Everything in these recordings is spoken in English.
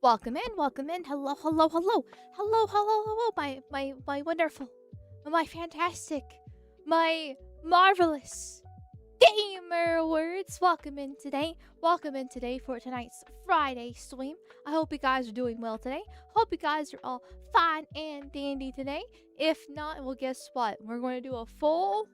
Welcome in, welcome in. Hello, hello, hello. Hello, hello, hello, my wonderful, my fantastic, my marvelous gamer words. Welcome in today. Welcome in today for tonight's Friday stream. I hope you guys are doing well today. Hope you guys are all fine and dandy today. If not, well, guess what? We're going to do a full,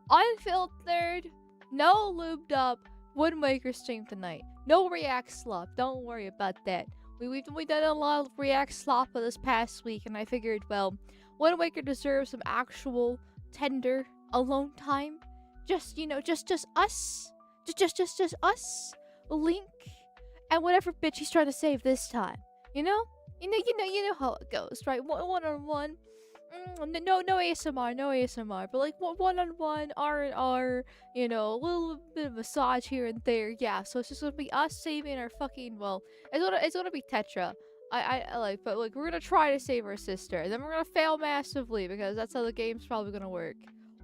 unfiltered, no lubed up Wind Waker stream tonight. No React slop. Don't worry about that. We've done a lot of React slop this past week, and I figured, well, Wind Waker deserves some actual tender alone time. Just us. Just us, Link, and whatever bitch he's trying to save this time. You know how it goes, right? One on one. No ASMR, no ASMR, but like one on one, R&R, a little bit of massage here and there. Yeah, so it's just gonna be us saving our fucking, well, it's gonna be Tetra. I like, but like we're gonna try to save our sister, and then we're gonna fail massively because that's how the game's probably gonna work.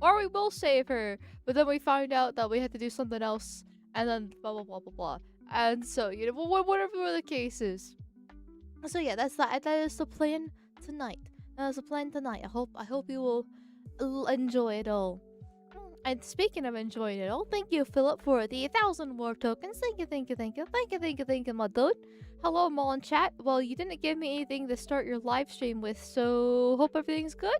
Or we will save her, but then we find out that we had to do something else, and then blah blah blah blah blah. And so whatever the case is. So yeah, that is the plan tonight. That is the plan tonight. I hope you will enjoy it all. And speaking of enjoying it all, thank you, Philip, for the 1,000 war tokens. Thank you, my dude. Hello, Mall in chat. Well, you didn't give me anything to start your live stream with, so hope everything's good.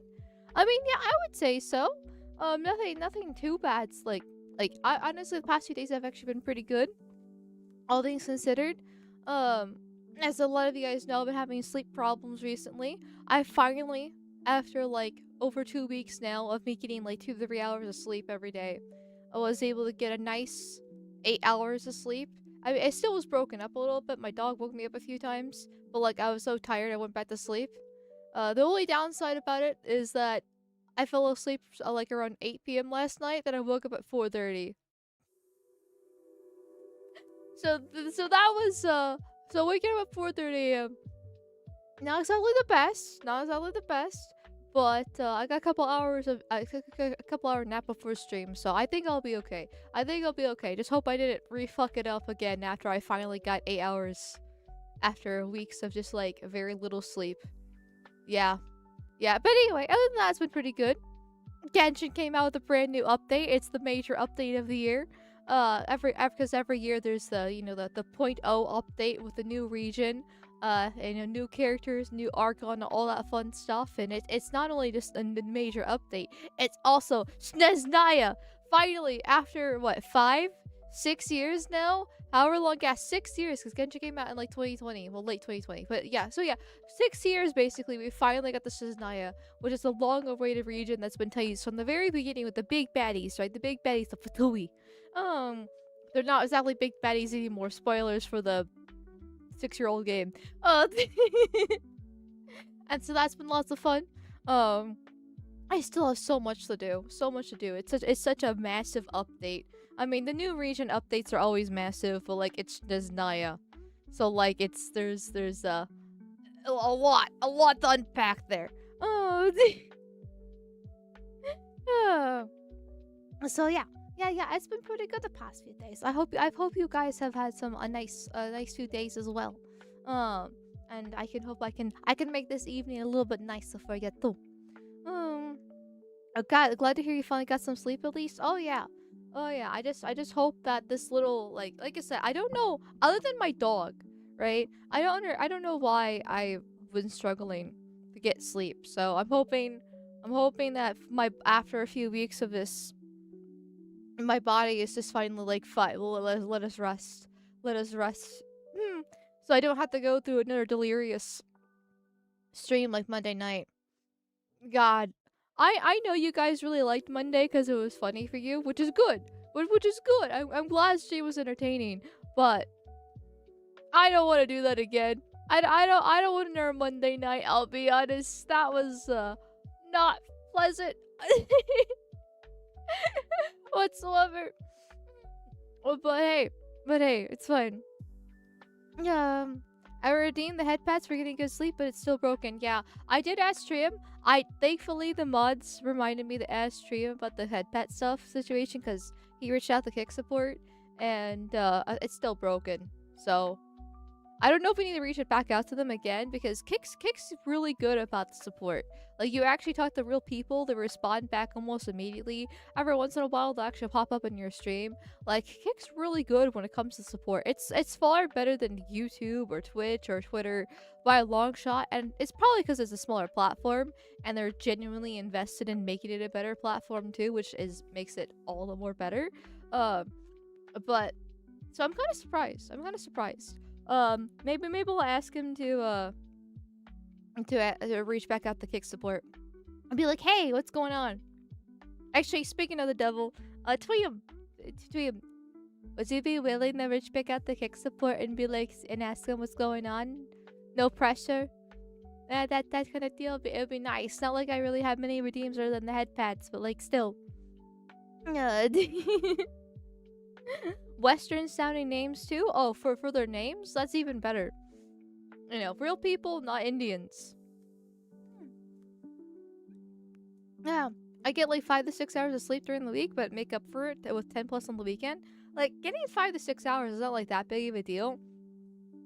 I mean, yeah, I would say so. Nothing too bad. I honestly, the past few days have actually been pretty good, all things considered. As a lot of you guys know, I've been having sleep problems recently. I finally, after like over 2 weeks now of me getting like 2 to 3 hours of sleep every day, I was able to get a nice 8 hours of sleep. I mean, I still was broken up a little bit. My dog woke me up a few times, but like I was so tired I went back to sleep. The only downside about it is that I fell asleep like around 8 p.m. last night, then I woke up at 4:30. So that was so waking up at 4:30 a.m. Not exactly the best. But I got a couple hours of I took a couple hour nap before stream, so I think I'll be okay. Just hope I didn't re-fuck it up again after I finally got 8 hours after weeks of just like very little sleep. Yeah. But anyway, other than that, it's been pretty good. Genshin came out with a brand new update. It's the major update of the year. Because every year there's the the 0.0 update with the new region, and new characters, new Archon, all that fun stuff. And it's not only just a major update, it's also Snezhnaya. Finally, after what 5-6 years now, however long, yeah, 6 years, because Genshin came out in like 2020, well, late 2020. But yeah, so yeah, 6 years basically, we finally got the Snezhnaya, which is a long-awaited region that's been teased from the very beginning with the big baddies, right? The big baddies, the Fatui. They're not exactly big baddies anymore. Spoilers for the 6-year-old game. And so that's been lots of fun. I still have so much to do. It's such a massive update. I mean, the new region updates are always massive, but like it's Snezhnaya, so like there's a lot to unpack there. Oh. So yeah, it's been pretty good the past few days. I hope you guys have had some nice few days as well. And I can make this evening a little bit nicer for you too. Glad to hear you finally got some sleep at least. Oh yeah. I just hope that this little like I said, I don't know, other than my dog, right? I don't know why I've been struggling to get sleep. So I'm hoping that after a few weeks of this, my body is just finally like fine. Well, let us rest. So I don't have to go through another delirious stream like Monday night. God, I know you guys really liked Monday because it was funny for you, which is good. I'm glad stream was entertaining, but I don't want to do that again. I don't want another Monday night. I'll be honest, that was not pleasant whatsoever. But hey, it's fine. I redeemed the head pads for getting good sleep, but it's still broken. Yeah, I did ask Trium. Thankfully the mods reminded me to ask Trium about the head pad stuff situation because he reached out to kick support, and it's still broken. So I don't know if we need to reach it back out to them again, because Kick's really good about the support. Like, you actually talk to real people, they respond back almost immediately. Every once in a while, they'll actually pop up in your stream. Like, Kick's really good when it comes to support. It's far better than YouTube or Twitch or Twitter by a long shot, and it's probably because it's a smaller platform, and they're genuinely invested in making it a better platform too, which makes it all the more better. But so I'm kind of surprised. Maybe we'll ask him to reach back out to Kick support and be like, hey, what's going on? Actually, speaking of the devil, Tweem, would you be willing to reach back out to Kick support and be like, and ask him what's going on? No pressure. That kind of deal. It'd be nice. Not like I really have many redeems other than the head pads, but like still. Western sounding names too. Oh, for their names, that's even better. You know, real people, not Indians. Yeah, I get like 5 to 6 hours of sleep during the week, but make up for it with 10 plus on the weekend. Like, getting 5 to 6 hours is not like that big of a deal.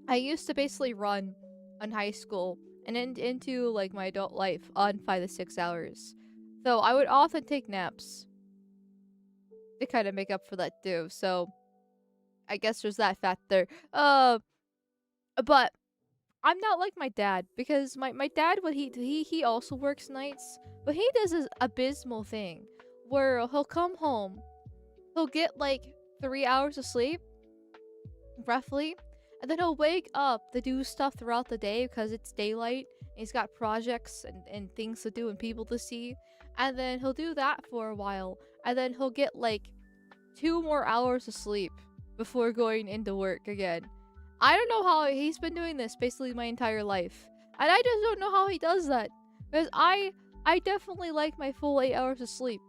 I used to basically run in high school and into like my adult life on 5 to 6 hours. So I would often take naps to kind of make up for that too. So I guess there's that factor. But I'm not like my dad, because my dad, what he also works nights, but he does this abysmal thing where he'll come home, he'll get like 3 hours of sleep, roughly, and then he'll wake up to do stuff throughout the day because it's daylight. And he's got projects and things to do and people to see, and then he'll do that for a while, and then he'll get like 2 more hours of sleep before going into work again. I don't know how he's been doing this basically my entire life. And I just don't know how he does that. Because I definitely like my full 8 hours of sleep.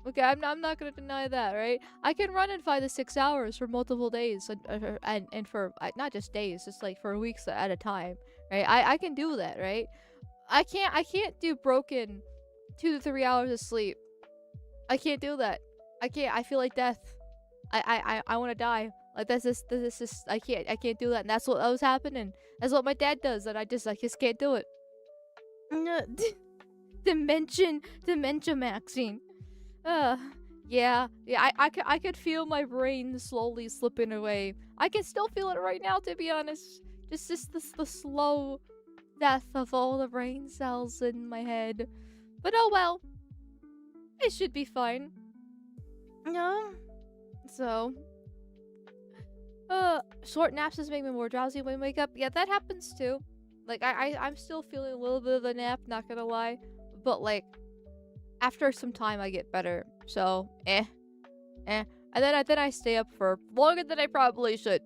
Okay, I'm not gonna deny that, right? I can run in 5 to 6 hours for multiple days, and for not just days, just like for weeks at a time, right? I can do that, right? I can't do broken 2 to 3 hours of sleep. I can't do that. I can't. I feel like death. I want to die. Like this is I can't do that. And that's what was happening. That's what my dad does, and I just can't do it. No, dementia maxing. Yeah. I could feel my brain slowly slipping away. I can still feel it right now, to be honest. Just the slow death of all the brain cells in my head. But oh well. It should be fine. No. So, short naps just make me more drowsy when I wake up. Yeah, that happens too. Like, I'm still feeling a little bit of a nap, not gonna lie. But, like, after some time, I get better. So, And then I stay up for longer than I probably should.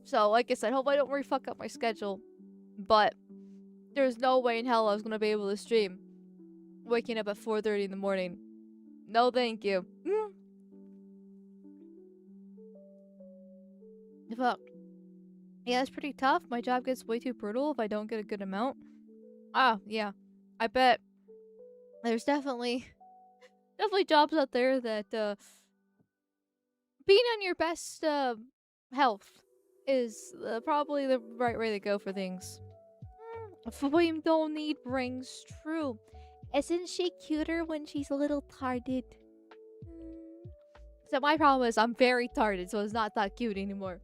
So, like I said, hope I don't really fuck up my schedule. But, there's no way in hell I was gonna be able to stream waking up at 4:30 in the morning. No, thank you. Fuck. Yeah, it's pretty tough. My job gets way too brutal if I don't get a good amount. Ah, yeah. I bet there's definitely jobs out there that being on your best health is probably the right way to go for things. Flame don't need rings, true. Isn't she cuter when she's a little tarded? So my problem is I'm very tarded, so it's not that cute anymore.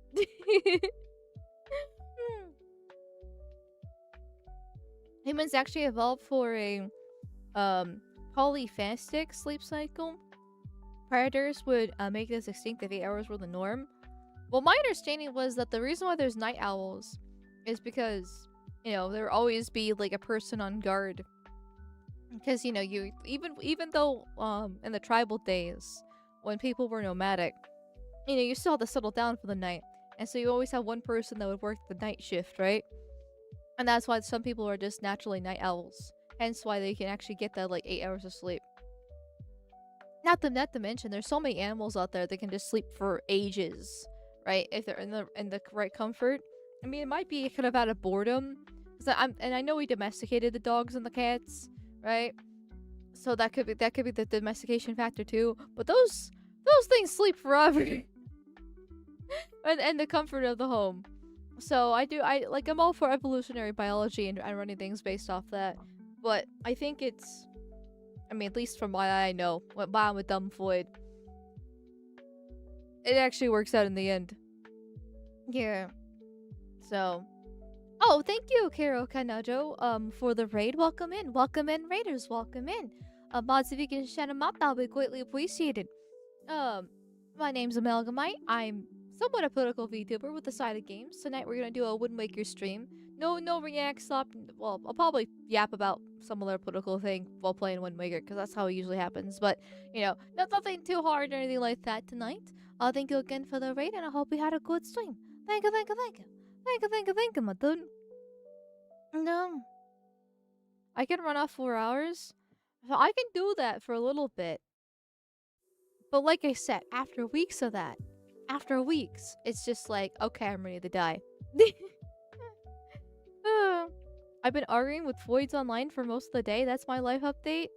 Humans actually evolved for a polyphastic sleep cycle. Predators would make this extinct if 8 hours were the norm. Well, my understanding was that the reason why there's night owls is because, you know, there will always be like a person on guard. Because, you know, you even though in the tribal days when people were nomadic, you know, you still had to settle down for the night. And so you always have one person that would work the night shift, right? And that's why some people are just naturally night owls. Hence why they can actually get that like 8 hours of sleep. Not to mention, there's so many animals out there that can just sleep for ages, right? If they're in the right comfort. I mean, it might be kind of out of boredom. And I know we domesticated the dogs and the cats, right? So that could be the domestication factor too. But those things sleep forever. and the comfort of the home. So I'm all for evolutionary biology and running things based off that. But I think it's, I mean, at least from what I know, what I'm a dumb void, it actually works out in the end. Yeah. So, oh, thank you, Karo Kanajo, for the raid. Welcome in, raiders, welcome in. Mods, if you can shout them out, that'll be greatly appreciated. My name's Amalgamyte. I'm somewhat a political VTuber with a side of games. Tonight we're gonna do a Wind Waker stream. No react stop. Well, I'll probably yap about some other political thing while playing Wind Waker because that's how it usually happens. But you know, nothing too hard or anything like that tonight. Thank you again for the raid, and I hope you had a good stream. Thank you, my dude. No, I can run off 4 hours, so I can do that for a little bit. But like I said, after weeks of that, it's just like, okay, I'm ready to die. I've been arguing with Foids online for most of the day. That's my life update.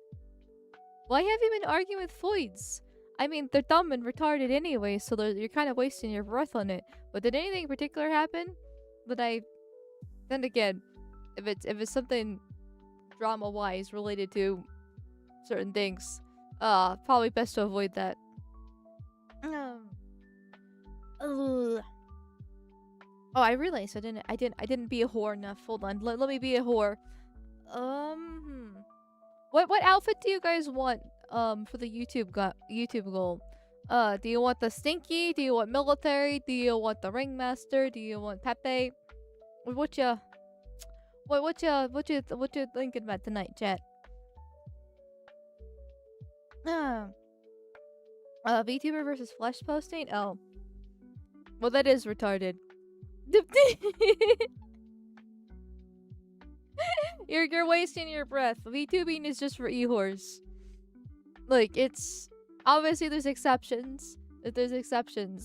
Why have you been arguing with Foids? I mean, they're dumb and retarded anyway, so you're kind of wasting your breath on it. But did anything in particular happen? Then again, if it's something drama-wise related to certain things, probably best to avoid that. Oh, I realized I didn't be a whore enough. Hold on, let me be a whore. What outfit do you guys want for the YouTube goal? Do you want the stinky? Do you want military? Do you want the ringmaster? Do you want P.E.P.E.? What you thinking about tonight, chat? VTuber versus flesh posting? Oh. Well, that is retarded. You're wasting your breath. VTubing is just for e-whores. Like, it's... Obviously, there's exceptions.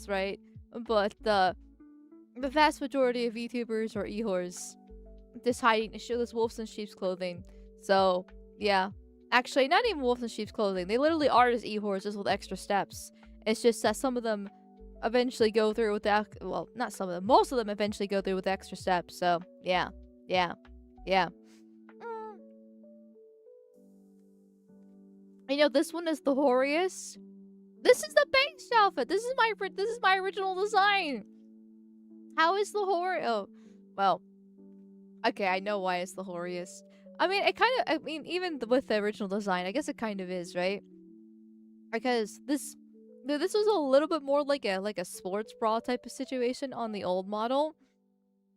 Right? But, the vast majority of VTubers are e-whores. Just hiding shirtless wolves in sheep's clothing. So, yeah. Actually, not even wolves in sheep's clothing. They literally are just e-whores, just with extra steps. It's just that some of them eventually go through with the... Well, not some of them. Most of them eventually go through with the extra steps. So, yeah. You know, this one is the whoriest. This is the base outfit. This is my original design. How is the whore? Oh, well. Okay, I know why it's the whoriest. I mean, even with the original design, I guess it kind of is, right? Because this was a little bit more like a sports bra type of situation on the old model,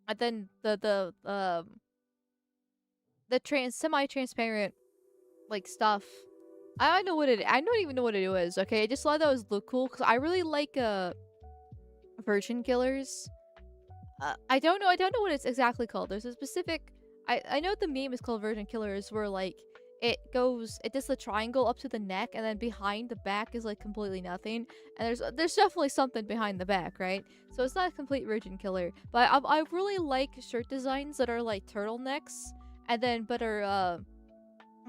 and then the semi-transparent like stuff. I don't even know what it was. Okay, I just thought that was look cool because I really like virgin killers. I don't know what it's exactly called. There's a specific. I know the meme is called virgin killers, where like it does the triangle up to the neck, and then behind the back is like completely nothing. And there's definitely something behind the back, right? So it's not a complete virgin killer, but I really like shirt designs that are like turtlenecks, and then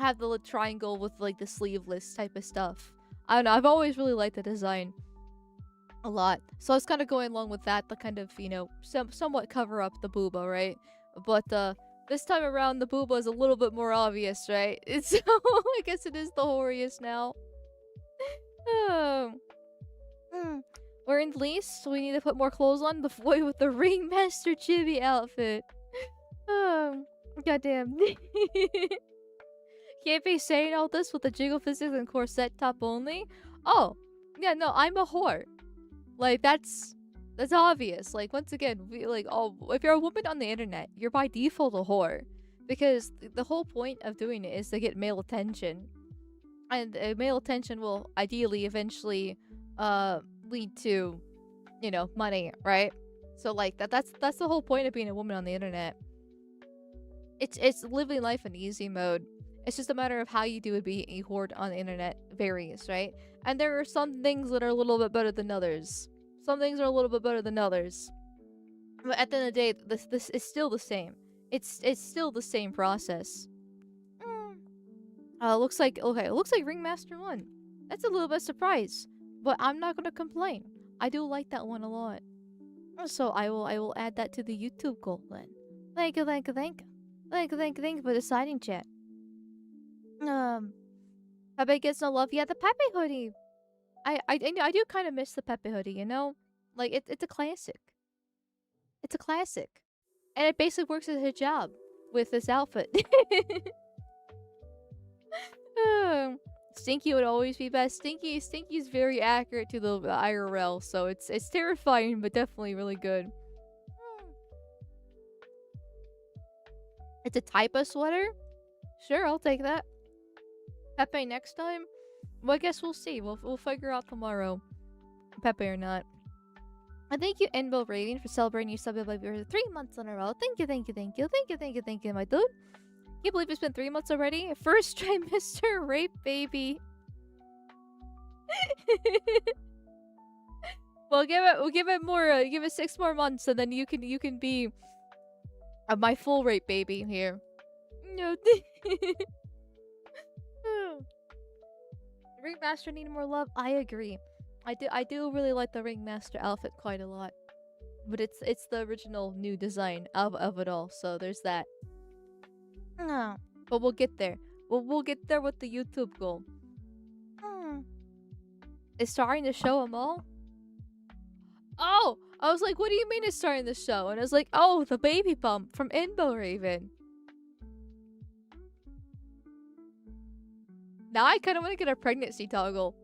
have the triangle with like the sleeveless type of stuff. I don't know. I've always really liked the design a lot, so I was kind of going along with that to kind of, you know, somewhat cover up the booba, right? But this time around the booba is a little bit more obvious, right? So I guess it is the whoriest now. We're in least, so we need to put more clothes on. The boy with the ringmaster chibi outfit. Goddamn. Can't be saying all this with the jiggle physics and corset top only. Oh, yeah, no, I'm a whore. Like, that's obvious. Like, once again, if you're a woman on the internet, you're by default a whore. Because the whole point of doing it is to get male attention. And male attention will ideally eventually lead to, you know, money, right? So like that's the whole point of being a woman on the internet. It's living life in easy mode. It's just a matter of how you do it being a whore on the internet varies, right? And there are some things that are a little bit better than others. Some things are a little bit better than others. But at the end of the day, this is still the same. It's still the same process. Looks like Ringmaster won. That's a little bit surprise, but I'm not gonna complain. I do like that one a lot. So I will add that to the YouTube goal then. Thank you, thank you, thank you. Thank you for deciding, chat. Pepe gets no love yet. The Pepe hoodie. I do kind of miss the Pepe hoodie, you know? Like, it's a classic. It's a classic. And it basically works as a hijab with this outfit. Stinky would always be best. Stinky is very accurate to the IRL, so it's terrifying, but definitely really good. It's a type of sweater? Sure, I'll take that. Pepe next time? Well, I guess we'll see. We'll figure out tomorrow. Pepe or not. And thank you, Enbo Raven, for celebrating your sub by 3 months in a row. Thank you, thank you, thank you, thank you, thank you, thank you, my dude. Can't believe it's been 3 months already. First trimester rape baby. We'll give it more. Give it 6 more months, and then you can be my full rape baby here. No. Ringmaster need more love. I agree. I do really like the Ringmaster outfit quite a lot, but it's the original new design of it all. So there's that. No, but we'll get there. We'll get there with the YouTube goal. It's starting to show them all. Oh, I was like, what do you mean it's starting the show? And I was like, oh, the baby bump from Inbo Raven. Now I kind of want to get a pregnancy toggle.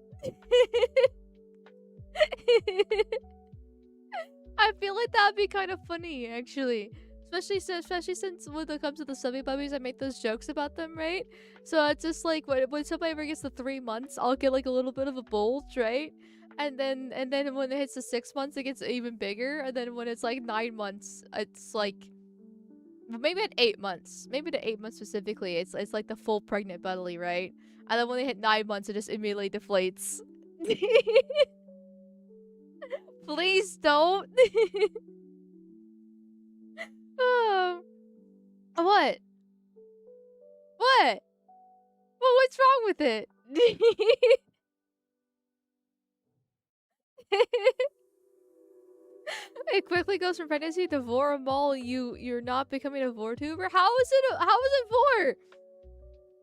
I feel like that'd be kind of funny, actually. Especially since when it comes to the subby bubbies, I make those jokes about them, right? So it's just like when somebody ever gets to 3 months, I'll get like a little bit of a bulge, right? And then when it hits the 6 months, it gets even bigger. And then when it's like 9 months, it's like maybe at 8 months, maybe to 8 months specifically, it's like the full pregnant belly, right? And then when they hit 9 months, it just immediately deflates. Please don't. What? What? Well, what's wrong with it? It quickly goes from pregnancy to vor you're not becoming a VorTuber? How is it vor?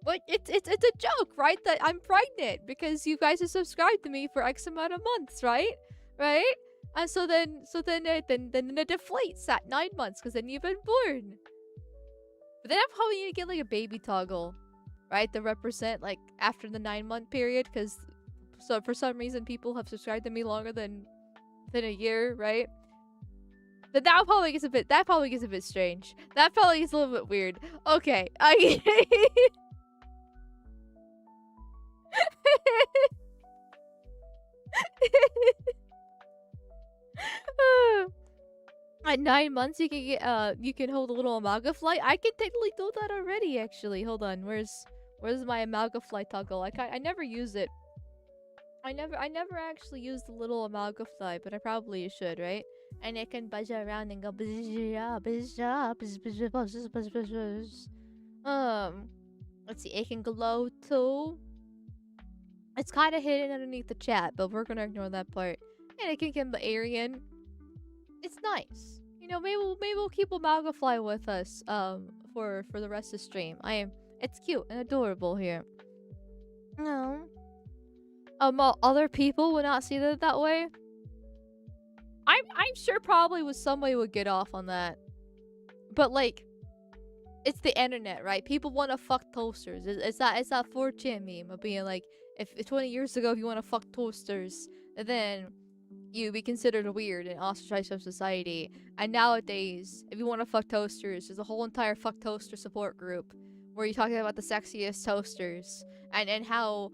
But it's a joke, right? That I'm pregnant because you guys have subscribed to me for X amount of months, right? Right? And so then it deflates at 9 months because then you've been born. But then I probably need to get like a baby toggle, right? To represent like after the 9-month period, because so for some reason people have subscribed to me longer than a year, right? But that probably gets a bit strange. That probably gets a little bit weird. Okay, At 9 months, you can get you can hold a little Amalga flight. I can technically do that already. Actually, hold on. Where's my Amalga flight toggle? I never use it. I never actually used the little Amalga flight, but I probably should, right? And it can buzz around and go let's see. It can glow too. It's kind of hidden underneath the chat, but we're gonna ignore that part. And it can get the Aryan. It's nice. You know, maybe we'll keep Amalgafly with us for the rest of the stream. It's cute and adorable here. No. Other people would not see that way. I'm sure probably somebody would get off on that. But like, it's the internet, right? People want to fuck toasters. It's that 4chan meme of being like, if 20 years ago if you want to fuck toasters, then you be considered weird and ostracized from society. And nowadays, if you want to fuck toasters, there's a whole entire fuck toaster support group where you're talking about the sexiest toasters and how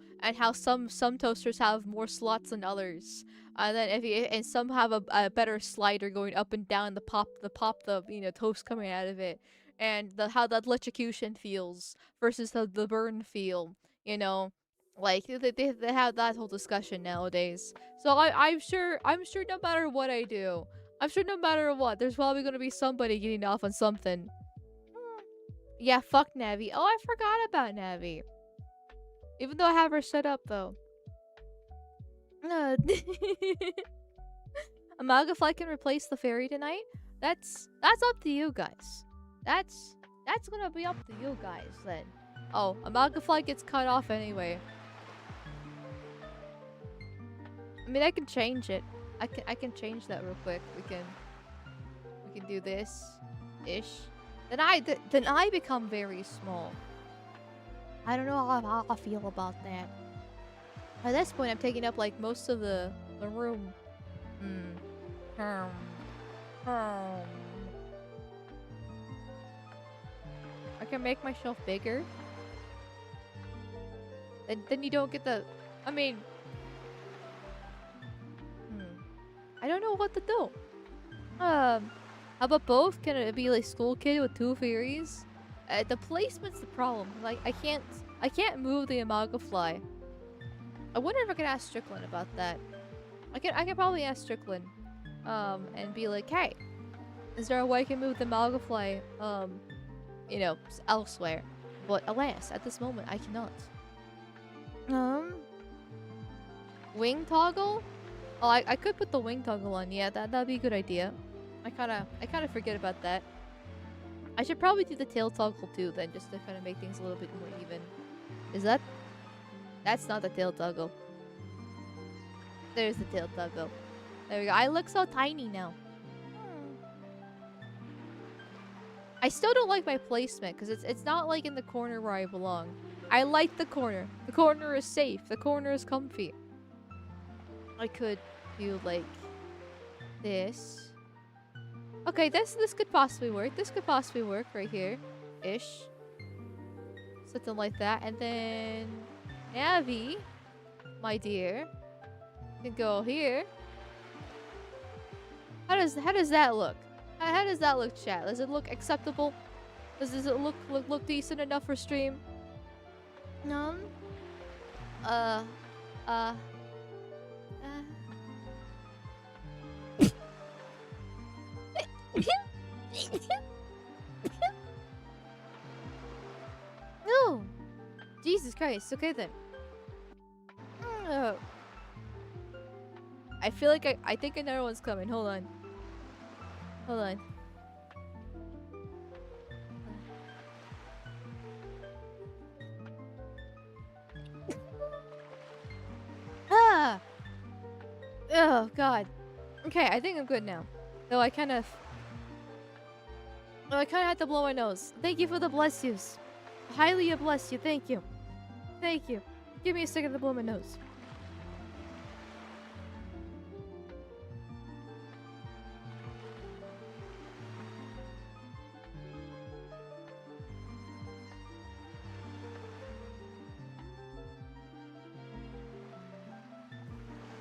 some toasters have more slots than others. And then some have a better slider going up and down the pop the toast coming out of it, and how the electrocution feels versus the burn feel, you know. Like they have that whole discussion nowadays. So I'm sure no matter what I do, I'm sure no matter what, there's probably gonna be somebody getting off on something. Yeah, fuck Navi. Oh, I forgot about Navi. Even though I have her set up though. Amalgamyte can replace the fairy tonight? That's up to you guys. That's gonna be up to you guys then. Oh, Amalgamyte gets cut off anyway. I mean, I can change it. I can change that real quick. We can do this ish. Then I become very small. I don't know how I feel about that. At this point, I'm taking up like most of the room. I can make myself bigger. And then you don't get the. I mean, I don't know what to do. How about both? Can it be like school kid with 2 fairies? The placement's the problem. Like I can't move the Amalgamyte. I wonder if I could ask Strickland about that. I can probably ask Strickland, and be like, hey, is there a way I can move the Amalgamyte, you know, elsewhere? But alas, at this moment, I cannot. Wing toggle? Oh, I could put the wing toggle on. Yeah, that'd be a good idea. I kind of forget about that. I should probably do the tail toggle too, then, just to kind of make things a little bit more even. Is that? That's not the tail toggle. There's the tail toggle. There we go. I look so tiny now. I still don't like my placement because it's not like in the corner where I belong. I like the corner. The corner is safe. The corner is comfy. I could do like this. Okay, this could possibly work. This could possibly work right here, ish. Something like that, and then Navi, my dear, can go here. How does that look? How does that look, chat? Does it look acceptable? Does it look decent enough for stream? No! Jesus Christ, okay then. Oh. I feel like I think another one's coming. Hold on. Hold on. Ah! Oh god. Okay, I think I'm good now. Though I kind of had to blow my nose. Thank you for the bless yous. Highly bless you. Thank you. Thank you. Give me a second to blow my nose.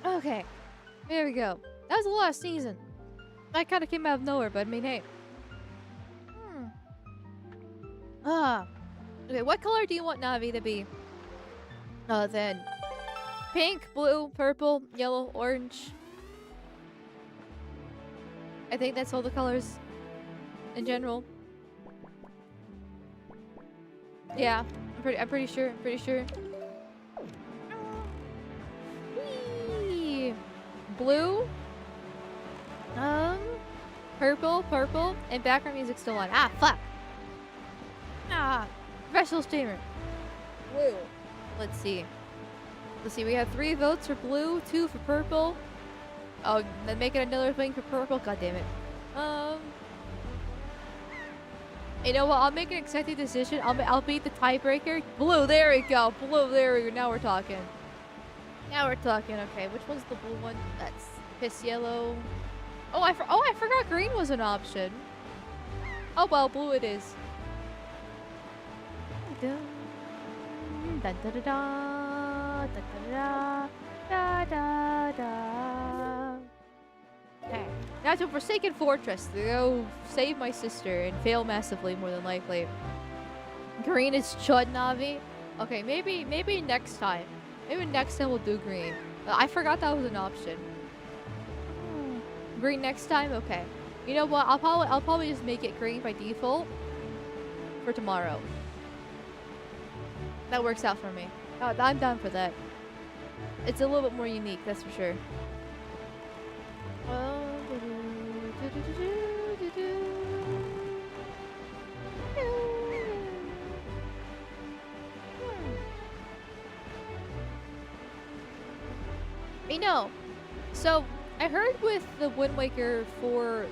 Okay. There we go. That was the last season. That kind of came out of nowhere, but I mean, hey. Okay, what color do you want Navi to be? Then. Pink, blue, purple, yellow, orange. I think that's all the colors in general. Yeah, I'm pretty sure. Whee! Blue. Purple, and background music still on. Ah, fuck. Ah, professional streamer. Blue. Let's see, we have 3 votes for blue, 2 for purple. Oh, then make it another thing for purple. God damn it. You know what? I'll make an executive decision. I'll beat the tiebreaker. Blue. There we go. Blue. There we go. Now we're talking. Okay, which one's the blue one? That's piss yellow. Oh, I forgot green was an option. Oh well, blue it is. Okay. Now to Forsaken Fortress to go save my sister and fail massively, more than likely. Green is Chud Navi. Okay, maybe next time. Maybe next time we'll do green. I forgot that was an option. Green next time? Okay. You know what? I'll probably just make it green by default for tomorrow. That works out for me. I'm down for that. It's a little bit more unique, that's for sure. I know. So I heard with the Wind Waker for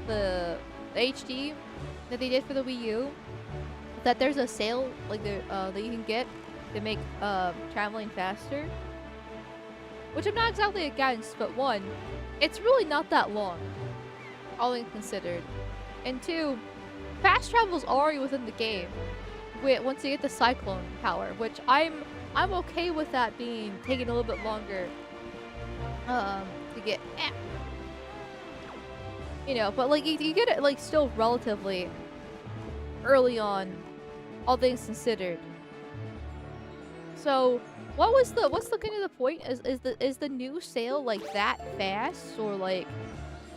the HD that they did for the Wii U that there's a sale like that you can get to make traveling faster, which I'm not exactly against. But one, it's really not that long, all things considered, and two, fast travel's already within the game. Once you get the cyclone power, which I'm okay with that being taking a little bit longer to get, you know, but like you get it like still relatively early on, all things considered. So what's the kind of the point? Is the new sale like that fast, or like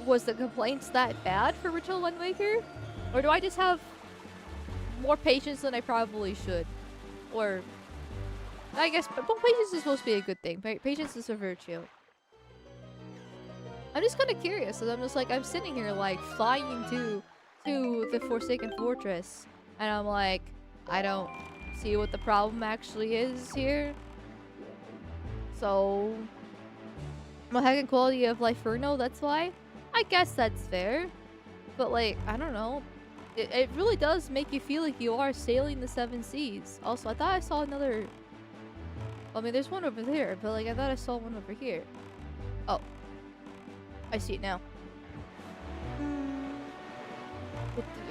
was the complaints that bad for original Wind Waker, or do I just have more patience than I probably should? Or I guess, but patience is supposed to be a good thing. Patience is a virtue. I'm just kind of curious, and I'm just like, I'm sitting here like flying to the Forsaken Fortress, and I'm like, I don't see what the problem actually is here. So, my heckin' quality of life no, that's why. I guess that's fair, but like, I don't know. It really does make you feel like you are sailing the seven seas. Also, I thought I saw another. I mean, there's one over there, but like, I thought I saw one over here. Oh. I see it now.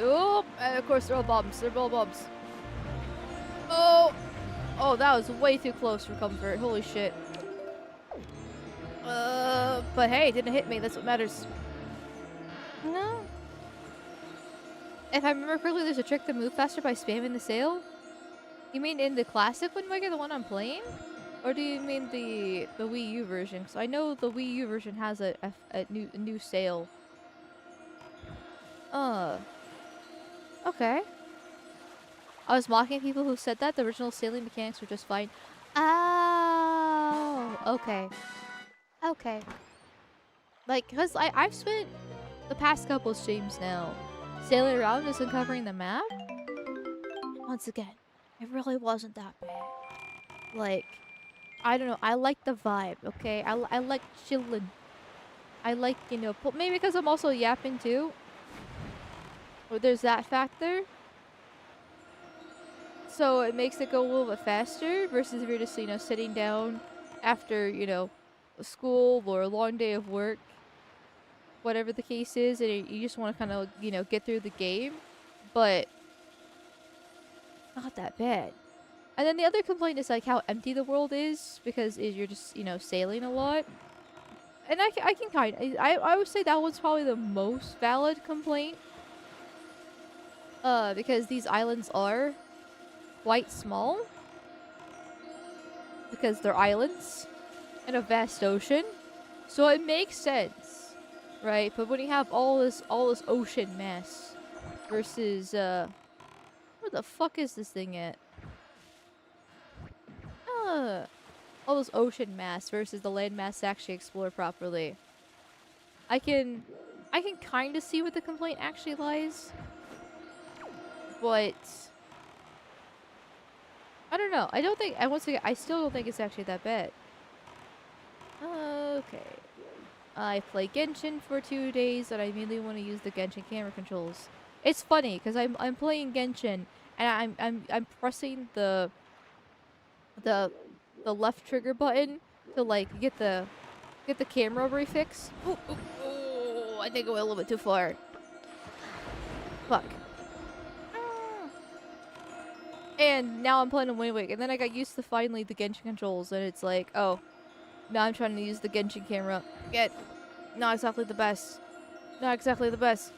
Oh, and of course they're all bombs. They're all bombs. Oh! Oh, that was way too close for comfort. Holy shit. But hey, it didn't hit me. That's what matters. No. If I remember correctly, there's a trick to move faster by spamming the sail. You mean in the classic Wind Waker, the one I'm playing? Or do you mean the Wii U version? Because I know the Wii U version has a new sail. Okay. I was mocking people who said that the original sailing mechanics were just fine. Oh, okay. Okay. Like, because I've spent the past couple streams now sailing around just uncovering the map. Once again, it really wasn't that bad. Like, I don't know. I like the vibe, okay? I like chillin'. I like, you know, maybe because I'm also yapping too. Or there's that factor. So it makes it go a little bit faster versus if you're just, you know, sitting down after, you know, school or a long day of work. Whatever the case is, and you just want to kind of, you know, get through the game. But not that bad. And then the other complaint is like how empty the world is because you're just, you know, sailing a lot. And I can kind of, I would say that one's probably the most valid complaint. Because these islands are quite small. Because they're islands in a vast ocean. So it makes sense, right? But when you have all this ocean mass versus, where the fuck is this thing at? All this ocean mass versus the land mass to actually explore properly. I can kind of see what the complaint actually lies. But I don't know. I still don't think it's actually that bad. Okay. I play Genshin for 2 days and I immediately want to use the Genshin camera controls. It's funny because I'm playing Genshin and I'm pressing the left trigger button to like get the camera refix. Ooh, ooh, ooh, I think I went a little bit too far. Fuck. And now I'm playing a Wind Waker, and then I got used to finally the Genshin controls, and it's like, oh, now I'm trying to use the Genshin camera. Not exactly the best. Not exactly the best.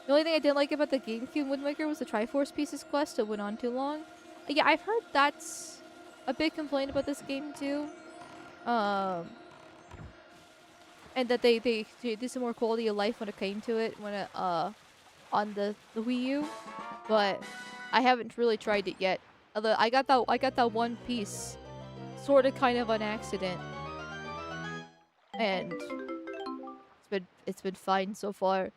The only thing I didn't like about the GameCube Wind Waker was the Triforce Pieces quest. It went on too long. Yeah, I've heard that's a big complaint about this game too. And that they did some more quality of life when it came to it when it on the Wii U, but I haven't really tried it yet. Although I got that one piece, sort of kind of on accident, and it's been fine so far.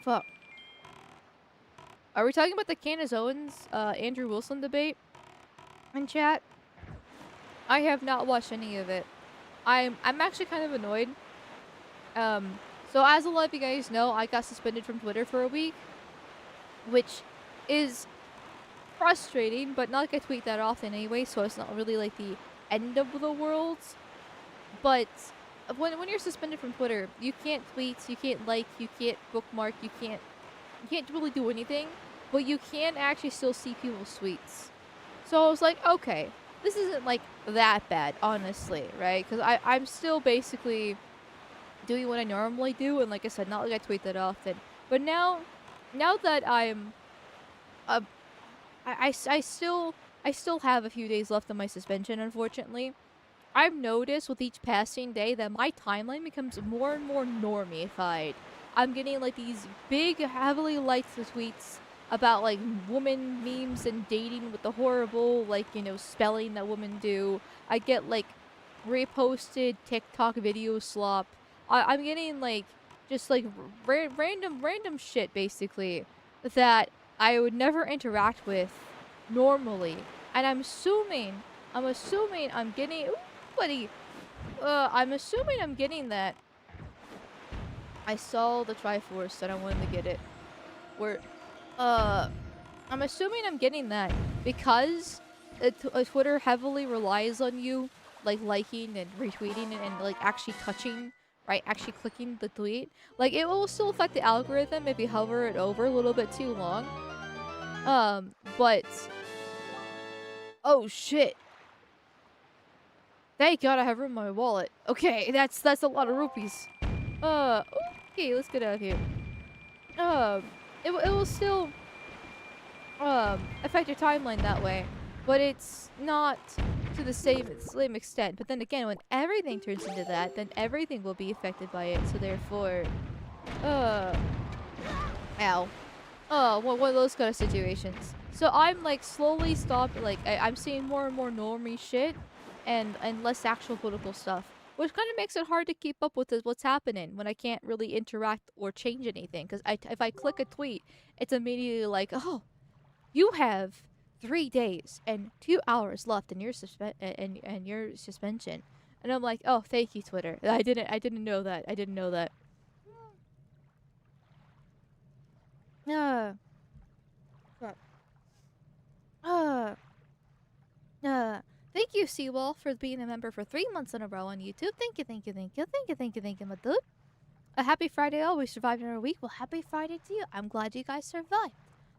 Fuck. Are we talking about the Candace Owens, Andrew Wilson debate in chat? I have not watched any of it. I'm actually kind of annoyed. So as a lot of you guys know, I got suspended from Twitter for a week, which is frustrating, but not like I tweet that often anyway, so it's not really like the end of the world. But when you're suspended from Twitter, you can't tweet, you can't like, you can't bookmark, you can't really do anything, but you can actually still see people's tweets. So I was like, okay, this isn't like that bad, honestly, right? Because I'm still basically doing what I normally do, and like I said, not like I tweet that often. But now that I'm, I still have a few days left of my suspension, unfortunately. I've noticed with each passing day that my timeline becomes more and more normified. I'm getting like these big, heavily liked tweets about like woman memes and dating with the horrible, like, you know, spelling that women do. I get like reposted TikTok video slop. I'm getting like just like random shit basically that I would never interact with normally. And I'm assuming I'm getting. Ooh, buddy. I'm assuming I'm getting that. I saw the Triforce and I wanted to get it. I'm assuming I'm getting that because Twitter heavily relies on you, like, liking and retweeting and like, actually touching, right? Actually clicking the tweet. Like, it will still affect the algorithm if you hover it over a little bit too long. But... Oh, shit. Thank God I have room in my wallet. Okay, that's a lot of rupees. Okay, let's get out of here. It will still, affect your timeline that way, but it's not to the same extent. But then again, when everything turns into that, then everything will be affected by it, so therefore, ow. One of those kind of situations. So I'm, like, slowly stopped, like, I'm seeing more and more normie shit, and less actual political stuff. Which kind of makes it hard to keep up with what's happening when I can't really interact or change anything. Because if I click a tweet, it's immediately like, oh, you have 3 days and 2 hours left in your your suspension. And I'm like, oh, thank you, Twitter. I didn't know that. I didn't know that. Uh, uh, Thank you, Seawall, for being a member for 3 months in a row on YouTube. Thank you, thank you, thank you, thank you, thank you, thank you, my dude. A happy Friday all. We survived another week. Well, happy Friday to you. I'm glad you guys survived.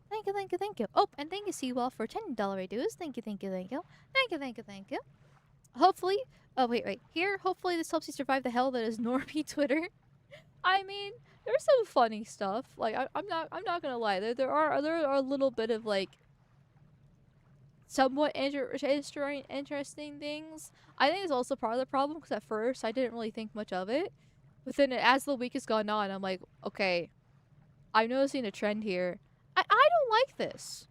Thank you, thank you, thank you. Oh, and thank you, Seawall, for $10 dues. Thank you, thank you, thank you. Thank you, thank you, thank you. Hopefully, oh, wait. Here, hopefully this helps you survive the hell that is normie Twitter. I mean, there's some funny stuff. Like, I'm not gonna lie. There are a little bit of, like, somewhat interesting things. I think it's also part of the problem because at first I didn't really think much of it. But then as the week has gone on, I'm like, okay, I'm noticing a trend here. I don't like this.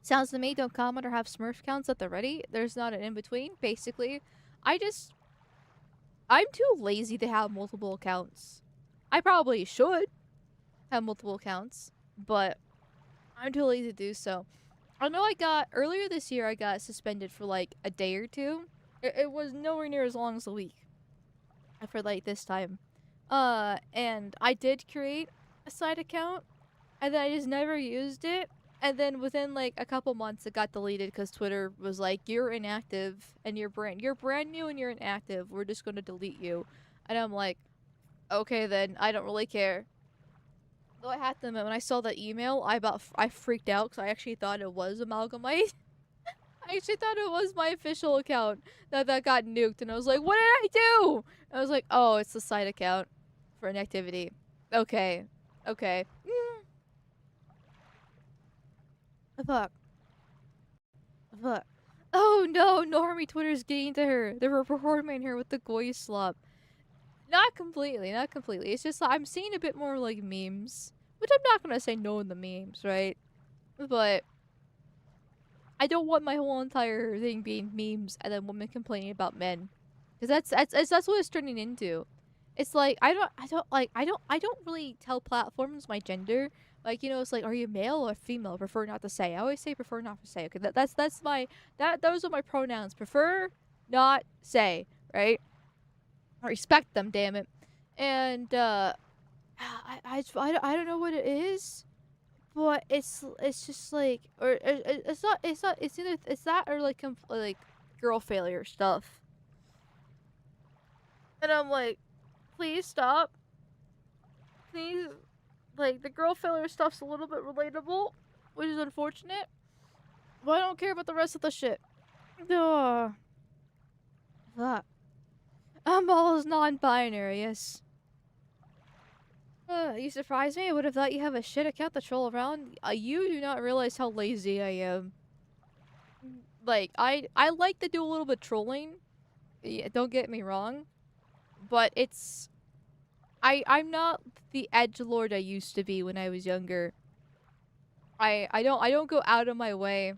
Sounds to me, don't comment or have Smurf counts at the ready. There's not an in-between. Basically, I'm too lazy to have multiple accounts. I probably should have multiple accounts, but I'm too lazy to do so. I know earlier this year I got suspended for like a day or two. It was nowhere near as long as a week. For like this time. And I did create a side account, and then I just never used it. And then within like a couple months it got deleted because Twitter was like, you're inactive and you're brand new and you're inactive. We're just gonna delete you. And I'm like, okay then, I don't really care. Though I had them, and when I saw that email, I freaked out because I actually thought it was Amalgamyte. I actually thought it was my official account that got nuked, and I was like, what did I do? I was like, oh, it's the side account for inactivity. Okay. Okay. Fuck. Oh no, Normie Twitter's getting to her. They're reporting her with the goy slop. Not completely. It's just I'm seeing a bit more like memes. Which I'm not gonna say no in the memes, right? But I don't want my whole entire thing being memes and then women complaining about men, because that's what it's turning into. It's like I don't really tell platforms my gender. Like, you know, it's like, are you male or female? Prefer not to say. I always say prefer not to say. Okay, that's my those are my pronouns. Prefer not say. Right? I respect them. Damn it. And I don't know what it is, but it's just like, or it's either it's that or like like girl failure stuff. And I'm like, please stop. Please, like, the girl failure stuff's a little bit relatable, which is unfortunate. But I don't care about the rest of the shit. Ugh. Fuck. I'm all non-binary, yes. You surprised me. I would have thought you have a shit account to troll around. You do not realize how lazy I am. Like, I like to do a little bit trolling. Yeah, don't get me wrong. But it's... I'm not the edgelord I used to be when I was younger. I don't go out of my way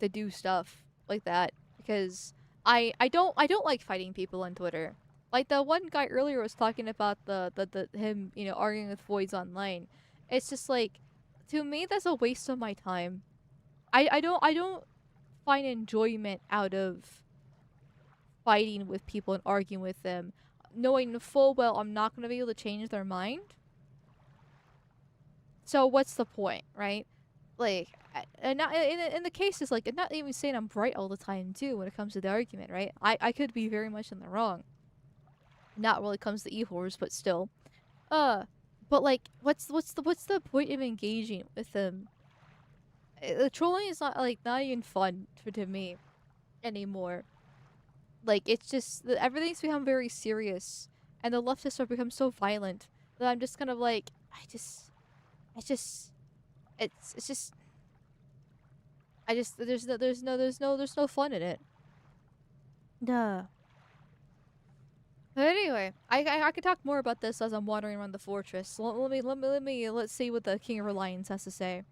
to do stuff like that, because I don't like fighting people on Twitter. Like the one guy earlier was talking about the him, you know, arguing with voids online. It's just like, to me, that's a waste of my time. I don't find enjoyment out of fighting with people and arguing with them, knowing full well I'm not gonna be able to change their mind. So what's the point, right? Like, and not in the cases, like, I'm not even saying I'm right all the time too when it comes to the argument, right? I could be very much in the wrong. Not when it comes to e-horrors, but still. But like, what's the point of engaging with them? The trolling is not even fun to me anymore. Like, it's just everything's become very serious, and the leftists have become so violent that I'm just kind of like, there's no fun in it. Duh. But anyway, I could talk more about this as I'm wandering around the fortress. Let's see what the King of Reliance has to say.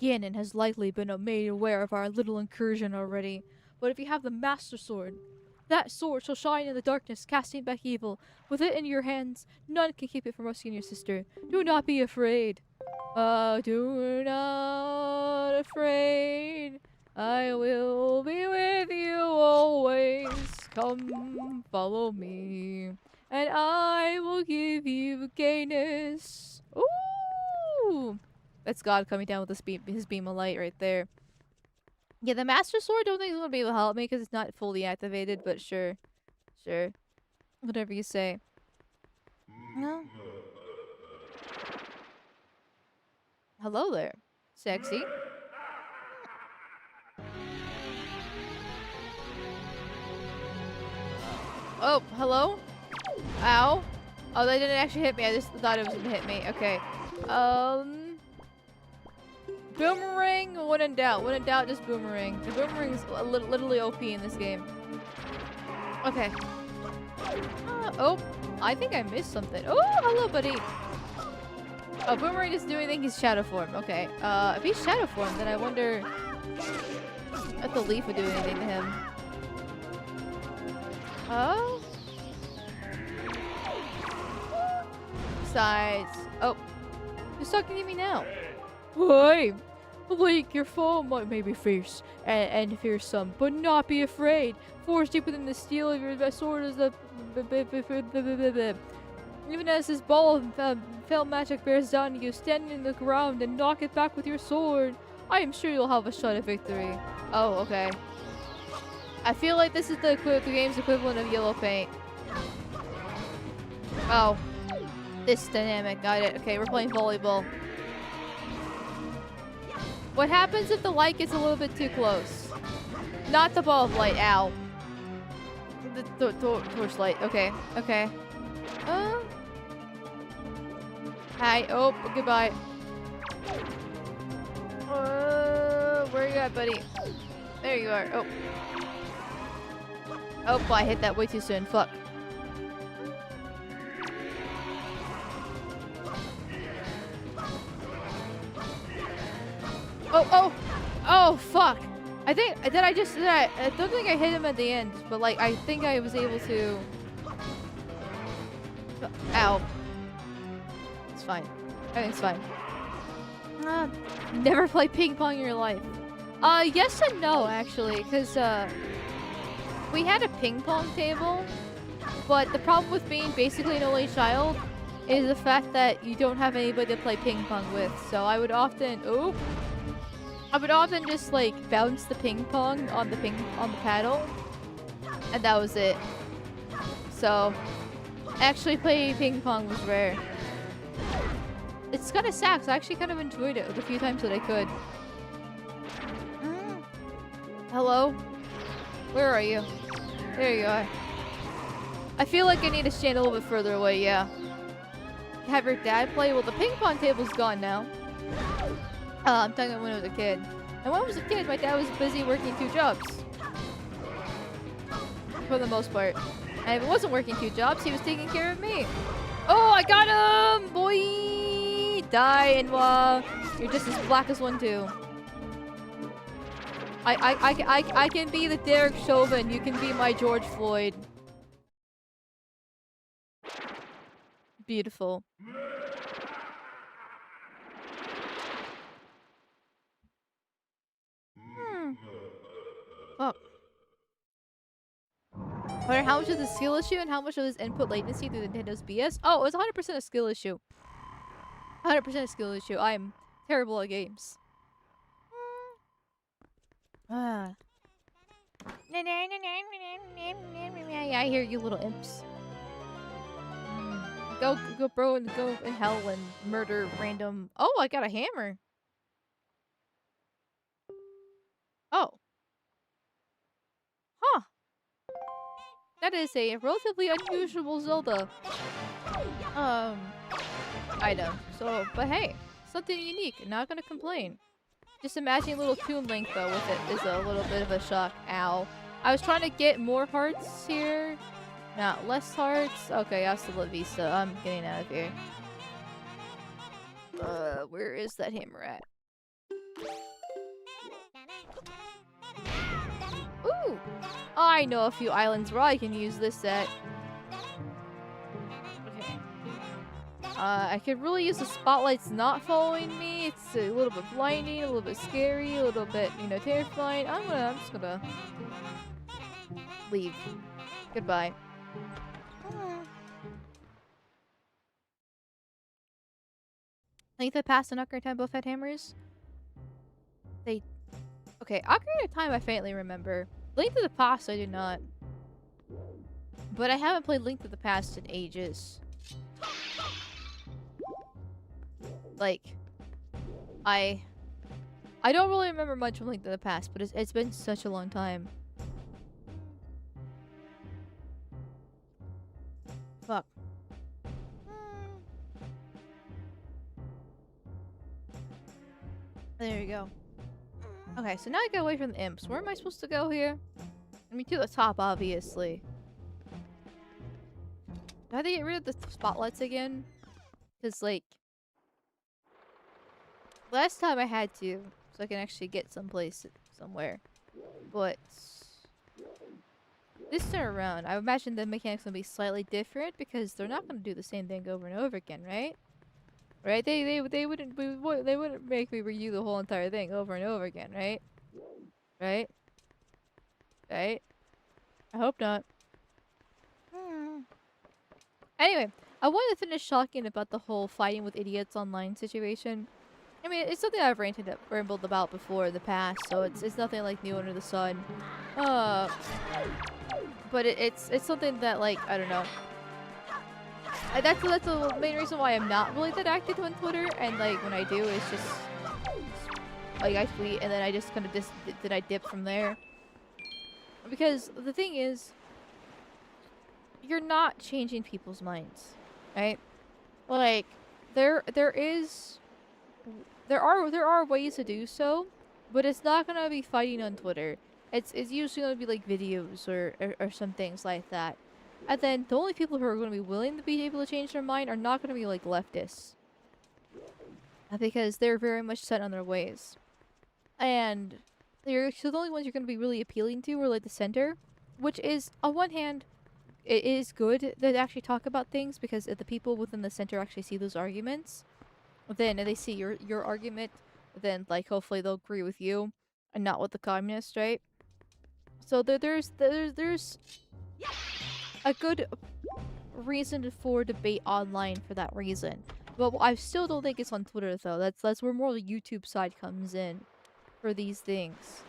Ganon has likely been made aware of our little incursion already, but if you have the Master Sword, that sword shall shine in the darkness, casting back evil. With it in your hands, none can keep it from us and your sister. Do not be afraid. Do not afraid. I will be with you always. Come, follow me, and I will give you gayness. Ooh! That's God coming down with his beam of light right there. Yeah, the Master Sword don't think it's gonna be able to help me because it's not fully activated, but sure. Sure. Whatever you say. No. Hello there. Sexy. Oh, hello? Ow. Oh, they didn't actually hit me. I just thought it was gonna hit me. Okay. Boomerang, when in doubt. When in doubt, just boomerang. The boomerang's literally OP in this game. Okay. Oh, I think I missed something. Oh, hello, buddy. Oh, boomerang doesn't do anything. He's shadow form. Okay. If he's shadow form, then I wonder if the leaf would do anything to him. Oh. Besides. Oh. Who's talking to me now? Hey! Link, your foe may be fierce and fearsome, but not be afraid. Forged deep within the steel of your sword is the... Even as this ball of fell magic bears down on you, stand in the ground and knock it back with your sword. I am sure you'll have a shot at victory. Oh, okay. I feel like this is the game's equivalent of yellow paint. Oh. This dynamic, got it. Okay, we're playing volleyball. What happens if the light gets a little bit too close? Not the ball of light, ow. The torchlight, okay, okay. Hi, oh, goodbye. Where you at, buddy? There you are, oh. Oh, I hit that way too soon, fuck. Oh, oh, fuck. I think, I don't think I hit him at the end, but like, I think I was able to. Ow. It's fine. Everything's fine. Never play ping pong in your life. Yes and no, actually, because, we had a ping pong table, but the problem with being basically an only child is the fact that you don't have anybody to play ping pong with, so I would often just like bounce the ping pong on the paddle, and that was it. So actually playing ping pong was rare. It's kind of sad because I actually kind of enjoyed it the few times that I could. Hello? Where are you? There you are. I feel like I need to stand a little bit further away, yeah. Have your dad play? Well, the ping pong table's gone now. I'm talking about when I was a kid. And when I was a kid, my dad was busy working 2 jobs. For the most part. And if he wasn't working 2 jobs, he was taking care of me. Oh, I got him! Boy! Die, and you're just as black as one too. I can be the Derek Chauvin. You can be my George Floyd. Beautiful. Fuck. Wonder how much is the skill issue and how much of this input latency through Nintendo's BS? Oh, it was 100% a skill issue. 100% a skill issue. I am terrible at games. Yeah, I hear you little imps. Go bro, and go in hell and murder random. Oh, I got a hammer. Oh. Huh. That is a relatively unusual Zelda item. So, but hey, something unique. Not gonna complain. Just imagining a little Toon Link though with it is a little bit of a shock. Ow. I was trying to get more hearts here. Not less hearts. Okay, hasta la vista. I'm getting out of here. Where is that hammer at? Ooh! I know a few islands where I can use this at. Okay. I could really use the spotlights not following me. It's a little bit blinding, a little bit scary, a little bit, you know, terrifying. I'm just gonna leave. Goodbye. Length of Past and Ocarina of Time both had hammers? Okay, Ocarina of Time I faintly remember. Link to the Past I do not. But I haven't played Link to the Past in ages. Like, I don't really remember much from Link to the Past, but it's been such a long time. Fuck. There you go. Okay, so now I get away from the imps. Where am I supposed to go here? I mean, to the top, obviously. Do I have to get rid of the spotlights again? Because, like, last time I had to, so I can actually get someplace, somewhere. But this time around, I imagine the mechanics will be slightly different because they're not going to do the same thing over and over again, right? Right? They wouldn't make me redo the whole entire thing over and over again, right? Right? Right? I hope not. Anyway, I wanted to finish talking about the whole fighting with idiots online situation. I mean, it's something I've rambled about before in the past, so it's nothing like new under the sun. But it's something that, like, I don't know. That's the main reason why I'm not really that active on Twitter, and like when I do, it's just like I tweet and then I just kind of I dip from there. Because the thing is, you're not changing people's minds, right? Like there are ways to do so, but it's not gonna be fighting on Twitter. It's usually gonna be like videos or some things like that. And then the only people who are going to be willing to be able to change their mind are not going to be like leftists. Because they're very much set on their ways. And so the only ones you're going to be really appealing to are like the center, which is on one hand it is good to actually talk about things because if the people within the center actually see those arguments, then if they see your argument, then like hopefully they'll agree with you and not with the communists, right? So there's a good reason for debate online for that reason. But I still don't think it's on Twitter though. That's where more the YouTube side comes in for these things.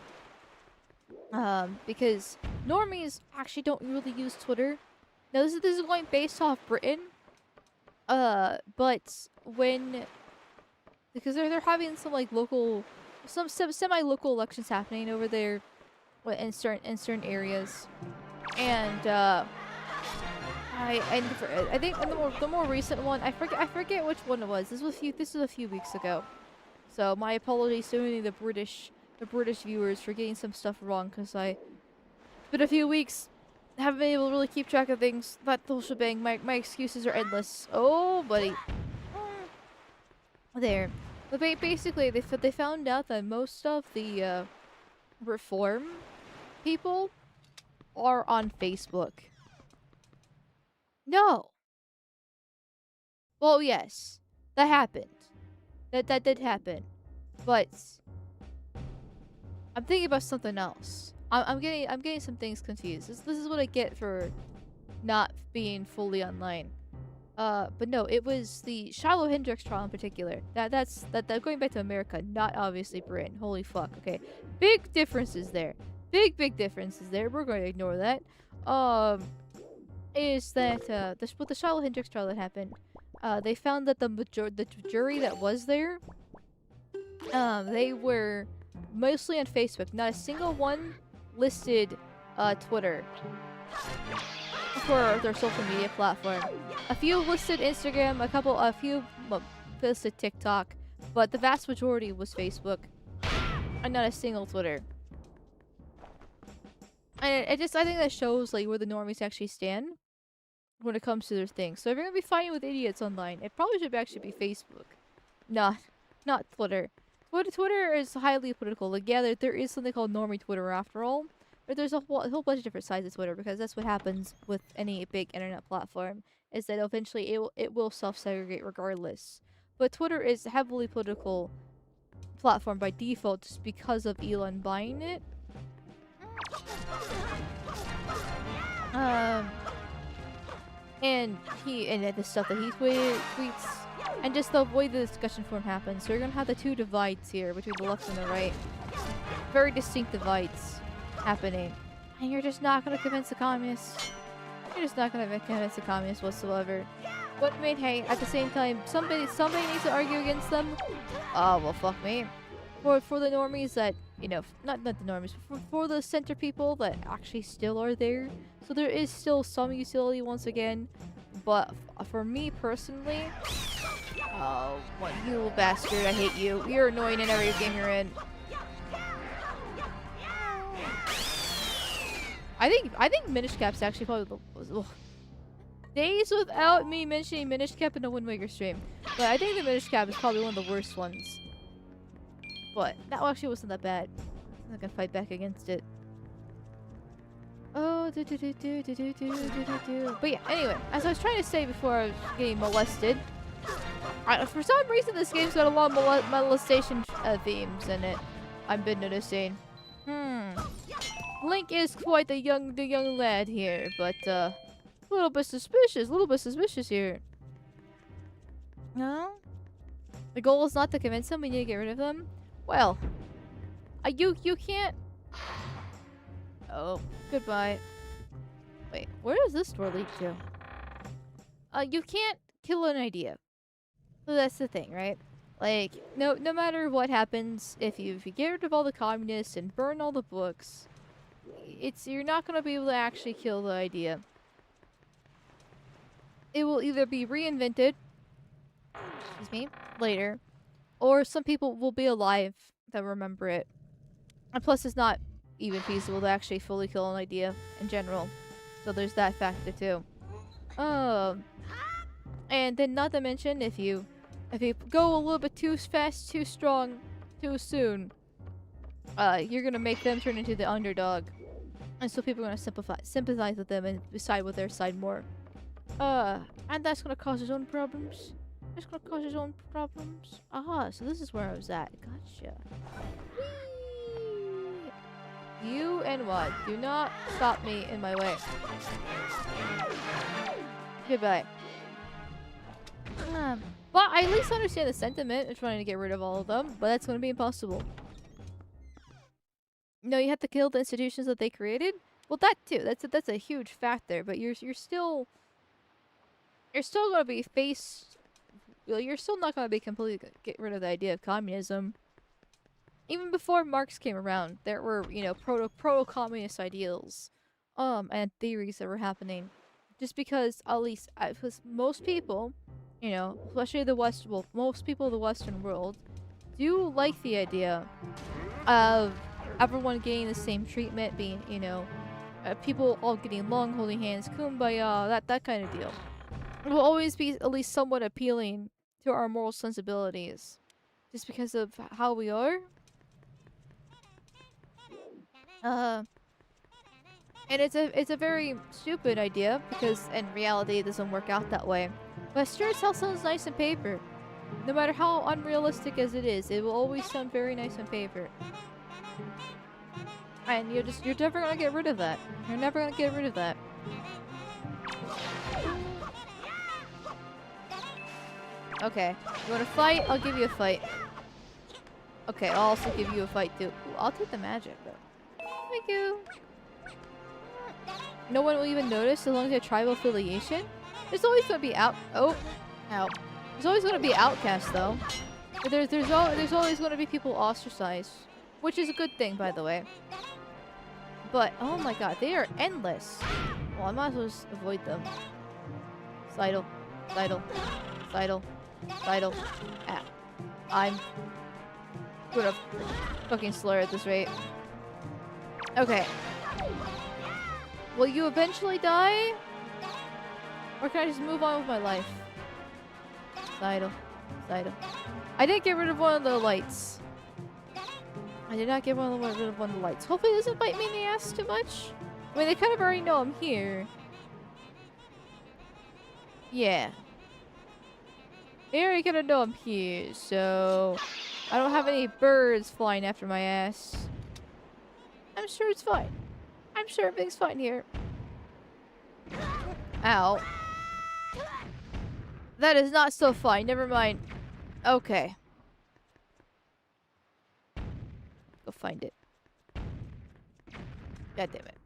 Because normies actually don't really use Twitter. Now this is going based off Britain. But when because they're having some like local, some semi-local elections happening over there, in certain areas, and I think the more recent one, I forget which one it was. This was a few weeks ago. So my apologies to any of the British viewers for getting some stuff wrong, because it's been a few weeks, haven't been able to really keep track of things. That whole shebang. My excuses are endless. Oh, buddy. There. But basically, they found out that most of the reform people are on Facebook. No. Well, yes, that happened. That did happen, but I'm thinking about something else. I'm getting some things confused. This is what I get for not being fully online. But no, it was the Shiloh Hendrix trial in particular. That's going back to America, not obviously Britain. Holy fuck. Okay, big differences there. Big differences there. We're going to ignore that. Is that with the Shiloh Hendrix trial that happened, they found that the jury that was there, they were mostly on Facebook. Not a single one listed Twitter for their social media platform. A few listed Instagram, a few listed TikTok, but the vast majority was Facebook, and not a single Twitter. And I think that shows like where the normies actually stand when it comes to their things. So if you're gonna be fighting with idiots online, it probably should actually be Facebook, not Twitter. Twitter is highly political. Like, yeah, there is something called normie Twitter after all, but there's a whole bunch of different sides of Twitter, because that's what happens with any big internet platform, is that eventually it will self-segregate regardless. But Twitter is a heavily political platform by default just because of Elon buying it. And the stuff that he tweets, and just the way the discussion forum happens. So you're gonna have the two divides here between the left and the right. Very distinct divides happening. And you're just not gonna convince the communists. You're just not gonna convince the communists whatsoever. But I mean, hey, at the same time, somebody needs to argue against them. Oh, well, fuck me. For the normies that, you know, not the normies, but for the center people that actually still are there. So there is still some utility once again. But for me personally, oh, what, you little bastard, I hate you. You're annoying in every game you're in. I think Minish Cap's actually probably the days without me mentioning Minish Cap in a Wind Waker stream. But I think the Minish Cap is probably one of the worst ones. But that actually wasn't that bad. I'm not gonna fight back against it. Oh, But yeah, anyway, as I was trying to say before I was getting molested, for some reason this game's got a lot of molestation themes in it. I've been noticing. Link is quite the young lad here, but a little bit suspicious here. No? The goal is not to convince them, we need to get rid of them. Well, you can't. Oh, goodbye. Wait, where does this door lead to? You can't kill an idea. So that's the thing, right? Like, no matter what happens, if you get rid of all the communists and burn all the books, you're not gonna be able to actually kill the idea. It will either be reinvented, excuse me, later, or some people will be alive that remember it. And plus, it's not even feasible to actually fully kill an idea in general. So there's that factor too. And then not to mention, if you go a little bit too fast, too strong, too soon, you're gonna make them turn into the underdog. And so people are gonna sympathize with them and side with their side more. And that's gonna cause its own problems. That's gonna cause its own problems. Aha, so this is where I was at. Gotcha. Whee! You and what? Do not stop me in my way. Goodbye. But I at least understand the sentiment of trying to get rid of all of them, but that's gonna be impossible. No, you have to kill the institutions that they created. Well, that too. That's a huge factor. But you're still gonna be you're still not gonna be completely get rid of the idea of communism. Even before Marx came around, there were proto communist ideals, and theories that were happening. Just because at least because most people, especially most people of the Western world, do like the idea of everyone getting the same treatment, being, people all getting along, holding hands, kumbaya, that kind of deal. It will always be at least somewhat appealing to our moral sensibilities. Just because of how we are. And it's a very stupid idea, because in reality it doesn't work out that way. But sure as hell sounds nice on paper. No matter how unrealistic as it is, it will always sound very nice on paper. And you're never gonna get rid of that. You're never gonna get rid of that. Okay. You wanna fight? I'll give you a fight. Okay, I'll also give you a fight too. Ooh, I'll take the magic though. Thank you. No one will even notice as long as you have tribal affiliation. There's always gonna be out. There's always gonna be outcasts though. There's always gonna be people ostracized, which is a good thing, by the way. But oh my god, they are endless. Well, I might as well just avoid them. Sidle. Ah, I'm gonna fucking slur at this rate. Okay. Will you eventually die? Or can I just move on with my life? Sidle. I didn't get rid of one of the lights. I did not get rid of one of the lights. Hopefully it doesn't bite me in the ass too much. I mean, they kind of already know I'm here. Yeah. They already kind of know I'm here, so... I don't have any birds flying after my ass. I'm sure it's fine. I'm sure everything's fine here. Ow. That is not so fine. Never mind. Okay. Go find it. God damn it.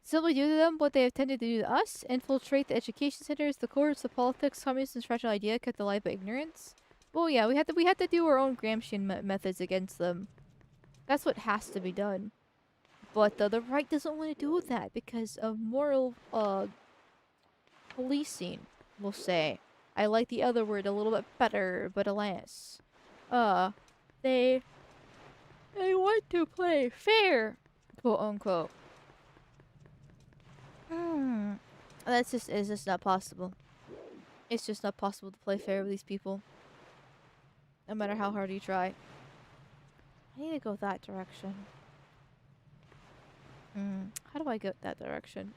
So we do to them what they have tended to do to us: infiltrate the education centers, the courts, the politics, communist and fragile idea, kept alive by ignorance. Well, yeah, we had to do our own Gramscian methods against them. That's what has to be done. But the right doesn't want to do that because of moral policing, we'll say. I like the other word a little bit better, but alas. They want to play fair, quote unquote. It's just not possible. It's just not possible to play fair with these people. No matter how hard you try. I need to go that direction. How do I go that direction?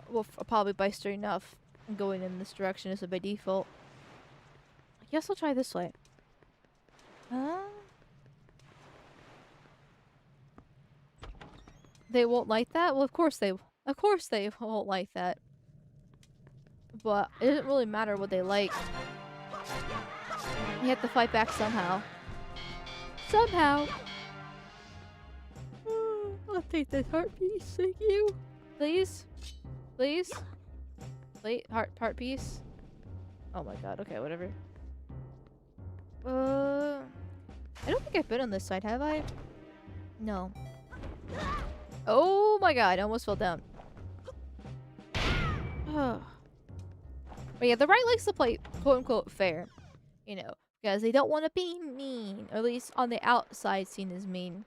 Well, probably by starting off and going in this direction is by default. I guess I'll try this way. They won't like that? Well, of course they won't like that. But it doesn't really matter what they like. You have to fight back somehow. Somehow! I'll take this heart piece, thank you. Please? Please? Wait, heart piece? Oh my god, okay, whatever. I don't think I've been on this side, have I? No. Oh my god, I almost fell down. But yeah, the right likes to play quote-unquote fair. You know, because they don't want to be mean. Or at least on the outside seen as mean.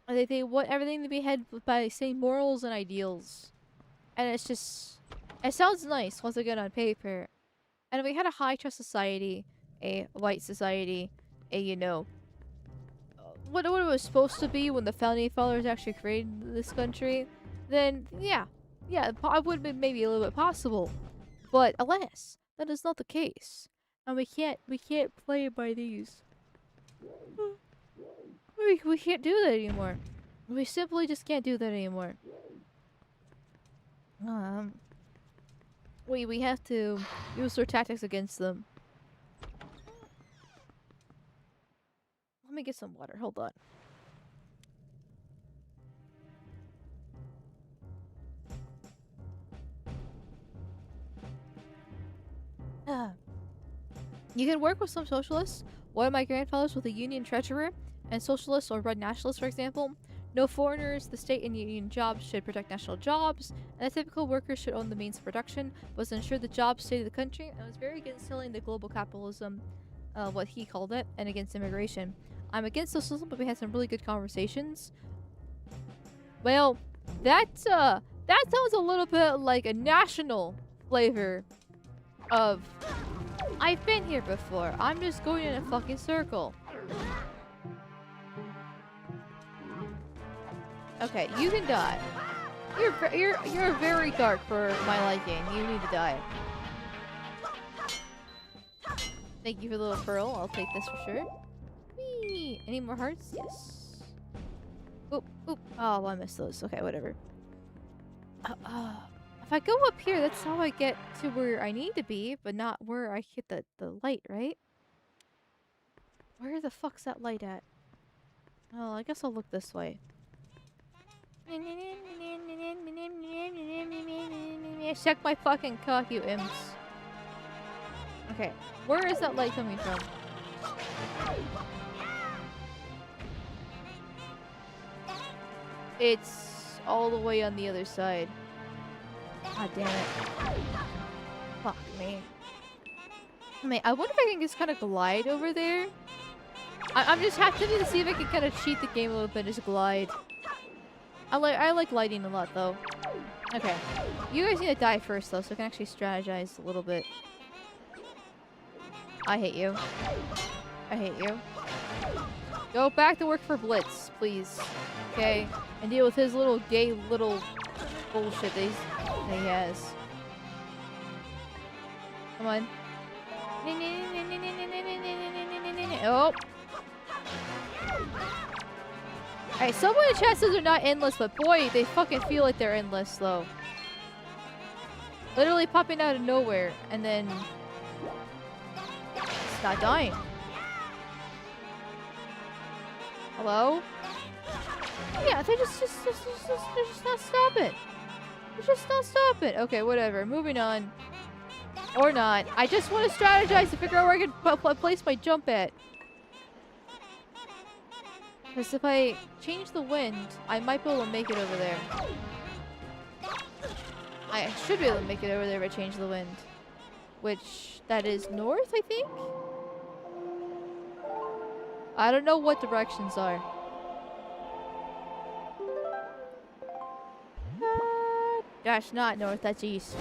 They want everything to be headed by the same morals and ideals. And it's just... It sounds nice once again on paper. And if we had a high trust society, a white society, a, you know, what it was supposed to be when the founding fathers actually created this country, then yeah, it would have been maybe a little bit possible. But alas, that is not the case, and we can't play by these. We can't do that anymore. We simply just can't do that anymore. We have to use our tactics against them. Let me get some water. Hold on. You can work with some socialists. One of my grandfathers was a union treasurer, and socialists or red nationalists, for example. No foreigners, the state and union jobs should protect national jobs, and the typical worker should own the means of production, was to ensure the jobs stay to the country, and was very against selling the global capitalism, what he called it, and against immigration. I'm against socialism, but we had some really good conversations. Well, that sounds a little bit like a national flavor of I've been here before. I'm just going in a fucking circle. Okay, you can die. You're very dark for my liking. You need to die. Thank you for the little pearl. I'll take this for sure. Whee! Any more hearts? Yes. Oop, oop. Oh, I missed those. Okay, whatever. If I go up here, that's how I get to where I need to be, but not where I hit the light, right? Where the fuck's that light at? Oh, I guess I'll look this way. Check my fucking cock, you imps. Okay, where is that light coming from? It's all the way on the other side. God damn it. Fuck me. I mean, I wonder if I can just kind of glide over there. I'm just happy to see if I can kind of cheat the game a little bit and just glide. I like gliding a lot, though. Okay. You guys need to die first, though, so I can actually strategize a little bit. I hate you. I hate you. Go back to work for Blitz, please. Okay? And deal with his little gay little bullshit that he has. Come on. Oh. Alright, someone in chat says they're not endless, but boy, they fucking feel like they're endless, though. Literally popping out of nowhere, and then it's not dying. Hello? Yeah, they're just not stopping. They're just not stopping. Okay, whatever. Moving on. Or not. I just want to strategize to figure out where I can place my jump at. Because if I change the wind, I might be able to make it over there. I should be able to make it over there if I change the wind. Which, that is north, I think? I don't know what directions are. That's not north, that's east.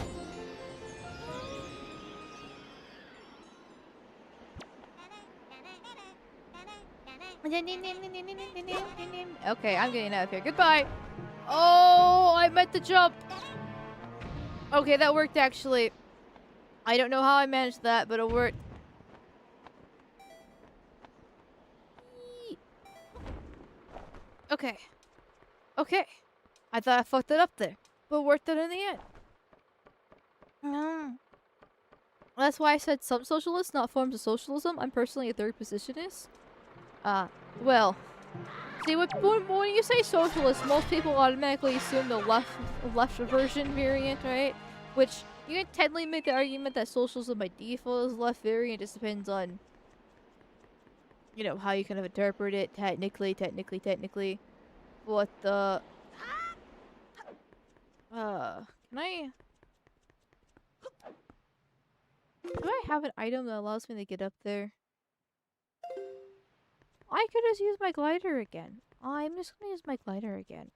Okay, I'm getting out of here. Goodbye. Oh, I meant to jump. Okay, that worked actually. I don't know how I managed that, but it worked. Okay. Okay. I thought I fucked it up there, but worked it in the end. That's why I said some socialists, not forms of socialism. I'm personally a third positionist. Well, see, when you say socialist, most people automatically assume the left version variant, right? Which you can technically make the argument that socialism by default is left variant. It just depends on, you know, how you kind of interpret it. Technically. But can I? Do I have an item that allows me to get up there? I could just use my glider again. I'm just gonna use my glider again.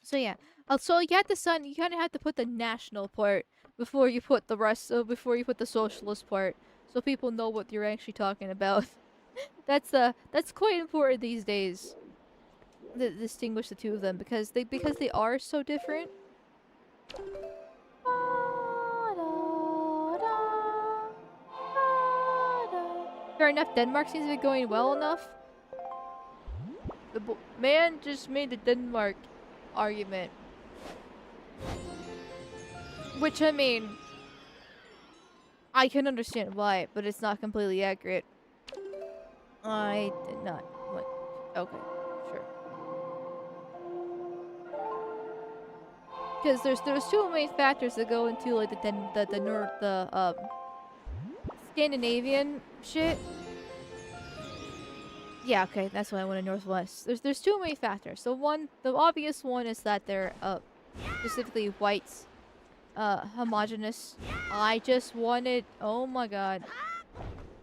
So yeah. So you have to you kind of have to put the national part before you put the rest. Before you put the socialist part. so people know what you're actually talking about. That's quite important these days. To distinguish the two of them because they are so different. Fair enough, Denmark seems to be going well enough. The man just made the Denmark argument. Which, I mean, I can understand why, but it's not completely accurate. I did not. What? Okay, sure. Because there's two main factors that go into like the Scandinavian shit. Yeah, okay, that's why I went to Northwest. There's two main factors. So one, the obvious one is that they're specifically white, homogenous. I just wanted. Oh my god.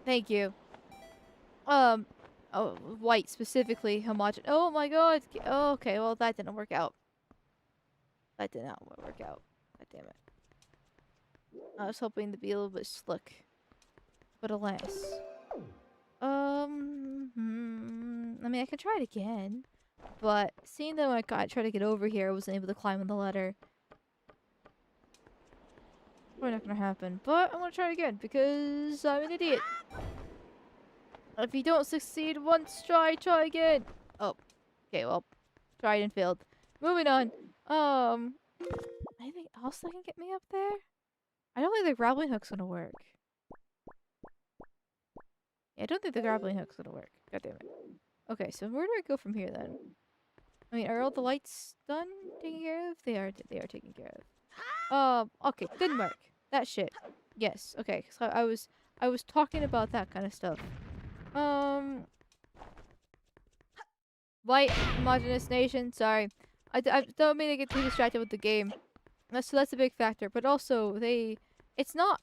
Thank you. Oh, white specifically homogenous. Oh my god. Oh, okay, well that didn't work out. That did not work out. God damn it. I was hoping to be a little bit slick, but alas. I mean, I could try it again, but seeing that I tried to get over here, I wasn't able to climb on the ladder. Probably not gonna happen, but I'm gonna try again because I'm an idiot. If you don't succeed once, try again. Oh, okay, well, tried and failed. Moving on. Anything else that can get me up there? I don't think the grappling hook's gonna work. Yeah, I don't think the grappling hook's gonna work. God damn it. Okay, so where do I go from here then? I mean, are all the lights done? Taken care of? They are taken care of. Okay, Denmark. That shit. Yes, okay. So I was talking about that kind of stuff. White homogenous nation. Sorry, I don't mean to get too distracted with the game. So that's a big factor. But also, it's not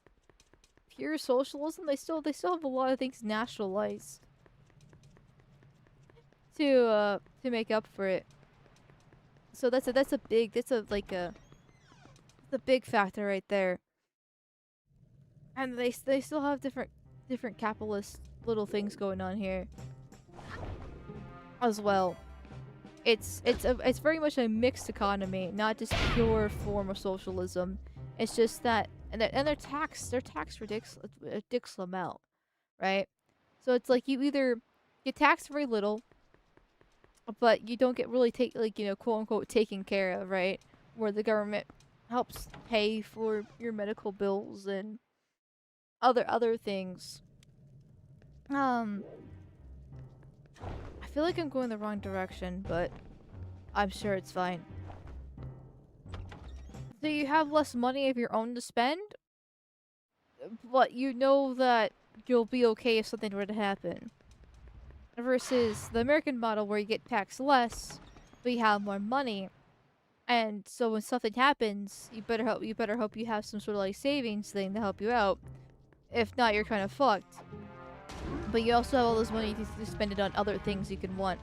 pure socialism. They still have a lot of things nationalized to make up for it. So that's a big factor right there. And they still have different capitalist little things going on here as well. It's very much a mixed economy, not just pure form of socialism. It's just that and they're taxed ridiculous amount, right? So it's like you either get taxed very little, but you don't get really quote unquote taken care of, right? Where the government helps pay for your medical bills and other things. I feel like I'm going the wrong direction, but I'm sure it's fine. So you have less money of your own to spend, but you know that you'll be okay if something were to happen. Versus the American model where you get taxed less, but you have more money. And so when something happens, you better hope you have some sort of like savings thing to help you out. If not, you're kind of fucked. But you also have all this money to spend it on other things you can want.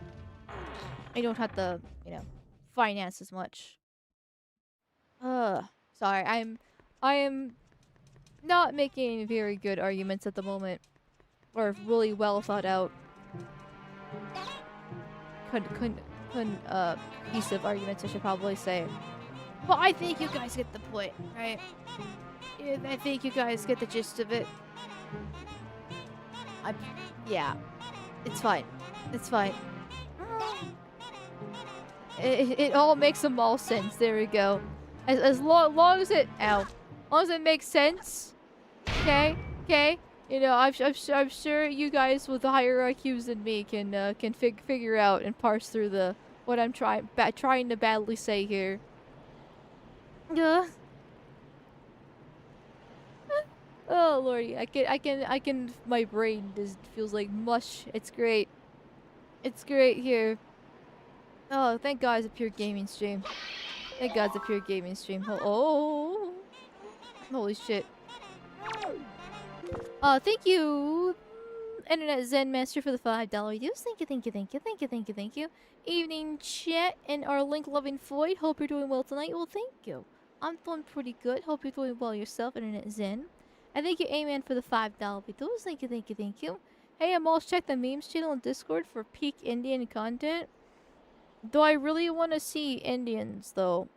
You don't have to, finance as much. Sorry, I am not making very good arguments at the moment. Or really well thought out. Cohesive arguments, I should probably say. But I think you guys get the point, right? I think you guys get the gist of it. Yeah. It's fine. It's fine. It all makes them all sense. There we go. As long as it... Ow. As long as it makes sense. Okay? Okay? I'm sure you guys with the higher IQs than me can figure out and parse through what I'm trying to badly say here. Oh lordy, I can. My brain just feels like mush. It's great. It's great here. Oh, thank God it's a pure gaming stream. Thank God it's a pure gaming stream. Oh, holy shit. Thank you, Internet Zen Master, for the $5 reviews. Thank you. Evening chat and our link loving Floyd. Hope you're doing well tonight. Well, thank you. I'm doing pretty good. Hope you're doing well yourself, Internet Zen. And thank you, Amen, for the $5 videos. Thank you, thank you, thank you. Hey, I'm all check the memes channel on Discord for peak Indian content. Do I really want to see Indians, though?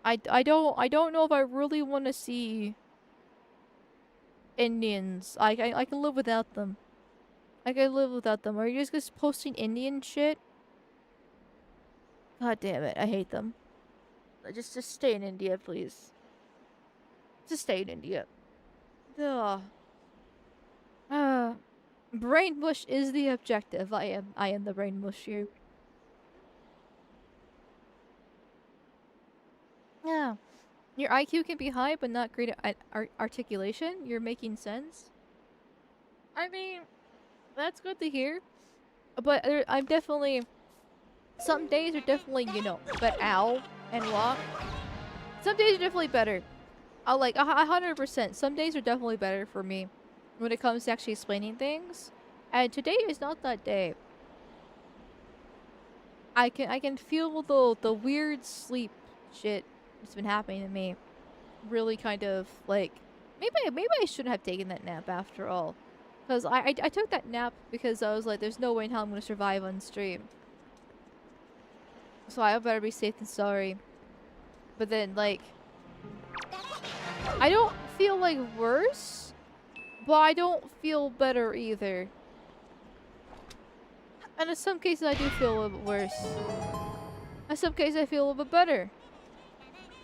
I don't know if I really want to see Indians. I can live without them. I can live without them. Are you guys just posting Indian shit? God damn it, I hate them. Just stay in India, please. Just stay in India. Ugh. Brain mush is the objective. I am the brain mush here. Yeah. Your IQ can be high, but not great at articulation. You're making sense. I mean, that's good to hear. But I'm definitely... Some days are definitely, you know, but ow and walk. Some days are definitely better. I'll like 100%. Some days are definitely better for me when it comes to actually explaining things. And today is not that day. I can feel the weird sleep shit that's been happening to me. Really kind of like maybe I shouldn't have taken that nap after all. Because I took that nap because I was like, there's no way in hell I'm gonna survive on stream. So I better be safe than sorry. But then, like... I don't feel, like, worse. But I don't feel better either. And in some cases I do feel a little bit worse. In some cases I feel a little bit better.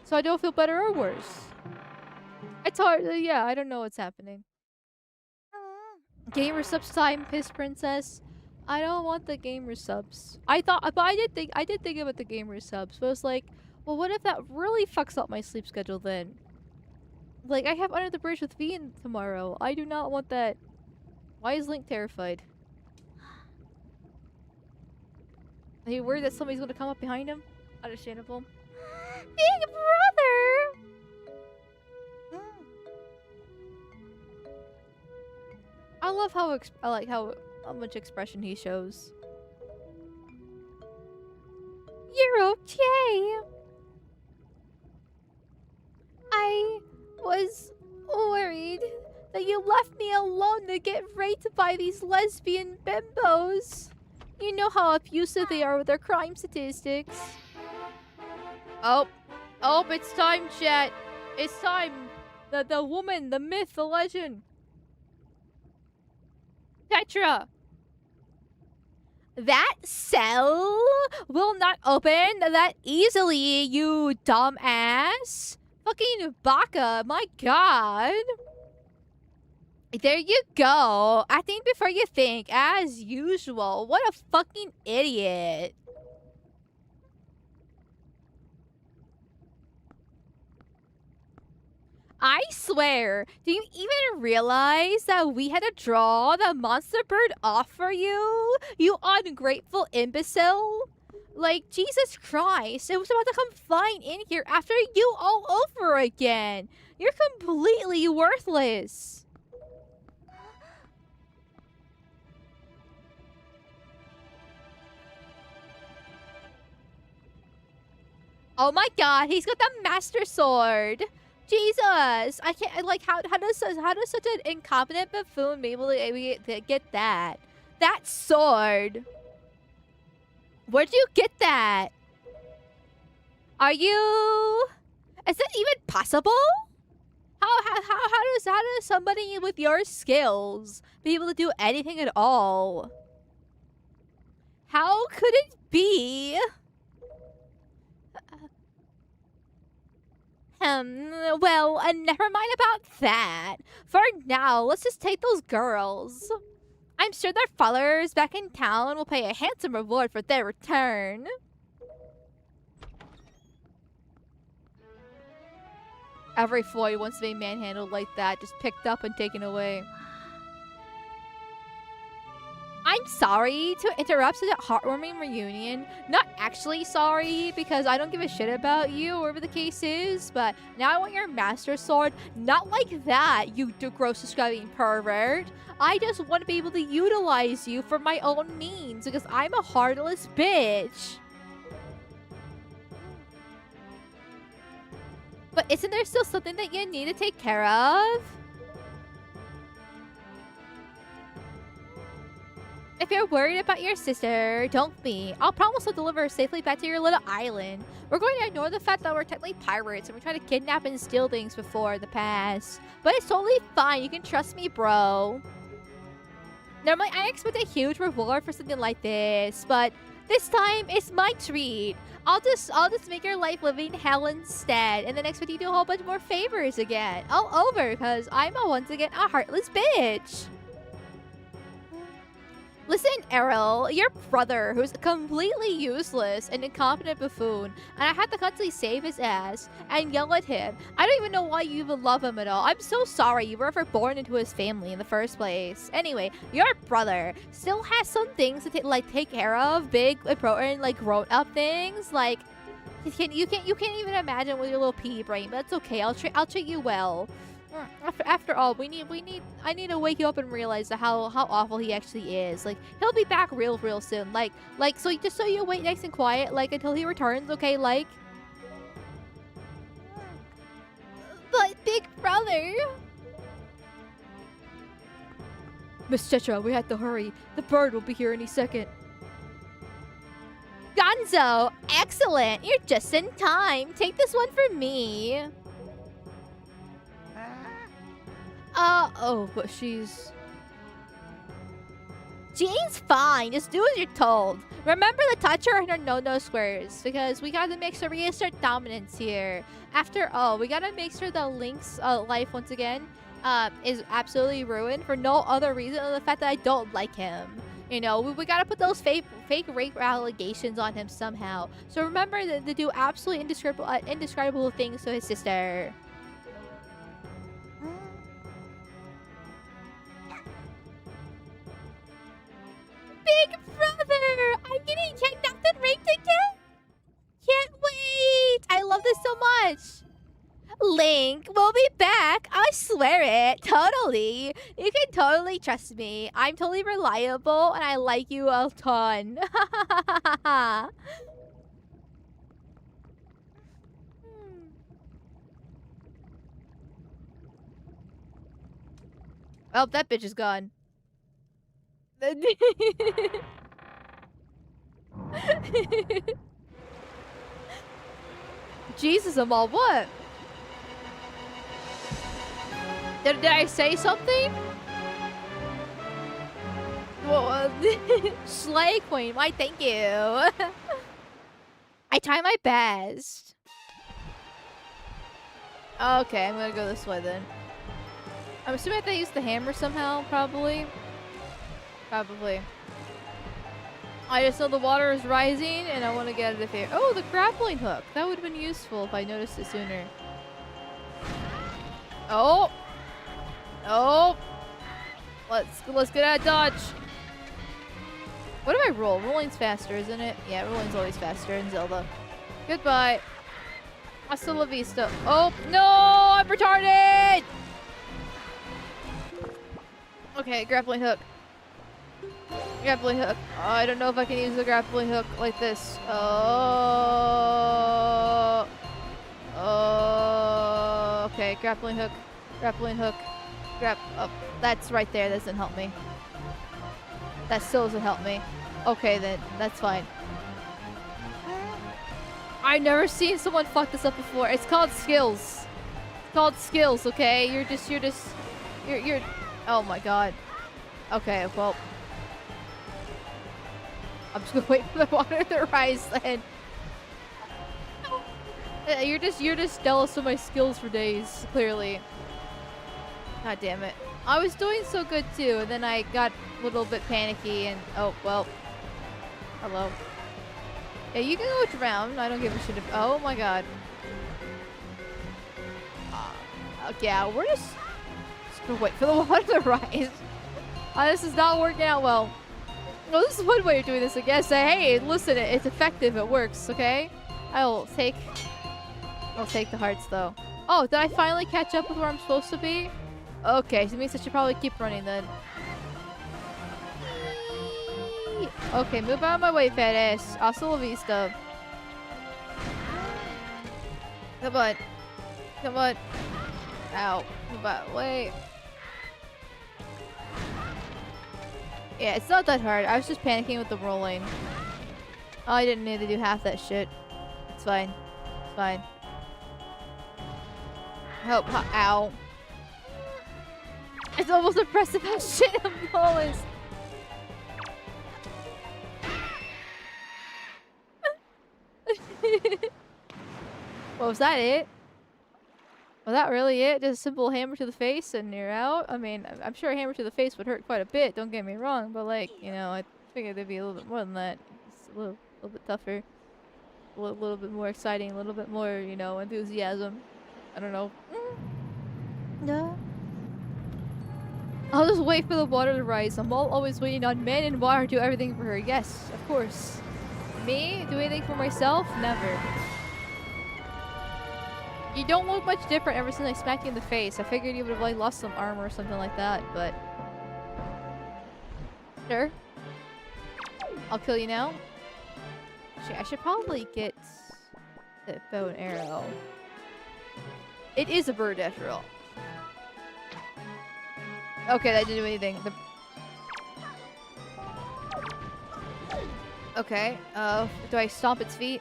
So I don't feel better or worse. It's hard. Yeah, I don't know what's happening. Gamer subs time, Piss Princess. I don't want the gamer subs. But I did think about the gamer subs. But I was like, well, what if that really fucks up my sleep schedule then? Like, I have Under the Bridge with V tomorrow. I do not want that. Why is Link terrified? Are you worried that somebody's gonna come up behind him? Understandable. Big brother! I love how I like how much expression he shows. You're okay. I was worried that you left me alone to get raped by these lesbian bimbos. You know how abusive they are with their crime statistics. Oh, it's time, chat. It's time. The woman, the myth, the legend. Petra. That cell will not open that easily, you dumbass. Fucking baka, my god. There you go. Acting before you think, as usual. What a fucking idiot. I swear, do you even realize that we had to draw the monster bird off for you? You ungrateful imbecile? Like, Jesus Christ, it was about to come flying in here after you all over again. You're completely worthless. Oh my god, he's got the Master Sword. Jesus, I can't, like, how does such an incompetent buffoon be able to get that? That sword. Where'd you get that? Are you... Is that even possible? How does somebody with your skills be able to do anything at all? How could it be? Well, never mind about that. For now, let's just take those girls. I'm sure their followers back in town will pay a handsome reward for their return. Every boy wants to be manhandled like that, just picked up and taken away. I'm sorry to interrupt such a heartwarming reunion. Not actually sorry, because I don't give a shit about you, whatever the case is, but now I want your Master Sword. Not like that, you gross describing pervert. I just want to be able to utilize you for my own means, because I'm a heartless bitch. But isn't there still something that you need to take care of? If you're worried about your sister, don't be. I'll promise to deliver her safely back to your little island. We're going to ignore the fact that we're technically pirates and we're trying to kidnap and steal things before the past. But it's totally fine. You can trust me, bro. Normally, I expect a huge reward for something like this, but this time it's my treat. I'll just make your life living hell instead, and then expect you to do a whole bunch more favors again, all over, because I'm once again a heartless bitch. Listen, Errol, your brother, who's a completely useless and incompetent buffoon, and I had to constantly save his ass and yell at him. I don't even know why you even love him at all. I'm so sorry you were ever born into his family in the first place. Anyway, your brother still has some things to take care of, big, important, like grown-up things. Like, you can't even imagine with your little pea brain, but that's okay. I'll treat you well. After all, I need to wake you up and realize how awful he actually is. Like, he'll be back real soon. Like, so just so you wait nice and quiet, like, until he returns, okay? Like, but big brother. Miss Tetra, we have to hurry. The bird will be here any second. Gonzo, excellent. You're just in time. Take this one for me. Oh, but she's fine. Just do as you're told. Remember to touch her in her no-no squares, because we gotta make sure we assert dominance here. After all, we gotta make sure that Link's life, once again, is absolutely ruined for no other reason than the fact that I don't like him. You know, we gotta put those fake rape allegations on him somehow. So remember to do absolutely indescribable things to his sister. Big brother! I'm getting kidnapped and raped again? Can't wait! I love this so much! Link, we'll be back. I swear it. Totally. You can totally trust me. I'm totally reliable and I like you a ton. Oh, that bitch is gone. Jesus, Amal, what? Did I say something? Well, Slay Queen, why thank you. I try my best. Okay, I'm gonna go this way then. I'm assuming I have to use the hammer somehow, probably. Probably. I just know the water is rising and I want to get it here. Oh, the grappling hook. That would have been useful if I noticed it sooner. Oh. Oh. Let's get out of dodge. What do I roll? Rolling's faster, isn't it? Yeah, rolling's always faster in Zelda. Goodbye. Hasta la vista. Oh, no! I'm retarded! Okay, grappling hook. Grappling hook. Oh, I don't know if I can use the grappling hook like this. Oh. Oh. Okay, grappling hook. Grappling hook. Oh, that's right there. That doesn't help me. That still doesn't help me. Okay, then. That's fine. I've never seen someone fuck this up before. It's called skills. It's called skills, okay? You're oh my god. Okay, well. I'm just gonna wait for the water to rise then. You're just jealous of my skills for days, clearly. God damn it. I was doing so good too, and then I got a little bit panicky and oh well. Hello. Yeah, you can go around. I don't give a shit if oh my god. Yeah, we're just gonna wait for the water to rise. This is not working out well. Well, this is one way of doing this, I guess. Hey, listen, it's effective. It works, okay? I'll take the hearts, though. Oh, did I finally catch up with where I'm supposed to be? Okay, so it means I should probably keep running, then. Okay, move out of my way, fat ass. Hasta la vista. Come on. Come on. Ow. But wait. Yeah, it's not that hard. I was just panicking with the rolling. Oh, I didn't need to do half that shit. It's fine. It's fine. Oh, ow. It's almost impressive how shit I'm flawless. Well, was that it? Was that really it? Just a simple hammer to the face and you're out? I mean, I'm sure a hammer to the face would hurt quite a bit, don't get me wrong, but like, you know, I figured there'd be a little bit more than that. It's a little bit tougher. A little bit more exciting, a little bit more, you know, enthusiasm. I don't know. No. I'll just wait for the water to rise. I'm always waiting on men and water to do everything for her. Yes, of course. Me? Do anything for myself? Never. You don't look much different ever since I smacked you in the face. I figured you would have like lost some armor or something like that, but... Sure. I'll kill you now. Actually, I should probably get the bow and arrow. It is a bird after all. Okay, that didn't do anything. Okay, do I stomp its feet?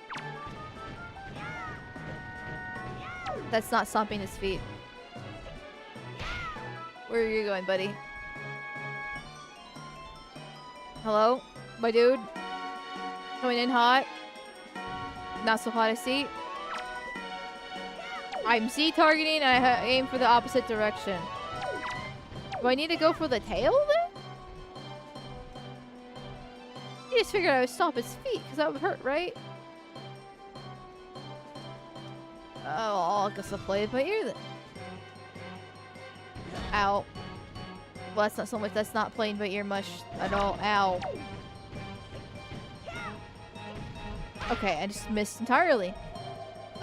That's not stomping its feet. Where are you going, buddy? Hello? My dude? Coming in hot? Not so hot, I see. I'm Z-targeting and I aim for the opposite direction. Do I need to go for the tail then? You just figured I would stomp its feet, because that would hurt, right? Oh, I guess I'll play it by ear then. Ow. Well, that's not so much. That's not playing by ear much at all. Ow. Okay, I just missed entirely.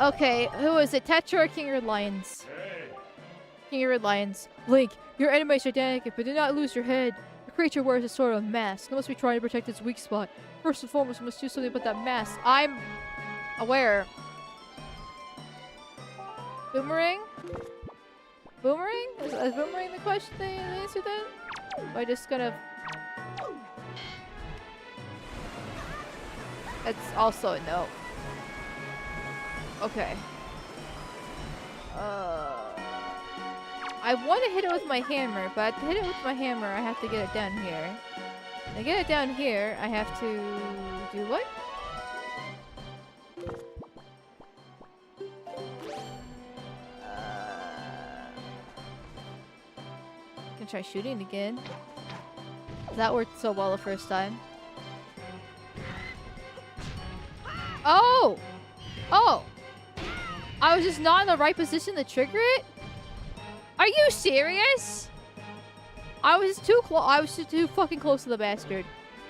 Okay, who is it? Tetra or King or Lions? King or Lions. Link, your enemy is gigantic, but do not lose your head. The creature wears a sort of mask. It must be trying to protect its weak spot. First and foremost, we must do something about that mask. I'm aware. Boomerang? Boomerang? Is boomerang the question, the answer then? Am I just gonna... That's also a no. Okay. I want to hit it with my hammer, but to hit it with my hammer, I have to get it down here. To get it down here, I have to do what? I can try shooting again. That worked so well the first time. Oh! Oh! I was just not in the right position to trigger it? Are you serious? I was too close. I was just too fucking close to the bastard.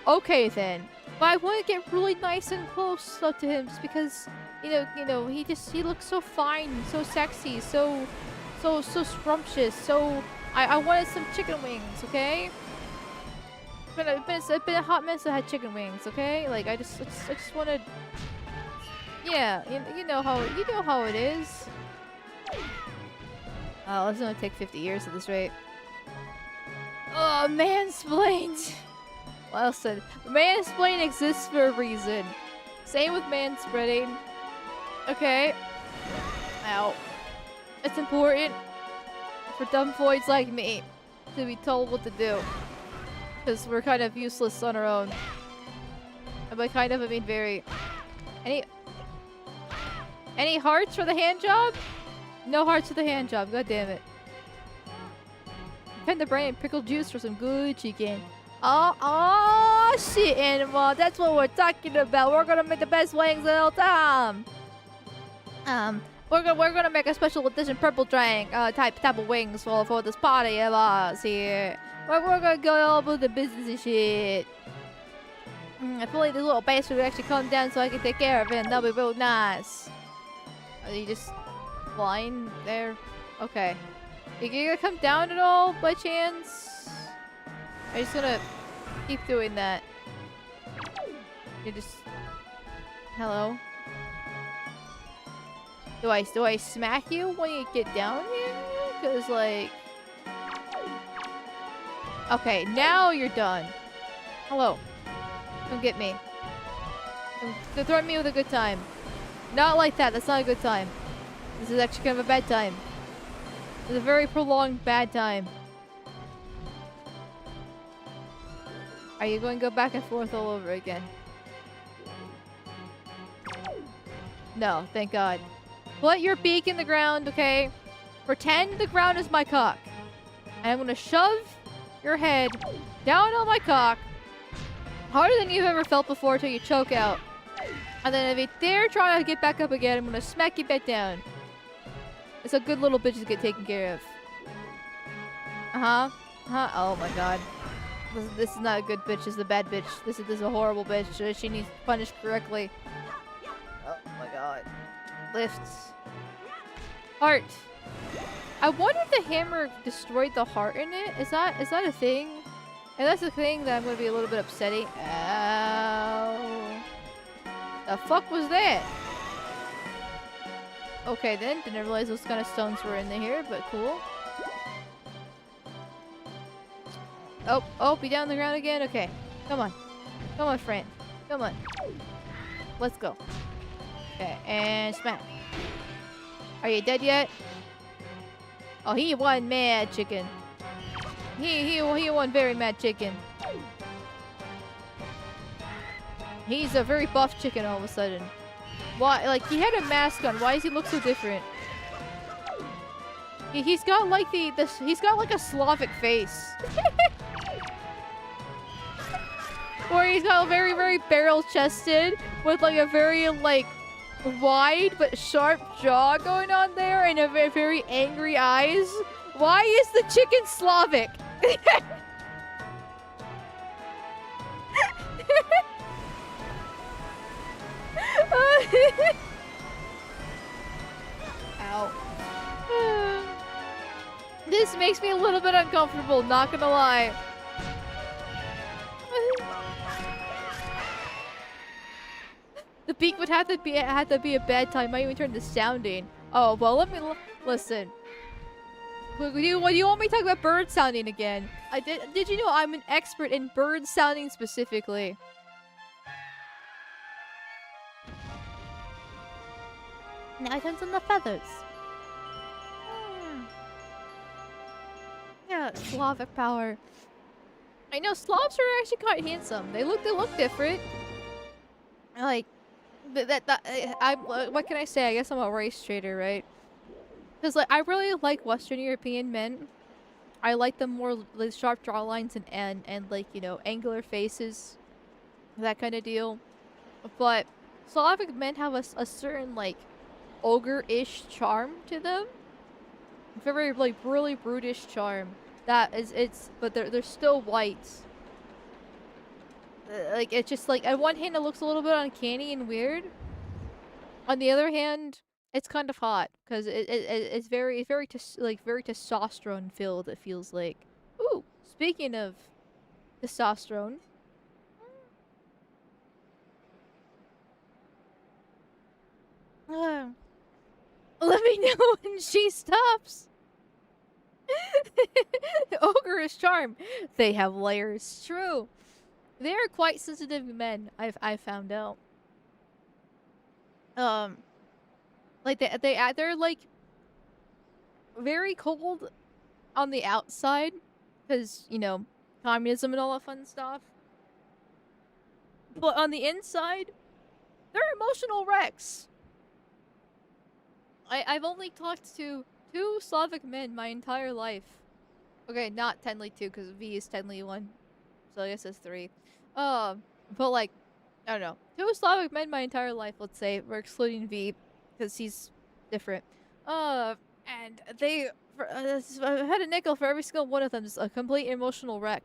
Okay then. But I want to get really nice and close up to him just because, you know, he looks so fine, so sexy, so scrumptious, so... I wanted some chicken wings, okay? It's been a hot mess. I had chicken wings, okay? Like I just wanted, yeah, you know how it is. Oh, it's gonna take 50 years at this rate. Oh, mansplained. Well said. Mansplain exists for a reason. Same with manspreading. Okay. Ow. It's important for dumb voids like me to be told what to do. Because we're kind of useless on our own. And by kind of, I mean very... Any hearts for the hand job? No hearts for the hand job. God damn it. Pen the brain and pickle juice for some good chicken. Oh, shit, animal. That's what we're talking about. We're gonna make the best wings of all time. We're gonna make a special edition purple drink type of wings for this party of ours here. We're gonna go all about the business and shit. If only this little bastard would actually come down so I can take care of him. That'd be real nice. Are you just flying there? Okay. Are you gonna come down at all by chance? I'm just gonna keep doing that. You're just... Hello? Do I smack you when you get down here? Cause like... Okay, now you're done. Hello. Come get me. Come threaten me with a good time. Not like that, that's not a good time. This is actually kind of a bad time. It's a very prolonged bad time. Are you going to go back and forth all over again? No, thank God. Put your beak in the ground, okay? Pretend the ground is my cock. And I'm gonna shove your head down on my cock. Harder than you've ever felt before till you choke out. And then if you dare try to get back up again, I'm gonna smack you back down. It's a good little bitch to get taken care of. Uh-huh. Oh my God. This is not a good bitch. This is a bad bitch. This is a horrible bitch. She needs punished correctly. Oh my God. Lifts. Heart. I wonder if the hammer destroyed the heart in it. Is that a thing? And that's the thing that I'm gonna be a little bit upsetting. Ow. The fuck was that? Okay then. Didn't realize those kind of stones were in here, but cool. Oh, be down on the ground again? Okay. Come on. Come on, friend. Come on. Let's go. Okay, and smack. Are you dead yet? Oh, he won mad chicken. He won very mad chicken. He's a very buff chicken all of a sudden. Why? Like, he had a mask on. Why does he look so different? He's got like he's got like a Slavic face. Or he's got a very, very barrel-chested with like a very like wide but sharp jaw going on there and a very angry eyes. Why is the chicken Slavic? Ow. This makes me a little bit uncomfortable, not gonna lie. The beak would have to be a bad time. Might even turn to sounding. Oh well, let me listen. What do you want me to talk about bird sounding again? Did you know I'm an expert in bird sounding specifically? Now it comes on the feathers. Yeah, Slavic power. I know Slavs are actually quite handsome. They look different. Like what can I say? I guess I'm a race trader, right? Because like I really like Western European men. I like them more with sharp jawlines and like, you know, angular faces, that kind of deal. But Slavic men have a certain like ogre-ish charm to them. Very like really brutish charm. But they're still white. Like it's just like on one hand it looks a little bit uncanny and weird. On the other hand, it's kind of hot because it's very testosterone filled. It feels like. Ooh, speaking of testosterone. Let me know when she stops. Ogreish charm. They have layers. True. They are quite sensitive men. I've found out. Like they're like very cold on the outside because, you know, communism and all that fun stuff. But on the inside, they're emotional wrecks. I've only talked to 2 Slavic men my entire life. Okay, not technically 2 because V is technically 1. So I guess it's 3. But like, I don't know. 2 Slavic men my entire life, let's say. We're excluding V because he's different. And they... I had a nickel for every single one of them. Just a complete emotional wreck.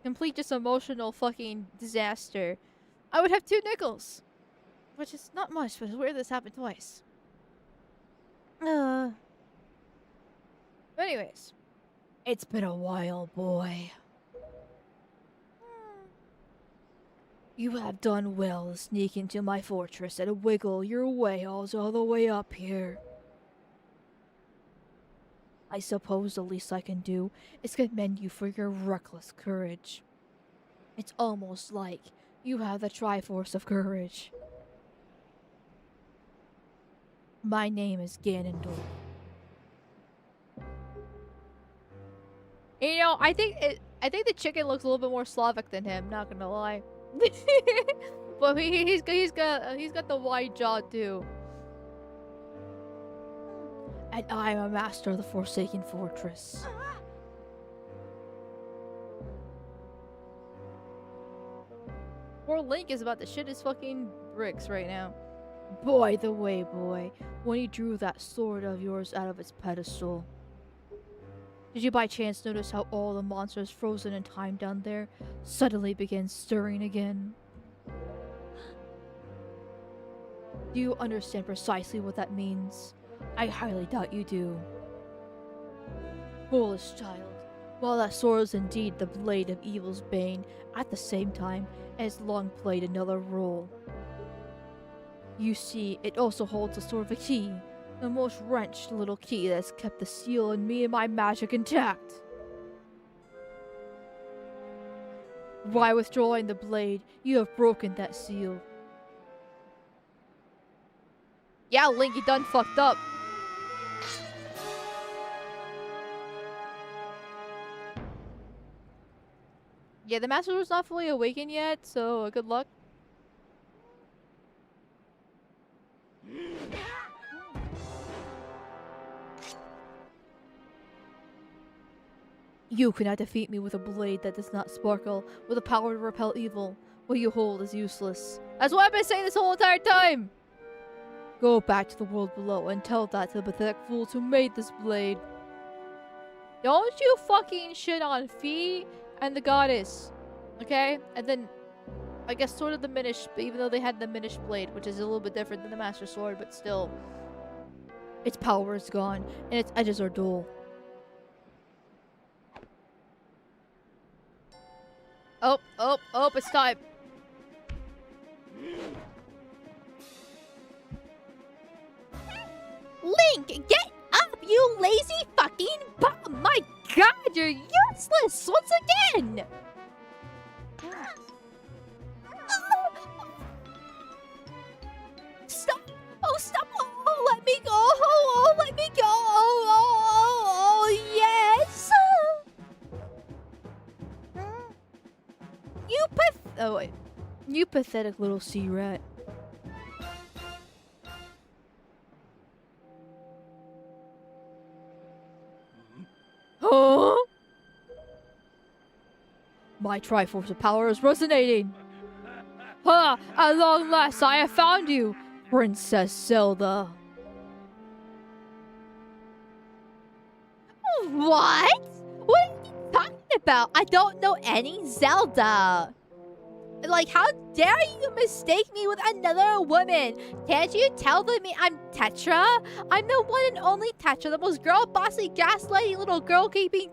Complete just emotional fucking disaster. I would have 2 nickels. Which is not much, but it's weird this happened twice. Anyways. It's been a while, boy. You have done well to sneak into my fortress and wiggle your way all the way up here. I suppose the least I can do is commend you for your reckless courage. It's almost like you have the Triforce of Courage. My name is Ganondorf. You know, I think the chicken looks a little bit more Slavic than him. Not gonna lie, but he's got the wide jaw too. And I am a master of the Forsaken Fortress. Poor Link is about to shit his fucking bricks right now. Boy, the way, boy, when he drew that sword of yours out of its pedestal. Did you by chance notice how all the monsters frozen in time down there suddenly began stirring again? Do you understand precisely what that means? I highly doubt you do. Foolish child. While that sword is indeed the blade of evil's bane, at the same time, it has long played another role. You see, it also holds a sort of a key, the most wrenched little key that has kept the seal in me and my magic intact. By withdrawing the blade, you have broken that seal. Yeah, Link, you done fucked up. Yeah, the Master Sword's not fully awakened yet, so good luck. You cannot defeat me with a blade that does not sparkle, with the power to repel evil. What you hold is useless. That's what I've been saying this whole entire time! Go back to the world below and tell that to the pathetic fools who made this blade. Don't you fucking shit on Fee and the goddess. Okay? And then, I guess sort of diminished, even though they had the diminished blade, which is a little bit different than the Master Sword, but still. Its power is gone, and its edges are dull. Oh, it's time. Link, get up, you lazy fucking bum! My god, you're useless once again! Stop! Oh, stop! Oh, let me go! Oh, let me go! Oh, yes! You pathetic little sea rat. Huh? My Triforce of power is resonating. Ha! At long last, I have found you, Princess Zelda. What? What are you talking about? I don't know any Zelda. Like, how dare you mistake me with another woman? Can't you tell that I'm Tetra? I'm the one and only Tetra, the most girl bossy, gaslighty little girl keeping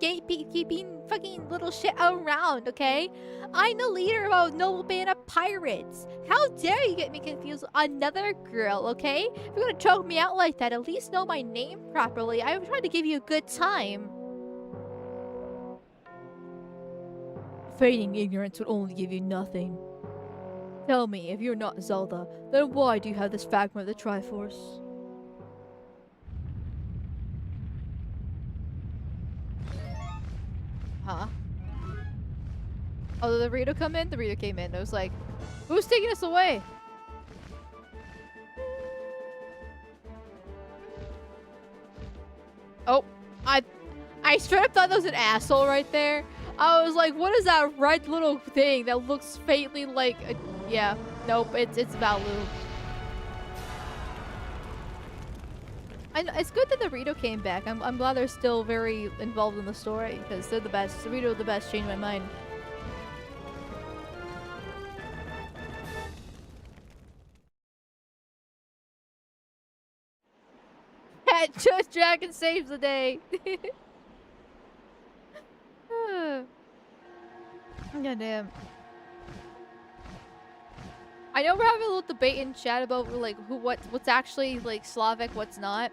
fucking little shit around, okay? I'm the leader of a noble band of pirates. How dare you get me confused with another girl, okay? If you're gonna choke me out like that, at least know my name properly. I'm trying to give you a good time. Feigning ignorance would only give you nothing. Tell me, if you're not Zelda, then why do you have this fragment of the Triforce? Huh? Oh, did the Rito come in? The Rito came in. I was like, who's taking us away? Oh, I straight up thought that was an asshole right there. I was like, what is that red little thing that looks faintly like a... Yeah, nope, it's Valu. It's good that the Rito came back. I'm glad they're still very involved in the story, because they're the best. The Rito are the best, changed my mind. Just Dragon saves the day. Goddamn. I know we're having a little debate in chat about like what's actually like Slavic, what's not.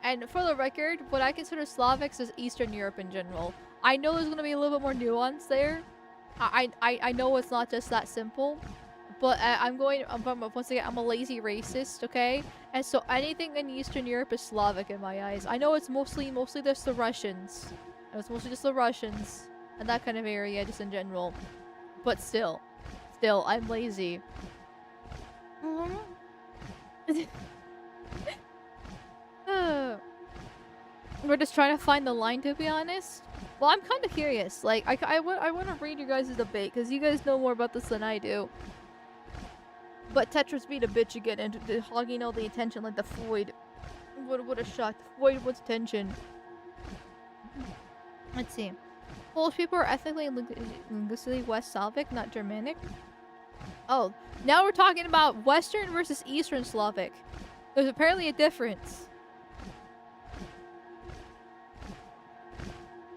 And for the record, what I consider Slavics is Eastern Europe in general. I know there's gonna be a little bit more nuance there. I know it's not just that simple. But once again, I'm a lazy racist, okay? And so anything in Eastern Europe is Slavic in my eyes. I know it's mostly just the Russians. And it's mostly just the Russians and that kind of area, just in general. But still, I'm lazy. We're just trying to find the line, to be honest. Well, I'm kind of curious. Like, I want to read you guys' debate, because you guys know more about this than I do. But Tetris beat a bitch again, and hogging all the attention like the Floyd. What a shock. Floyd wants attention. Let's see. Polish people are ethnically and linguistically West Slavic, not Germanic. Oh, now we're talking about Western versus Eastern Slavic. There's apparently a difference.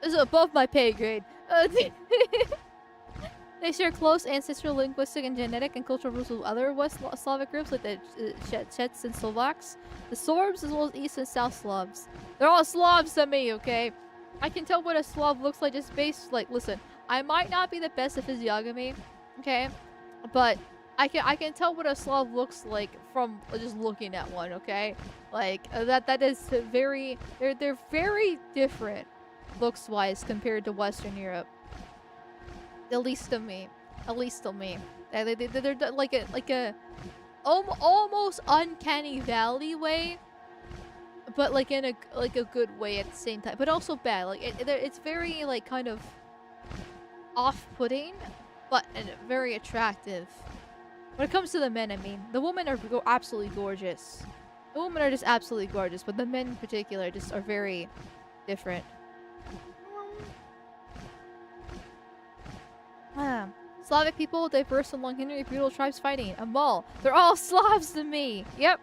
This is above my pay grade. They share close ancestral, linguistic, and genetic and cultural roots with other West Slavic groups like the Czechs and Slovaks, the Sorbs, as well as East and South Slavs. They're all Slavs to me, okay? I can tell what a Slav looks like just based, like, listen, I might not be the best at physiognomy, okay? But I can tell what a Slav looks like from just looking at one, okay? Like, that is very, they're very different looks-wise compared to Western Europe. At least to me. They're like a almost uncanny valley way, but like in a good way at the same time, but also bad. Like it's very like kind of off-putting, but very attractive. When it comes to the men, I mean, the women are absolutely gorgeous. The women are just absolutely gorgeous, but the men in particular just are very different. Slavic people, diverse and long-haired, brutal tribes fighting. Amal. They're all Slavs to me. Yep.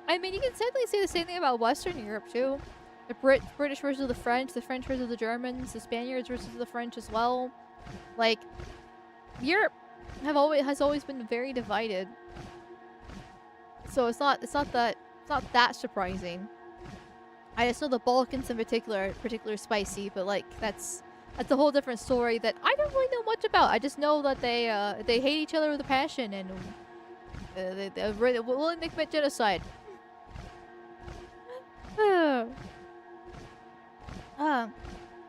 I mean, you can sadly say the same thing about Western Europe, too. The British versus the French versus the Germans, the Spaniards versus the French as well. Like, Europe has always been very divided. So it's not that surprising. I just know the Balkans in particular are particularly spicy, but like that's a whole different story that I don't really know much about. I just know that they hate each other with a passion, and they're willing to commit genocide.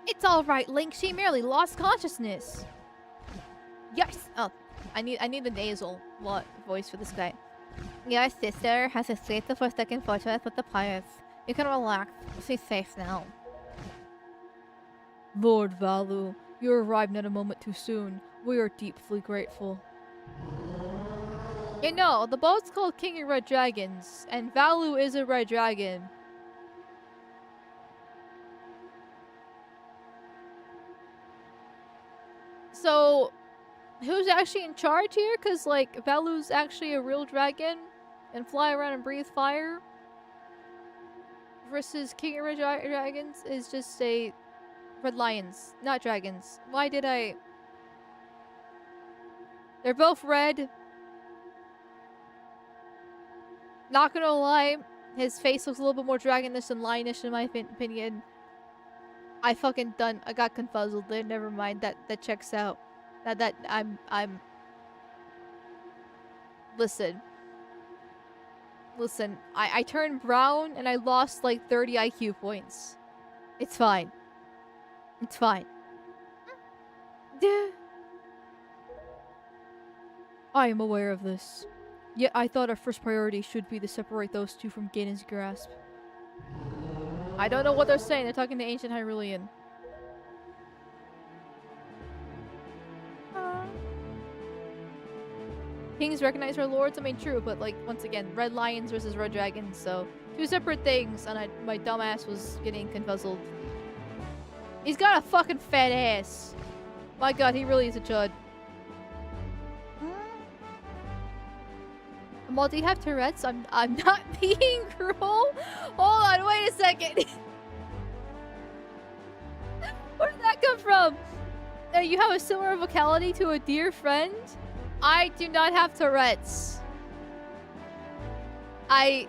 It's all right, Link. She merely lost consciousness. Yes. Oh, I need the nasal voice for this guy. Your sister has escaped the Forsaken Fortress with the pirates. You can relax. She's safe now. Lord Valu, you arrived not a moment too soon. We are deeply grateful. You know, the boat's called King of Red Dragons, and Valu is a red dragon. So, who's actually in charge here? Because, like, Valu's actually a real dragon and fly around and breathe fire. Versus King of Red Dragons is just a red lions, not dragons. Why did I... They're both red. Not gonna lie, his face looks a little bit more dragonish than lionish in my opinion. I got confuzzled there. Never mind. That checks out. I'm Listen. I turned brown and I lost like 30 IQ points. It's fine. It's fine. I am aware of this. Yet I thought our first priority should be to separate those two from Ganon's grasp. I don't know what they're saying. They're talking to ancient Hyrulean. Kings recognize our lords. I mean, true, but like once again, red lions versus red dragons, so two separate things. And my dumbass was getting confuzzled. He's got a fucking fat ass. My god, he really is a chud. Well, do you have Tourette's? I'm not being cruel. Hold on, wait a second. Where did that come from? You have a similar vocality to a dear friend? I do not have Tourette's. I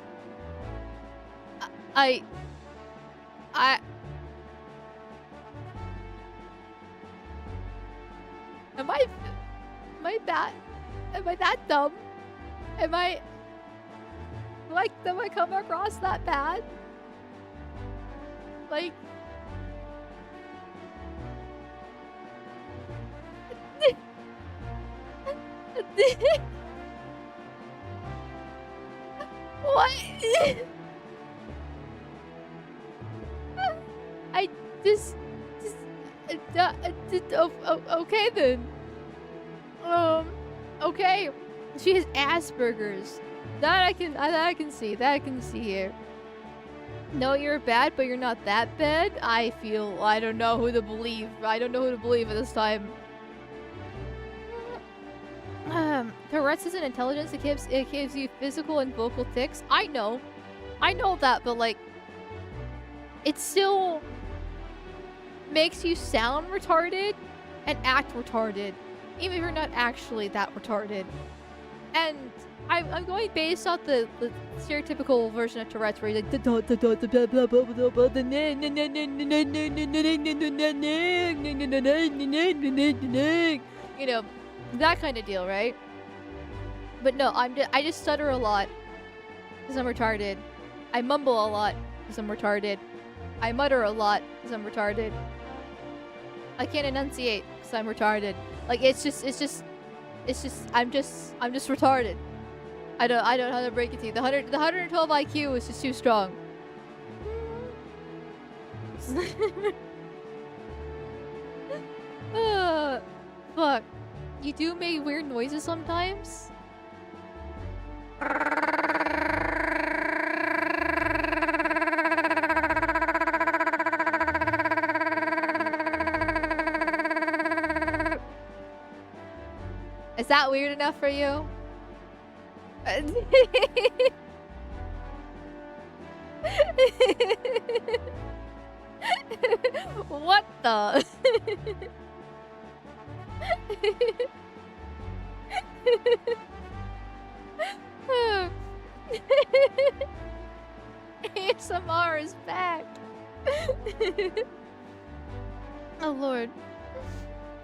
Am I that? Am I that dumb? Am I come across that bad? Like what? I just okay then. Okay. She has Asperger's. That I can see. That I can see here. No, you're bad, but you're not that bad. I don't know who to believe. I don't know who to believe at this time. Tourette's isn't intelligence. It gives you physical and vocal tics. I know that, but like, it still makes you sound retarded and act retarded, even if you're not actually that retarded. And I'm going based off the stereotypical version of Tourette's, where you're like, you know, that kind of deal, right? But no, I just stutter a lot because I'm retarded. I mumble a lot because I'm retarded. I mutter a lot because I'm retarded. I can't enunciate because I'm retarded. Like, it's just I'm just retarded. I don't know how to break it to you. The 112 IQ is just too strong. Fuck. You do make weird noises sometimes? Is that weird enough for you? What the? ASMR is back. Oh lord.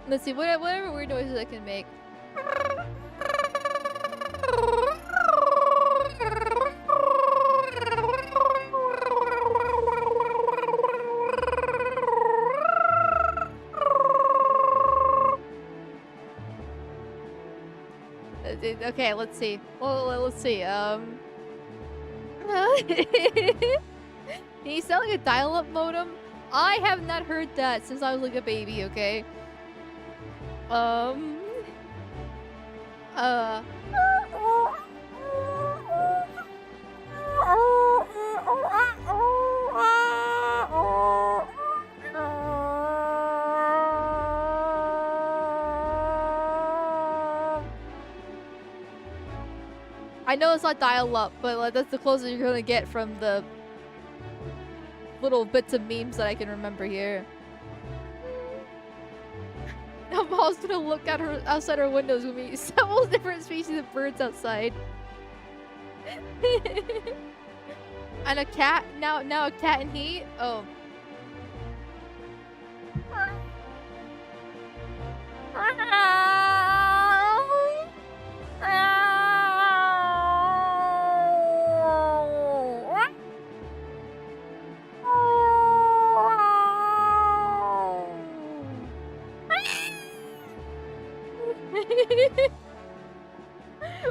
Let's see, whatever weird noises I can make. Okay, let's see. Well, let's see. Can you sound like a dial-up modem? I have not heard that since I was like a baby, okay? I know it's not dial-up, but like, that's the closest you're gonna get from the little bits of memes that I can remember here. Now Mom's gonna look at her outside her windows with me. Several different species of birds outside. And a cat. Now a cat in heat. Oh.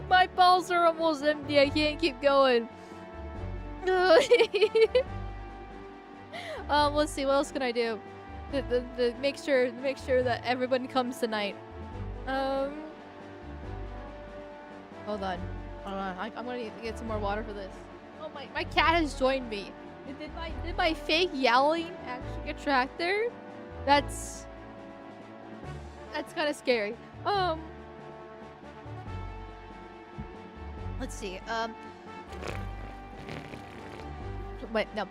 My balls are almost empty. I can't keep going. Let's see. What else can I do? Make sure that everybody comes tonight. Hold on. I'm gonna need to get some more water for this. Oh, my cat has joined me. Did my fake yowling actually attract her? That's kind of scary. Let's see. Wait, no.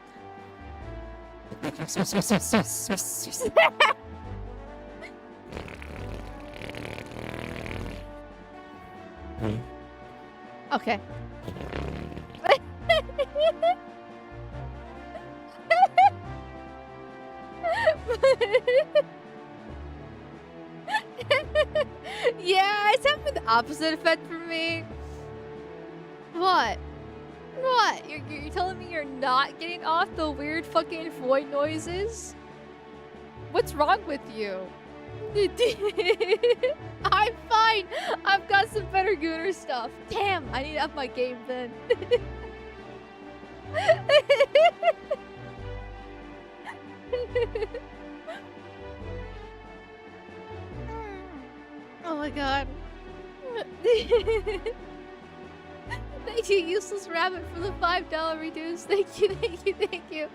Okay. Yeah, it's having the opposite effect for me. What? What? You're telling me you're not getting off the weird fucking void noises? What's wrong with you? I'm fine. I've got some better gooner stuff. Damn, I need to up my game then. Oh my god. Thank you, Useless Rabbit, for the $5 reduce. Thank you, thank you, thank you.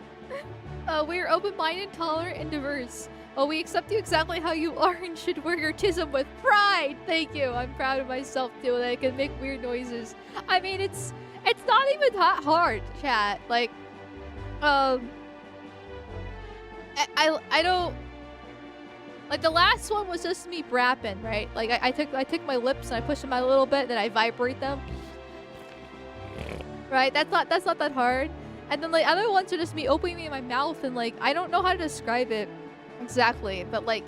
We are open-minded, tolerant, and diverse. We accept you exactly how you are and should wear your tism with pride. Thank you. I'm proud of myself too, that I can make weird noises. I mean, it's not even that hard, chat. Like, I don't. Like, the last one was just me brapping, right? Like, I took my lips and I push them out a little bit, then I vibrate them. Right? That's not that hard. And then, like, other ones are just me opening my mouth and, like, I don't know how to describe it exactly, but, like,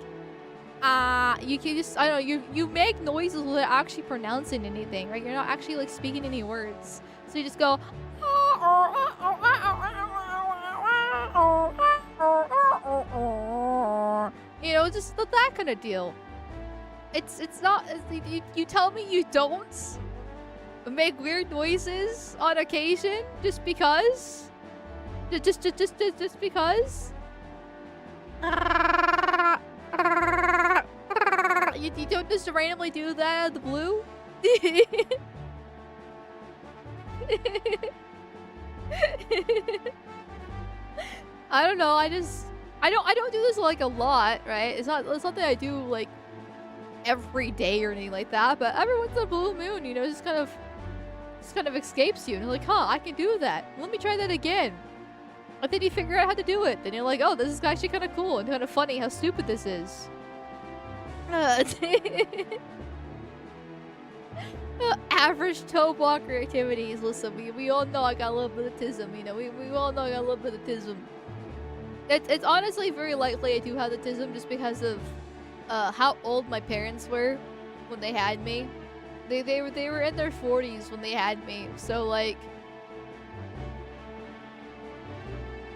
you can just, I don't know, you make noises without actually pronouncing anything, right? You're not actually, like, speaking any words. So you just go, you know, just that kind of deal. It's not, you tell me you don't make weird noises on occasion just because? Just because? You don't just randomly do that out of the blue? I don't know, I don't do this like a lot, right? It's not something I do like every day or anything like that, but every once in a blue moon, you know, just kind of escapes you and you're like, huh, I can do that. Let me try that again. And then you figure out how to do it. Then you're like, oh, this is actually kind of cool and kind of funny how stupid this is. Average toe walker activities. Listen, we all know I got a little bit of tism, you know. We all know I got a little bit of tism. It's honestly very likely I do have the tism just because of how old my parents were when they had me. They were in their 40s when they had me, so like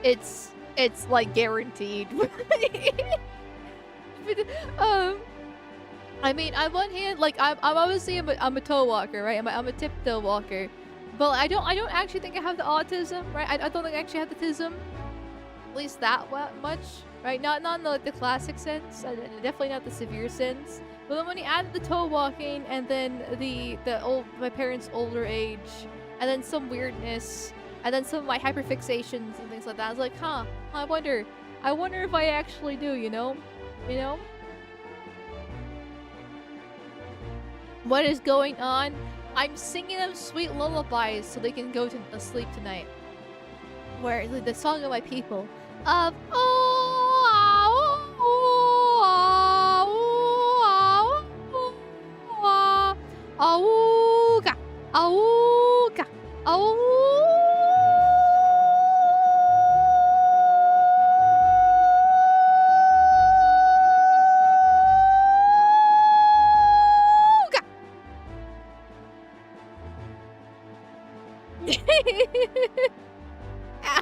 it's like guaranteed. I mean, on one hand, like I'm obviously I'm a toe walker, right? I'm a tiptoe walker, but I don't actually think I have the autism, right? I don't think I actually have the tism, at least that much, right? Not in the, like, the classic sense, definitely not the severe sense. But then when you add the toe walking and then my parents' older age, and then some weirdness, and then some of my hyperfixations and things like that, I was like, huh, I wonder if I actually do, you know? What is going on? I'm singing them sweet lullabies so they can go to sleep tonight. Where the song of my people of auga, auga, auga.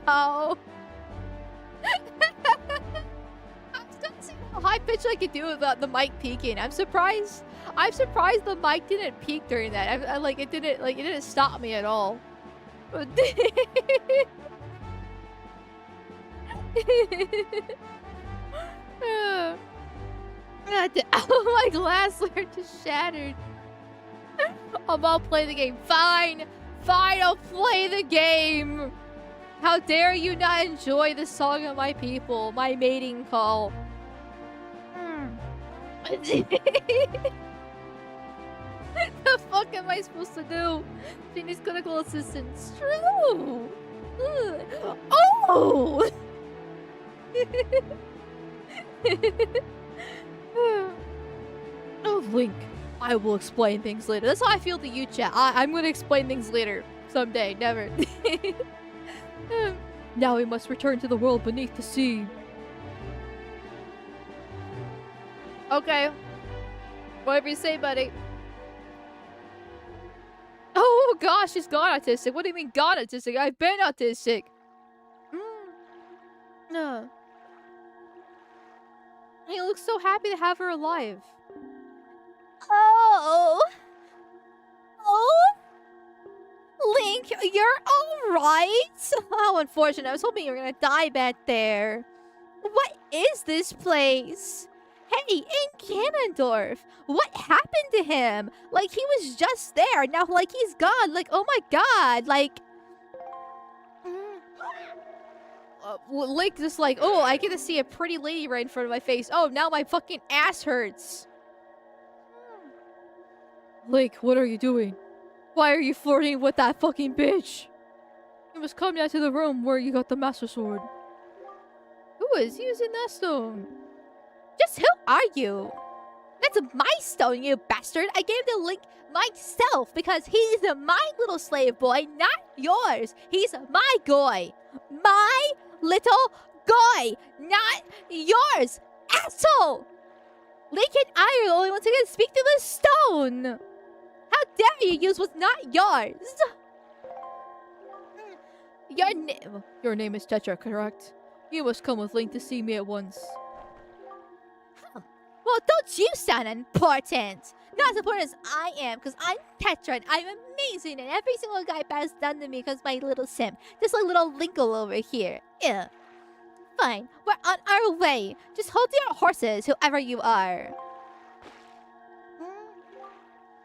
Ow. I'm still seeing how high pitch I could do without the mic peaking. I'm surprised the mic didn't peak during that. It didn't stop me at all. Oh, my glassware just shattered. I'll play the game. Fine, I'll play the game. How dare you not enjoy the song of my people, my mating call. The fuck am I supposed to do? She needs clinical assistance. True. Oh. Oh, Link. I will explain things later. That's how I feel to you, chat. I'm gonna explain things later. Someday. Never. Now we must return to the world beneath the sea. Okay. Whatever you say, buddy. Oh gosh, she's gone autistic. What do you mean gone autistic? I've been autistic. No. He looks so happy to have her alive. Oh. Oh. Link, you're alright? How unfortunate. I was hoping you were gonna die back there. What is this place? Hey, in Ganondorf, what happened to him? Like, he was just there. Now, like, he's gone. Like, oh my god. Like... Link just like, oh, I get to see a pretty lady right in front of my face. Oh, now my fucking ass hurts. Link, what are you doing? Why are you flirting with that fucking bitch? You must come down to the room where you got the Master Sword. Who is using that stone? Just who are you? That's my stone, you bastard. I gave the Link myself because he's my little slave boy, not yours. He's my guy. My little guy, not yours, asshole. Link and I are the only ones who can speak to the stone. How dare you use what's not yours? Your name is Tetra, correct? You must come with Link to see me at once. Well, don't you sound important? Not as important as I am, because I'm Tetra and I'm amazing, and every single guy bows down to me because my little simp. Just like little Linkle over here. Ew. Fine, we're on our way. Just hold your horses, whoever you are.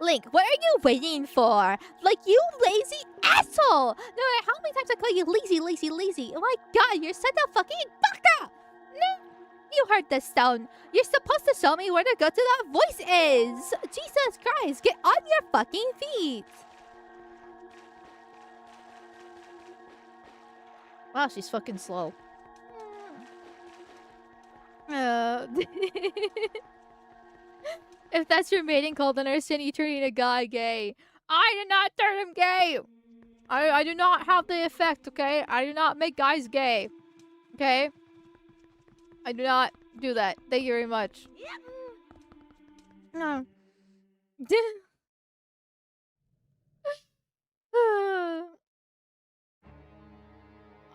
Link, what are you waiting for? Like, you lazy asshole! No matter how many times I call you lazy, lazy, lazy. Oh my god, you're such a fucking baka! No! You heard the stone. You're supposed to show me where to go to that voice is. Jesus Christ, get on your fucking feet. Wow, she's fucking slow. If that's your mating call, then I understand you turning a guy gay. I did not turn him gay. I do not have the effect, okay? I do not make guys gay. Okay? I do not do that. Thank you very much. No.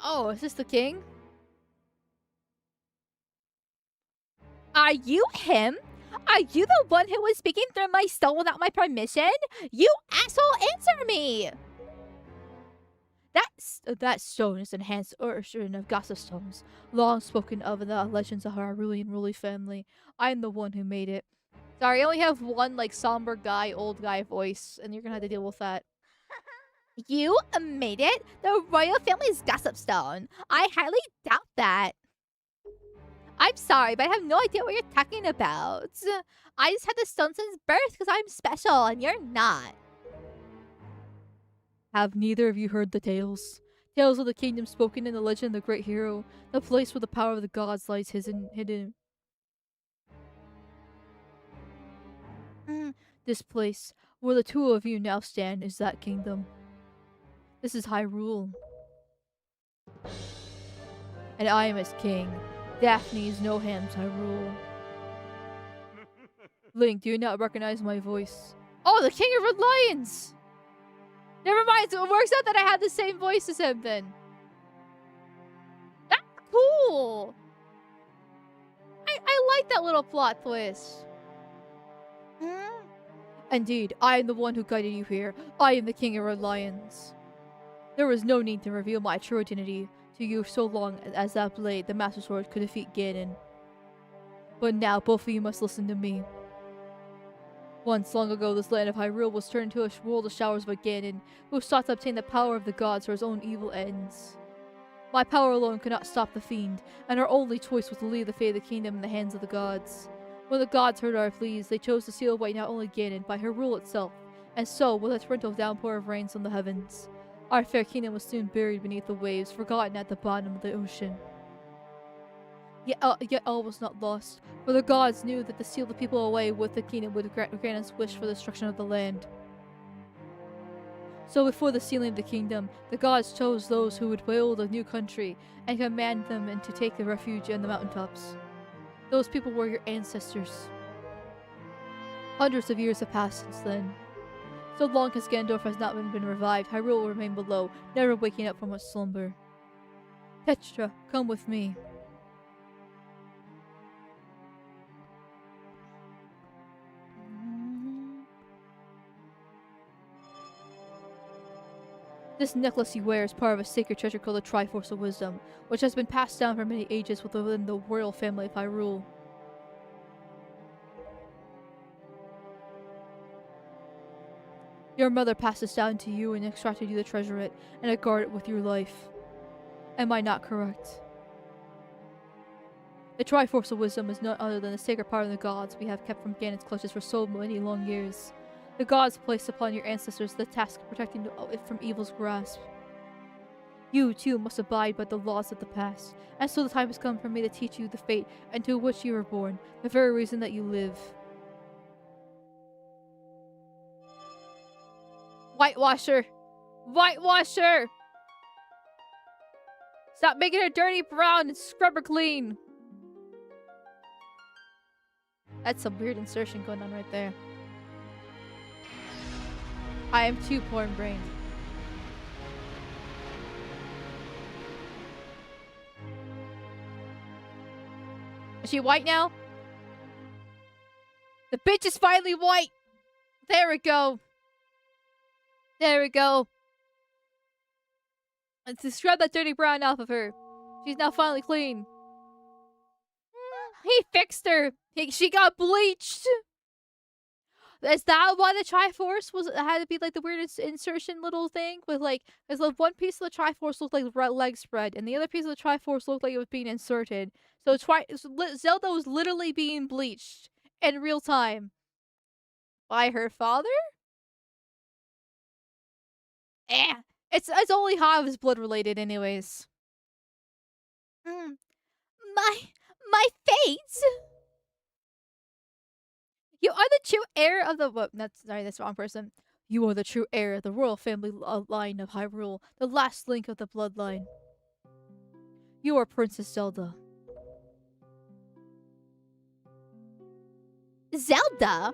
Oh, is this the king? Are you him? Are you the one who was speaking through my stone without my permission? You asshole, answer me! That stone is enhanced version of gossip stones, long spoken of in the legends of our really and ruly family. I am the one who made it. Sorry, I only have one, like, somber guy, old guy voice, and you're gonna have to deal with that. You made it? The royal family's gossip stone. I highly doubt that. I'm sorry, but I have no idea what you're talking about. I just had the stone since birth because I'm special, and you're not. Have neither of you heard the tales? Tales of the kingdom spoken in the legend of the great hero, the place where the power of the gods lies hidden. This place, where the two of you now stand, is that kingdom. This is Hyrule. And I am its king. Daphne is no hand's Hyrule. Link, do you not recognize my voice? Oh, the King of Red Lions! Never mind, so it works out that I had the same voice as him then. That's cool! I like that little plot twist. Indeed, I am the one who guided you here. I am the King of Red Lions. There was no need to reveal my true identity to you so long as that blade, the Master Sword, could defeat Ganon. But now, both of you must listen to me. Once, long ago, this land of Hyrule was turned into a world of showers by Ganon, who sought to obtain the power of the gods for his own evil ends. My power alone could not stop the fiend, and our only choice was to leave the fate of the kingdom in the hands of the gods. When the gods heard our pleas, they chose to seal away not only Ganon, but Hyrule itself, and so, with a torrential downpour of rains from the heavens, our fair kingdom was soon buried beneath the waves, forgotten at the bottom of the ocean. Yet all was not lost, for the gods knew that to seal the people away with the kingdom would grant us wish for the destruction of the land. So before the sealing of the kingdom, the gods chose those who would build a new country and command them to take the refuge in the mountaintops. Those people were your ancestors. Hundreds of years have passed since then. So long as Ganondorf has not been revived, Hyrule will remain below, never waking up from its slumber. Tetra, come with me. This necklace you wear is part of a sacred treasure called the Triforce of Wisdom, which has been passed down for many ages within the royal family of Hyrule. Your mother passed this down to you and extracted you the treasure and to guard it with your life. Am I not correct? The Triforce of Wisdom is none other than the sacred power of the gods we have kept from Ganon's clutches for so many long years. The gods placed upon your ancestors the task of protecting it from evil's grasp. You, too, must abide by the laws of the past, and so the time has come for me to teach you the fate into which you were born, the very reason that you live. Whitewasher! Whitewasher! Stop making her dirty brown and scrub her clean! That's some weird insertion going on right there. I am too porn-brained. Is she white now? The bitch is finally white! There we go. There we go. Let's scrub that dirty brown off of her. She's now finally clean. He fixed her. She got bleached. Is that why the Triforce had to be like the weird insertion little thing with like, because like one piece of the Triforce looked like leg spread, and the other piece of the Triforce looked like it was being inserted. So Zelda was literally being bleached in real time by her father. It's only half his blood related, anyways. My fate. You are the true heir of the... that's the wrong person. You are the true heir of the royal family line of Hyrule, the last link of the bloodline. You are Princess Zelda. Zelda?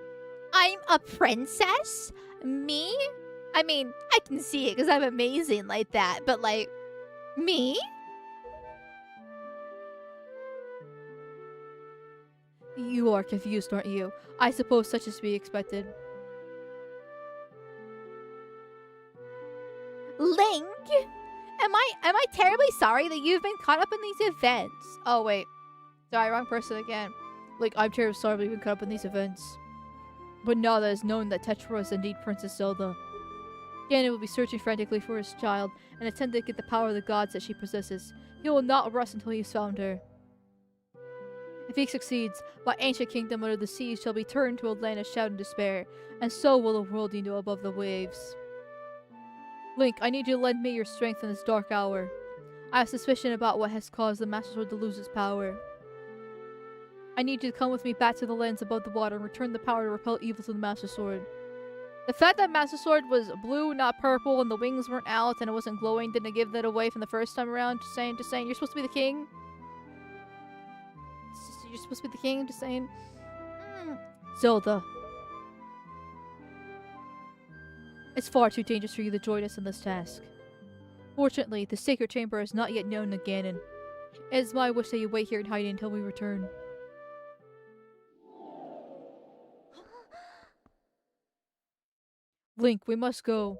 I'm a princess? Me? I mean, I can see it because I'm amazing like that, but like, me? You are confused, aren't you? I suppose such is to be expected. Link? Am I terribly sorry that you've been caught up in these events? Oh wait. Sorry, wrong person again. Like, I'm terribly sorry that you've been caught up in these events. But now that it's known that Tetra is indeed Princess Zelda, Ganon will be searching frantically for his child and attempt to get the power of the gods that she possesses. He will not rest until he's found her. If he succeeds, my ancient kingdom under the seas shall be turned to a land of shout and despair, and so will the world you know above the waves. Link, I need you to lend me your strength in this dark hour. I have suspicion about what has caused the Master Sword to lose its power. I need you to come with me back to the lands above the water and return the power to repel evil to the Master Sword. The fact that Master Sword was blue, not purple, and the wings weren't out and it wasn't glowing didn't give that away from the first time around. Just saying, you're supposed to be the king. You're supposed to be the king, just saying. Zelda. It's far too dangerous for you to join us in this task. Fortunately, the sacred chamber is not yet known to Ganon. It is my wish that you wait here in hiding until we return. Link, we must go.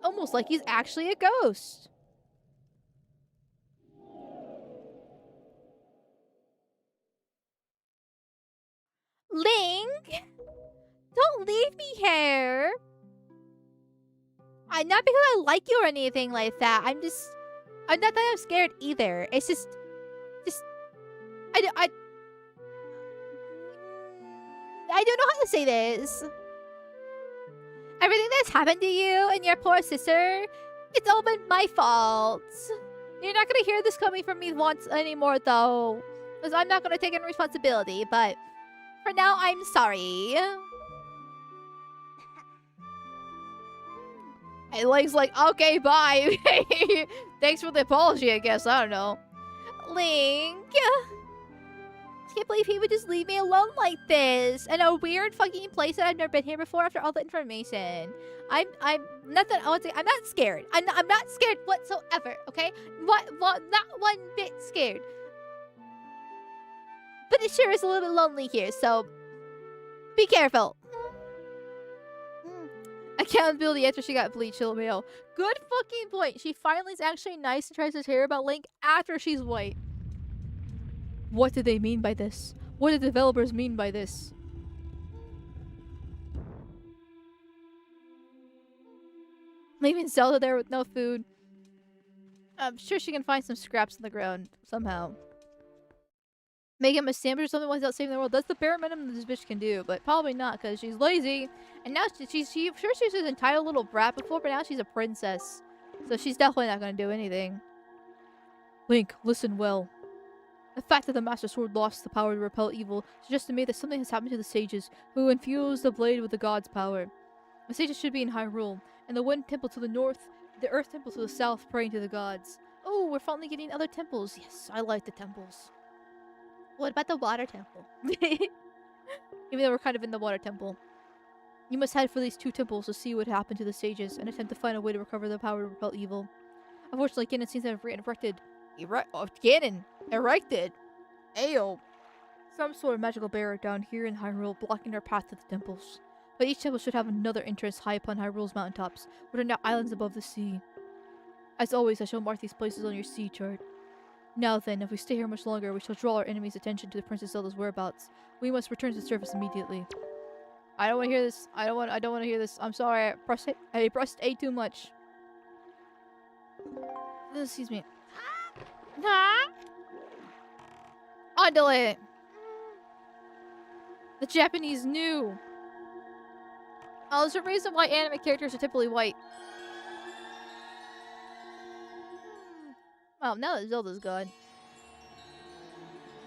Almost like he's actually a ghost. Link! Don't leave me here! Not because I like you or anything like that. I'm not that I'm scared either. It's just... I don't know how to say this. Everything that's happened to you and your poor sister, it's all been my fault. You're not gonna hear this coming from me once anymore, though. Because I'm not gonna take any responsibility, but for now, I'm sorry. And Link's like, okay, bye. Thanks for the apology, I guess. I don't know. Link. I can't believe he would just leave me alone like this. In a weird fucking place that I've never been here before after all the information. I'm not that I want to say I'm not scared. I'm not scared whatsoever, okay? What not one bit scared. But it sure is a little bit lonely here, so be careful. Accountability after she got bleached, LMAO. Good fucking point. She finally is actually nice and tries to care about Link after she's white. What did they mean by this? What did developers mean by this? Leaving Zelda there with no food. I'm sure she can find some scraps on the ground somehow. Make him a sandwich or something without saving the world. That's the bare minimum this bitch can do, but probably not because she's lazy. And now she's sure she was an entitled little brat before, but now she's a princess. So she's definitely not going to do anything. Link, listen well. The fact that the Master Sword lost the power to repel evil suggests to me that something has happened to the sages, who infused the blade with the god's power. The sages should be in Hyrule, and the Wind Temple to the north, the Earth Temple to the south, praying to the gods. Oh, we're finally getting other temples. Yes, I like the temples. What about the water temple? Even though we're kind of in the water temple. You must head for these two temples to see what happened to the sages and attempt to find a way to recover the power to repel evil. Unfortunately, Ganon seems to have Ganon! Erected! Ayo! Some sort of magical barrier down here in Hyrule blocking our path to the temples. But each temple should have another entrance high upon Hyrule's mountaintops, which are now islands above the sea. As always, I shall mark these places on your sea chart. Now then, if we stay here much longer, we shall draw our enemy's attention to the Princess Zelda's whereabouts. We must return to the surface immediately. I don't want to hear this. I don't want to hear this. I'm sorry. I pressed A too much. Excuse me. Andale! The Japanese knew. Oh, there's a reason why anime characters are typically white. Well, now that Zelda's gone.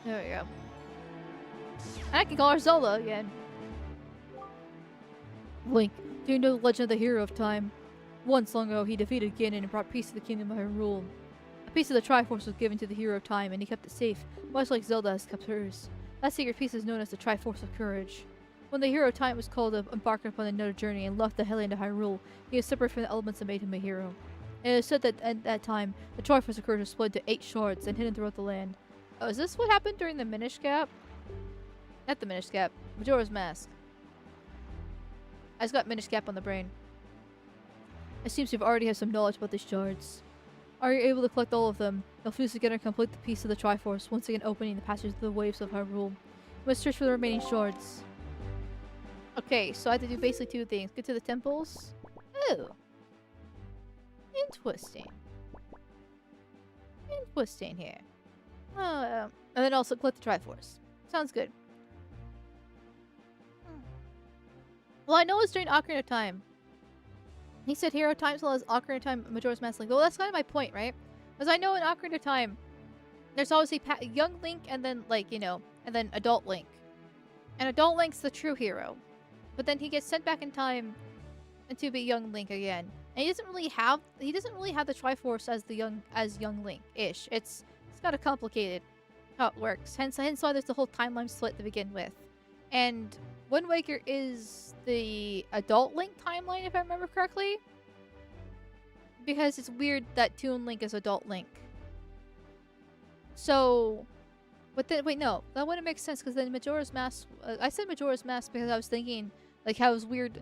There we go. And I can call her Zelda again. Link, do you know the legend of the hero of time? Once long ago, he defeated Ganon and brought peace to the kingdom of Hyrule. A piece of the Triforce was given to the hero of time, and he kept it safe, much like Zelda has kept hers. That secret piece is known as the Triforce of Courage. When the hero of time was called to embark upon another journey and left the Hellion to Hyrule, he was separated from the elements that made him a hero. It is said that at that time, the Triforce of Courage was split into 8 shards and hidden throughout the land. Oh, is this what happened during the Minish Cap? Not the Minish Cap. Majora's Mask. I just got Minish Cap on the brain. It seems you've already have some knowledge about these shards. Are you able to collect all of them? They'll fuse together and complete the piece of the Triforce, once again opening the passage to the waves of Hyrule. You must search for the remaining shards. Okay, so I have to do basically 2 things. Get to the temples. Oh. Interesting. Interesting here. And then also collect the Triforce. Sounds good. Well, I know it's during Ocarina of Time. He said Hero Time as well as Ocarina of Time Majora's Mask Link. Well, that's kind of my point, right? Because I know in Ocarina of Time, there's always a young Link and then, like, you know, and then adult Link. And adult Link's the true hero. But then he gets sent back in time to be young Link again. And he doesn't really have the Triforce as young Link-ish. It's kind of complicated how it works. Hence why there's the whole timeline split to begin with. And Wind Waker is the adult Link timeline, if I remember correctly. Because it's weird that Toon Link is adult Link. So, but then, wait, no. That wouldn't make sense because then Majora's Mask... I said Majora's Mask because I was thinking, like, how his weird,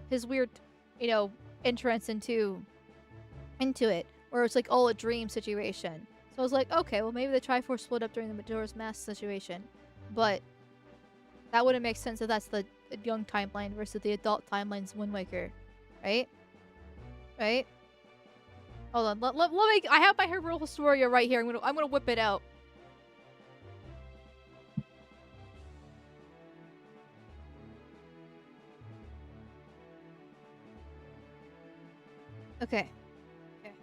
you know, entrance into it. Where it's like all a dream situation. So I was like, okay, well maybe the Triforce split up during the Majora's Mask situation. But that wouldn't make sense if that's the young timeline versus the adult timeline's Wind Waker. Right? Right? Hold on. Let me... I have my Hyrule Historia right here. I'm gonna whip it out. Okay. Okay.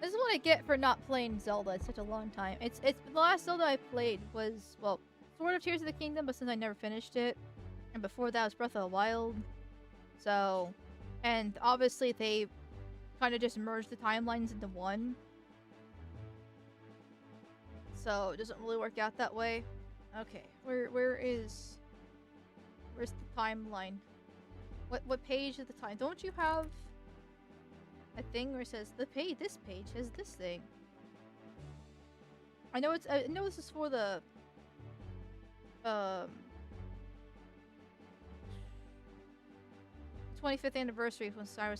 This is what I get for not playing Zelda in such a long time. It's the last Zelda I played was, well, Sword of Tears of the Kingdom, but since I never finished it, and before that was Breath of the Wild. So, and obviously they kind of just merged the timelines into one. So it doesn't really work out that way. Okay, where's the timeline? What page is the time? Don't you have a thing where it says this page has this thing? I know this is for the 25th anniversary when Skyward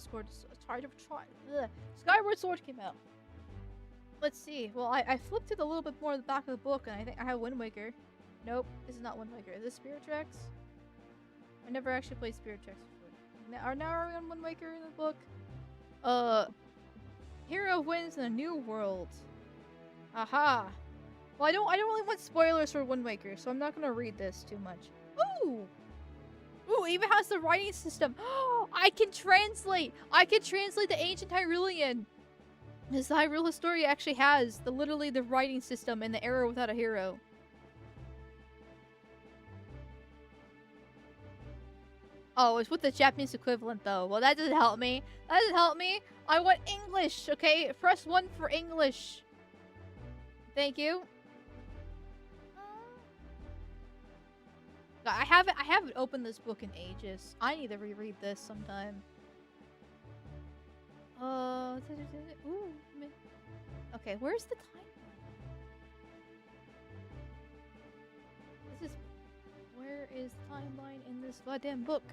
Sword came out. Let's see. Well, I flipped to a little bit more of the back of the book, and I think I have Wind Waker. Nope, this is not Wind Waker. Is this Spirit Tracks? I never actually played Spirit Tracks before. Now are we on Wind Waker in the book? Hero wins in a new world. Aha. Well, I don't really want spoilers for Wind Waker, so I'm not gonna read this too much. Ooh! Ooh, it even has the writing system. I can translate! I can translate the ancient Hyrulean! This Hyrule Historia actually has literally the writing system in the Era Without a Hero. Oh, it's with the Japanese equivalent though. Well, that doesn't help me. That doesn't help me. I want English, okay? Press 1 for English. Thank you. I haven't opened this book in ages. I need to reread this sometime. Ooh, okay, where's the timeline? Where is the timeline in this goddamn book?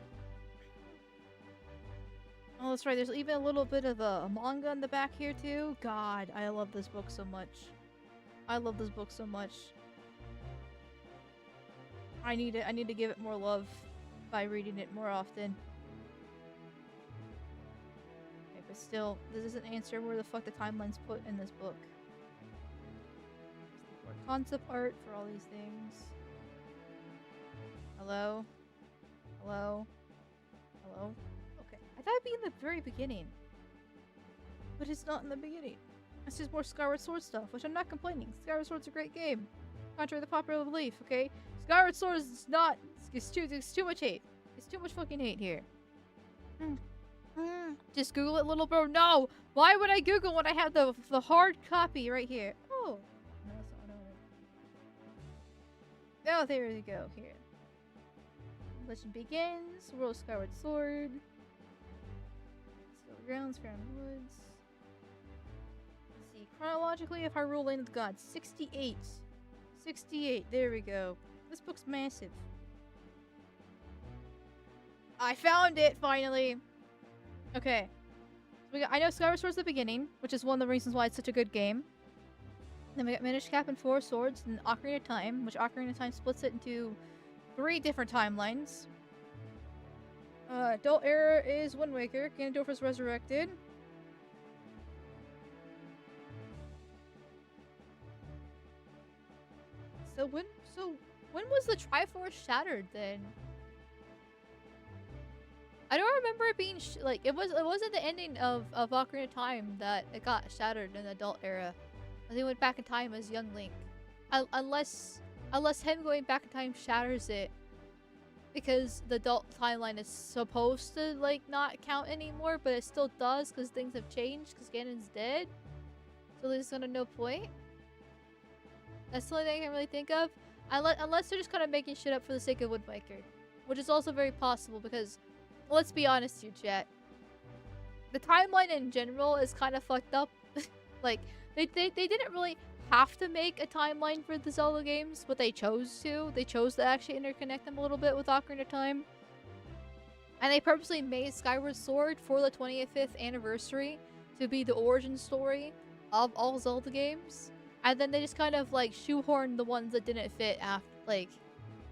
Oh, that's right. There's even a little bit of a manga in the back here too. God, I love this book so much. I love this book so much. I need to give it more love by reading it more often. Okay, but still, this doesn't answer where the fuck the timeline's put in this book. There's the concept art for all these things. Hello? Hello? Hello? Okay. I thought it'd be in the very beginning. But it's not in the beginning. It's just more Skyward Sword stuff, which I'm not complaining. Skyward Sword's a great game. Contrary to the popular belief, okay? Skyward Sword is not... It's too much hate. It's too much fucking hate here. Just Google it, little bro. No! Why would I Google when I have the hard copy right here? Oh. No, that's not what I wanted. Oh, there we go. Here. Legend begins. World of Skyward Sword. Still grounds, Crown Woods. Let's see. Chronologically, if Hyrule Land of the Gods. 68. 68. There we go. This book's massive. I found it, finally! Okay. So I know Skyward Sword's the beginning, which is one of the reasons why it's such a good game. Then we got Minish Cap and 4 Swords, and Ocarina of Time, which Ocarina of Time splits it into 3 different timelines. Adult Era is Wind Waker. Ganondorf is resurrected. So when was the Triforce shattered then? I don't remember it being it wasn't the ending of Ocarina of Time that it got shattered in the Adult Era. I think he went back in time as young Link. Unless him going back in time shatters it, because the adult timeline is supposed to not count anymore, but it still does because things have changed because Ganon's dead. So there's kind of no point. That's the only thing I can really think of. Unless they're just kind of making shit up for the sake of Wind Waker, which is also very possible because, let's be honest here, chat. The timeline in general is kind of fucked up. They didn't really have to make a timeline for the Zelda games, but they chose to. They chose to actually interconnect them a little bit with Ocarina of Time. And they purposely made Skyward Sword for the 25th anniversary to be the origin story of all Zelda games. And then they just kind of shoehorned the ones that didn't fit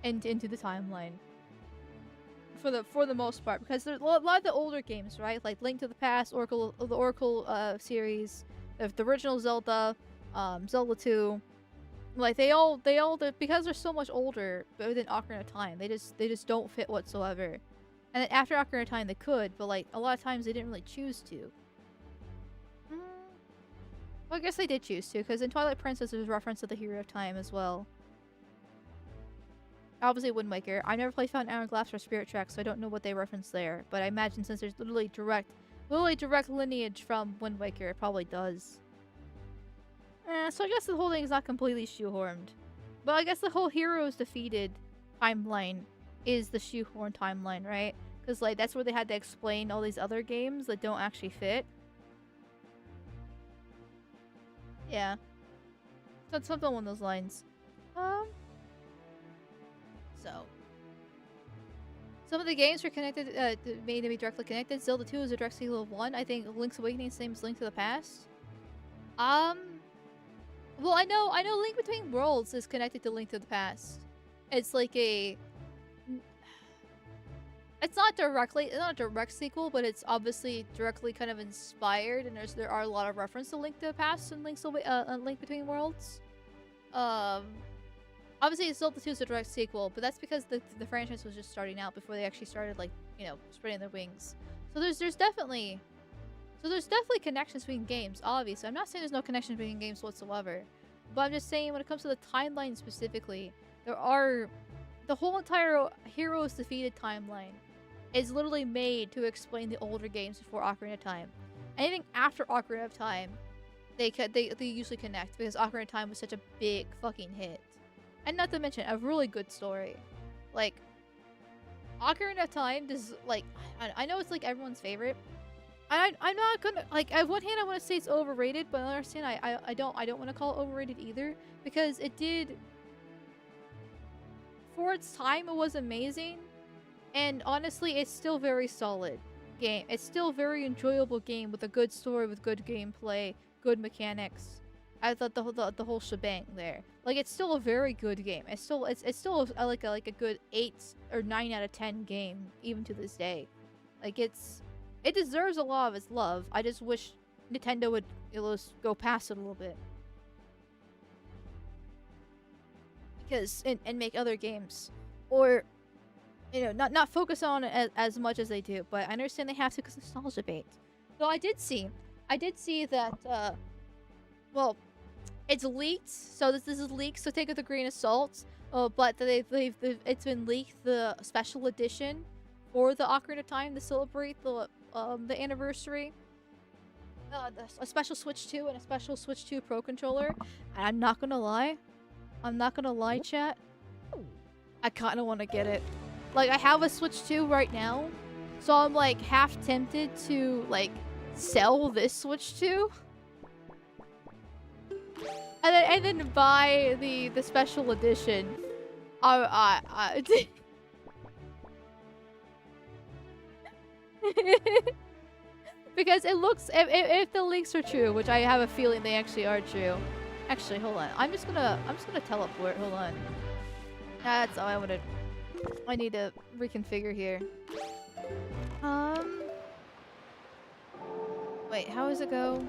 into the timeline. For the most part, because there's a lot of the older games, right? Like Link to the Past, the Oracle series, the original Zelda, Zelda 2, they all because they're so much older, but within Ocarina of Time, they just don't fit whatsoever. And then after Ocarina of Time, they could, but like a lot of times they didn't really choose to. Mm. Well, I guess they did choose to, because in Twilight Princess there's reference to the Hero of Time as well. Obviously Wind Waker. I never played Fountain Hourglass or Spirit Tracks, so I don't know what they reference there. But I imagine since there's literally direct lineage from Wind Waker, it probably does. So I guess the whole thing is not completely shoehorned. But I guess the whole Heroes Defeated timeline is the shoehorn timeline, right? Because like that's where they had to explain all these other games that don't actually fit. Yeah. So it's something along those lines. So some of the games are connected, may be directly connected. Zelda 2 is a direct sequel of 1. I think Link's Awakening is the same as Link to the Past. Well, I know Link Between Worlds is connected to Link to the Past. It's like a... It's not a direct sequel, but it's obviously directly kind of inspired, and there are a lot of references to Link to the Past and Link Between Worlds. Obviously, Zelda 2 is a direct sequel, but that's because the franchise was just starting out before they actually started, like, you know, spreading their wings. So there's definitely connections between games, obviously. I'm not saying there's no connection between games whatsoever. But I'm just saying when it comes to the timeline specifically, there are... The whole entire Heroes Defeated timeline is literally made to explain the older games before Ocarina of Time. Anything after Ocarina of Time, they usually connect because Ocarina of Time was such a big fucking hit. And not to mention, a really good story. Like, Ocarina of Time does, like... I know it's, like, everyone's favorite. I'm not gonna... Like, on one hand, I want to say it's overrated, but on the other hand, I don't want to call it overrated either. Because it did... For its time, it was amazing. And honestly, it's still very solid game. It's still a very enjoyable game with a good story, with good gameplay, good mechanics. I thought the whole shebang there. Like, it's still a very good game. It's still like a good 8 or 9 out of 10 game, even to this day. Like, it deserves a lot of its love. I just wish Nintendo would go past it a little bit. Because and make other games, or you know, not focus on it as much as they do. But I understand they have to because nostalgia bait. So I did see that well, it's leaked. So this is leaked. So take it with a grain of salt. But it's been leaked, the special edition for the Ocarina of Time to celebrate the anniversary. A special Switch 2 and a special Switch 2 Pro controller. And I'm not gonna lie, chat. I kind of want to get it. Like, I have a Switch 2 right now, so I'm like half tempted to like sell this Switch 2, and then buy the special edition. Because it looks, if the leaks are true, which I have a feeling they actually are true. Actually, hold on. I'm just gonna teleport. Hold on. That's all I wanted. I need to reconfigure here. Wait, how does it go?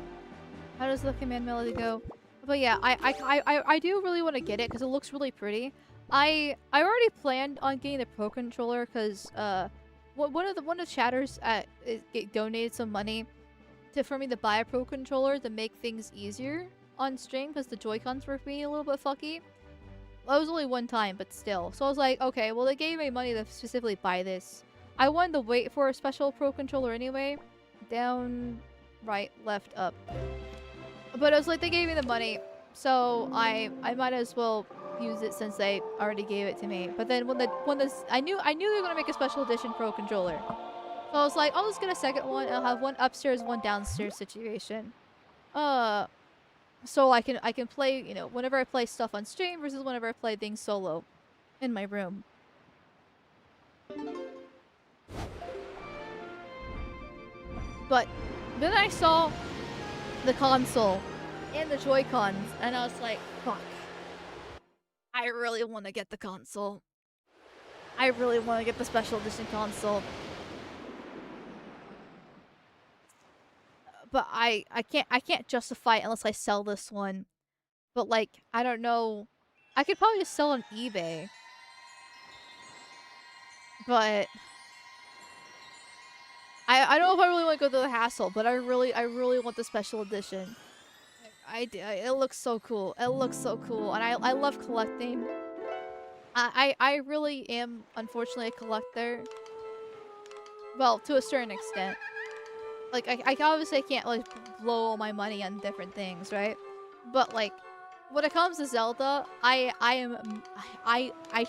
How does the command melody go? But yeah, I do really want to get it because it looks really pretty. I already planned on getting the Pro controller because one of the chatters donated some money for me to buy a Pro controller to make things easier on stream because the Joy-Cons were being a little bit fucky. That was only one time, but still. So I was like, okay, well they gave me money to specifically buy this. I wanted to wait for a special Pro controller anyway. Down, right, left, up. But it was like they gave me the money, so I might as well use it since they already gave it to me. But then I knew they were gonna make a special edition Pro controller. So I was like, I'll just get a second one. I'll have one upstairs, one downstairs situation. So I can play, you know, whenever I play stuff on stream versus whenever I play things solo in my room. But then I saw the console and the Joy-Cons and I was like, fuck. I really want to get the console. I really want to get the special edition console. But I can't justify it unless I sell this one. But like, I don't know. I could probably just sell on eBay. But I don't know if I really want to go through the hassle, but I really want the special edition. It looks so cool. It looks so cool, and I love collecting. I really am unfortunately a collector. Well, to a certain extent. Like I obviously can't like blow all my money on different things, right? But like when it comes to Zelda, I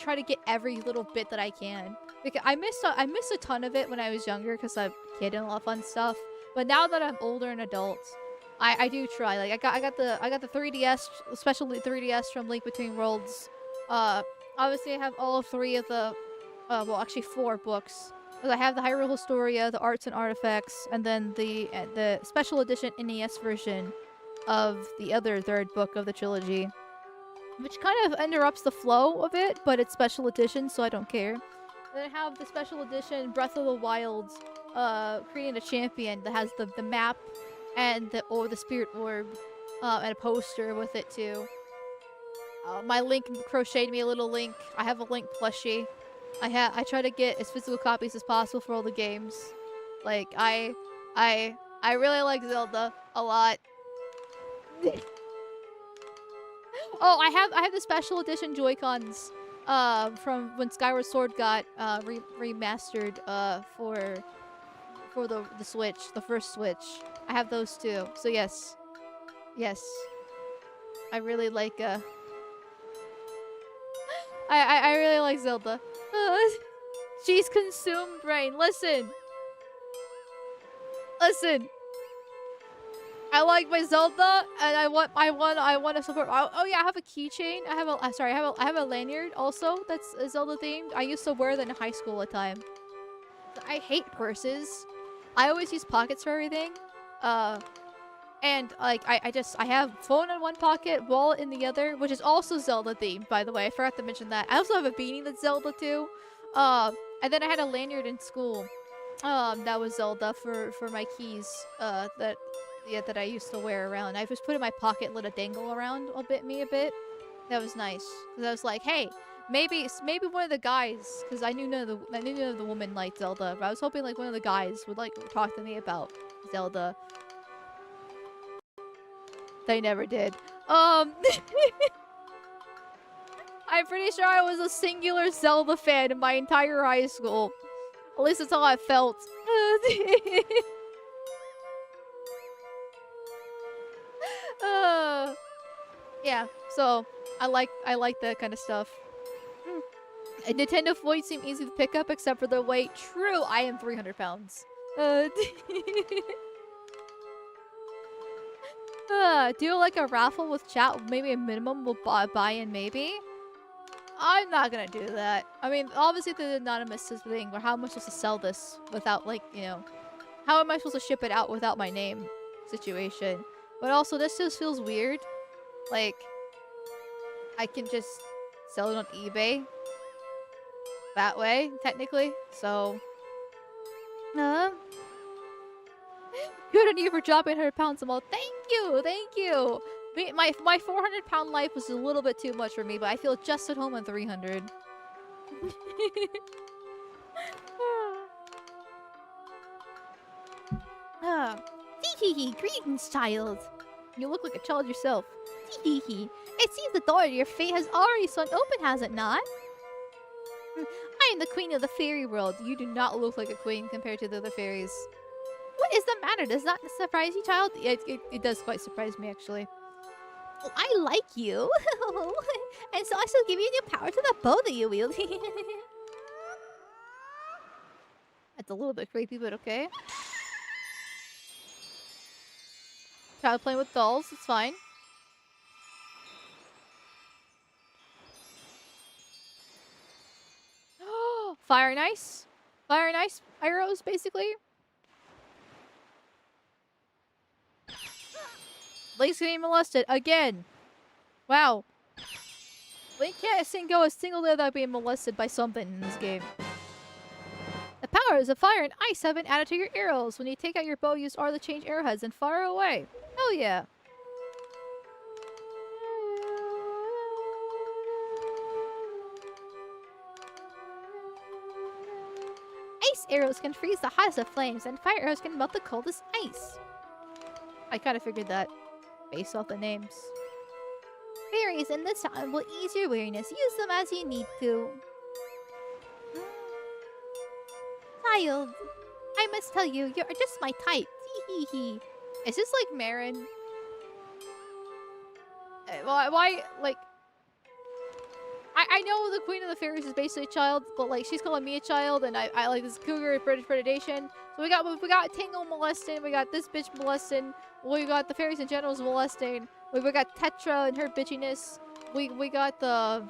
try to get every little bit that I can. Because I missed a ton of it when I was younger because I'm a kid and a lot of fun stuff. But now that I'm older and adult, I do try. Like I got the 3DS, special 3DS from Link Between Worlds. Uh, obviously I have all three of the, well actually four books. 'Cause I have the Hyrule Historia, the Arts and Artifacts, and then the special edition NES version of the other third book of the trilogy, which kind of interrupts the flow of it, but it's special edition, so I don't care. Then I have the special edition Breath of the Wild, creating a champion that has the map and the spirit orb, and a poster with it too. My Link crocheted me a little Link. I have a Link plushie. I try to get as physical copies as possible for all the games. Like I really like Zelda a lot. Oh, I have the special edition Joy-Cons from when Skyward Sword got remastered for the Switch, the first Switch. I have those too. So yes. Yes. I really like I really like Zelda. She's consumed brain. Listen. Listen. I like my Zelda, and I want to support. Oh yeah, I have a keychain. I have a sorry, I have a lanyard also that's Zelda themed. I used to wear that in high school at time. I hate purses. I always use pockets for everything. And like I have phone in one pocket, wallet in the other, which is also Zelda themed, by the way. I forgot to mention that. I also have a beanie that's Zelda too. And then I had a lanyard in school. That was Zelda for my keys. That I used to wear around. I just put it in my pocket, let it dangle around a bit. That was nice. Cause I was like, hey, maybe one of the guys, because I knew none of the women liked Zelda, but I was hoping like one of the guys would like talk to me about Zelda. They never did. I'm pretty sure I was a singular Zelda fan in my entire high school. At least that's how I felt. Yeah, so I like that kind of stuff. And Nintendo Voids seem easy to pick up except for their weight. True, I am 300 pounds. Do like a raffle with chat, maybe a minimum will buy in maybe? I'm not gonna do that. I mean, obviously the anonymous thing, or how am I supposed to sell this without like, you know, how am I supposed to ship it out without my name situation? But also this just feels weird. Like, I can just sell it on eBay that way, technically. So, good on you for dropping 100 pounds a month. Thank you. My 400-pound life was a little bit too much for me, but I feel just at home on 300. Greetings, child. You look like a child yourself. It seems the door to your fate has already swung open, has it not? I am the queen of the fairy world. You do not look like a queen compared to the other fairies. What is the matter? Does that surprise you, child? It does quite surprise me, actually. Oh, I like you. And so I shall give you new power to the bow that you wield. That's a little bit creepy, but okay. Child playing with dolls, it's fine. Fire and ice? Fire and ice arrows, basically. Link's getting molested again. Wow. Link can't go a single day without being molested by something in this game. The powers of fire and ice have been added to your arrows. When you take out your bow, use R to change arrowheads and fire away. Hell yeah. ice arrows can freeze the hottest of flames, and fire arrows can melt the coldest ice. I kind of figured that based off the names. Fairies in this town will ease your weariness. Use them as you need to. Child, I must tell you, you're just my type. Hee hee hee. Is this like Marin? Why, like... I know the Queen of the Fairies is basically a child, but like she's calling me a child, and I like this cougar British predation. So we got Tingle molesting, we got this bitch molesting, we got the fairies in general molesting, we got Tetra and her bitchiness, we got the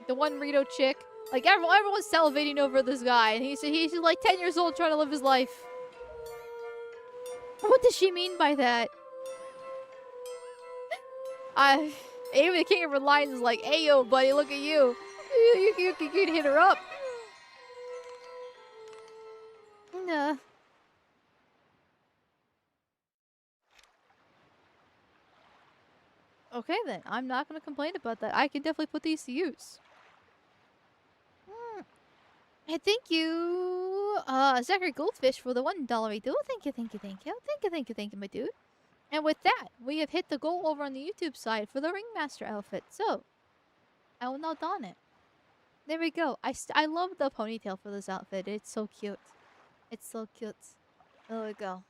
one Rito chick. Like everyone's salivating over this guy, and he's like 10 years old trying to live his life. What does she mean by that? Even the King of Reliance is like, hey yo, buddy, look at you. You can hit her up. Nah. Okay then, I'm not gonna complain about that. I can definitely put these to use. Hey, thank you, Zachary Goldfish for the $1 redo. Thank you, my dude. And with that, we have hit the goal over on the YouTube side for the Ringmaster outfit. So, I will now don it. There we go. I love the ponytail for this outfit. It's so cute. It's so cute. There we go.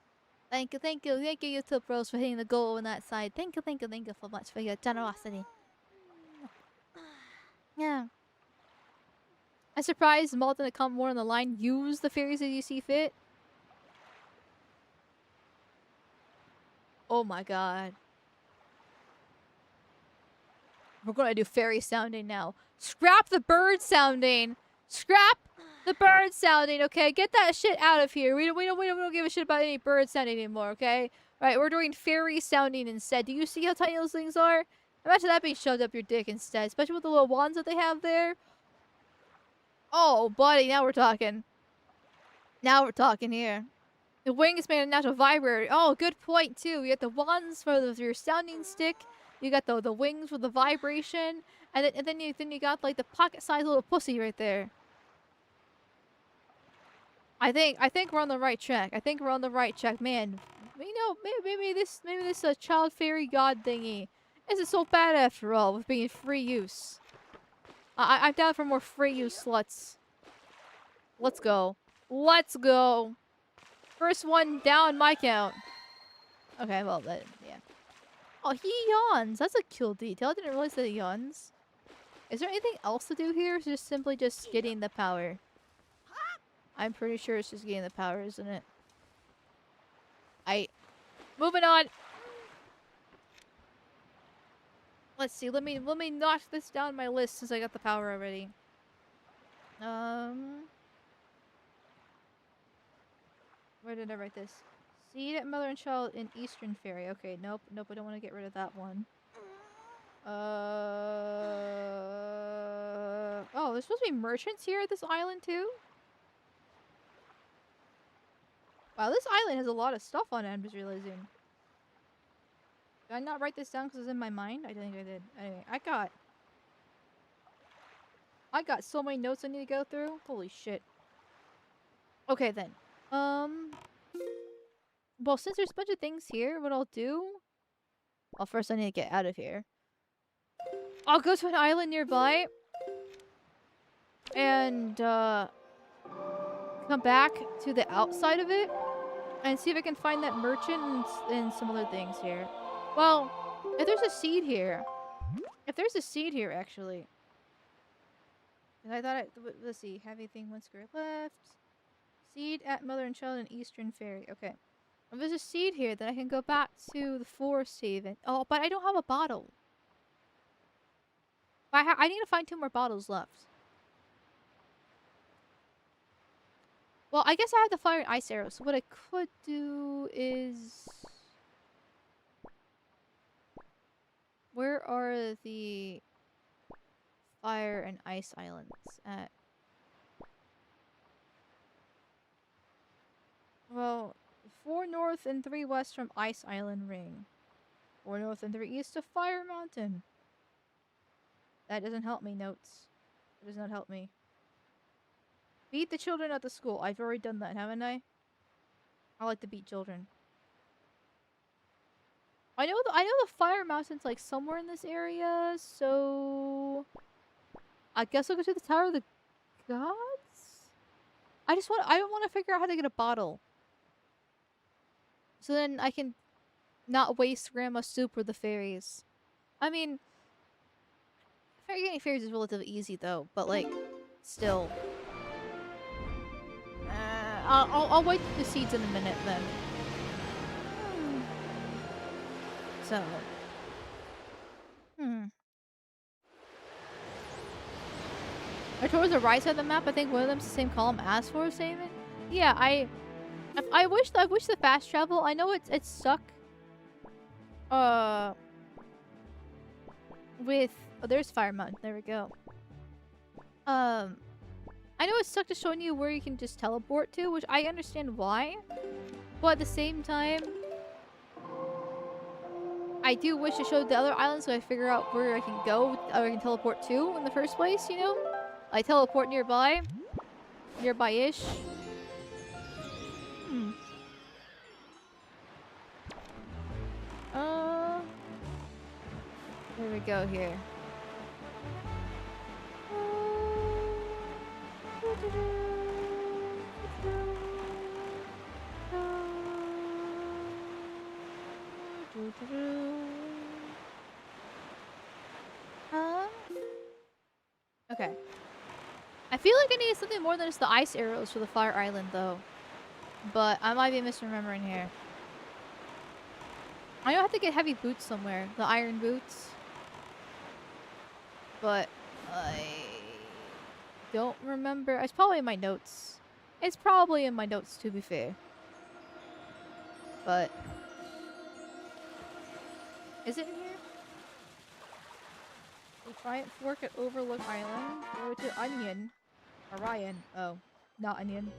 Thank you, YouTube bros, for hitting the goal on that side. Thank you so much for your generosity. Yeah. I'm surprised Malton to come more on the line. Use the fairies as you see fit. Oh my god. We're gonna do fairy sounding now. Scrap the bird sounding. Scrap the bird sounding, okay? Get that shit out of here. We don't give a shit about any bird sounding anymore, okay? Right, we're doing fairy sounding instead. Do you see how tiny those things are? Imagine that being shoved up your dick instead, especially with the little wands that they have there. Oh, buddy, now we're talking. Now we're talking here. The wing is made of natural vibrator. Oh, good point too. You got the wands for your sounding stick. You got the wings for the vibration, and then you got like the pocket-sized little pussy right there. I think we're on the right track. Man. You know, maybe this child fairy god thingy isn't so bad after all, with being free use. I'm down for more free use sluts. Let's go. Let's go. First one down my count. Okay, well, yeah. Oh, he yawns. That's a cool detail. I didn't realize that he yawns. Is there anything else to do here? Or is it just simply just getting the power? I'm pretty sure it's just getting the power, isn't it? Moving on. Let's see. Let me knock this down my list since I got the power already. Where did I write this? Seed at Mother and Child in Eastern Fairy. Okay, nope, I don't want to get rid of that one. Oh, there's supposed to be merchants here at this island too? Wow, this island has a lot of stuff on it, I'm just realizing. Did I not write this down because it's in my mind? I think I did. Anyway, I got so many notes I need to go through. Holy shit. Okay then. Well, since there's a bunch of things here, what I'll do... Well, first I need to get out of here. I'll go to an island nearby. And, come back to the outside of it. And see if I can find that merchant and some other things here. Well, if there's a seed here... actually. I thought let's see. Have anything one square left. Seed at Mother and Child in Eastern Fairy. Okay. If there's a seed here, then I can go back to the forest haven. Oh, but I don't have a bottle. I need to find 2 more bottles left. Well, I guess I have the fire and ice arrow. So what I could do is... Where are the fire and ice islands at? Well, 4 north and 3 west from Ice Island Ring. 4 north and 3 east of Fire Mountain. That doesn't help me, notes. It does not help me. Beat the children at the school. I've already done that, haven't I? I like to beat children. I know the fire mountain's like somewhere in this area, so I guess I'll go to the Tower of the Gods? I don't want to figure out how to get a bottle. So then I can not waste grandma's soup or the fairies. I mean, getting fairies is relatively easy though, but like, still. I'll wait the seeds in a minute then. So. Or towards the right side of the map, I think one of them's the same column as for saving. Yeah, I wish the fast travel. I know it's stuck. With there's Fire Mountain. There we go. I know it's stuck to showing you where you can just teleport to, which I understand why, but at the same time, I do wish it showed the other islands so I figure out where I can go or I can teleport to in the first place. You know, I teleport nearby-ish. There we go here. Okay. I feel like I need something more than just the ice arrows for the fire island though. But I might be misremembering here. I know I have to get heavy boots somewhere. The iron boots. But I don't remember. It's probably in my notes. It's probably in my notes to be fair. But is it in here? We Triumph Fork at Overlook Island. Go to Onion. Orion. Oh, not Onion.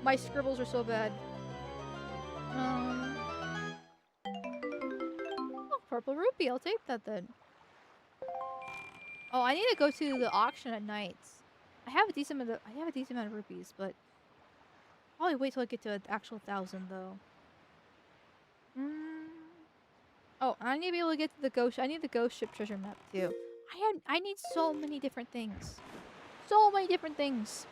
My scribbles are so bad. Oh, purple rupee. I'll take that then. Oh, I need to go to the auction at night. I have a decent amount of rupees, but probably wait till I get to an actual 1,000 though. Oh, I need to be able to get to the ghost. I need the ghost ship treasure map too. I need so many different things. So many different things.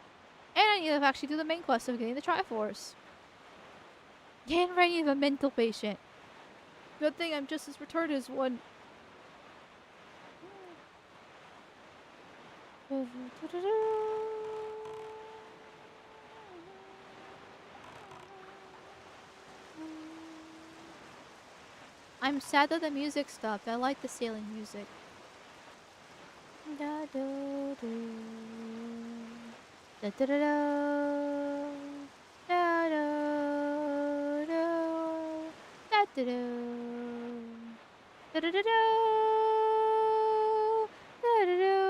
And I need to actually do the main quest of getting the Triforce. Getting ready of a mental patient. Good thing I'm just as retarded as one. I'm sad that the music stopped. I like the sailing music. Da do do. Da da da da. Da do do. Da da do. Da da da do. Da da do.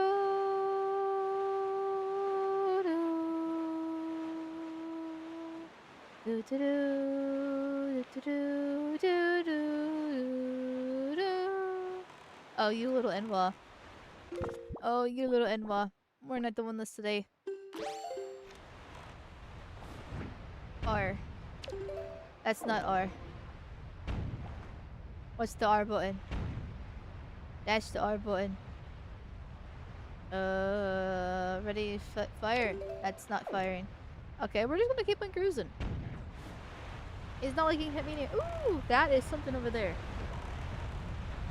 Do do do do do do do do. Oh, you little Enwa. Oh, you little Enwa. We're not doing this today. R. That's not R. What's the R button? That's the R button. Ready, fire. That's not firing. Okay, we're just gonna keep on cruising. It's not like he can hit me near. Ooh, that is something over there.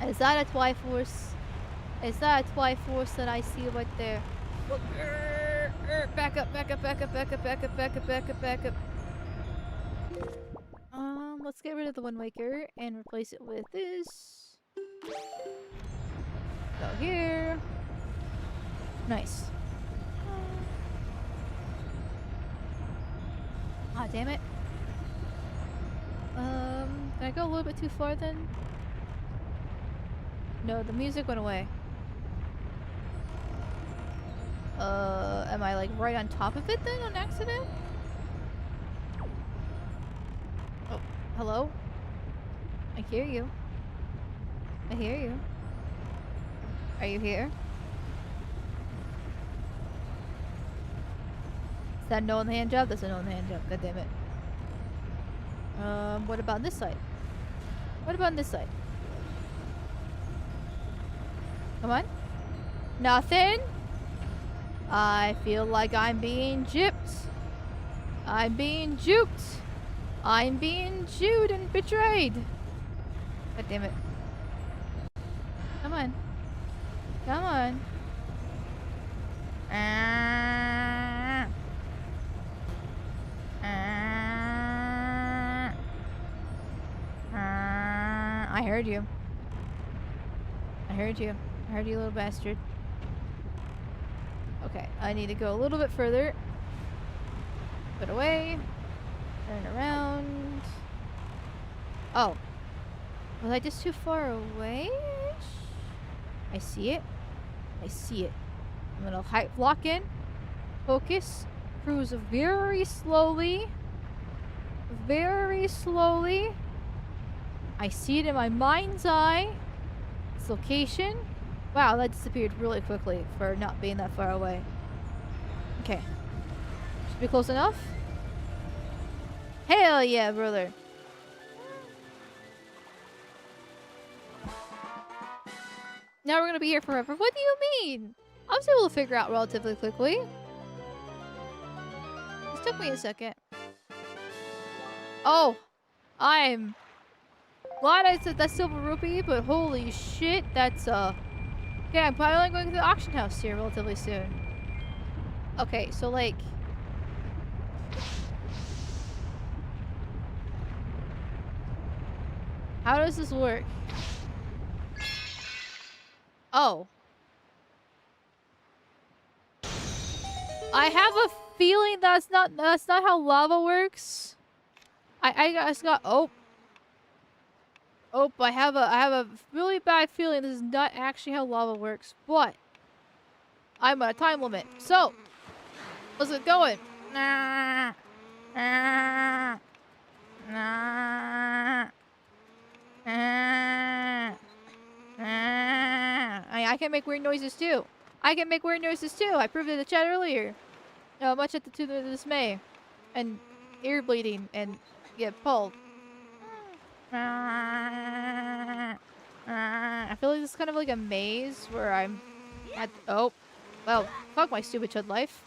Is that a Triforce? Is that a Triforce that I see right there? Back up, back up, back up, back up, back up, back up, back up, back up. Let's get rid of the Wind Waker and replace it with this. Go here. Nice. Ah, damn it. Can I go a little bit too far then? No, the music went away. Am I like right on top of it then on accident? Oh, hello? I hear you. I hear you. Are you here? that no hand job? That's a no hand job. God damn it. What about this side? What about this side? Come on. Nothing? I feel like I'm being gypped. I'm being juked. I'm being Jewed and betrayed. God damn it. Come on. Come on. I heard you. I heard you. I heard you, little bastard. Okay, I need to go a little bit further. Put away. Turn around. Oh. Was I just too far away? I see it. I see it. I'm gonna lock in. Focus. Cruise very slowly. Very slowly. I see it in my mind's eye. Its location. Wow, that disappeared really quickly for not being that far away. Okay. Should be close enough. Hell yeah, brother. Now we're gonna be here forever. What do you mean? I was able to figure out relatively quickly. This took me a second. Oh, I'm glad I said that silver rupee, but holy shit, that's okay, I'm probably going to the auction house here relatively soon. Okay, so like, how does this work? Oh. I have a feeling that's not how lava works. I just got I have a really bad feeling this is not actually how lava works, but I'm on a time limit. So, let's get going. I can make weird noises too. I can make weird noises too. I proved it in the chat earlier. Much at the tune of dismay. And ear bleeding and get pulled. I feel like this is kind of like a maze where I'm at. Oh. Well, fuck my stupid chud life.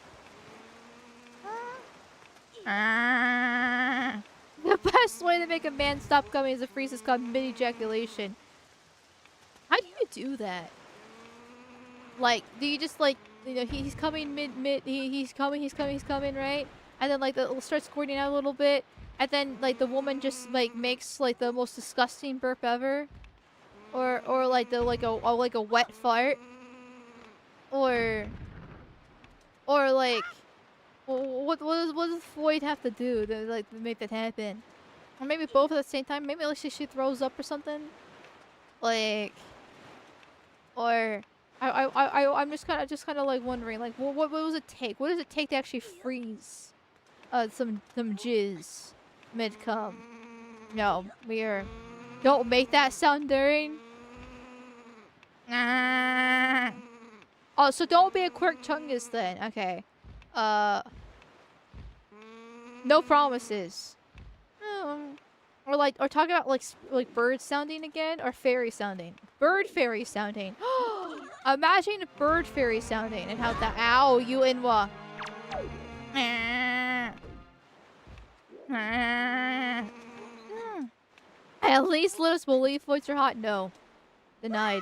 The best way to make a man stop coming is a freeze is called mid-ejaculation. How do you do that? Like, do you just like, you know, he's coming he's coming, right? And then like it'll start squirting out a little bit, and then like the woman just like makes like the most disgusting burp ever, or like the like a wet fart, or like what does Floyd have to do to like make that happen? Or maybe both at the same time. Maybe like she throws up or something. Like, or I'm just kind of like wondering, like, what does it take? What does it take to actually freeze some jizz mid cum? No, don't make that sound during. Oh, so don't be a quirk chungus then. Okay. No promises. Or talk about like bird sounding again, or fairy sounding. Bird fairy sounding. Imagine bird fairy sounding and how that. Ow, you inwa. At least let us believe floats are hot. No, denied.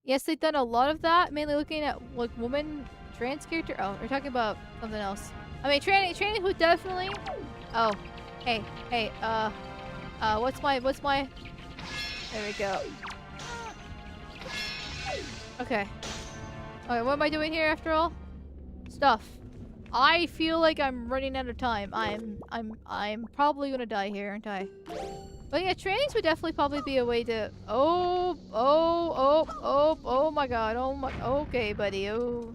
Yes, they've done a lot of that, mainly looking at like woman trans character. Oh, we're talking about something else. I mean, tranny who definitely. Oh, hey, what's my? There we go. Okay. Okay, what am I doing here after all? Stuff. I feel like I'm running out of time. I'm probably gonna die here, aren't I? But yeah, trainings would definitely probably be a way to. Oh my god. Oh my. Okay, buddy. Oh.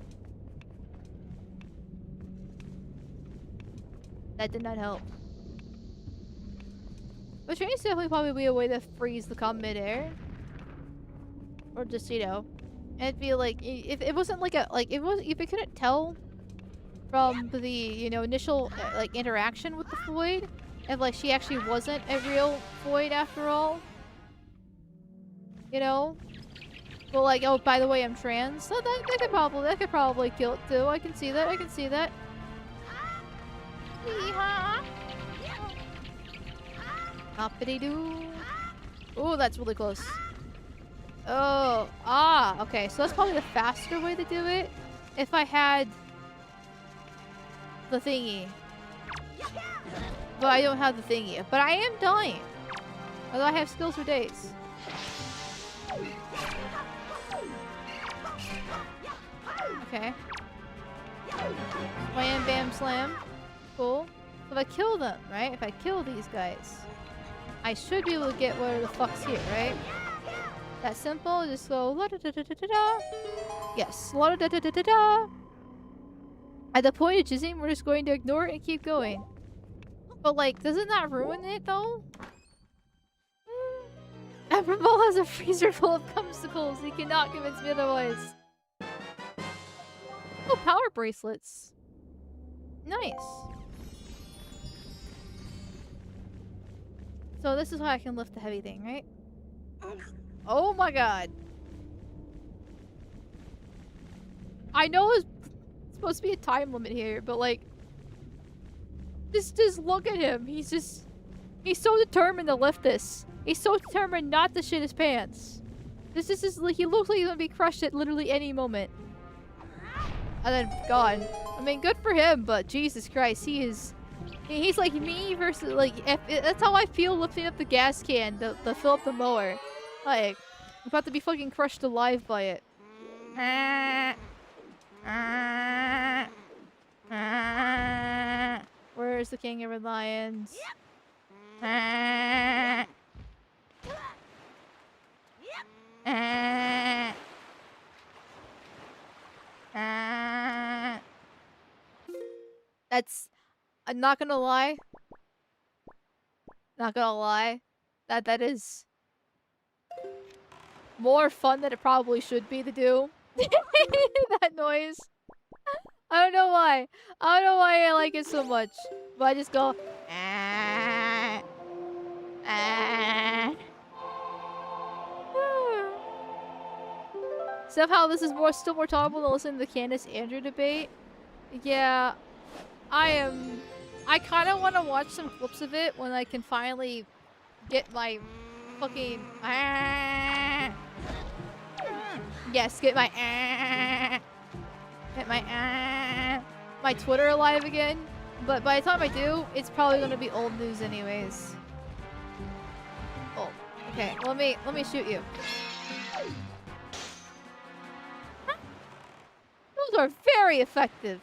That did not help. But trainings definitely probably be a way to freeze the cum midair. Or just, you know, It'd be like if it wasn't like a if it couldn't tell from the initial like interaction with the Void, if like she actually wasn't a real Void after all, you know. But like, oh, by the way, I'm trans. So that could probably kill it too. I can see that. I can see that. Yeehaw! Hoppity doo. Ooh, that's really close. Oh, okay. So that's probably the faster way to do it. If I had the thingy. But I don't have the thingy. But I am dying. Although I have skills for days. Okay. Wham, bam, slam. Cool. So if I kill them, right? If I kill these guys, I should be able to get whatever the fuck's here, right? That simple. Just go la da da da da da da. Yes, la da da da da da. At the point of jizzing, we're just going to ignore it and keep going. But like, doesn't that ruin it though? Everball has a freezer full of cumsicles. He cannot convince me otherwise. Oh, power bracelets. Nice. So this is how I can lift the heavy thing, right? Oh my god. I know there's supposed to be a time limit here, but like... Just look at him. He's so determined to lift this. He's so determined not to shit his pants. This is like, he looks like he's gonna be crushed at literally any moment. And then gone. I mean, good for him, but Jesus Christ, he's like me versus like that's how I feel lifting up the gas can to fill up the mower. Like, I'm about to be fucking crushed alive by it. Where's the king of the lions? That's... I'm not gonna lie. Not gonna lie. That is... more fun than it probably should be to do. That noise. I don't know why. I don't know why I like it so much. But I just go... Somehow this is still more tolerable than listening to the Candace Andrew debate. Yeah, I kind of want to watch some clips of it when I can finally get my fucking... Yes, get my... Get my Twitter alive again. But by the time I do, it's probably going to be old news anyways. Oh, okay. Let me shoot you. Those are very effective.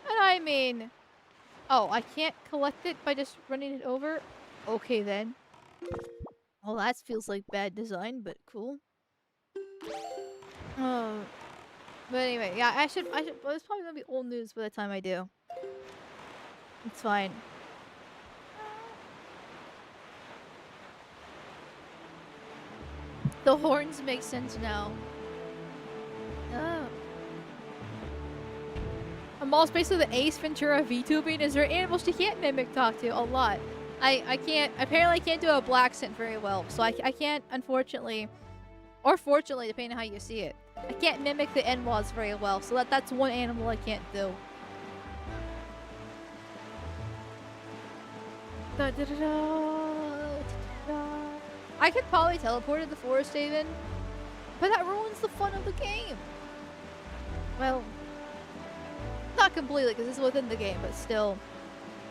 And I mean... Oh, I can't collect it by just running it over? Okay then. Well, that feels like bad design, but cool. Oh. But anyway, yeah, I should, well, it's probably gonna be old news by the time I do. It's fine. The horns make sense now. Oh. Amal's basically the Ace Ventura of VTubing. Is there animals she can't mimic talk to? A lot. I can't, apparently I can't do a black scent very well. So I can't, unfortunately, or fortunately, depending on how you see it. I can't mimic the NWAs very well, so that's one animal I can't do. Da, da, da, da, da. I could probably teleport to the Forest Haven, but that ruins the fun of the game. Well, not completely, because it's within the game, but still.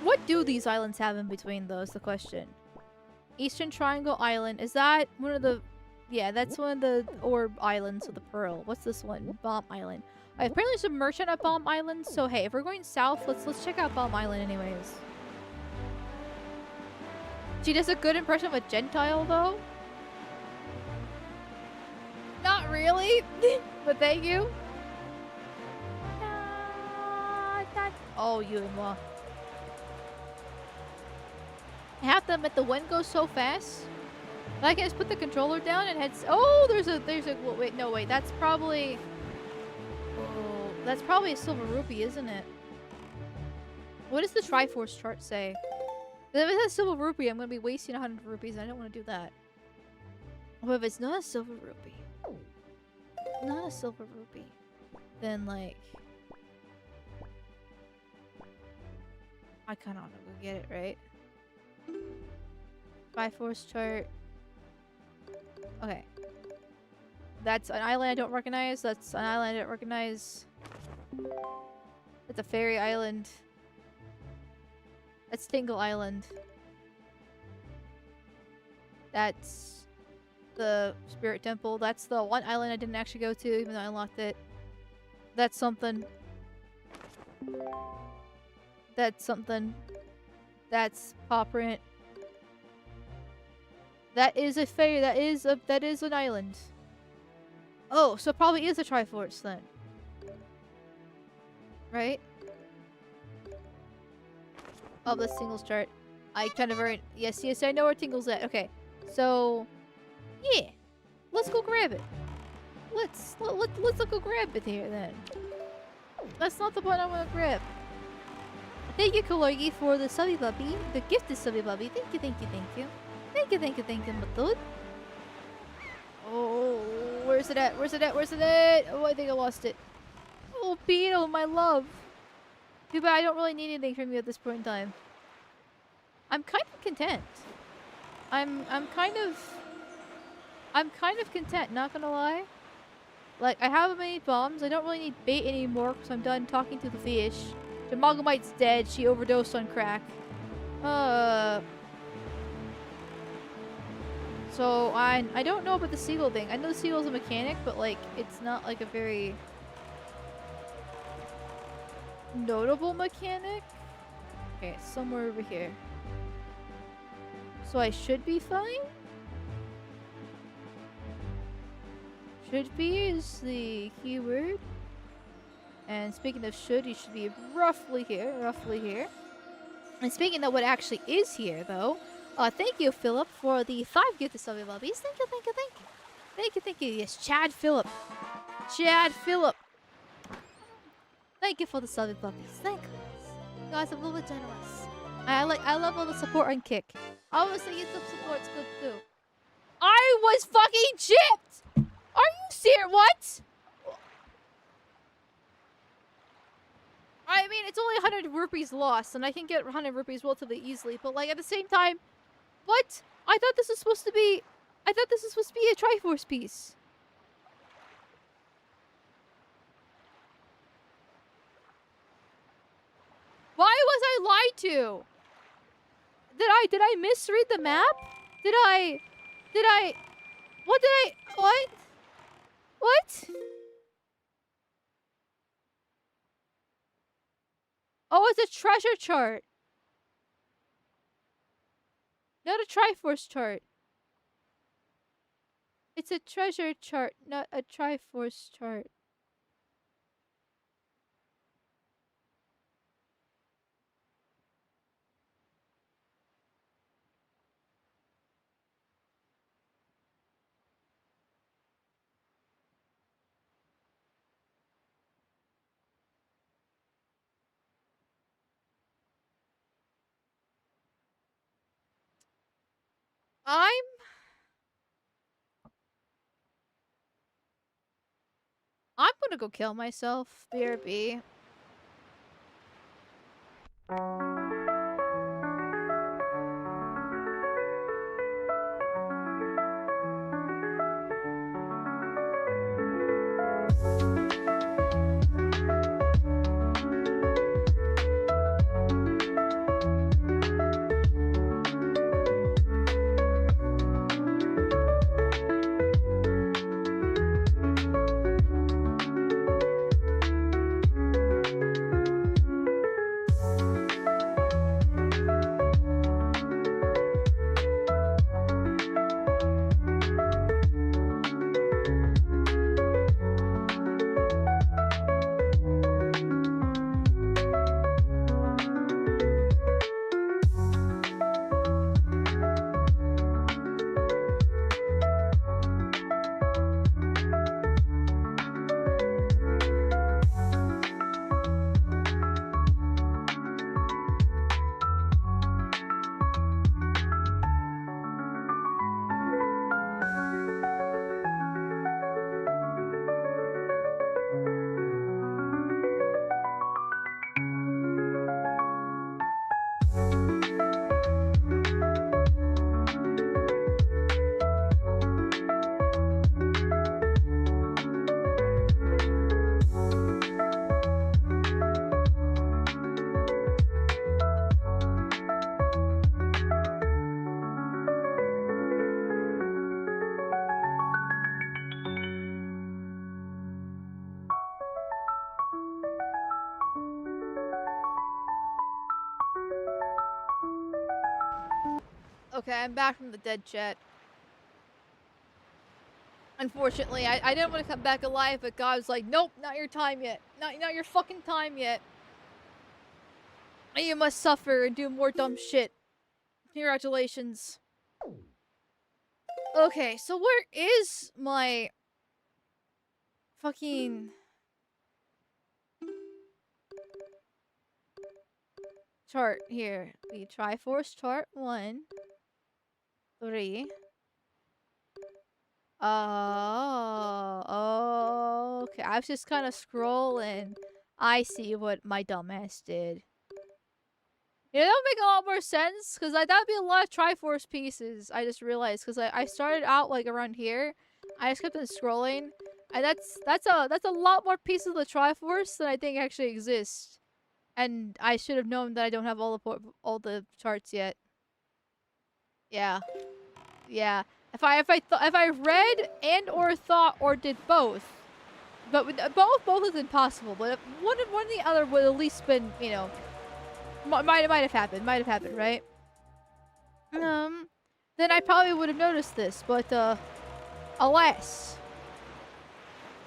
What do these islands have in between, though, is the question. Eastern Triangle Island, is that one of the... Yeah, that's one of the orb islands of the Pearl. What's this one? Bomb Island. Apparently there's a merchant at Bomb Island, so hey, if we're going south, let's check out Bomb Island anyways. She does a good impression of a Gentile, though. Not really, but thank you. Oh, you and law. I have to admit, the wind goes so fast. I can just put the controller down and head. Oh, there's a. Well, wait, no, wait. That's probably. Oh, that's probably a silver rupee, isn't it? What does the Triforce chart say? If it's a silver rupee, I'm gonna be wasting 100 rupees. I don't want to do that. Or if it's not a silver rupee, not a silver rupee, then like, I kind of want to go get it, right? Triforce chart. Okay. That's an island I don't recognize. That's an island I don't recognize. That's a fairy island. That's Tingle Island. That's the Spirit Temple. That's the one island I didn't actually go to, even though I unlocked it. That's something. That's something. That's Paw Print. That is a fairy. That is an island. Oh, so it probably is a Triforce then. Right? Oh, the Tingle's chart. I kind of already... Yes, I know where Tingle's at. Okay. So, yeah. Let's go grab it. Let's go grab it here then. That's not the one I want to grab. Thank you, Kalogi, for the subby puppy. The gifted subby puppy. Thank you. Thank you, my dude. Oh, where's it at? Oh, I think I lost it. Oh, Beetle, my love. Too bad I don't really need anything from you at this point in time. I'm kind of content. I'm kind of content, not gonna lie. Like, I haven't many bombs. I don't really need bait anymore because I'm done talking to the fish. The Amalgamyte's dead. She overdosed on crack. So, I don't know about the seagull thing. I know the seagull's a mechanic, but, like, it's not, like, a very notable mechanic. Okay, somewhere over here. So I should be fine? Should be is the keyword. And speaking of should, you should be roughly here. And speaking of what actually is here, though, thank you, Philip, for the 5 gifted subby lobbies. Thank you. Yes, Chad Philip. Thank you for the subby puppies. Thank you. You guys are a little bit generous. I love all the support on Kick. Obviously, YouTube support's good too. I was fucking chipped! Are you serious? What? I mean, it's only 100 rupees lost, and I can get 100 rupees relatively easily, but like at the same time, what? I thought this was supposed to be a Triforce piece. Why was I lied to? Did I misread the map? What? Oh, it's a treasure chart. Not a Triforce chart. It's a treasure chart, not a Triforce chart. I'm gonna go kill myself. BRB. Okay, I'm back from the dead chat. Unfortunately, I didn't want to come back alive, but God was like, nope, not your time yet. Not your fucking time yet. And you must suffer and do more dumb shit. Congratulations. Okay, so where is my fucking chart here? The Triforce chart 1, 3. Oh, okay. I was just kind of scrolling. I see what my dumbass did. Yeah, that would make a lot more sense, because like, that would be a lot of Triforce pieces, I just realized, because I started out, like, around here. I just kept on scrolling, and that's a lot more pieces of the Triforce than I think actually exist. And I should have known that I don't have all the charts yet. Yeah. Yeah. If I read and or thought or did both, but with, both is impossible. But if one or the other would at least been, you know, might have happened. Might have happened, right? Then I probably would have noticed this. But alas,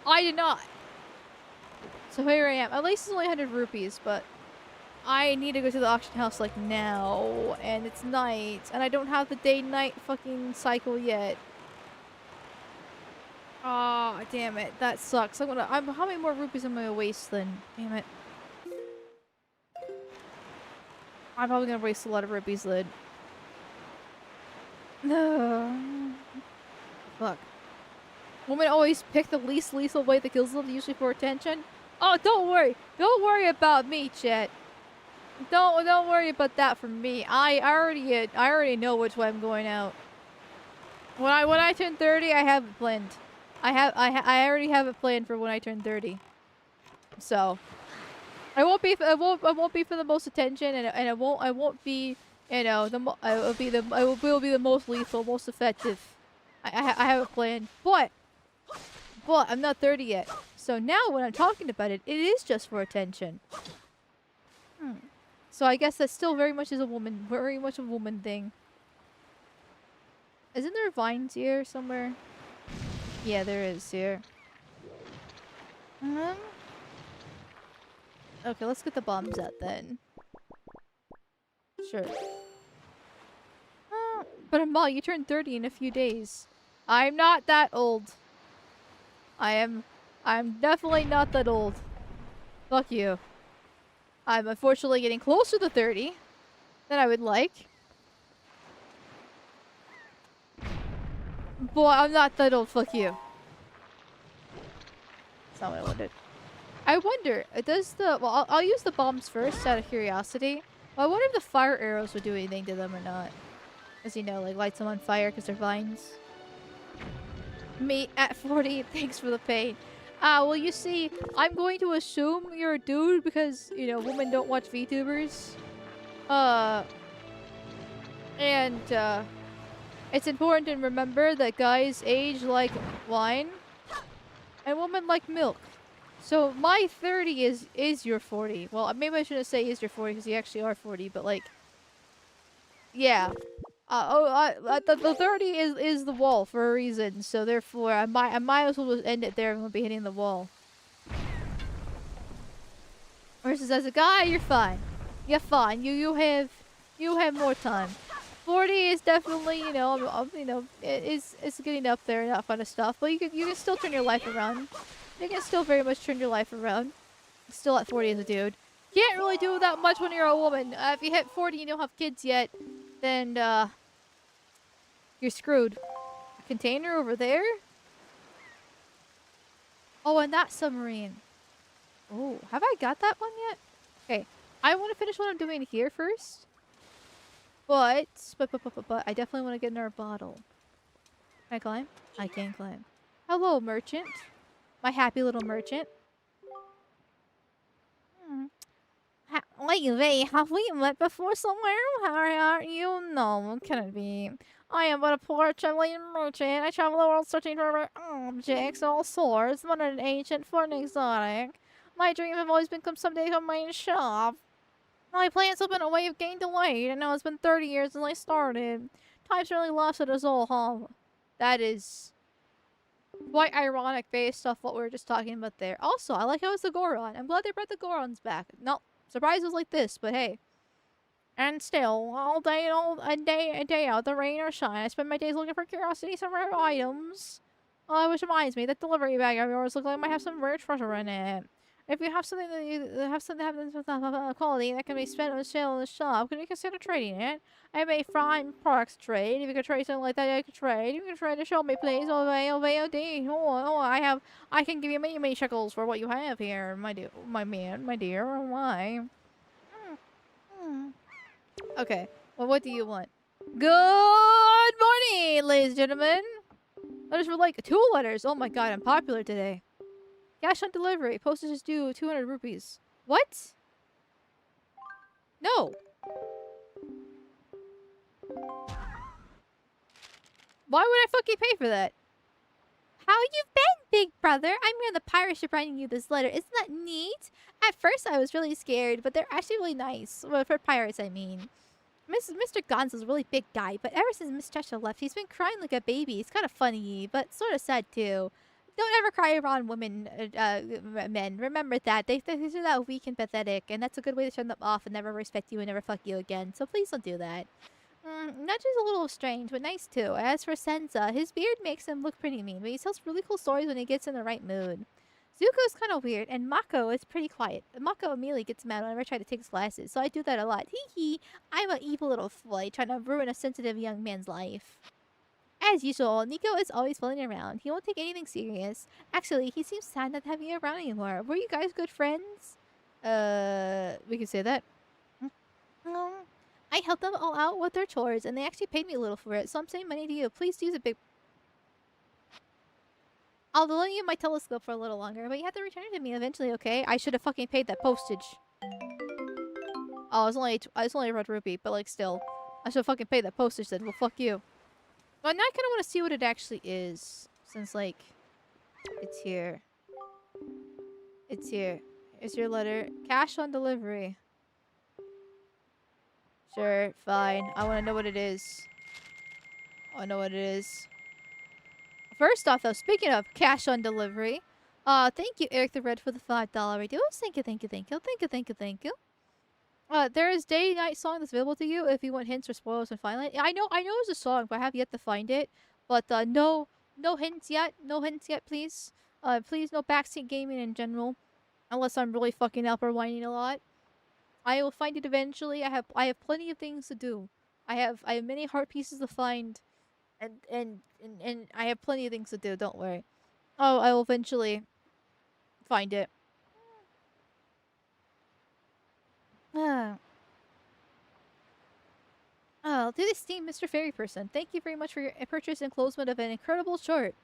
I did not. So here I am. At least it's only 100 rupees, but I need to go to the auction house like now, and it's night, and I don't have the day-night fucking cycle yet. Oh, damn it. That sucks. How many more rupees am I gonna waste then? Damn it. I'm probably gonna waste a lot of rupees then. No. Fuck. Women always pick the least lethal way that kills them, usually for attention. Oh, don't worry. Don't worry about me, chat. Don't worry about that for me. I already know which way I'm going out. When I turn 30, I have it planned. I already have it planned for when I turn 30. So, I won't be for the most attention, and I won't be, you know, I will be the most lethal, most effective. I have it planned, but I'm not 30 yet. So now when I'm talking about it, it is just for attention. So I guess that still very much a woman thing. Isn't there vines here somewhere? Yeah, there is here. Okay, let's get the bombs out then. Sure. But Amal, you turn 30 in a few days. I'm not that old. I'm definitely not that old. Fuck you. I'm unfortunately getting closer to 30 than I would like. Boy, I'm not that old. Fuck you. That's not what I wanted. I wonder, does the... Well, I'll use the bombs first out of curiosity. Well, I wonder if the fire arrows would do anything to them or not. As you know, like lights them on fire because they're vines. Me at 40, thanks for the pain. Well, you see, I'm going to assume you're a dude because, you know, women don't watch VTubers. It's important to remember that guys age like wine and women like milk. So my 30 is your 40. Well, maybe I shouldn't say is your 40 because you actually are 40, but like, yeah. The 30 is the wall for a reason, so therefore I might as well just end it there and we'll be hitting the wall. Versus as a guy, you're fine. You're fine. You have more time. 40 is definitely, you know, it's getting up there and that kind of stuff, but you can still turn your life around. You can still very much turn your life around. Still at 40 as a dude. Can't really do that much when you're a woman. If you hit 40 and you don't have kids yet, then you're screwed. A container over there? Oh, and that submarine. Oh, have I got that one yet? Okay, I want to finish what I'm doing here first. But I definitely want to get another bottle. Can I climb? I can climb. Hello, merchant. My happy little merchant. Wait, have we met before somewhere? How are you? No, what can it be? I am but a poor traveling merchant. I travel the world searching for objects, all sorts, but an ancient for an exotic. My dream have always been come someday to my shop. My plans have been a way of gaining weight, and now it's been 30 years since I started. time's really lost at us all, huh? That is quite ironic based off what we were just talking about there. Also, I like how it's the Goron. I'm glad they brought the Gorons back. No surprises like this, but hey. And still, all day and all a day out, the rain or shine, I spend my days looking for curiosities and rare items. Oh, which reminds me, that delivery bag of yours looks like it might have some rare treasure in it. If you have something that you have something that has quality that can be spent on sale in the shop, can you consider trading it? I may find products to trade. If you could trade something like that, I could trade. You can trade to show me, please. Oh, VOD. I can give you many shekels for what you have here, my dear. Oh, my. Okay. Well, what do you want? Good morning, ladies and gentlemen. Letters for like 2 letters. Oh my god, I'm popular today. Cash on delivery. Postage is due 200 rupees. What? No. Why would I fucking pay for that? How you've been, big brother? I'm here on the pirate ship writing you this letter. Isn't that neat? At first, I was really scared, but they're actually really nice. Well, for pirates, I mean. Mr. Gonzo's a really big guy, but ever since Miss Chesha left, he's been crying like a baby. It's kind of funny, but sort of sad, too. Don't ever cry around women, men. Remember that. They're that weak and pathetic, and that's a good way to turn them off and never respect you and never fuck you again. So please don't do that. Nudge is a little strange, but nice too. As for Senza, his beard makes him look pretty mean, but he tells really cool stories when he gets in the right mood. Zuko's kind of weird, and Mako is pretty quiet. Mako immediately gets mad whenever I try to take his glasses, so I do that a lot. Hee hee, I'm an evil little fly trying to ruin a sensitive young man's life. As usual, Nico is always fooling around. He won't take anything serious. Actually, he seems sad not having you around anymore. Were you guys good friends? We can say that. I helped them all out with their chores, and they actually paid me a little for it, so I'm sending money to you. Please use a big... I'll loan you my telescope for a little longer, but you have to return it to me eventually, okay? I should have fucking paid that postage. Oh, it's only a red rupee, but like still. I should have fucking paid that postage then. Well, fuck you. But now I kind of want to see what it actually is, since like, it's here. It's here. Here's your letter. Cash on delivery. Sure, fine. I want to know what it is. I know what it is. First off, though, speaking of cash on delivery, thank you, Eric the Red, for the $5 reduce. Thank you. There is day-night song that's available to you if you want hints or spoilers and find it. I know it's a song, but I have yet to find it. But no hints yet. No hints yet, please. Please, no backseat gaming in general, unless I'm really fucking up or whining a lot. I will find it eventually. I have plenty of things to do. I have many heart pieces to find, and I have plenty of things to do. Don't worry. Oh, I will eventually find it. Oh, to the esteemed Mr. Fairy Person, thank you very much for your purchase and closement of an incredible chart.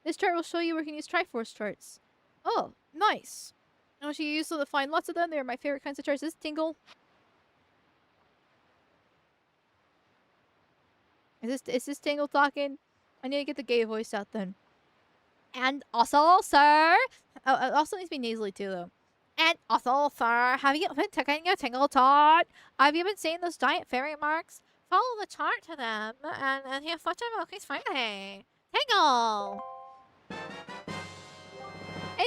This chart will show you where you can use Triforce charts. Oh, nice. I want you to use them to find lots of them. They're my favorite kinds of charts. Is this Tingle? Is this Tingle talking? I need to get the gay voice out then. And also, sir... Oh, it also needs to be nasally too, though. And also, sir, have you been taking your Tingle chart? Have you been seeing those giant fairy marks? Follow the chart to them, and he'll fetch him okay, Friday. Tingle!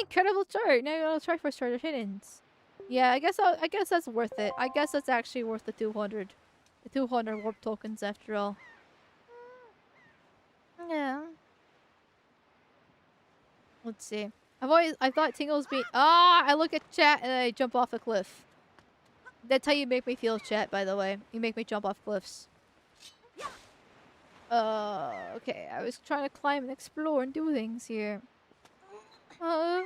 Incredible chart. Now I'll try for starter hiddens. Yeah, I guess that's worth it. I guess that's actually worth the 200. The 200 warp tokens after all. Yeah. Let's see. I thought Tingle's being... I look at chat and I jump off a cliff. That's how you make me feel, chat, by the way. You make me jump off cliffs. Okay. I was trying to climb and explore and do things here. I'll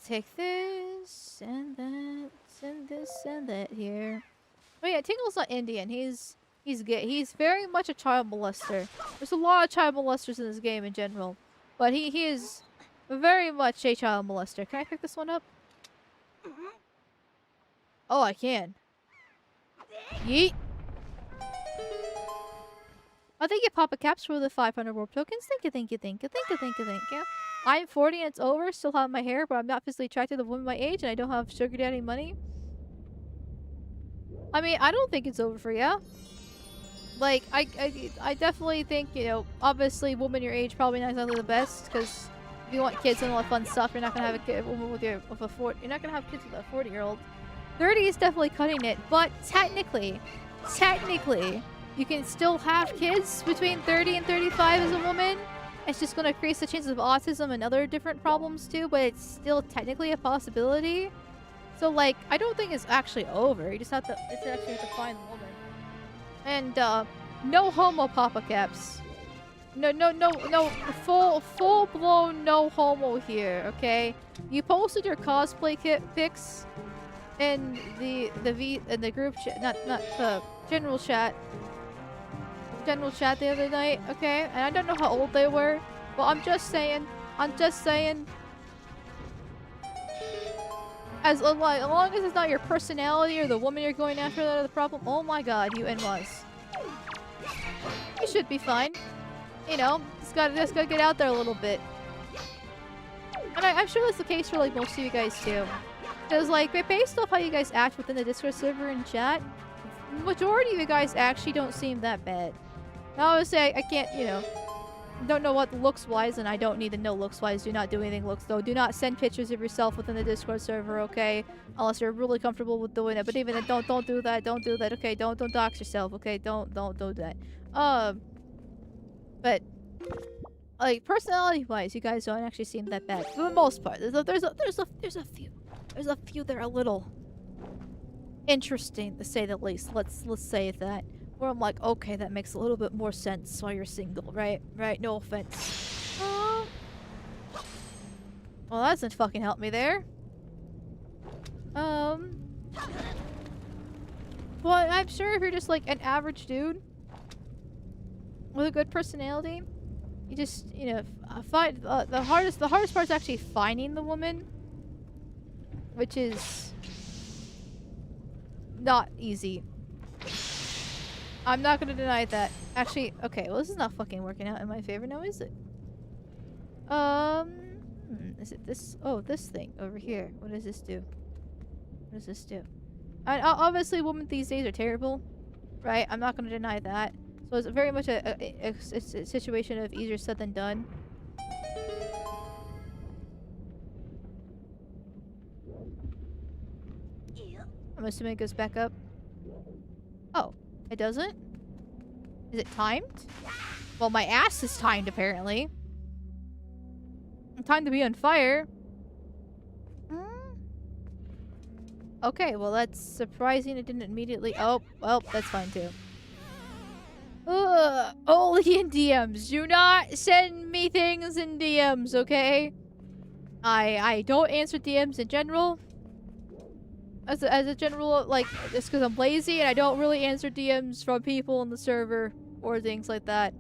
take this and that and this and that here. Oh yeah, Tingle's not Indian. He's gay. He's very much a child molester. There's a lot of child molesters in this game in general, but he is very much a child molester. Can I pick this one up? Oh, I can. Yeet. Oh, thank you, Papa Caps, for the 500 warp tokens. Thank you. I'm 40 and it's over. Still have my hair, but I'm not physically attracted to women my age, and I don't have sugar daddy money. I mean, I don't think it's over for you. Like, I definitely think, you know, obviously woman your age probably not exactly the best, because if you want kids and all that fun stuff, you're not gonna have a kid with you're not gonna have kids with a 40-year-old. 30 is definitely cutting it, but technically, you can still have kids between 30 and 35 as a woman. It's just gonna increase the chances of autism and other different problems too, but it's still technically a possibility. So, like, I don't think it's actually over. You just have to, it's actually have to find the woman. And, no homo papa caps. No, full-blown no homo here, okay? You posted your cosplay pics in the group chat, not the general chat the other night, okay? And I don't know how old they were, but I'm just saying, as long as it's not your personality or the woman you're going after that are the problem. Oh my god, you NWAS. You should be fine. You know, just gotta get out there a little bit. And I'm sure that's the case for like most of you guys too. Because like, based off how you guys act within the Discord server and chat, the majority of you guys actually don't seem that bad. Now, obviously, I can't, you know, don't know what looks-wise, and I don't need to know looks-wise. Do not do anything looks, though. Do not send pictures of yourself within the Discord server, okay? Unless you're really comfortable with doing it. But even then, don't do that. Don't do that, okay? Don't dox yourself, okay? Don't do that. But like personality-wise, you guys don't actually seem that bad for the most part. There's a few that are a little interesting, to say the least. Let's say that. Where I'm like, okay, that makes a little bit more sense while you're single, right? Right, no offense. Well, that doesn't fucking help me there. Well, I'm sure if you're just like an average dude with a good personality, you just, you know, find the hardest part is actually finding the woman, which is not easy. I'm not gonna deny that. Actually, okay, well, this is not fucking working out in my favor now, is it? Is it this? Oh, this thing over here. What does this do? What does this do? Obviously, women these days are terrible, right? I'm not gonna deny that. So it's very much a situation of easier said than done. I'm assuming it goes back up. Oh. It doesn't? Is it timed? Well, my ass is timed, apparently. Time to be on fire. Okay, well, that's surprising it didn't immediately... Oh, well, that's fine, too. Only in DMs. Do not send me things in DMs, okay? I don't answer DMs in general. As a general, like, it's because I'm lazy and I don't really answer DMs from people on the server or things like that.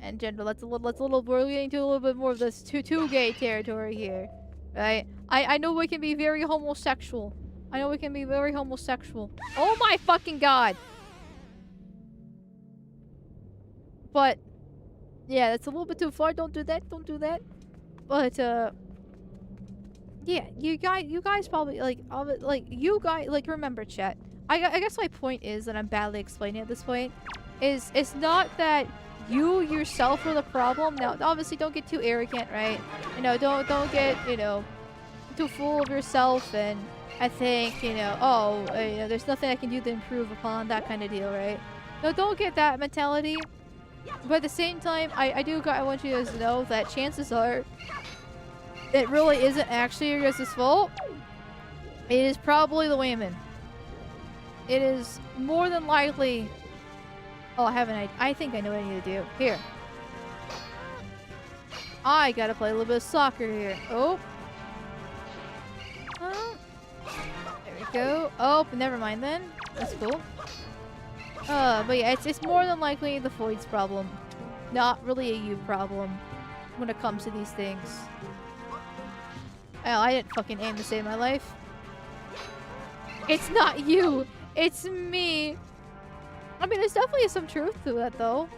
In general, that's a little, we're getting to a little bit more of this too gay territory here, right? I know we can be very homosexual. Oh my fucking god! But, yeah, that's a little bit too far. Don't do that. But, yeah, you guys probably, remember, chat. I guess my point is that I'm badly explaining at this point. It's not that you yourself are the problem. Now, obviously, don't get too arrogant, right? You know, don't get, you know, too full of yourself and I think, you know, oh, you know, there's nothing I can do to improve upon, that kind of deal, right? No, don't get that mentality. But at the same time, I want you guys to know that chances are it really isn't actually your guys' fault. It is probably the women. It is more than likely... Oh, I think I know what I need to do. Here. I gotta play a little bit of soccer here. Oh. There we go. Oh, but never mind then. That's cool. But yeah, it's more than likely the Floyd's problem. Not really a you problem when it comes to these things. Oh, I didn't fucking aim to save my life. It's not you! It's me! I mean, there's definitely some truth to that, though.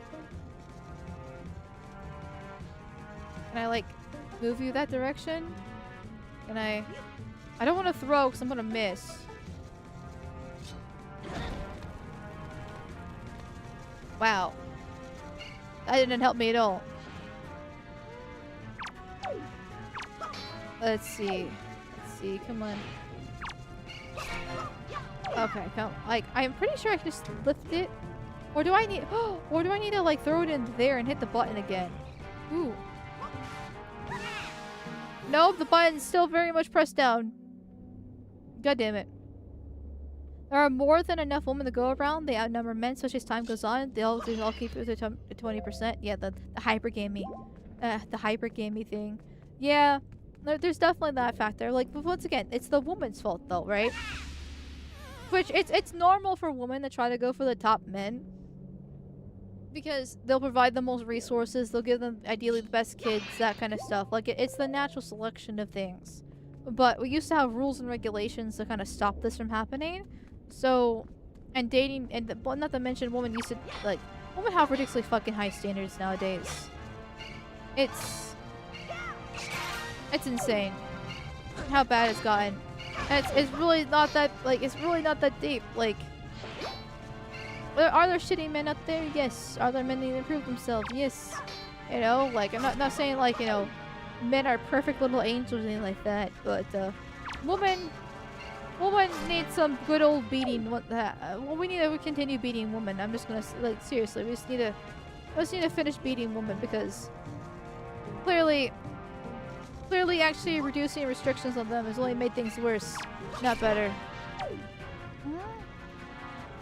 Can I, like, move you that direction? Can I... I don't want to throw, because I'm gonna miss. Wow. That didn't help me at all. Let's see. Let's see. Come on. Okay, come. Like, I'm pretty sure I can just lift it. Or do I need... or do I need to, like, throw it in there and hit the button again? Ooh. Nope, the button's still very much pressed down. God damn it. There are more than enough women to go around. They outnumber men, especially as time goes on. They'll keep it to 20%. Yeah, the hypergamey. The hypergamey thing. Yeah, there's definitely that factor. Like, but once again, it's the woman's fault though, right? Which, it's normal for women to try to go for the top men. Because they'll provide the most resources. They'll give them, ideally, the best kids. That kind of stuff. Like, it's the natural selection of things. But we used to have rules and regulations to kind of stop this from happening. So, and dating, and not to mention women used to, like, women have ridiculously fucking high standards nowadays. It's insane how bad it's gotten. And it's really not that, like, it's really not that deep. Like, are there shitty men out there? Yes. Are there men that need to improve themselves? Yes. You know, like, I'm not saying, like, you know, men are perfect little angels or anything like that, but, women needs some good old beating. Well, we need to continue beating women. I'm just gonna, like, seriously, we just need to finish beating women because clearly actually reducing restrictions on them has only made things worse, not better.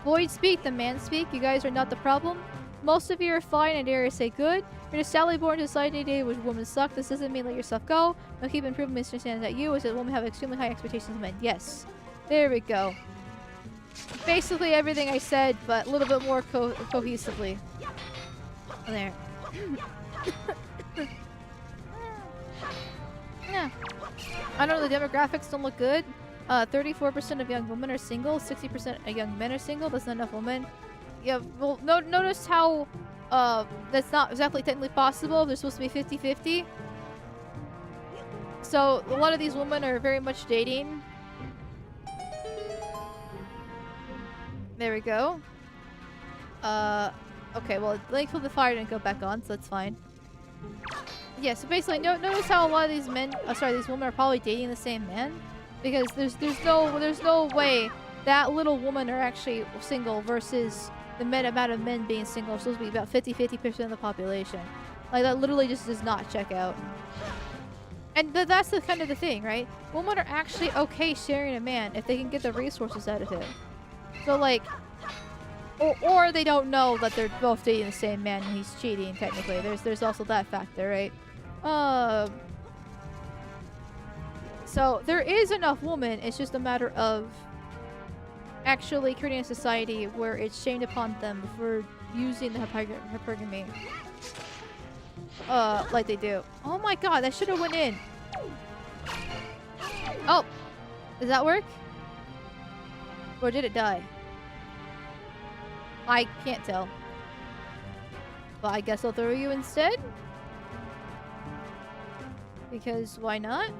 Boys speak, the man speak. You guys are not the problem. Most of you are fine, and dare I say good. You're just sadly born to society today which women suck. This doesn't mean let yourself go. Don't keep improving misunderstandings at you, as that women have extremely high expectations of men. Yes. There we go. Basically everything I said, but a little bit more cohesively. There. Yeah. I don't know, the demographics don't look good. 34% of young women are single, 60% of young men are single. That's not enough women. Yeah, well, notice how that's not exactly technically possible. They're supposed to be 50-50. So a lot of these women are very much dating. There we go. Okay, well, thankfully the fire didn't go back on, so that's fine. Yeah, so basically, notice how a lot of these men, these women are probably dating the same man, because there's no way that little women are actually single versus the amount of men being single. It's supposed to be about 50% of the population. Like, that literally just does not check out. And that's the kind of the thing, right? Women are actually okay sharing a man if they can get the resources out of him. So, like, or they don't know that they're both dating the same man and he's cheating, technically. There's also that factor, right? So there is enough women, it's just a matter of actually creating a society where it's shamed upon them for using the hypergamy. Like they do. Oh my god, that should have went in. Oh! Does that work? Or did it die? I can't tell. But I guess I'll throw you instead? Because why not?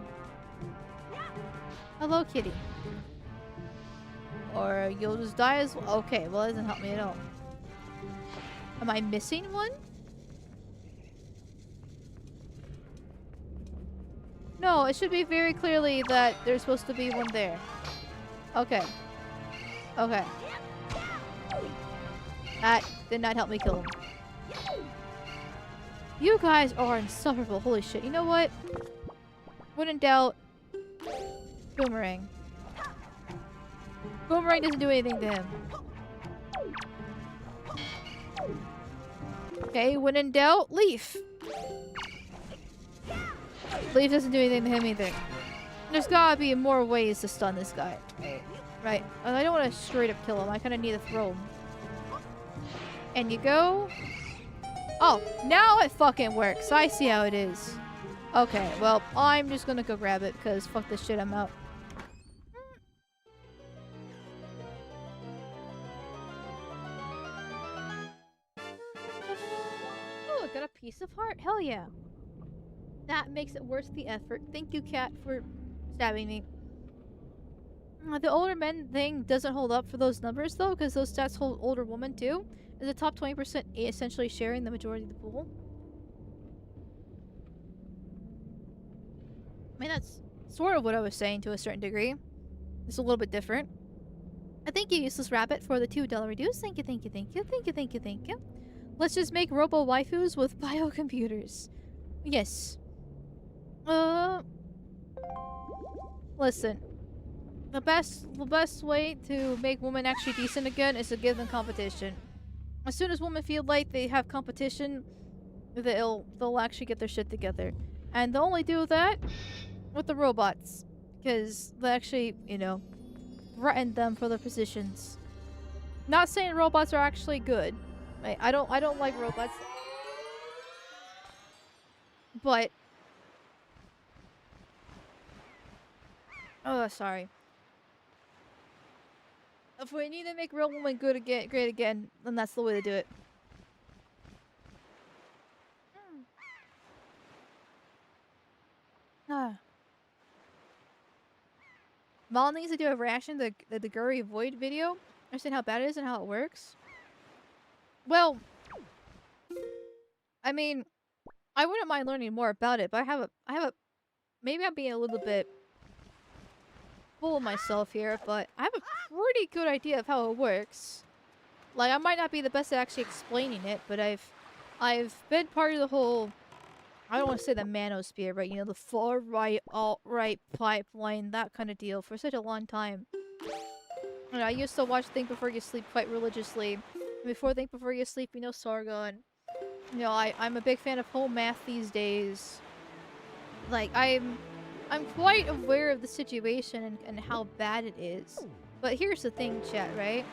Hello, kitty. Or you'll just die as well. Okay, well that doesn't help me at all. Am I missing one? No, it should be very clearly that there's supposed to be one there. Okay. Okay. That did not help me kill him. You guys are insufferable. Holy shit. You know what? When in doubt, boomerang. Boomerang doesn't do anything to him. Okay, when in doubt, leaf. Leaf doesn't do anything to him either. There's gotta be more ways to stun this guy. Right. I don't want to straight up kill him. I kind of need to throw him. And you go. Oh, now it fucking works. I see how it is. Okay, well, I'm just gonna go grab it because fuck this shit, I'm out. Oh, I got a piece of heart. Hell yeah. That makes it worth the effort. Thank you, cat, for stabbing me. The older men thing doesn't hold up for those numbers though, because those stats hold older women too. Is the top 20% essentially sharing the majority of the pool? I mean, that's sort of what I was saying to a certain degree. It's a little bit different. Thank you, Useless Rabbit, for the $2 reduce. Thank you, thank you, thank you, thank you, thank you, thank you. Let's just make robo waifus with biocomputers. Yes. Listen. The best way to make women actually decent again is to give them competition. As soon as women feel like they have competition, they'll actually get their shit together. And they'll only do that with the robots. Because they actually, you know, threaten them for their positions. Not saying robots are actually good. I don't like robots. But oh, sorry. If we need to make real women great again, then that's the way to do it. Mal needs to do a reaction to the Gurry Void video. Understand how bad it is and how it works. Well, I mean, I wouldn't mind learning more about it, but I have a maybe I'm being a little bit full of myself here, but I have a pretty good idea of how it works. Like, I might not be the best at actually explaining it, but I've been part of the whole, I don't want to say the manosphere, but you know, the far right, alt-right pipeline, that kind of deal for such a long time. And I used to watch Think Before You Sleep quite religiously. And before Think Before You Sleep, you know, Sargon. You know, I'm a big fan of home math these days. Like, I'm quite aware of the situation and how bad it is. But here's the thing, chat, right?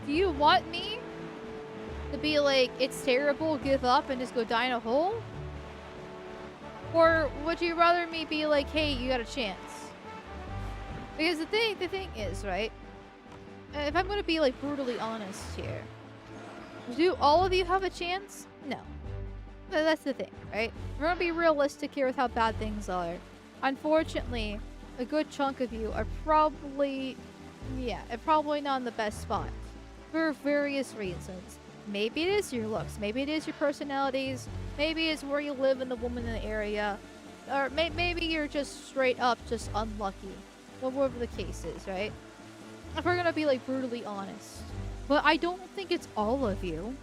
Do you want me to be like, it's terrible, give up, and just go die in a hole? Or would you rather me be like, hey, you got a chance? Because the thing is, right? If I'm gonna be like brutally honest here, do all of you have a chance? No. That's the thing, right? We're gonna be realistic here with how bad things are. Unfortunately, a good chunk of you are probably, probably not in the best spot. For various reasons. Maybe it is your looks, maybe it is your personalities, maybe it's where you live and the woman in the area, or maybe you're just straight up just unlucky. Whatever the case is, right? If we're gonna be like brutally honest. But I don't think it's all of you.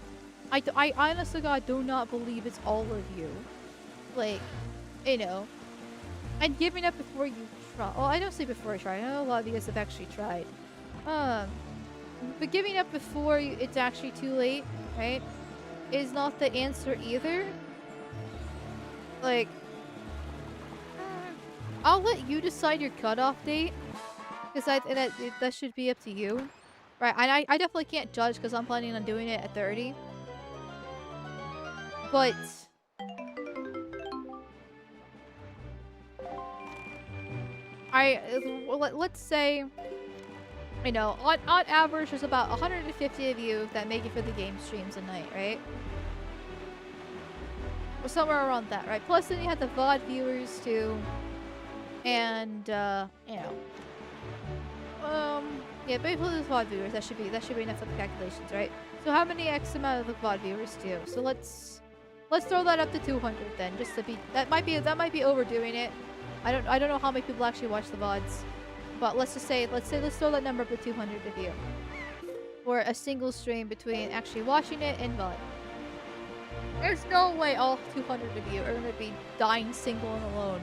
I honestly God do not believe it's all of you. Like, you know. And giving up before you try. Well, I don't say before I try. I know a lot of you guys have actually tried. But giving up before it's actually too late, right? Is not the answer either. Like, I'll let you decide your cutoff date. Because that should be up to you. Right, I definitely can't judge because I'm planning on doing it at 30. But let's say, you know, on average there's about 150 of you that make it for the game streams a night, right? Or somewhere around that, right? Plus then you have the VOD viewers too. And you know. Yeah, basically the VOD viewers, that should be enough for the calculations, right? So how many X amount of the VOD viewers do? So let's throw that up to 200 then, just to be that might be overdoing it. I don't know how many people actually watch the VODs. But let's throw that number up to 200 of you. Or a single stream between actually watching it and VOD. There's no way all 200 of you are gonna be dying single and alone.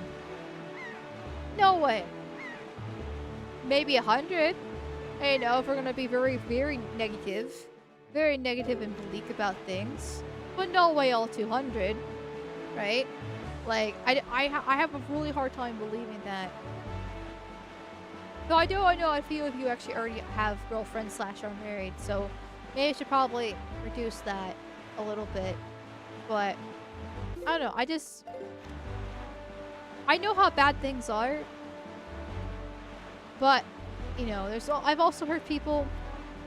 No way. Maybe 100. You know, if we're gonna be very, very negative and bleak about things. But no way all 200, right? Like, I have a really hard time believing that. Though I know a few of you actually already have girlfriends / are married, so maybe I should probably reduce that a little bit. But I don't know. I know how bad things are. But, you know, I've also heard people,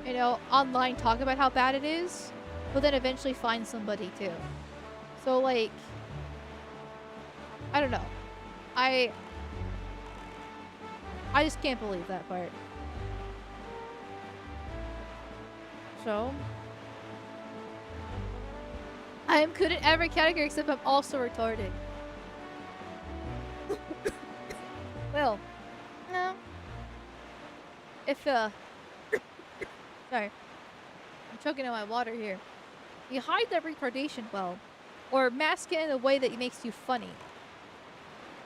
you know, online talk about how bad it is, but then eventually find somebody too. So, like, I don't know. I I just can't believe that part. So, I am good at every category except I'm also retarded. Well, no. If, sorry. I'm choking on my water here. You hide that retardation well, or mask it in a way that makes you funny,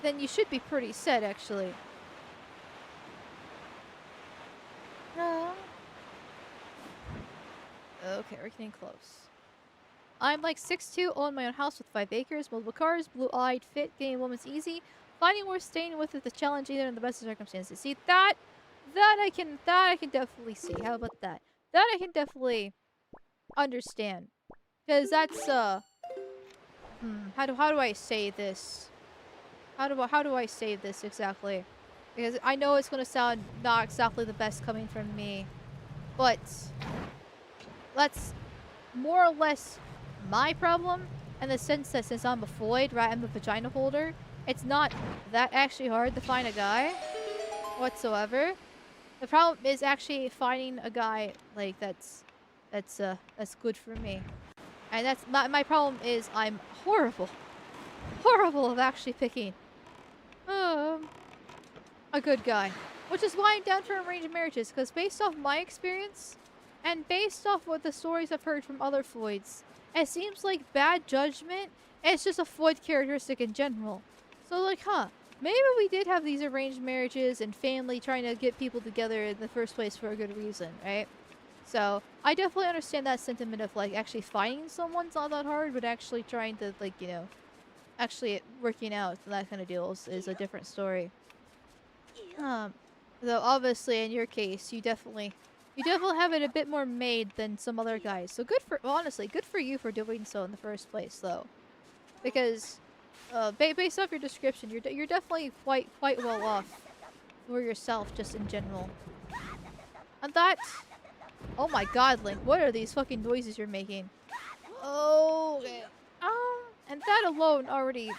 then you should be pretty set, actually. Okay, we're getting close. I'm like 6'2", own my own house with 5 acres, multiple cars, blue-eyed, fit, getting a woman's easy. Finding worth staying with is the challenge either in the best of circumstances. See, that I can definitely see. How about that? That I can definitely understand. Because that's, how do I say this? How do I say this exactly? Because I know it's gonna sound not exactly the best coming from me. But that's more or less my problem, in the sense that since I'm a Floyd, right, I'm the vagina holder, it's not that actually hard to find a guy whatsoever. The problem is actually finding a guy like that's good for me. And that's my problem is I'm horrible of actually picking a good guy. Which is why I'm down for arranged marriages, because based off my experience and based off what the stories I've heard from other Floyds, it seems like bad judgment is just a Floyd characteristic in general. So like, maybe we did have these arranged marriages and family trying to get people together in the first place for a good reason, right? So, I definitely understand that sentiment of, like, actually finding someone's not that hard, but actually trying to, like, you know, actually working out, that kind of deal is a different story. Though obviously in your case, you definitely have it a bit more made than some other guys. So honestly, good for you for doing so in the first place, though. Because, based off your description, you're definitely quite well off for yourself, just in general. And that... Oh my god, Link, what are these fucking noises you're making? Oh, okay. And that alone already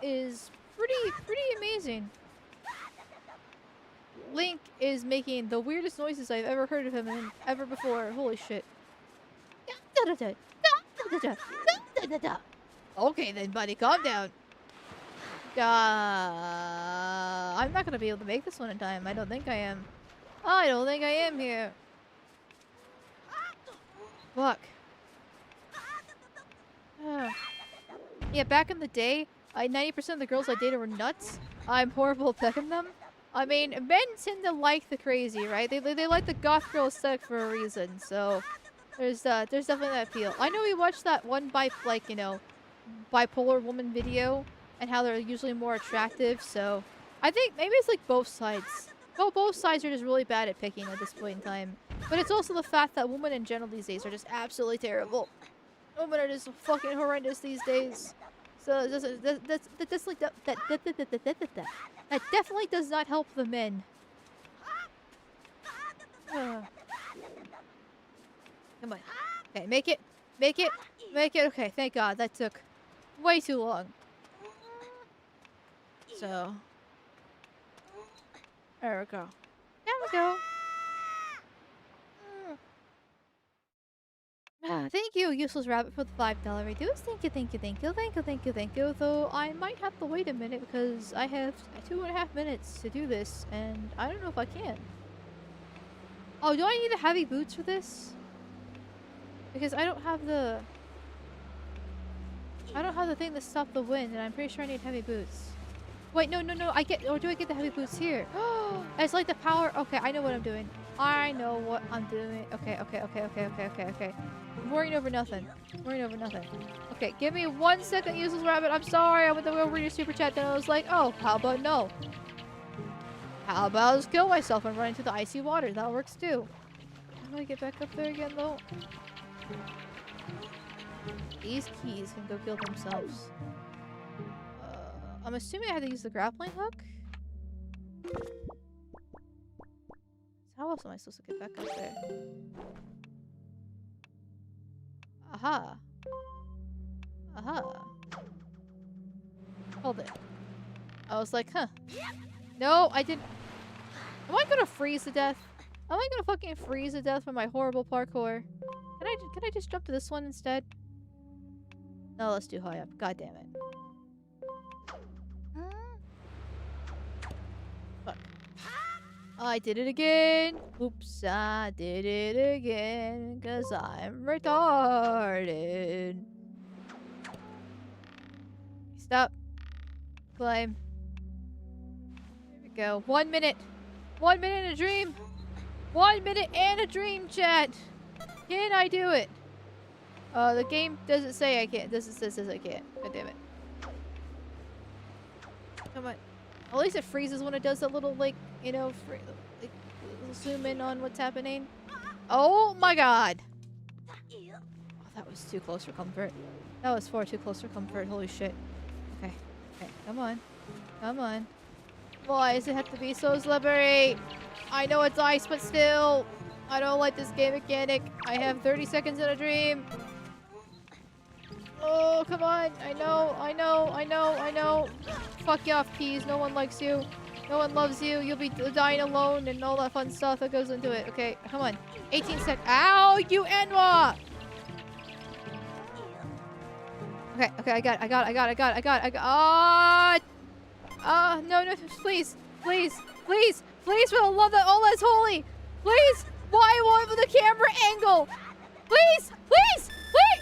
is pretty amazing. Link is making the weirdest noises I've ever heard of him in ever before. Holy shit. Okay then, buddy, calm down. I'm not gonna be able to make this one in time. I don't think I am. I don't think I am here. Fuck. Yeah, back in the day, 90% of the girls I dated were nuts. I'm horrible at picking them. I mean, men tend to like the crazy, right? They like the goth girl aesthetic for a reason, so there's definitely that appeal. I know we watched that one bipolar woman video and how they're usually more attractive, so I think maybe it's like both sides. Well, both sides are just really bad at picking at this point in time. But it's also the fact that women in general these days are just absolutely terrible. Women are just fucking horrendous these days. So that definitely does not help the men. Come on. Okay, make it. Okay, thank God. That took way too long. So. There we go. There we go. Thank you, Useless Rabbit, for the $5 reduce. Thank you. Though I might have to wait a minute because I have 2.5 minutes to do this, and I don't know if I can. Oh, do I need the heavy boots for this? Because I don't have the thing to stop the wind, and I'm pretty sure I need heavy boots. Wait, no. Or do I get the heavy boots here? It's like the power. Okay, I know what I'm doing. Okay. I'm worrying over nothing. Okay, give me 1 second, Useless Rabbit. I'm sorry. I went to go read your super chat, and I was like, oh, how about no? How about I just kill myself and run into the icy water? That works too. How do I get back up there again, though? These keys can go kill themselves. I'm assuming I have to use the grappling hook? How else am I supposed to get back up there? Aha. Hold it. I was like, huh. No, I didn't. Am I gonna freeze to death? Am I gonna fucking freeze to death from my horrible parkour? Can I just jump to this one instead? No, let's do high up. God damn it. Fuck. I did it again. Oops, I did it again. 'Cause I'm retarded. Stop. Climb. There we go. 1 minute. 1 minute and a dream. 1 minute and a dream, chat. Can I do it? The game doesn't say I can't. It says I can't. God damn it. Come on. At least it freezes when it does that little, like, you know, like, zoom in on what's happening. Oh my god! Oh, that was too close for comfort. That was far too close for comfort. Holy shit. Okay. Okay. Come on. Come on. Why does it have to be so slippery? I know it's ice, but still. I don't like this game mechanic. I have 30 seconds in a dream. Oh, come on. I know. I know. I know. I know. Fuck you off, Peas. No one likes you. No one loves you. You'll be dying alone and all that fun stuff that goes into it. Okay, come on. 18 seconds. Ow, you Enwa! Okay, okay, I got no, please, please, please, please, for the love that all that's holy. Please, why won't the camera angle? Please, please, please!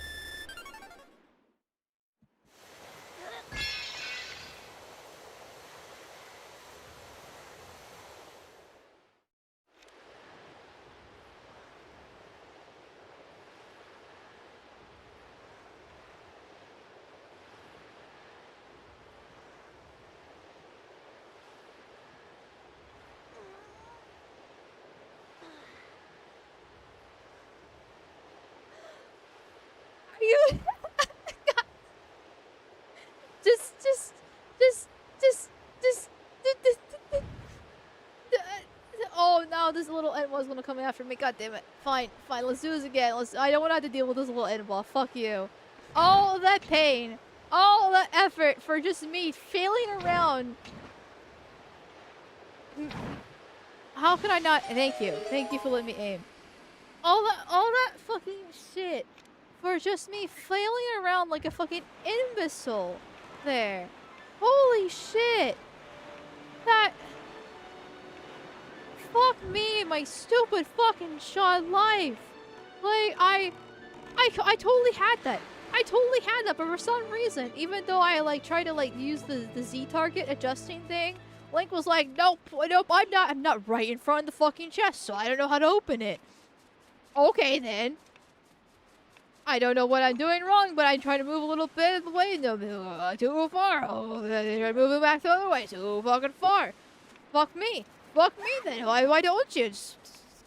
You oh no, this little N was gonna come after me. God damn it. Fine, fine, let's do this again. I don't want to have to deal with this little N ball. Fuck you. All that pain, all that effort for just me failing around. How can I not? Thank you for letting me aim. All that fucking shit for just me flailing around like a fucking imbecile there. Holy shit. That... Fuck me and my stupid fucking shot life. Like, I totally had that. I totally had that, but for some reason, even though I, like, tried to, like, use the Z target adjusting thing, Link was like, nope, I'm not right in front of the fucking chest, so I don't know how to open it. Okay, then. I don't know what I'm doing wrong, but I try to move a little bit of the way. No, too far. Oh, I try to move it back the other way. Too fucking far. Fuck me. Fuck me then. Why don't you? Just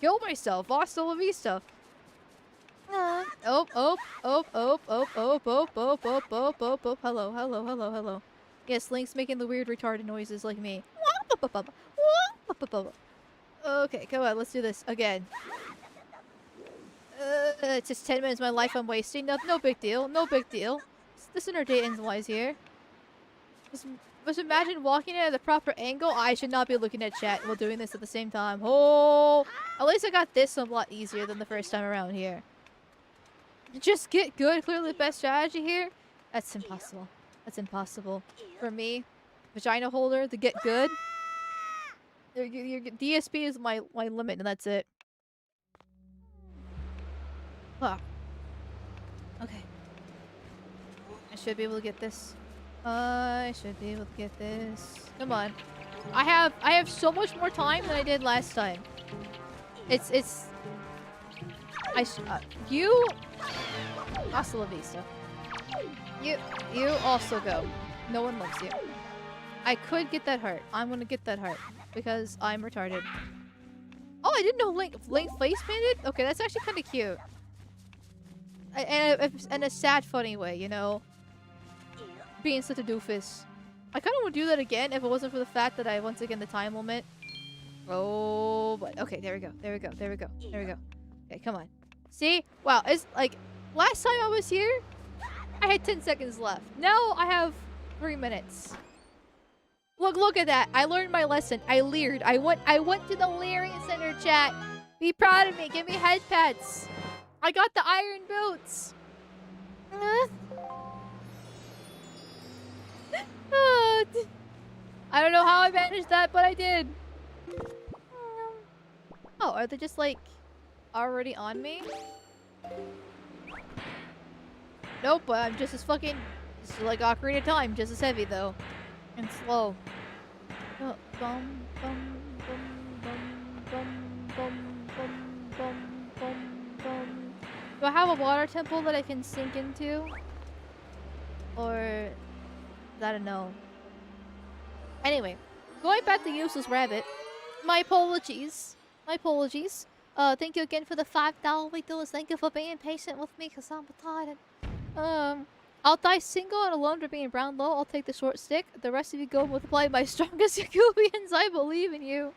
kill myself. Hasta la vista. Oh. Hello. Yes, Link's making the weird retarded noises like me. Okay, come on. Let's do this again. It's just 10 minutes of my life I'm wasting. No big deal. No big deal. This entertains wise here. Just imagine walking at the proper angle. I should not be looking at chat while doing this at the same time. Oh, at least I got this a lot easier than the first time around here. Just get good. Clearly the best strategy here. That's impossible. That's impossible for me. Vagina holder to get good. Your DSP is my limit, and that's it. Fuck. Okay. I should be able to get this. I should be able to get this. Come on. I have so much more time than I did last time. You hasta la vista. You also go. No one loves you. I could get that heart. I'm gonna get that heart because I'm retarded. Oh, I didn't know Link face painted? Okay, that's actually kind of cute. And in a sad, funny way, you know? Being such a doofus. I kind of would do that again if it wasn't for the fact that I, once again, the time limit. Oh, but okay, there we go. Okay, come on. See? Wow, it's like, last time I was here, I had 10 seconds left. Now I have 3 minutes. Look at that. I learned my lesson. I leered. I went to the Leering Center chat. Be proud of me. Give me head pets. I got the iron boots. I don't know how I managed that, but I did. Oh, are they just like already on me? Nope, but I'm just as fucking just like Ocarina of Time, just as heavy though. And slow. Bum bum bum bum bum bum bum bum bum. Do I have a water temple that I can sink into? Or I don't know. Anyway, going back to Useless Rabbit. My apologies. My apologies. Thank you again for the $5 $8. Thank you for being patient with me, cause I'm retarded. I'll die single and alone for being brown low. I'll take the short stick. The rest of you go multiply my strongest Yakubians. I believe in you.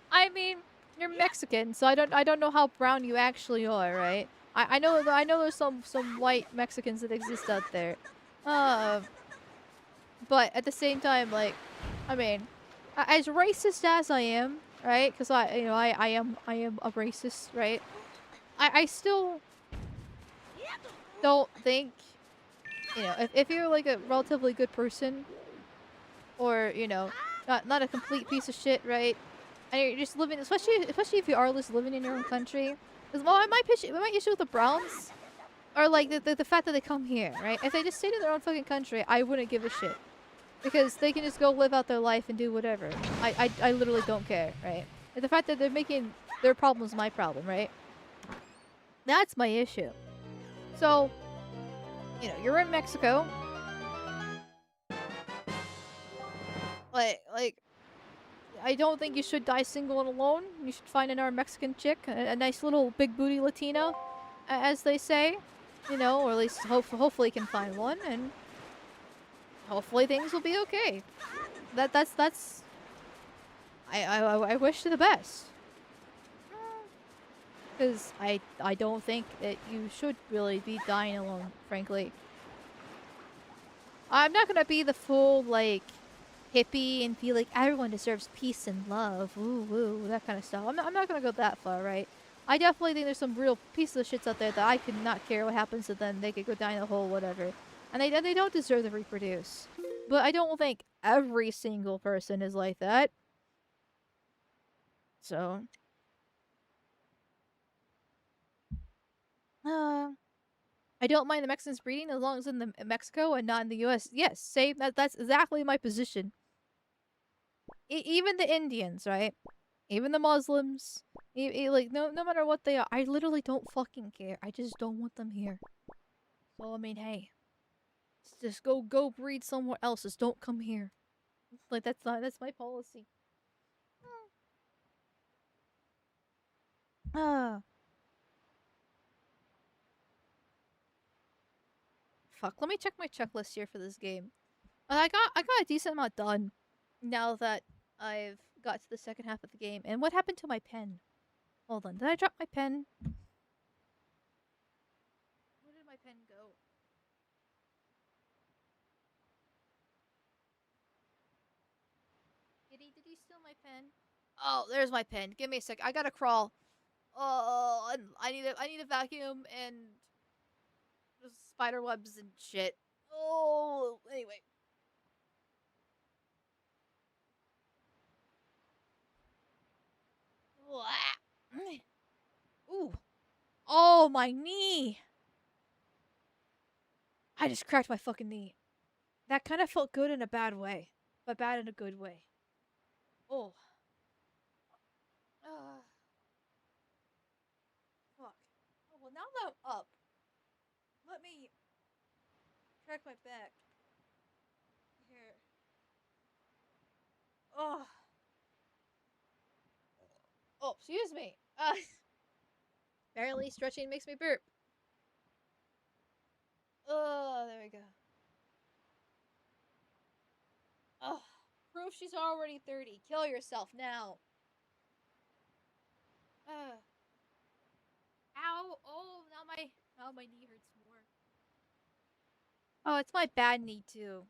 I mean, you're Mexican, so I don't know how brown you actually are, right? I know there's some white Mexicans that exist out there. But at the same time, like, I mean, as racist as I am, right? Because I am a racist, right? I still don't think, if you're like a relatively good person, or not a complete piece of shit, right? And you're just living, especially if you are just living in your own country. Because my issue with the Browns are like the fact that they come here, right? If they just stayed in their own fucking country, I wouldn't give a shit. Because they can just go live out their life and do whatever. I literally don't care, right? And the fact that they're making their problems my problem, right? That's my issue. So, you're in Mexico. Like, I don't think you should die single and alone. You should find another Mexican chick, a nice little big booty Latina, as they say. Or at least hopefully you can find one, and hopefully things will be okay. That's I wish you the best. Because I don't think that you should really be dying alone, frankly. I'm not gonna be the full, like, hippie and be like, everyone deserves peace and love. Ooh, woo, that kind of stuff. I'm not gonna go that far, right? I definitely think there's some real pieces of shits out there that I could not care what happens to them. They could go down in a hole, whatever. And they don't deserve to reproduce. But I don't think every single person is like that. So... I don't mind the Mexicans breeding as long as in Mexico and not in the U.S. Yes, same. That's exactly my position. Even the Indians, right? Even the Muslims, like no matter what they are, I literally don't fucking care. I just don't want them here. So I mean, hey, just go breed somewhere else. Just don't come here. Like that's my policy. Ah, fuck. Let me check my checklist here for this game. I got a decent amount done now that I've got to the second half of the game. And what happened to my pen? Hold on, did I drop my pen? Where did my pen go? Did he steal my pen? Oh, there's my pen. Give me a sec. I gotta crawl. Oh, I need a vacuum and spider webs and shit. Oh, anyway. Ooh. Oh, my knee. I just cracked my fucking knee. That kind of felt good in a bad way, but bad in a good way. Oh. Fuck. Oh, well, now that I'm up, let me crack my back. Here. Oh. Oh, excuse me. Apparently stretching makes me burp. Oh, there we go. Oh, proof she's already 30. Kill yourself now. Ow. Oh, now my knee hurts more. Oh, it's my bad knee too.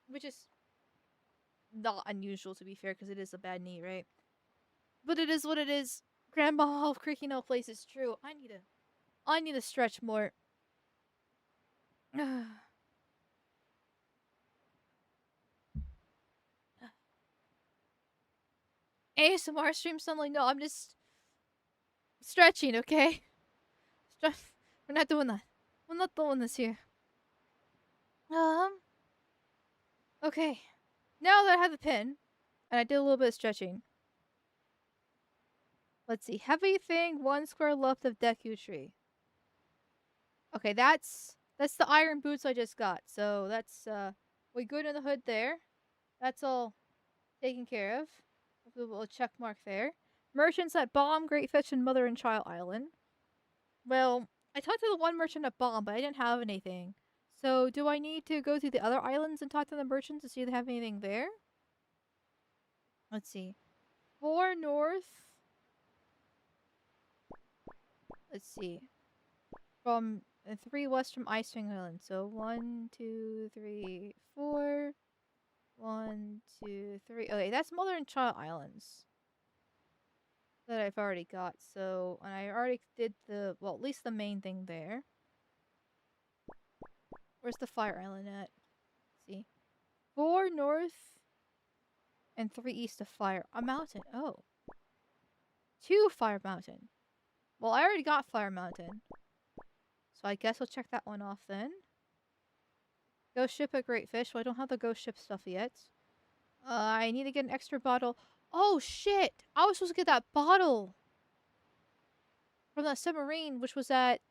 Which is not unusual, to be fair, because it is a bad knee, right? But it is what it is. Grandma of creaking out place is true. I need to stretch more. ASMR stream suddenly? No, I'm just stretching, okay? We're not doing that. We're not doing this here. Okay. Now that I have the pin, and I did a little bit of stretching. Let's see. Heavy thing, 1 square left of Deku tree. Okay, that's the iron boots I just got. So that's we good in the hood there. That's all taken care of. A little check mark there. Merchants at Bomb, Great Fish, and Mother and Child Island. Well, I talked to the one merchant at Bomb, but I didn't have anything. So do I need to go to the other islands and talk to the merchants to see if they have anything there? Let's see. 4 north. Let's see. From 3 west from Ice Wing Island. So 1, 2, 3, 4. 1, 2, 3. Okay, that's Mother and Child Islands that I've already got. So, and I already did the, well, at least the main thing there. Where's the Fire Island at? Let's see. 4 north and 3 east of Fire. A mountain. Oh. 2 Fire Mountain. Well, I already got Fire Mountain. So I guess I'll check that one off then. Ghost ship at Great Fish. Well, I don't have the ghost ship stuff yet. I need to get an extra bottle. Oh, shit! I was supposed to get that bottle from that submarine, which was at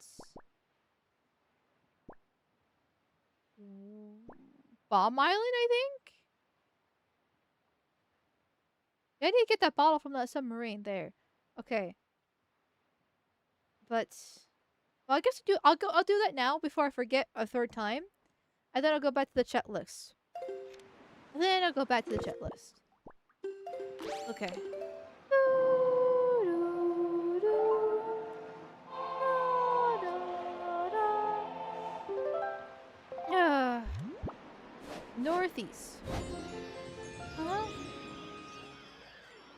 Bomb Island, I think? I need to get that bottle from that submarine there. Okay. But, well, I guess I'll do that now before I forget a 3rd time. And then I'll go back to the checklist. Then I'll go back to the checklist. Okay. Northeast. Hello?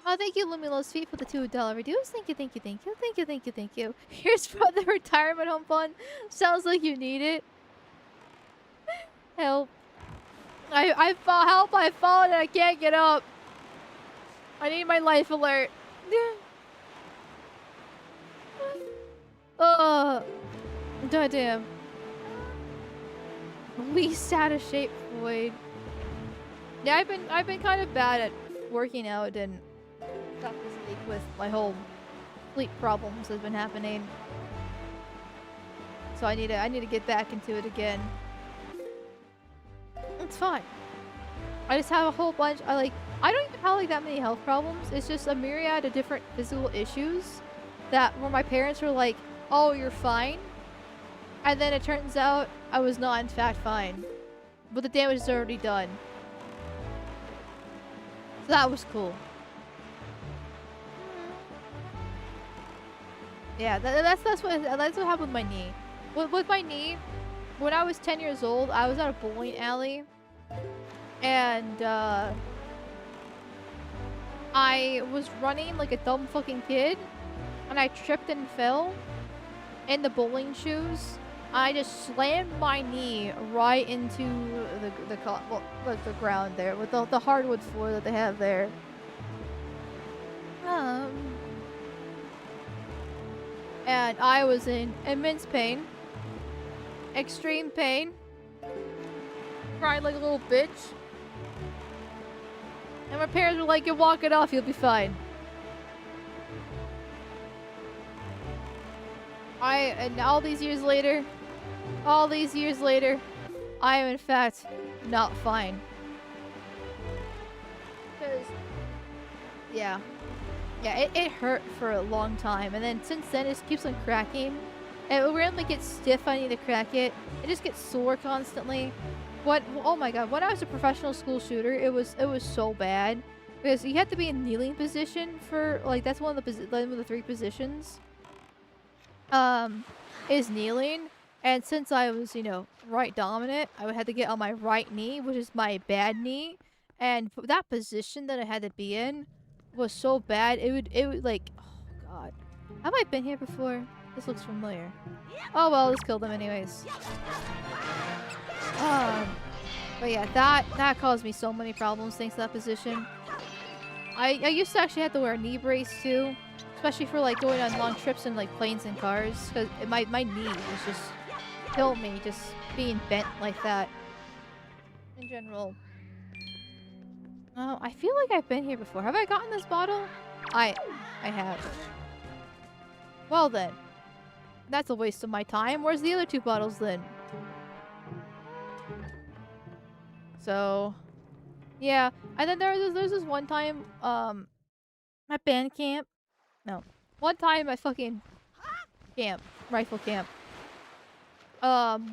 Oh, thank you, Lumilos Feet, for the $2 reduce. Thank you, thank you, thank you, thank you, thank you, thank you. Here's for the retirement home fund. Sounds like you need it. Help. I fall. Help, I've fallen and I can't get up. I need my life alert. Goddamn. Least out of shape void. Yeah, I've been kind of bad at working out and stuff this week with my whole sleep problems that's been happening. So I need to get back into it again. It's fine. I just have a whole bunch. I don't even have like that many health problems. It's just a myriad of different physical issues that where my parents were like, "Oh, you're fine," and then it turns out I was not in fact fine, but the damage is already done. So that was cool. Yeah, that's what happened with my knee. With my knee, when I was 10 years old, I was at a bowling alley, and I was running like a dumb fucking kid, and I tripped and fell in the bowling shoes. I just slammed my knee right into the ground there with the hardwood floor that they have there. And I was in immense pain. Extreme pain. Cried like a little bitch. And my parents were like, "You walk it off, you'll be fine." And all these years later, I am in fact not fine. Because, yeah, it hurt for a long time, and then since then it just keeps on cracking. And it randomly gets stiff. I need to crack it. It just gets sore constantly. Oh my god! When I was a professional school shooter, it was so bad because you have to be in kneeling position for like that's one of the 3 positions. Is kneeling, and since I was right dominant, I would have to get on my right knee, which is my bad knee, and that position that I had to be in was so bad. It would like, oh god, have I been here before? This looks familiar. Oh well, let's kill them anyways. Um, but yeah, that caused me so many problems thanks to that position. I used to actually have to wear a knee brace too, especially for like going on long trips in like planes and cars, because my knee was just killed me just being bent like that. In general. Oh, I feel like I've been here before. Have I gotten this bottle? I have. Well then, that's a waste of my time. Where's the other 2 bottles then? So, yeah. And then there's this one time, at band camp. No. One time at fucking camp, rifle camp.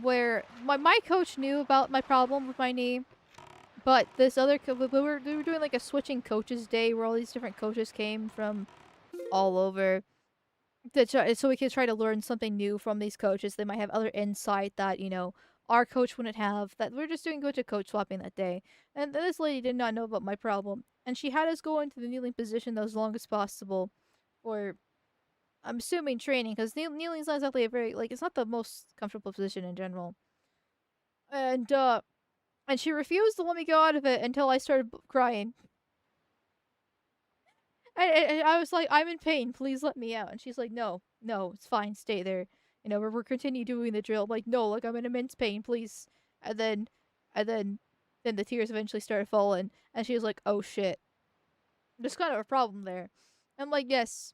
Where my coach knew about my problem with my knee. But this other, we were doing like a switching coaches day where all these different coaches came from all over. So we could try to learn something new from these coaches. They might have other insight that, you know, our coach wouldn't have. That we're just doing coach swapping that day. And this lady did not know about my problem. And she had us go into the kneeling position that was long as possible. Or, I'm assuming training, because kneeling is not exactly a very, like, it's not the most comfortable position in general. And she refused to let me go out of it until I started crying. And I was like, I'm in pain. Please let me out. And she's like, no, it's fine. Stay there. You know, we're continue doing the drill. I'm like, no, like I'm in immense pain. Please. And then the tears eventually started falling. And she was like, oh shit. There's kind of a problem there. I'm like, yes.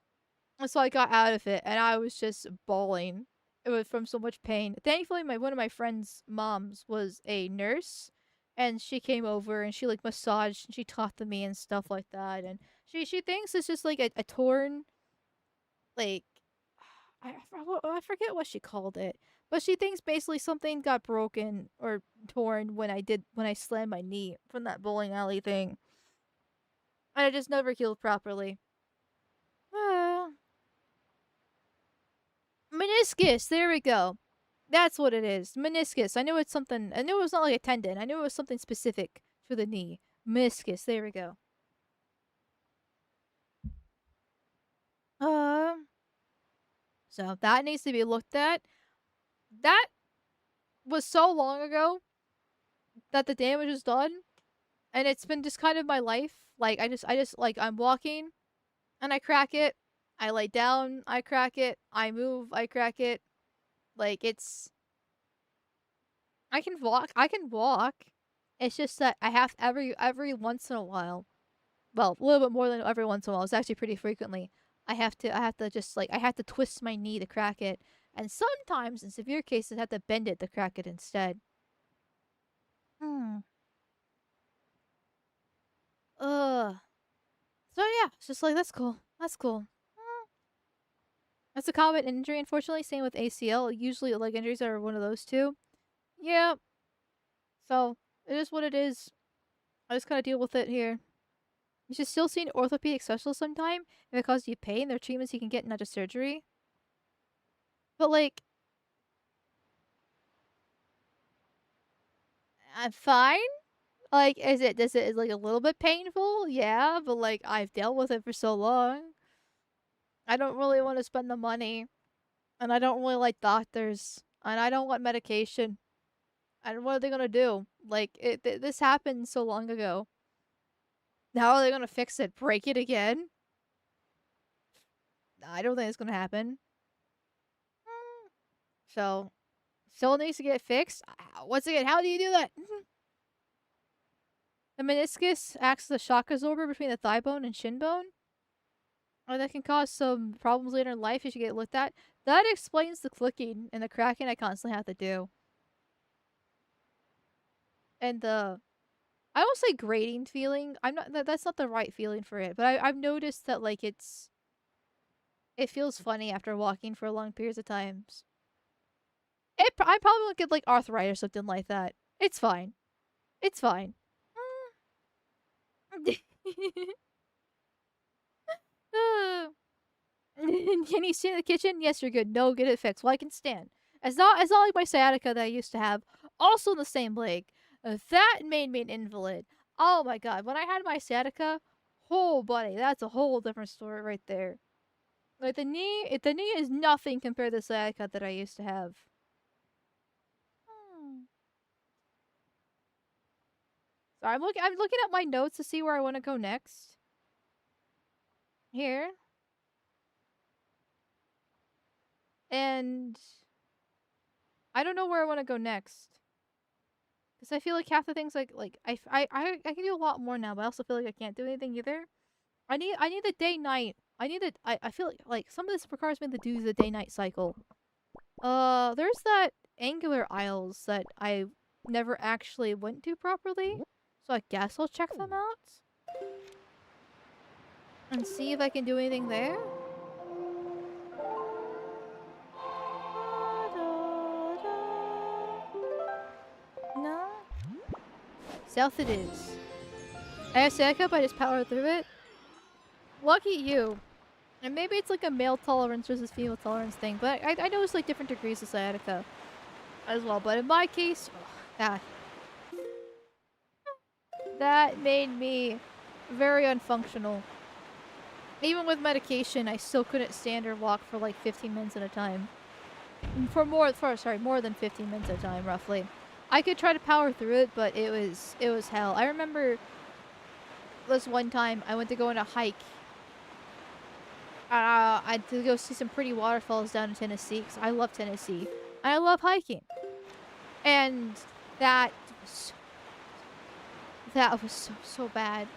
And so I got out of it, and I was just bawling. It was from so much pain. Thankfully, one of my friend's moms was a nurse, and she came over and she like massaged and she talked to me and stuff like that. And she thinks it's just like a torn, like, I forget what she called it, but she thinks basically something got broken or torn when I slammed my knee from that bowling alley thing, and it just never healed properly. Ah. Meniscus, there we go. That's what it is. Meniscus. I knew it's something. I knew it was not like a tendon. I knew it was something specific for the knee. Meniscus. There we go. Um. So that needs to be looked at. That was so long ago that the damage is done, and it's been just kind of my life. Like I just like I'm walking, and I crack it. I lay down. I crack it. I move. I crack it. Like it's. I can walk. I can walk. It's just that I have every once in a while. Well, a little bit more than every once in a while. It's actually pretty frequently. I have to just like I have to twist my knee to crack it, and sometimes in severe cases I have to bend it to crack it instead. Hmm. Ugh. So yeah, it's just like that's cool. That's cool. That's a common injury, unfortunately. Same with ACL. Usually, leg injuries are one of those two. Yeah. So it is what it is. I just gotta deal with it here. You should still see an orthopedic specialist sometime if it causes you pain. There are treatments you can get, not just surgery. But like, I'm fine. Like, does it like a little bit painful? Yeah, but like I've dealt with it for so long. I don't really want to spend the money, and I don't really like doctors, and I don't want medication. And what are they gonna do? Like, this happened so long ago. How are they gonna fix it? Break it again? I don't think it's gonna happen. So, still needs to get fixed. Once again, how do you do that? The meniscus acts as a shock absorber between the thigh bone and shin bone. Or that can cause some problems later in life. You should get looked at. That explains the clicking and the cracking I constantly have to do. And the, I won't say grating feeling. I'm not. That's not the right feeling for it. But I've noticed that like it feels funny after walking for long periods of times. I probably won't get like arthritis or something like that. It's fine. It's fine. Can you stand in the kitchen? Yes, you're good. No, get it fixed. Well, I can stand. It's not like my sciatica that I used to have, also in the same leg. That made me an invalid. Oh my god, when I had my sciatica, oh buddy, that's a whole different story right there. Like the knee is nothing compared to the sciatica that I used to have. Hmm. So I'm looking at my notes to see where I want to go next. Here. And I don't know where I want to go next. Because I feel like half the things I can do a lot more now, but I also feel like I can't do anything either. I need the day night. I feel like some of this requires me to do the day night cycle. There's that Angular Isles that I never actually went to properly, so I guess I'll check them out and see if I can do anything there. No. South it is. I have Seneca, but I just powered through it. Lucky you. And maybe it's like a male tolerance versus female tolerance thing, but I know it's like different degrees of sciatica as well. But in my case, that made me very unfunctional. Even with medication, I still couldn't stand or walk for like 15 minutes at a time. More than 15 minutes at a time, roughly. I could try to power through it, but it was hell. I remember this one time I went to go on a hike. I had to go see some pretty waterfalls down in Tennessee, because I love Tennessee. And I love hiking. And that was so bad.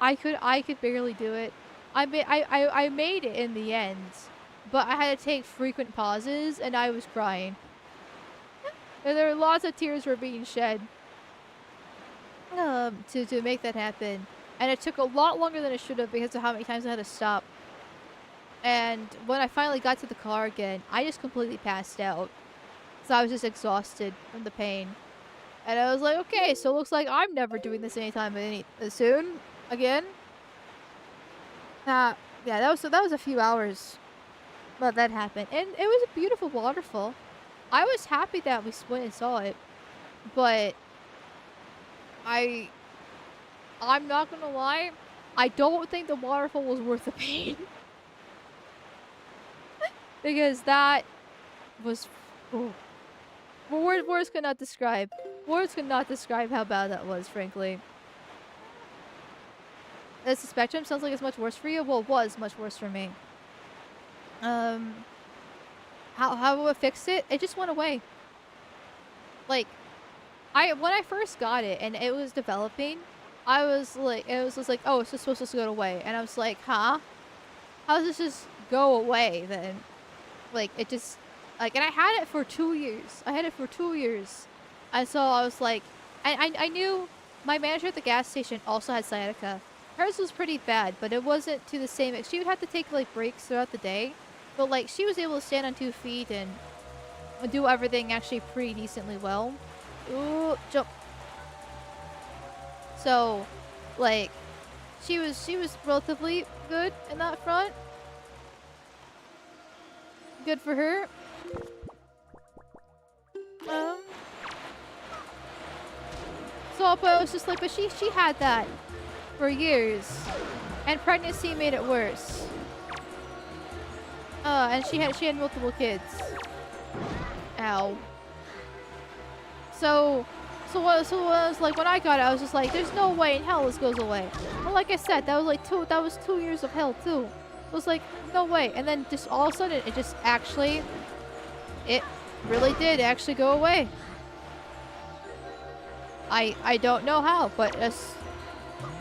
I could barely do it. I made it in the end, but I had to take frequent pauses, and I was crying. And there were lots of tears were being shed to make that happen. And it took a lot longer than it should have because of how many times I had to stop. And when I finally got to the car again, I just completely passed out. So I was just exhausted from the pain. And I was like, okay, so it looks like I'm never doing this anytime soon again. Yeah, that was a few hours that happened. And it was a beautiful waterfall. I was happy that we went and saw it. But I'm not gonna lie, I don't think the waterfall was worth the pain. Because that was... Oh. Words could not describe. Words could not describe how bad that was, frankly. The spectrum sounds like it's much worse for you. Well, it was much worse for me. How will it fix it? It just went away. Like, when I first got it and it was developing, I was like, it was just like, oh, it's just supposed to go away. And I was like, huh? How does this just go away then? Like, it just, like, and I had it for 2 years. And so I was like, I knew my manager at the gas station also had sciatica. Hers was pretty bad, but it wasn't to the same extent. She would have to take, like, breaks throughout the day. But, like, she was able to stand on 2 feet and do everything actually pretty decently well. Ooh, jump. So, like, she was relatively good in that front. Good for her. So, but I was just like, but she had that for years, and pregnancy made it worse. And she had multiple kids. Ow. So what I was like, when I got it, I was just like, there's no way in hell this goes away. Well, like I said, that was 2 years of hell too. It was like, no way. And then just all of a sudden, it really did actually go away. I don't know how, but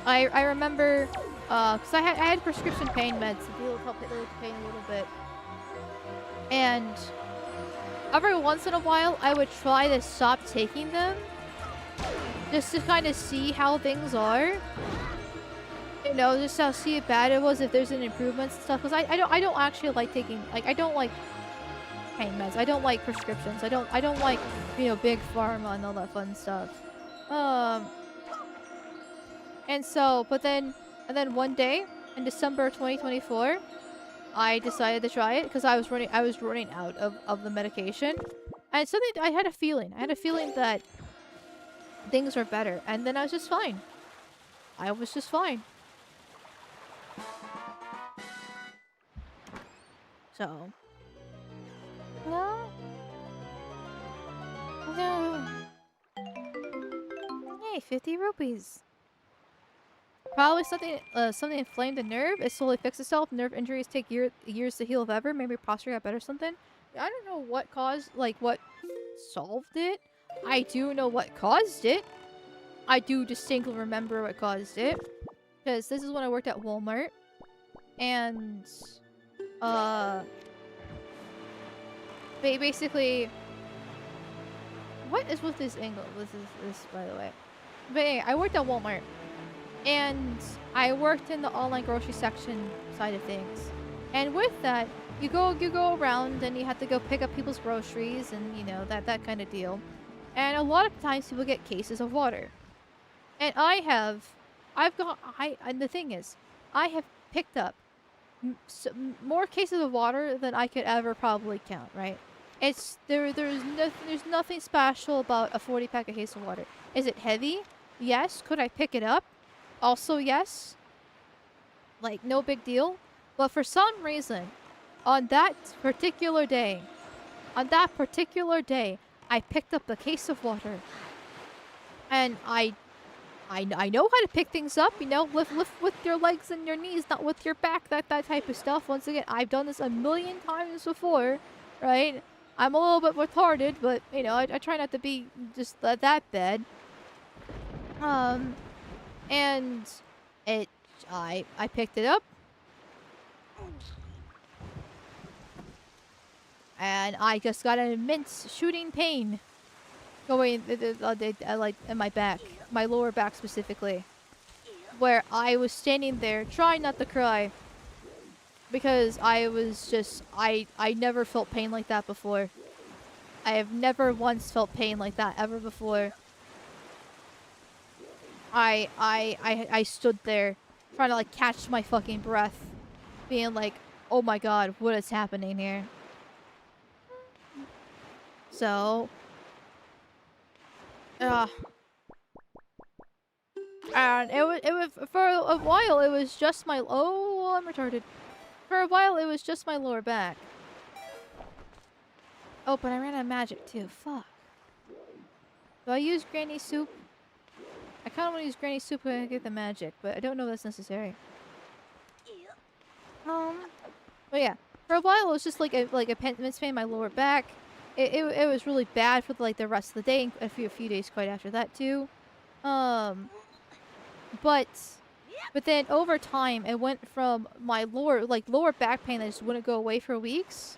I remember, cause I had prescription pain meds to deal with the pain a little bit. And every once in a while, I would try to stop taking them, just to kind of see how things are. You know, just to see how bad it was, if there's an improvement and stuff. Cause I don't actually like taking, like, I don't like pain meds. I don't like prescriptions. I don't like, you know, big pharma and all that fun stuff. And then one day in December 2024, I decided to try it because I was running out of the medication. And suddenly I had a feeling that things were better. And then I was just fine. I was just fine. So. No. No. Hey, 50 rupees. Probably something inflamed the nerve. It slowly fixed itself. Nerve injuries take years to heal if ever. Maybe posture got better or something. I don't know what caused, like, what solved it. I do know what caused it. I do distinctly remember what caused it. Because this is when I worked at Walmart. And, basically... What is with this angle? This, by the way. But anyway, I worked at Walmart. And I worked in the online grocery section side of things. And with that, you go around and you have to go pick up people's groceries and, you know, that kind of deal. And a lot of times people get cases of water. And and the thing is, I have picked up more cases of water than I could ever probably count, right? There's nothing special about a 40-pack of case of water. Is it heavy? Yes. Could I pick it up? Also, yes. Like, no big deal. But for some reason, on that particular day, I picked up a case of water. And I know how to pick things up, you know, lift with your legs and your knees, not with your back, that type of stuff. Once again, I've done this a million times before, right? I'm a little bit retarded, but, you know, I try not to be just that bad. And I picked it up. And I just got an immense shooting pain going, like, in my back. My lower back specifically. Where I was standing there trying not to cry. Because I was just, I never felt pain like that before. I have never once felt pain like that ever before. I stood there trying to, like, catch my fucking breath. Being like, oh my god, what is happening here? So... and it was for a while it was just my I'm retarded. For a while it was just my lower back. Oh, but I ran out of magic too. Fuck. Do I use Granny Soup? I kind of want to use Granny Soup when I get the magic, but I don't know if that's necessary. But yeah, for a while it was just like a immense pain in my lower back. It was really bad for like the rest of the day, and a few days quite after that too. But then over time, it went from my lower back pain that just wouldn't go away for weeks,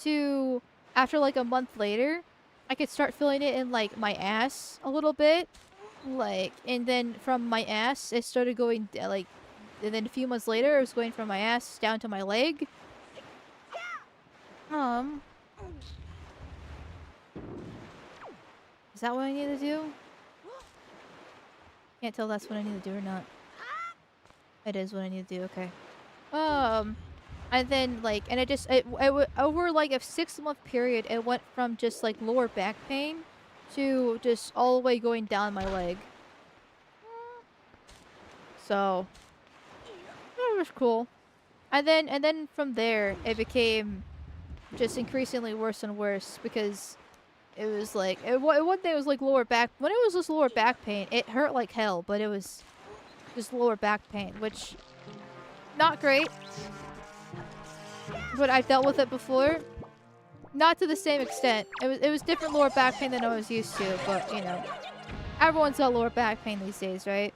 to after like a month later, I could start feeling it in like my ass a little bit, like, and then from my ass it started going like, and then a few months later it was going from my ass down to my leg. Is that what I need to do? Can't tell if that's what I need to do or not. It is what I need to do, okay. And then, like, and it over, like, a 6-month period, it went from just, like, lower back pain to just all the way going down my leg. So, it was cool. And then from there, it became just increasingly worse and worse, because it was, like, one day it was, like, lower back, when it was just lower back pain, it hurt like hell, but it was just lower back pain, which, not great. But I've dealt with it before. Not to the same extent. It was different lower back pain than I was used to, but, you know. Everyone's got lower back pain these days, right?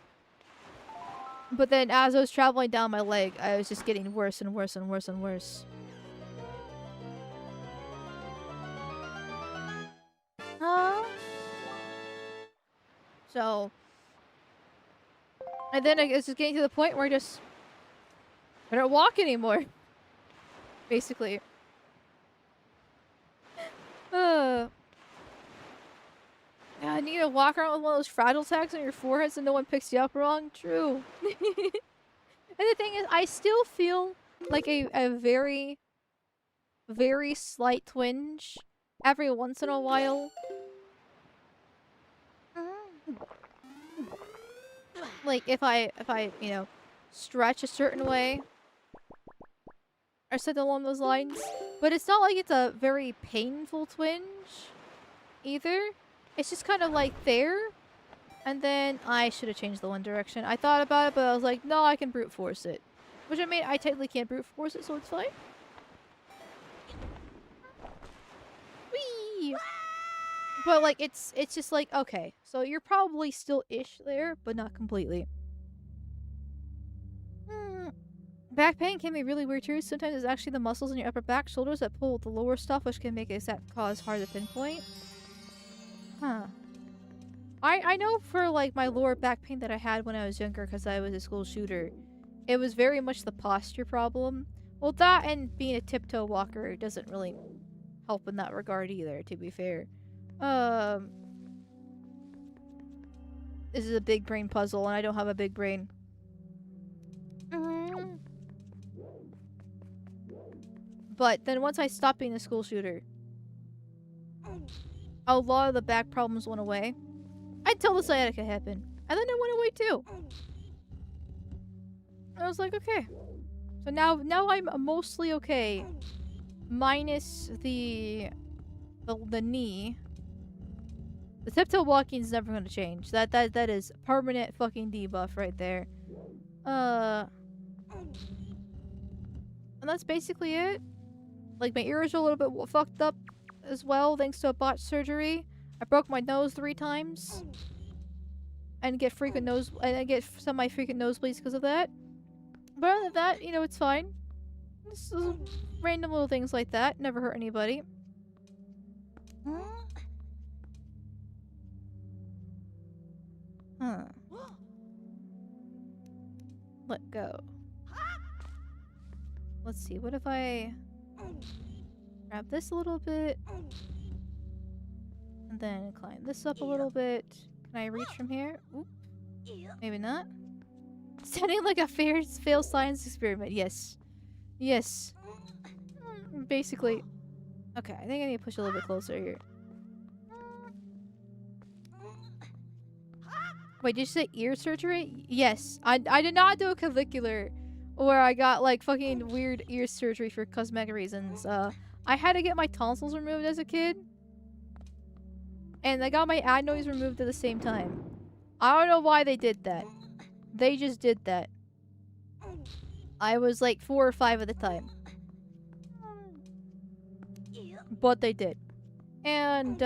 But then as I was traveling down my leg, I was just getting worse and worse and worse and worse. So... And then I was just getting to the point where I just couldn't walk anymore. Basically. I need to walk around with one of those fragile tags on your forehead so no one picks you up wrong. True. And the thing is, I still feel like a very, very slight twinge every once in a while. Like, if I, you know, stretch a certain way or something along those lines. But it's not like it's a very painful twinge either. It's just kind of like there. And then I should have changed the one direction. I thought about it, but I was like, no, I can brute force it. Which I mean, I technically can't brute force it, so it's fine. Whee! But like, it's just like, okay. So you're probably still ish there, but not completely. Back pain can be really weird too. Sometimes it's actually the muscles in your upper back, shoulders that pull the lower stuff, which can make exact cause hard to pinpoint. Huh. I know for like my lower back pain that I had when I was younger because I was a school shooter, it was very much the posture problem. Well, that and being a tiptoe walker doesn't really help in that regard either, to be fair. This is a big brain puzzle and I don't have a big brain. But then once I stopped being a school shooter, a lot of the back problems went away. Until the sciatica happened. And then it went away too. I was like, okay. So now I'm mostly okay. Minus the knee. The tiptoe walking is never gonna change. That is permanent fucking debuff right there. And that's basically it. Like, my ears are a little bit fucked up as well, thanks to a botched surgery. I broke my nose 3 times. And get frequent I get semi-frequent nosebleeds because of that. But other than that, you know, it's fine. Just random little things like that. Never hurt anybody. Huh. Let go. Let's see, what if I grab this a little bit? And then climb this up a little bit. Can I reach from here? Oop. Maybe not. Sounding like a failed science experiment. Yes. Yes. Basically. Okay, I think I need to push a little bit closer here. Wait, did you say ear surgery? Yes. I did not do a clavicular where I got like fucking weird ear surgery for cosmetic reasons. I had to get my tonsils removed as a kid. And I got my adenoids removed at the same time. I don't know why they did that. They just did that. I was like 4 or 5 at the time. But they did. And,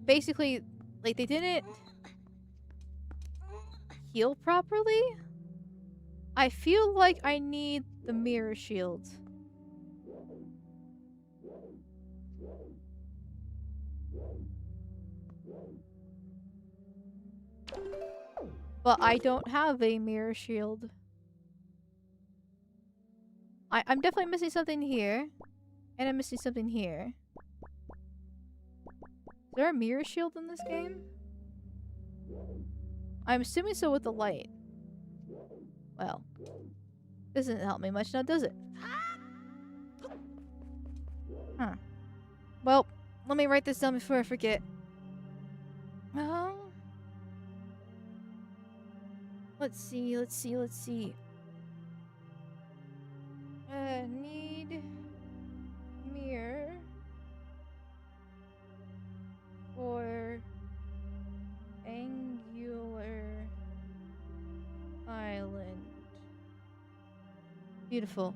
basically, like, they didn't heal properly. I feel like I need the mirror shield. But I don't have a mirror shield. I'm definitely missing something here. And I'm missing something here. Is there a mirror shield in this game? I'm assuming so with the light. Well. This doesn't help me much now, does it? Huh. Well, let me write this down before I forget. Let's see. Need mirror for angular island. Beautiful.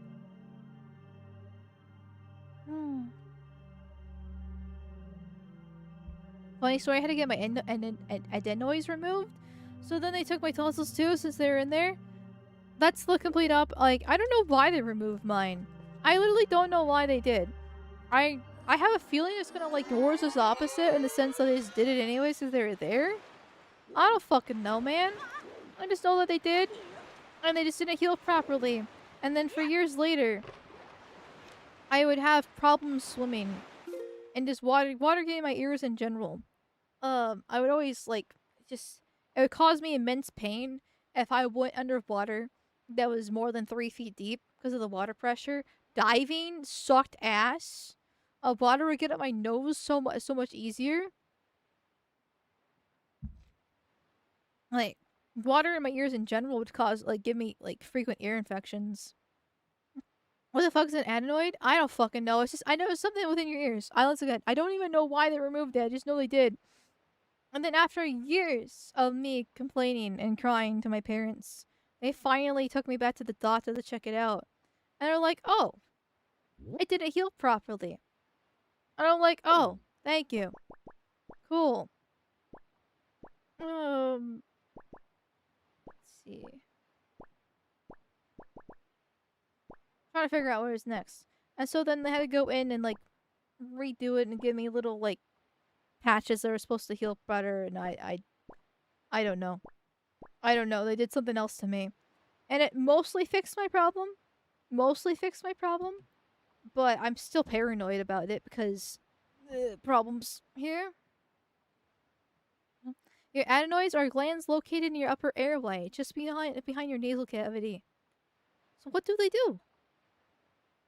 Funny story, I had to get my adenoids removed. So then they took my tonsils too, since they were in there. That's the complete up. Like, I don't know why they removed mine. I literally don't know why they did. I have a feeling it's gonna, like, yours is the opposite in the sense that they just did it anyways because they were there. I don't fucking know, man. I just know that they did. And they just didn't heal properly. And then for years later, I would have problems swimming. And just water getting my ears in general. I would always, like, just... It would cause me immense pain if I went underwater that was more than 3 feet deep because of the water pressure. Diving sucked ass. Water would get up my nose so much easier. Like, water in my ears in general would cause, like, give me, like, frequent ear infections. What the fuck's an adenoid? I don't fucking know. It's just, I know it's something within your ears. Once again, I don't even know why they removed it. I just know they did. And then after years of me complaining and crying to my parents, they finally took me back to the doctor to check it out. And they're like, oh, it didn't heal properly. And I'm like, oh, thank you. Cool. Let's see. Trying to figure out what is next. And so then they had to go in and, like, redo it and give me little, like, patches that were supposed to heal better, and I don't know. I don't know. They did something else to me. And it mostly fixed my problem. But I'm still paranoid about it because problems here. Your adenoids are glands located in your upper airway, just behind your nasal cavity. So what do they do?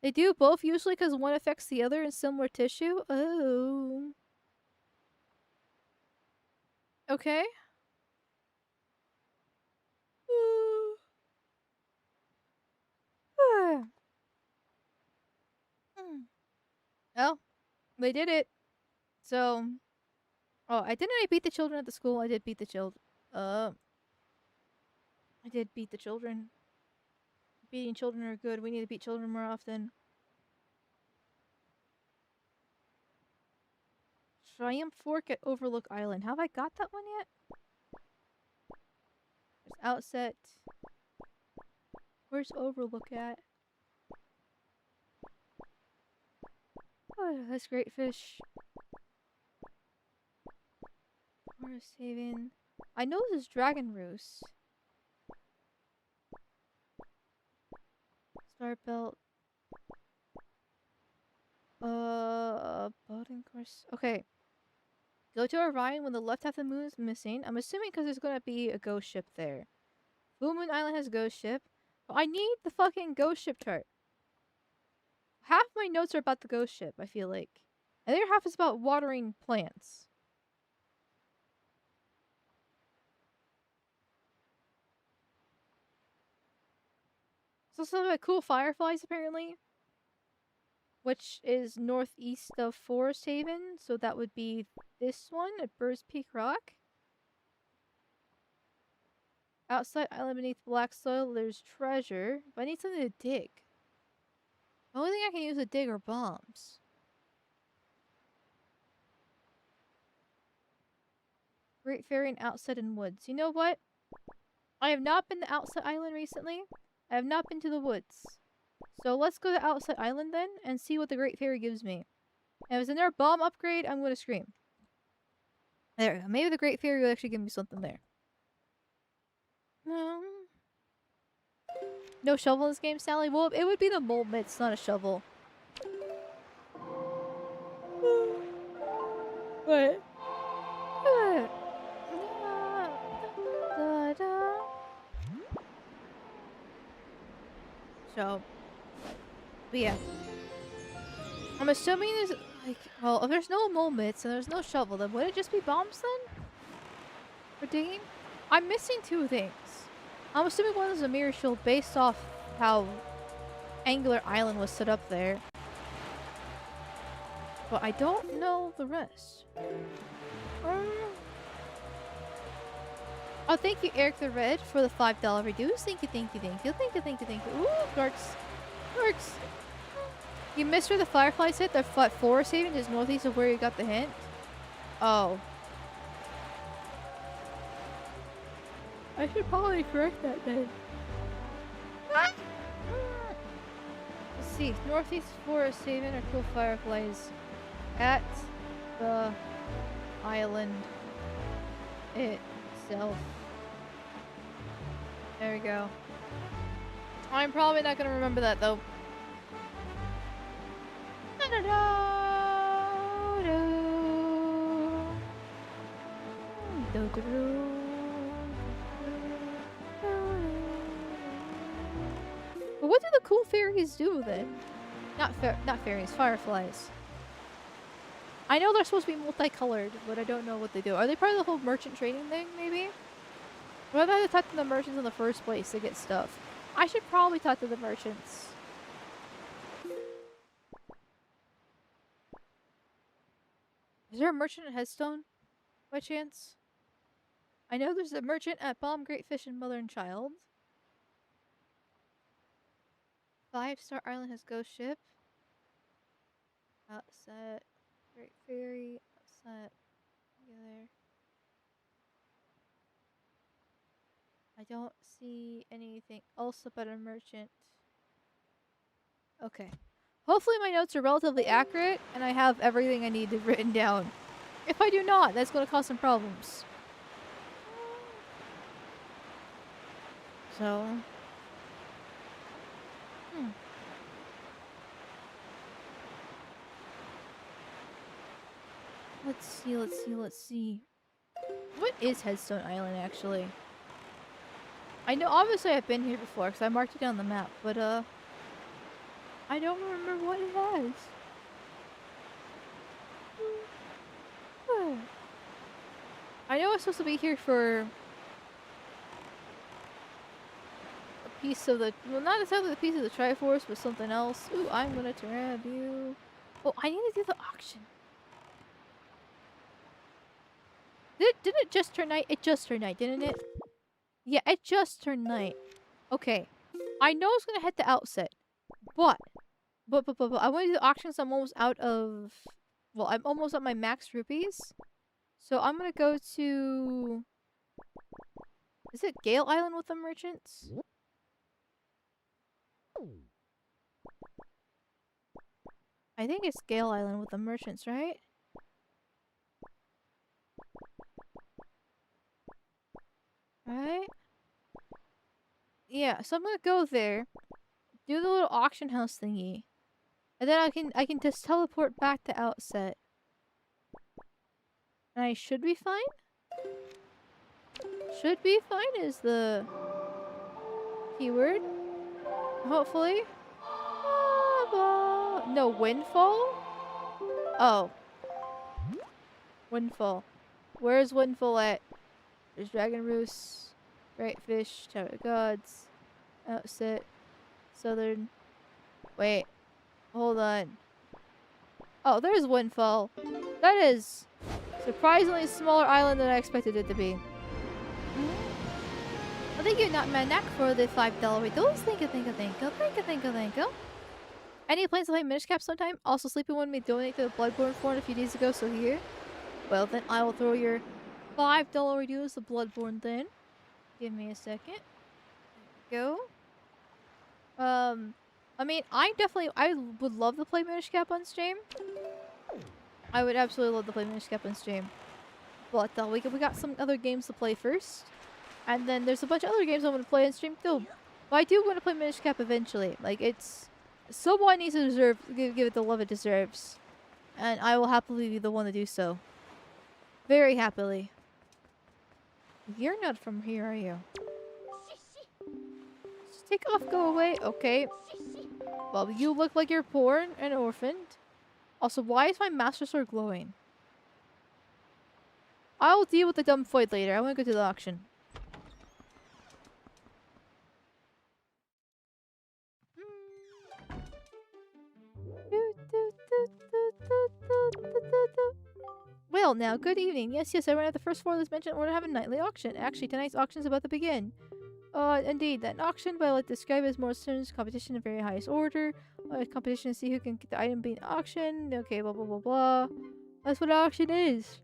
They do both usually because one affects the other in similar tissue. Oh. Okay. Well, they did it. So, oh, I beat the children at the school. I did beat the children. I did beat the children. Beating children are good. We need to beat children more often. Triumph Fork at Overlook Island. Have I got that one yet? There's Outset. Where's Overlook at? Oh, that's great fish. Forest Haven. I know this is Dragon Roost. Star Belt. Boating course. Okay. Go to Orion when the left half of the moon is missing. I'm assuming because there's gonna be a ghost ship there. Blue Moon Island has a ghost ship. But I need the fucking ghost ship chart. Half my notes are about the ghost ship, I feel like. And the other half is about watering plants. So some of the cool fireflies, apparently. Which is northeast of Forest Haven. So that would be this one at Burrs Peak Rock. Outside island beneath black soil, there's treasure. But I need something to dig. The only thing I can use to dig are bombs. Great Fairy and Outset in Woods. You know what? I have not been to Outset Island recently. I have not been to the woods. So let's go to Outset Island then and see what the Great Fairy gives me. And if it's another bomb upgrade, I'm gonna scream. There we go. Maybe the Great Fairy will actually give me something there. No shovel in this game, Sally? Well, it would be the mold mitts, not a shovel. What? So, but yeah. I'm assuming there's, like, well, if there's no mold mitts and there's no shovel, then would it just be bombs then? For digging? I'm missing two things. I'm assuming one is a mirror shield based off how Angular Island was set up there. But I don't know the rest. Oh, thank you, Eric the Red, for the $5 reduce. Thank you, thank you, thank you, thank you, thank you, thank you. Ooh, darks. Darks. You missed where the fireflies hit? The forest haven is northeast of where you got the hint? Oh. I should probably correct that then. Let's see. Northeast forest haven or cool fireflies at the island itself. There we go. I'm probably not gonna remember that though. But what do the cool fairies do then? Not fairies, fireflies. I know they're supposed to be multicolored, but I don't know what they do. Are they part of the whole merchant trading thing, maybe? What if I had to talk to the merchants in the first place to get stuff? I should probably talk to the merchants. Is there a merchant at Headstone, by chance? I know there's a merchant at Bomb, Great Fish, and Mother and Child. 5-star Island has Ghost Ship. Outset. Great Ferry. Outset. Together. I don't see anything else about a merchant. Okay. Hopefully my notes are relatively accurate and I have everything I need written down. If I do not, that's going to cause some problems. So... Let's see. What is Headstone Island, actually? I know, obviously I've been here before, because I marked it down the map, but, I don't remember what it has. I know I'm supposed to be here for a piece of the... Well, not exactly the piece of the Triforce, but something else. Ooh, I'm gonna grab you. Oh, I need to do the auction. Didn't it just turn night? It just turned night, didn't it? Yeah, it just turned night. Okay. I know I was gonna head to Outset. But I want to do the auctions. I'm almost out of... Well, I'm almost at my max rupees. So I'm gonna go to... Is it Gale Island with the merchants? I think it's Gale Island with the merchants, right? Right? Yeah, so I'm gonna go there, do the little auction house thingy, and then I can just teleport back to Outset. And I should be fine? Should be fine is the keyword. Hopefully. No, Windfall? Oh. Windfall. Where's Windfall at? There's Dragon Roost, Great Fish, Tower of Gods, Outset, Southern... Wait. Hold on. Oh, there's Windfall. That is surprisingly smaller island than I expected it to be. Well, thank you, Not Manak, for the $5 reduce. Thank you. Any plans to play Minish Cap sometime? Also, Sleepy wanted me to donate to the Bloodborne Fund a few days ago, so here. Well, then I will throw your $5 reduce the Bloodborne then. Give me a second. There we go. I mean, I would love to play Minish Cap on stream. I would absolutely love to play Minish Cap on stream. But we got some other games to play first. And then there's a bunch of other games I want to play on stream too. But I do want to play Minish Cap eventually. Like, it's... Someone needs to give it the love it deserves. And I will happily be the one to do so. Very happily. You're not from here, are you? Just take off, go away. Okay. Well, you look like you're poor and orphaned. Also, why is my Master Sword glowing? I'll deal with the dumb Void later. I want to go to the auction. Well, now, good evening. Yes, I ran at the first floor of this mentioned order to have a nightly auction. Actually, tonight's auction is about to begin. Indeed, that auction, but I like to describe it as more serious competition of very highest order. Competition to see who can get the item being auctioned. Okay, blah, blah, blah, blah. That's what auction is.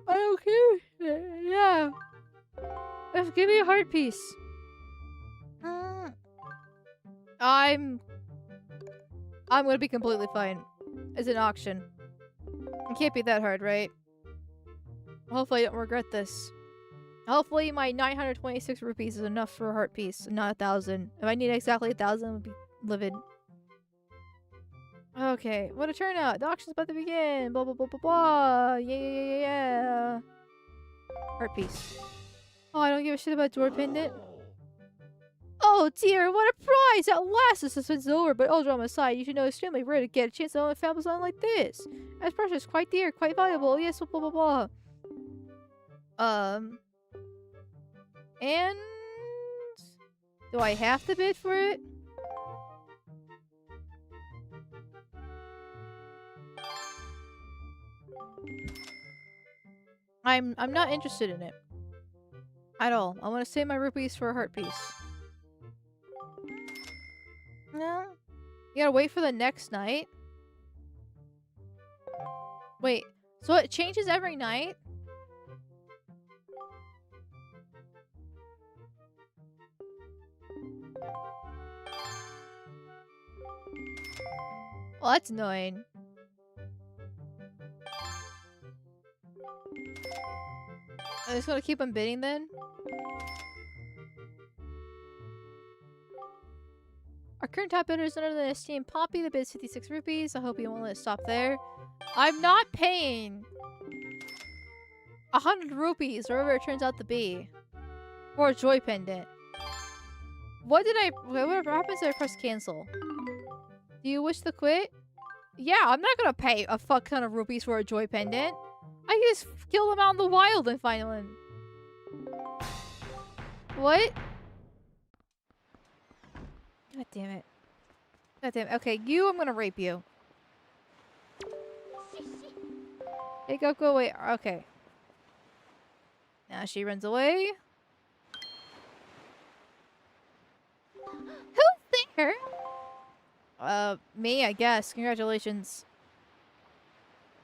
I don't care. Yeah. Just give me a heart piece. I'm gonna be completely fine. It's an auction. It can't be that hard, right? Hopefully I don't regret this. Hopefully my 926 rupees is enough for a heart piece, not 1,000. If I need exactly 1,000, I would be livid. Okay, what a turnout! The auction's about to begin! Blah blah blah blah blah! Yeah! Heart piece. Oh, I don't give a shit about door pendant. Oh dear, what a prize! At last the suspense is over, but all drama aside, you should know it's extremely rare to get a chance to own a fabulous island like this. As precious, quite dear, quite valuable, yes, blah blah blah blah. And do I have to bid for it? I'm not interested in it. At all. I want to save my rupees for a heart piece. No. You gotta wait for the next night? Wait, so it changes every night? Well, that's annoying. I'm just gonna keep on bidding then? Our current top bidder is none other than esteemed Poppy. The bid is 56 rupees. I hope you won't let it stop there. I'm not paying 100 rupees, or whatever it turns out to be, for a joy pendant. What happens if I press cancel? Do you wish to quit? Yeah, I'm not gonna pay a fuck ton of rupees for a joy pendant. I can just kill them out in the wild and find one. What? God damn it. God damn it. Okay, I'm gonna rape you. Hey, go away. Okay. Now she runs away. Who's there? Me, I guess. Congratulations.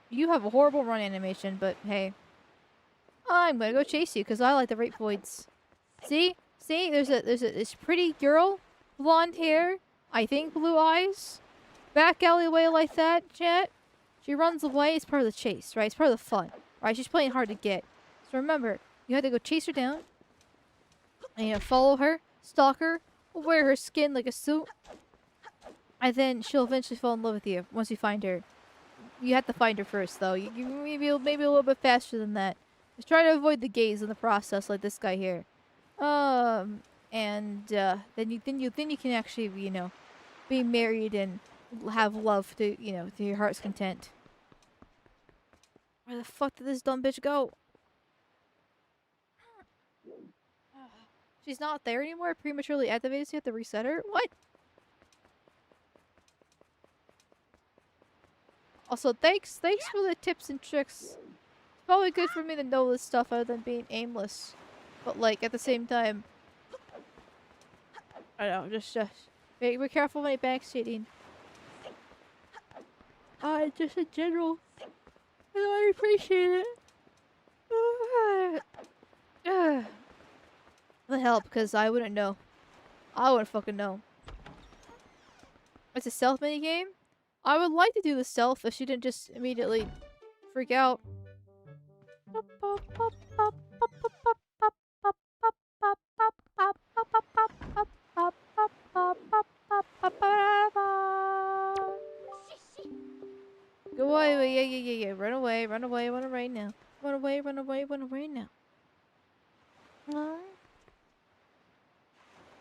You have a horrible run animation, but hey. I'm gonna go chase you, because I like the rape voids. See? See? There's this pretty girl. Blonde hair. I think blue eyes. Back alleyway like that, chat. She runs away. It's part of the chase, right? It's part of the fun. Right? She's playing hard to get. So remember, you have to go chase her down. And you follow her. Stalk her. Wear her skin like a suit. And then she'll eventually fall in love with you once you find her. You have to find her first, though. You maybe a little bit faster than that. Just try to avoid the gaze in the process, like this guy here. Then you can actually, be married and have love to, to your heart's content. Where the fuck did this dumb bitch go? She's not there anymore. Prematurely activated, so you have to reset her. What? Also, thanks for the tips and tricks. It's probably good for me to know this stuff other than being aimless. But, like, at the same time, I don't know, just be careful when you're backseating. Just in general, I appreciate it. The help, because I wouldn't know. I wouldn't fucking know. It's a stealth minigame? I would like to do the stealth if she didn't just immediately freak out. Go away, yeah. Run away now. Run away now.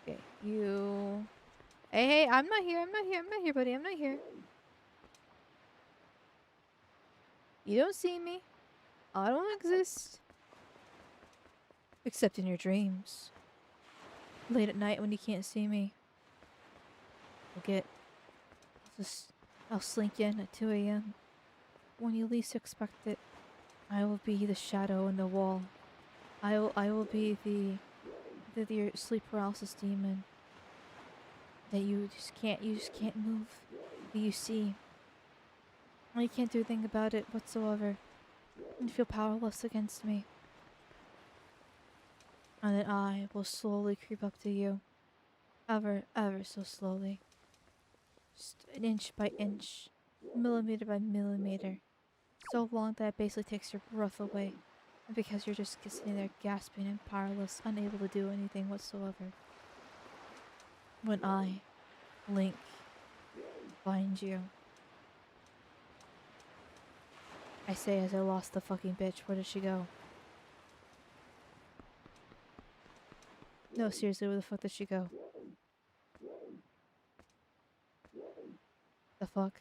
Okay, you... Hey, I'm not here, buddy, I'm not here. You don't see me. I don't exist. Except in your dreams. Late at night when you can't see me. I'll slink in at 2 a.m. When you least expect it. I will be the shadow in the wall. I will be the sleep paralysis demon. That you just can't move. That you see. You can't do a thing about it whatsoever. You feel powerless against me. And then I will slowly creep up to you. Ever so slowly. Just an inch by inch. Millimeter by millimeter. So long that it basically takes your breath away. And because you're just sitting there gasping and powerless, unable to do anything whatsoever. When I, Link, find you. I say as I lost the fucking bitch. Where did she go? No, seriously, where the fuck did she go? The fuck?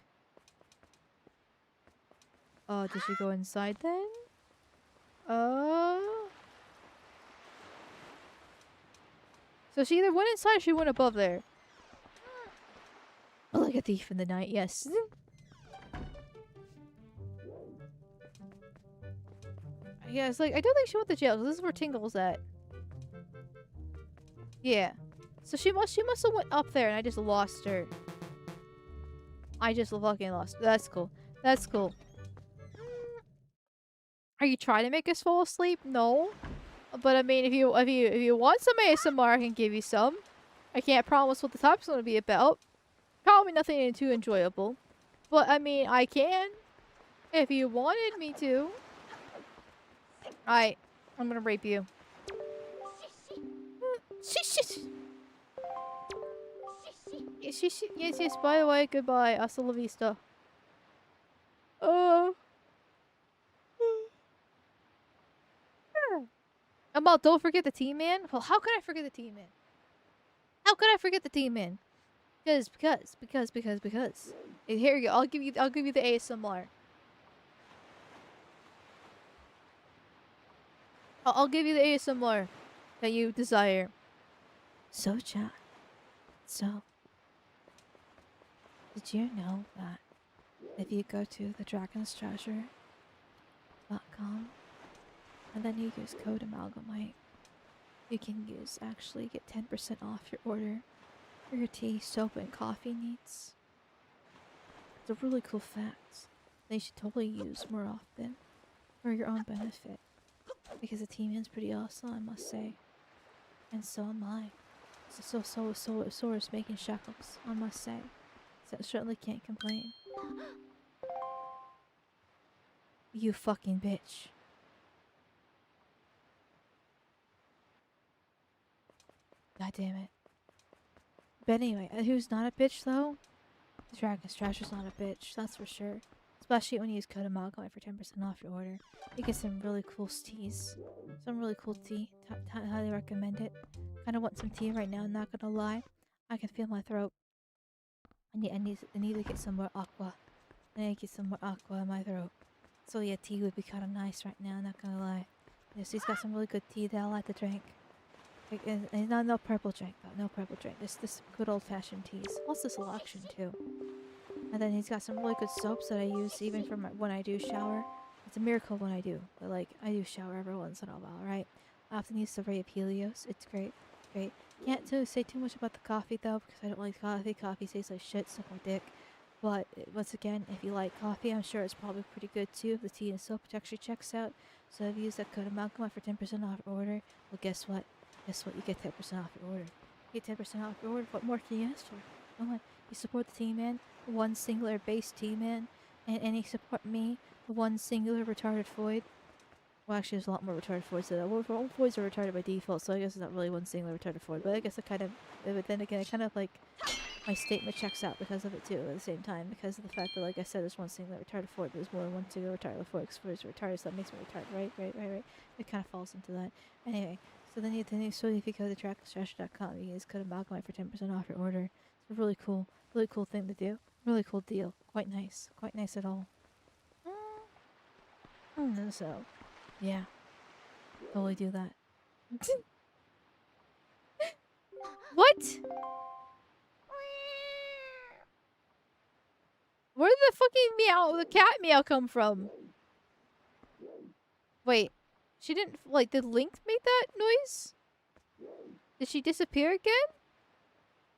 Oh, did she go inside then? So she either went inside or she went above there. Oh, like a thief in the night, yes. Yeah, it's like, I don't think she went to jail, 'cause this is where Tingle's at. Yeah. So she must have went up there and I just lost her. I just fucking lost her. That's cool. That's cool. Are you trying to make us fall asleep? No. But I mean, if you want some ASMR, I can give you some. I can't promise what the topic's gonna be about. Probably nothing too enjoyable. But I mean, I can. If you wanted me to. I'm gonna rape you. Yes, yes, by the way, goodbye. Hasta la vista. Oh. Amal, don't forget the team man. Well, how could I forget the team man? How could I forget the team man? Because. Here you go. I'll give you the ASMR. I'll give you the ASMR that you desire. So, chat. So, did you know that if you go to thedragonstreasure.com and then you use code Amalgamyte, you can actually get 10% off your order for your tea, soap, and coffee needs. It's a really cool fact that you should totally use more often for your own benefit. Because the tea man's pretty awesome, I must say. And so am I. So is making shackles, I must say. So I certainly can't complain. You fucking bitch. God damn it. But anyway, who's not a bitch though? The Dragon's Trasher's not a bitch, that's for sure. Especially when you use code Amalgamyte for 10% off your order. You get some really cool teas. Some really cool tea. Highly recommend it. Kinda want some tea right now, not gonna lie. I can feel my throat. I need to get some more aqua. I need to get some more aqua in my throat. So yeah, tea would be kinda nice right now, not gonna lie. Yes, he's got some really good tea that I like to drink. And no purple drink though, no purple drink. This good old fashioned teas. Lots of selection too. And then he's got some really good soaps that I use even for when I do shower. It's a miracle when I do, but like I do shower every once in a while, right? I often use the Ray of Helios. It's great, great. Can't say too much about the coffee though because I don't like coffee. Coffee tastes like shit, suck my dick. But once again, if you like coffee, I'm sure it's probably pretty good too. The tea and soap actually checks out. So if you use that code Amalgamyte for 10% off your order, well guess what? Guess what? You get 10% off your order. You get 10% off your order. What more can you ask for? Come on. You support the team man, the one singular base team man, and you support me, the one singular retarded void. Well, actually, there's a lot more retarded voids than that. Well, all voids are retarded by default, so I guess it's not really one singular retarded void. But I guess it kind of, but then again, I kind of like my statement checks out because of it too. At the same time, because of the fact that, like I said, there's one singular retarded void, but there's more than one singular retarded void. Because void is retarded, so that makes me retarded, right? It kind of falls into that. Anyway, so then if you go to trackstrash.com, you use code Amalgamyte for 10% off your order. It's a really cool thing to do. Really cool deal. Quite nice at all. So, yeah, totally do that. What? Where did the fucking the cat meow come from? Wait, she didn't, like, did Link make that noise? Did she disappear again?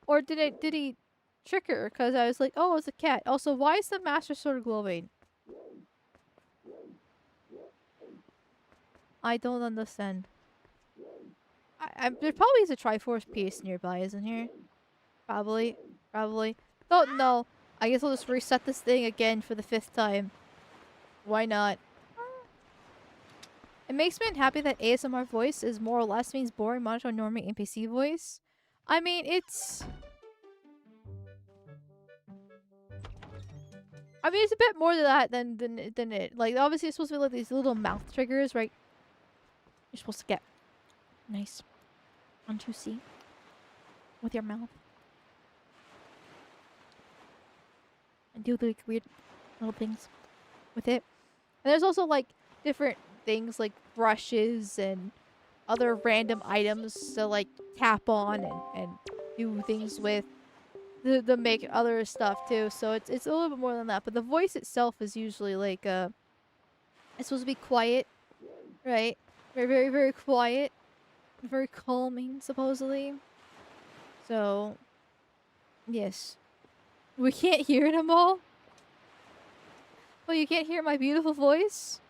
Or did he trick her? Because I was like, oh, it's a cat. Also, why is the Master Sword glowing? I don't understand. There probably is a Triforce piece nearby, isn't here? Probably. Don't know. I guess I'll just reset this thing again for the 5th time. Why not? It makes me unhappy that ASMR voice is more or less means boring, monotone, normie NPC voice. I mean, it's a bit more to that than it. Like, obviously, it's supposed to be like these little mouth triggers, right? You're supposed to get nice 1, 2, C with your mouth and do like weird little things with it. And there's also like different things like brushes and other random items to like tap on and do things with to make other stuff too. So it's a little bit more than that. But the voice itself is usually like it's supposed to be quiet, right? Very very very quiet, very calming supposedly. So yes, we can't hear them all. Well, you can't hear my beautiful voice.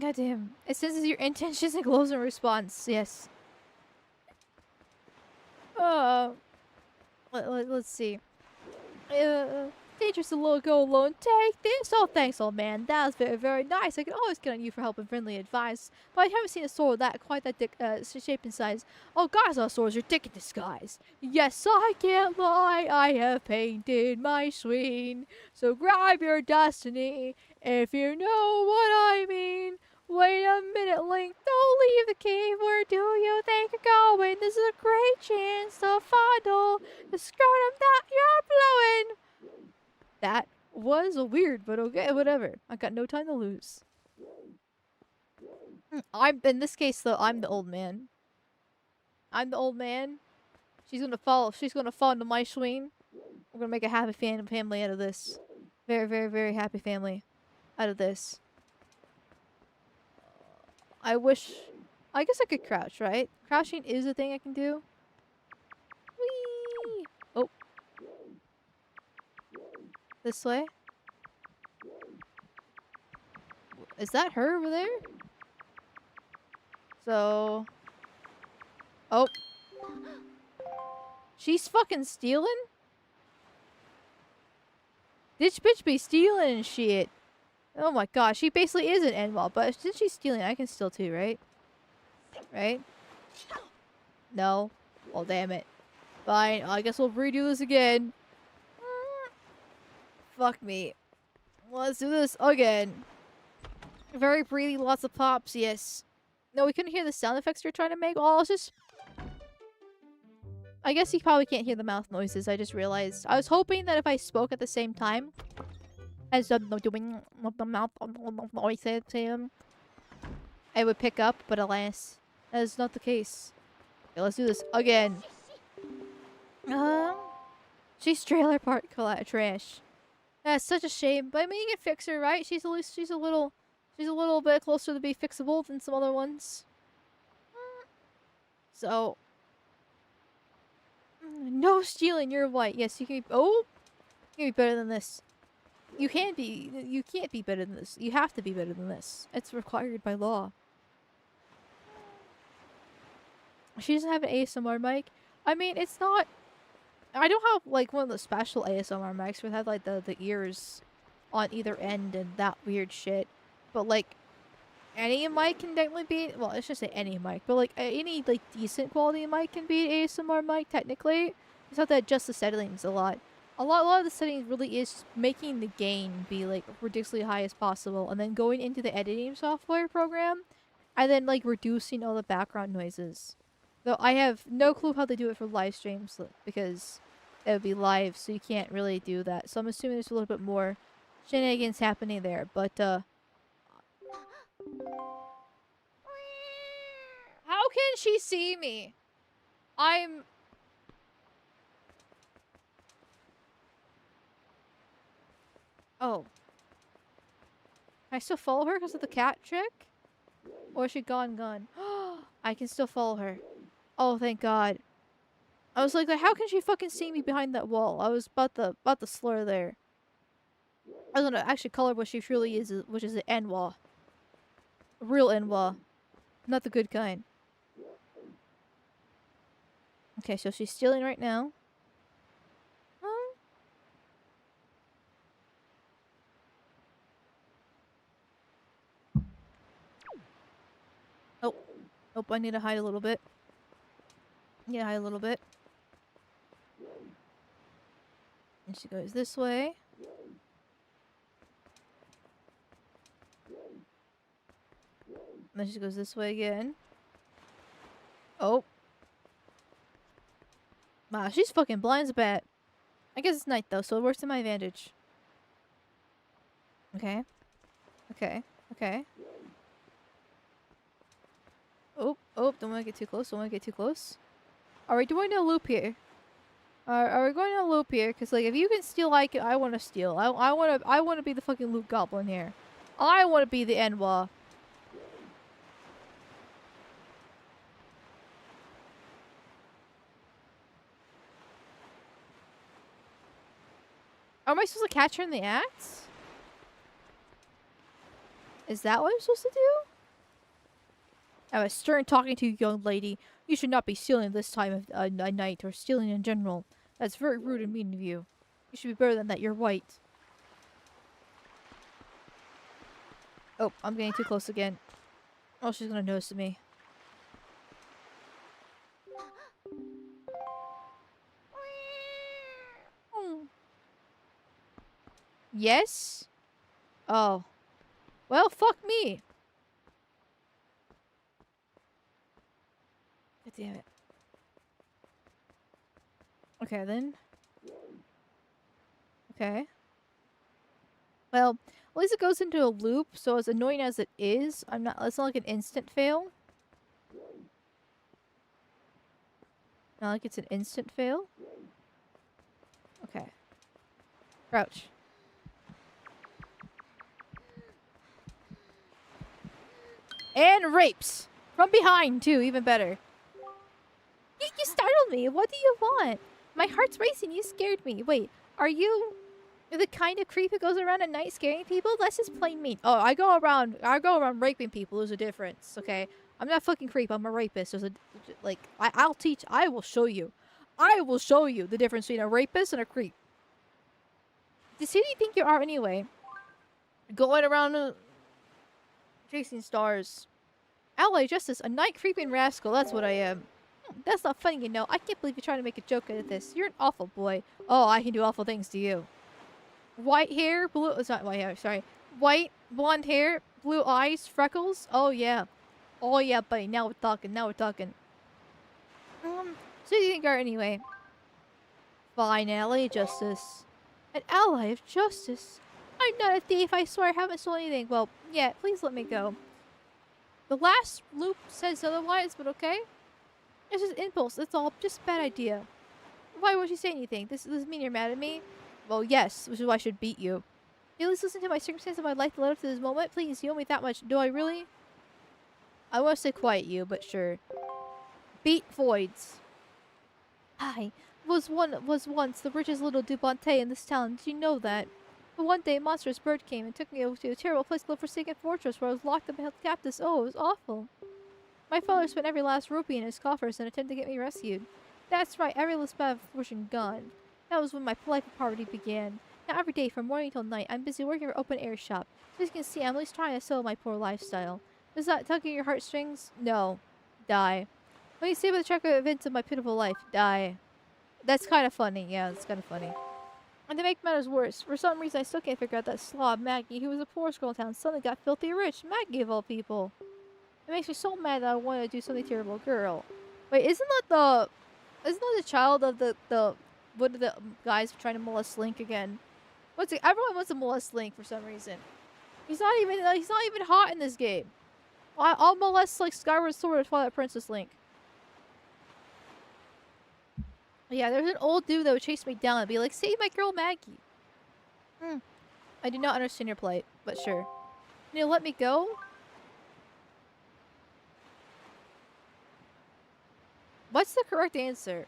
Goddamn. It senses your intentions and glows in response. Yes. Uh, let's see. Dangerous to go alone. Take this. Oh, thanks, old man. That was very, very nice. I can always count on you for help and friendly advice. But I haven't seen a sword that quite that shape and size. Oh, guys, our swords are dick in disguise. Yes, I can't lie. I have painted my swing. So grab your destiny if you know what I mean. Wait a minute, Link. Don't leave the cave. Where do you think you're going? This is a great chance to fondle the scrotum that you're blowing. That was weird, but okay, whatever. I got no time to lose. I'm in this case though. I'm the old man. I'm the old man. She's gonna fall. She's gonna fall into my swing. We're gonna make a happy family out of this. Very, very, very happy family out of this. I wish. I guess I could crouch, right? Crouching is a thing I can do. Whee! Oh. This way? Is that her over there? So... Oh. She's fucking stealing? This bitch be stealing and shit. Oh my gosh, she basically is an N-wall, but since she's stealing, I can steal too, right? Right? No. Well, damn it. Fine, I guess we'll redo this again. Fuck me. Let's do this again. Very breathy, lots of pops, yes. No, we couldn't hear the sound effects you're trying to make. Well, it's just... I guess you probably can't hear the mouth noises, I just realized. I was hoping that if I spoke at the same time as doing the mouth noises, it would pick up, but alas, that is not the case. Okay, let's do this again. She's trailer park trash. That's such a shame, but I mean, you can fix her, right? She's at least she's a little bit closer to be fixable than some other ones. So, no stealing. You're white. Yes, you can. Oh, you can be better than this. You can be. You can't be better than this. You have to be better than this. It's required by law. She doesn't have an ASMR mic. I mean, it's not. I don't have like one of the special ASMR mics where it had like the ears on either end and that weird shit. But like any mic can definitely be, well, I should say any mic, but like any like decent quality mic can be an ASMR mic technically. It's not that just the settings a lot. A lot of the settings really is making the gain be like ridiculously high as possible and then going into the editing software program and then like reducing all the background noises. Though I have no clue how they do it for live streams because it would be live, so you can't really do that. So I'm assuming there's a little bit more shenanigans happening there, but how can she see me? I'm... Oh. Can I still follow her because of the cat trick? Or is she gone? I can still follow her. Oh, thank God. I was like, how can she fucking see me behind that wall? I was about to slur there. I was gonna actually call her what she truly is, which is an N-wall. A real N-wall. Not the good kind. Okay, so she's stealing right now. Oh. Nope, I need to hide a little bit. Hide a little bit. And she goes this way. And then she goes this way again. Oh. Wow, she's fucking blind as a bat. I guess it's night though, so it works to my advantage. Okay. Okay. Okay. Oh, oh, don't want to get too close. Don't want to get too close. Are we doing a loop here? Are we going to a loop here? Because, like, if you can steal, I want to steal. I want to be the fucking loot goblin here. I want to be the Enwa. Am I supposed to catch her in the act? Is that what I'm supposed to do? I'm a stern talking to you, young lady. You should not be stealing this time of night, or stealing in general. That's very rude and mean of you. You should be better than that. You're white. Oh, I'm getting too close again. Oh, she's gonna notice me. Yes? Oh. Well, fuck me. God damn it. Okay, then. Okay. Well, at least it goes into a loop, so as annoying as it is, it's not like an instant fail. Not like it's an instant fail. Okay. Crouch. And rapes! From behind, too, even better. You startled me! What do you want? My heart's racing, you scared me. Wait, are you the kind of creep who goes around at night scaring people? That's just plain mean. Oh, I go around raping people. There's a difference, okay? I'm not fucking creep, I'm a rapist. There's a, like, I will show you. I will show you the difference between a rapist and a creep. Who do you think you are anyway? Going around chasing stars. Ally Justice, a night creeping rascal, that's what I am. That's not funny, you know. I can't believe you're trying to make a joke out of this. You're an awful boy. Oh, I can do awful things to you. White hair, blue... It's not white hair, sorry. White, blonde hair, blue eyes, freckles. Oh, yeah. Oh, yeah, buddy. Now we're talking. Now we're talking. So do you think you are anyway? Fine, Ally Justice. An ally of justice? I'm not a thief, I swear. I haven't stolen anything. Well, yeah, please let me go. The last loop says otherwise, but okay. It's just impulse, that's all. Just a bad idea. Why won't you say anything? This mean you're mad at me? Well, yes, which is why I should beat you. You at least listen to my circumstance of my life that led up to this moment? Please, you owe me that much. Do I really? I want to say quiet you, but sure. Beat voids. I was once the richest little Dubonte in this town. Did you know that? But one day, a monstrous bird came and took me over to a terrible place called Forsaken Fortress, where I was locked up and held captive. Oh, it was awful. My father spent every last rupee in his coffers in an attempt to get me rescued. That's right, every last bit of fortune gone. That was when my life of poverty began. Now every day, from morning till night, I'm busy working for an open-air shop. As you can see, I'm at least trying to sell my poor lifestyle. Is that tugging your heartstrings? No. Die. What do you say about the track of events of my pitiful life? Die. That's kind of funny. Yeah, that's kind of funny. And to make matters worse, for some reason I still can't figure out that slob Maggie, who was a poor girl in town, suddenly got filthy rich. Maggie of all people. It makes me so mad that I want to do something terrible. Girl. Wait, isn't that the child of one of the guys trying to molest Link again? What's it? Everyone wants to molest Link for some reason. He's not even hot in this game. I'll molest like Skyward Sword or Twilight Princess Link. Yeah, there's an old dude that would chase me down and be like, "Save my girl Maggie." I do not understand your plight, but sure. Can you let me go? What's the correct answer?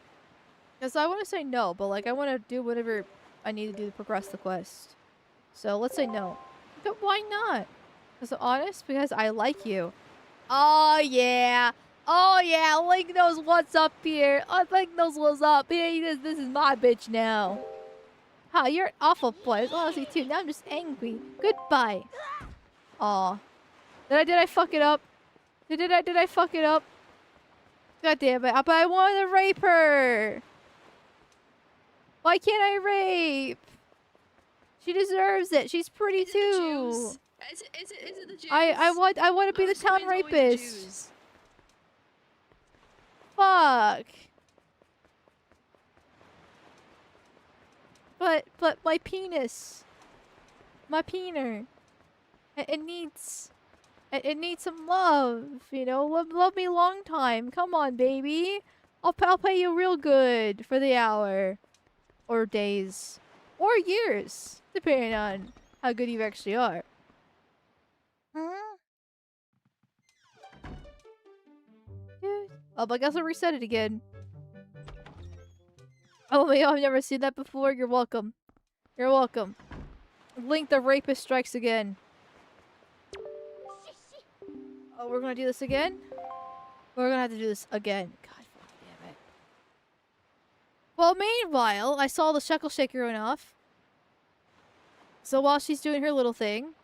Because I want to say no, but like I want to do whatever I need to do to progress the quest. So let's say no. But why not? Because I'm honest, because I like you. Oh yeah. Oh yeah, Link knows what's up here. Link knows what's up. Yeah, this is my bitch now. Ha, you're an awful boy. Honestly too. Now I'm just angry. Goodbye. Aw. Did I fuck it up? Did I fuck it up? God damn it. But I want to rape her. Why can't I rape? She deserves it. She's pretty too. Is it the Jews? I want to be the town rapist. Fuck. But my penis. My peener. It needs It needs some love, you know? Love me long time. Come on, baby. I'll pay you real good for the hour. Or days. Or years. Depending on how good you actually are. Huh? Oh, but I guess I'll reset it again. Oh my god, I've never seen that before. You're welcome. You're welcome. Link the Rapist strikes again. Oh, we're gonna do this again? We're gonna have to do this again. God fucking damn it. Well, meanwhile, I saw the Shekel Shaker going off. So while she's doing her little thing.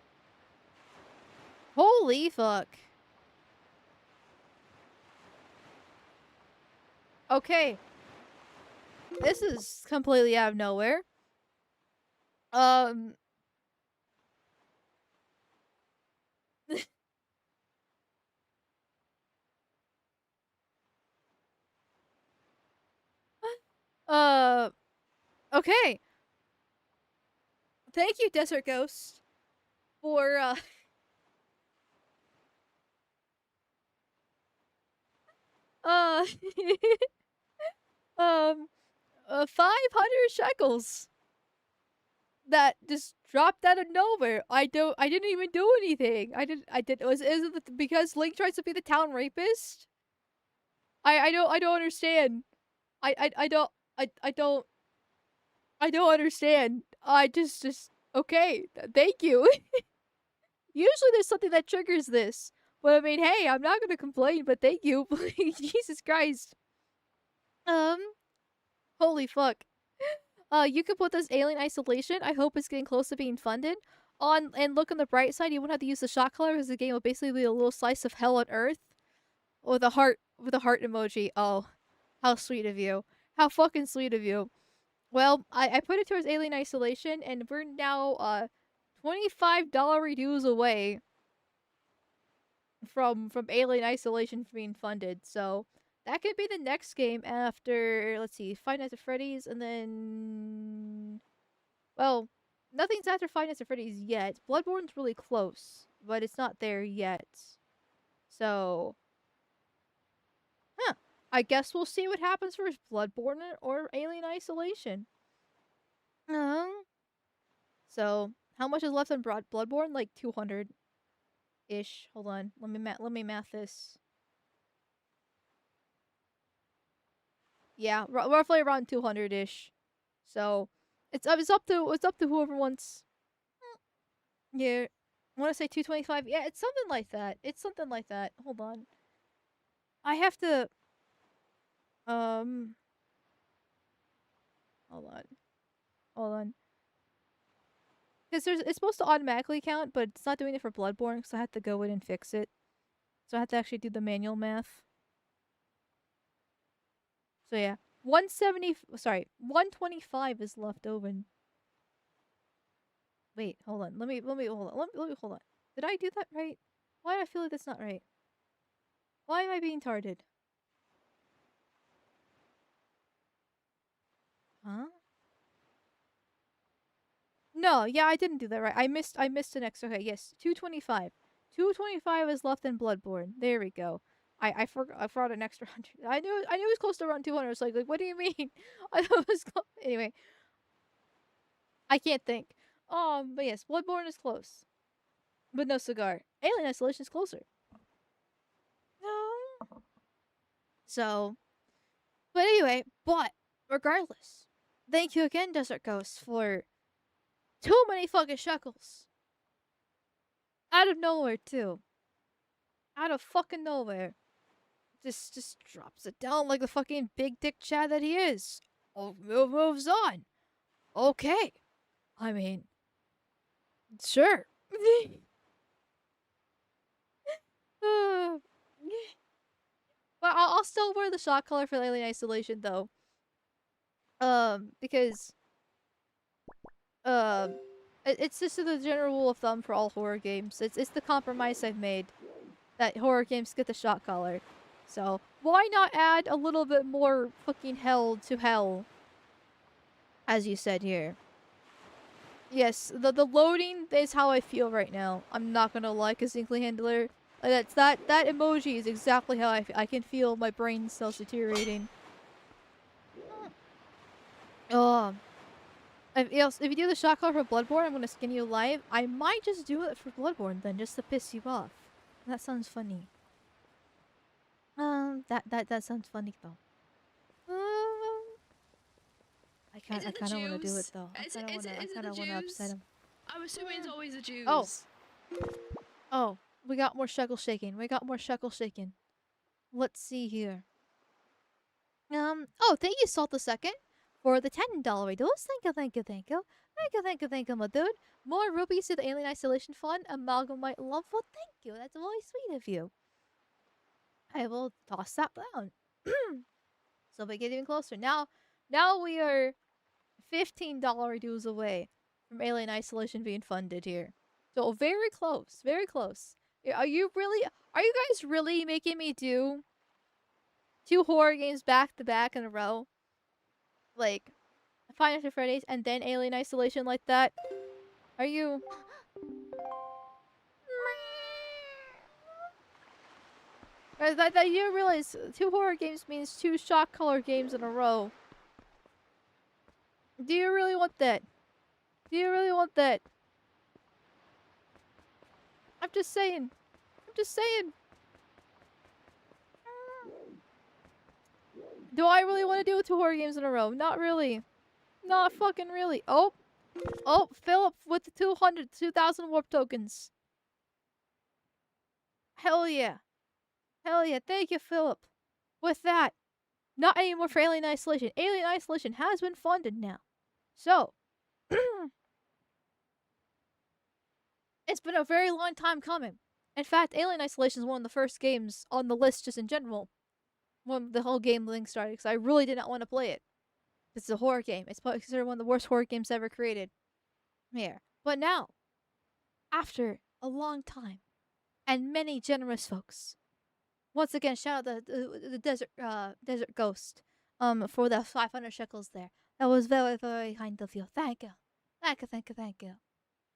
Holy fuck. Okay. This is completely out of nowhere. Um... Okay. Thank you, Desert Ghost, for, uh, 500 shekels that just dropped out of nowhere. I didn't even do anything. Is it because Link tries to be the town rapist? I don't understand. I don't, I don't, I don't understand. I just, okay, thank you. Usually there's something that triggers this. But I mean, hey, I'm not gonna complain, but thank you. Jesus Christ. Um, holy fuck. You could put this alien isolation. I hope it's getting close to being funded. And look on the bright side, you won't have to use the shot color because the game will basically be a little slice of hell on Earth. With a heart emoji. Oh, how sweet of you. How fucking sweet of you. Well, I put it towards alien isolation, and we're now $25 reduce away from alien isolation being funded. So that could be the next game after, let's see, Five Nights at Freddy's, and then, well, nothing's after Five Nights at Freddy's yet. Bloodborne's really close, but it's not there yet. So, huh. I guess we'll see what happens first, Bloodborne or Alien Isolation. So, how much is left on Bloodborne? Like 200-ish. Hold on. Let me math this. Yeah, roughly around 200-ish. So, it's up to whoever wants. Yeah, I want to say 225. Yeah, it's something like that. It's something like that. Hold on. I have to hold on. Hold on. Cuz it's supposed to automatically count, but it's not doing it for Bloodborne, so I have to go in and fix it. So I have to actually do the manual math. So yeah, 125 is left over. Wait, hold on. Let me hold on. Let me hold on. Did I do that right? Why do I feel like that's not right? Why am I being tarded? Huh? No, yeah, I didn't do that right. I missed an X. Okay, yes, 225. 225 is left in Bloodborne. There we go. I forgot an extra 100. I knew it was close to around 200. So like what do you mean? I thought it was close. Anyway, I can't think. But yes, Bloodborne is close. But no cigar. Alien Isolation is closer. No. So, but anyway, regardless, thank you again, Desert Ghost, for too many fucking shekels. Out of nowhere, too. Out of fucking nowhere. Just drops it down like the fucking big dick Chad that he is. Oh, moves on. Okay. I mean, sure. But I'll still wear the shot color for Alien Isolation, though. Because, it's just the general rule of thumb for all horror games. It's the compromise I've made. That horror games get the shot color. So, why not add a little bit more fucking hell to hell? As you said here. Yes, the loading is how I feel right now. I'm not gonna lie, Kazinkly Handler. That emoji is exactly how I can feel my brain cells deteriorating. Oh, if you do the shot collar for Bloodborne, I'm gonna skin you alive. I might just do it for Bloodborne then, just to piss you off. That sounds funny. That sounds funny though. I Is it the kind of want to do it Jews? though. I Is kind of it the want to upset Jews? him. I'm assuming it's always the Oh, Jews. oh, we got more shekel shaking. We got more shekel shaking. Let's see here. Oh, thank you, Salt the Second, for the $10 dose. Thank you, thank you, thank you. Thank you, thank you, thank you, my dude. More rupees to the Alien Isolation Fund. Amalgamyte love. Well, thank you. That's really sweet of you. I will toss that down. So we get even closer. Now we are $15 dues away from Alien Isolation being funded here. So very close, very close. Are you guys really making me do 2 horror games back to back in a row? Like Five Nights at Freddy's and then Alien Isolation like that? Are you that you realize 2 horror games means 2 shot color games in a row? Do you really want that? Do you really want that? I'm just saying. I'm just saying. Do I really want to do 2 horror games in a row? Not really. Not fucking really. Oh, Philip with the 2,000 warp tokens. Hell yeah. Hell yeah. Thank you, Philip. With that, not anymore for Alien Isolation. Alien Isolation has been funded now. So, it's been a very long time coming. In fact, Alien Isolation is one of the first games on the list just in general when the whole game thing started because I really did not want to play it. It's a horror game. It's probably considered one of the worst horror games ever created. Here. But now, after a long time and many generous folks, once again, shout out the desert ghost for the 500 shekels there. That was very, very kind of you. Thank you. Thank you, thank you, thank you.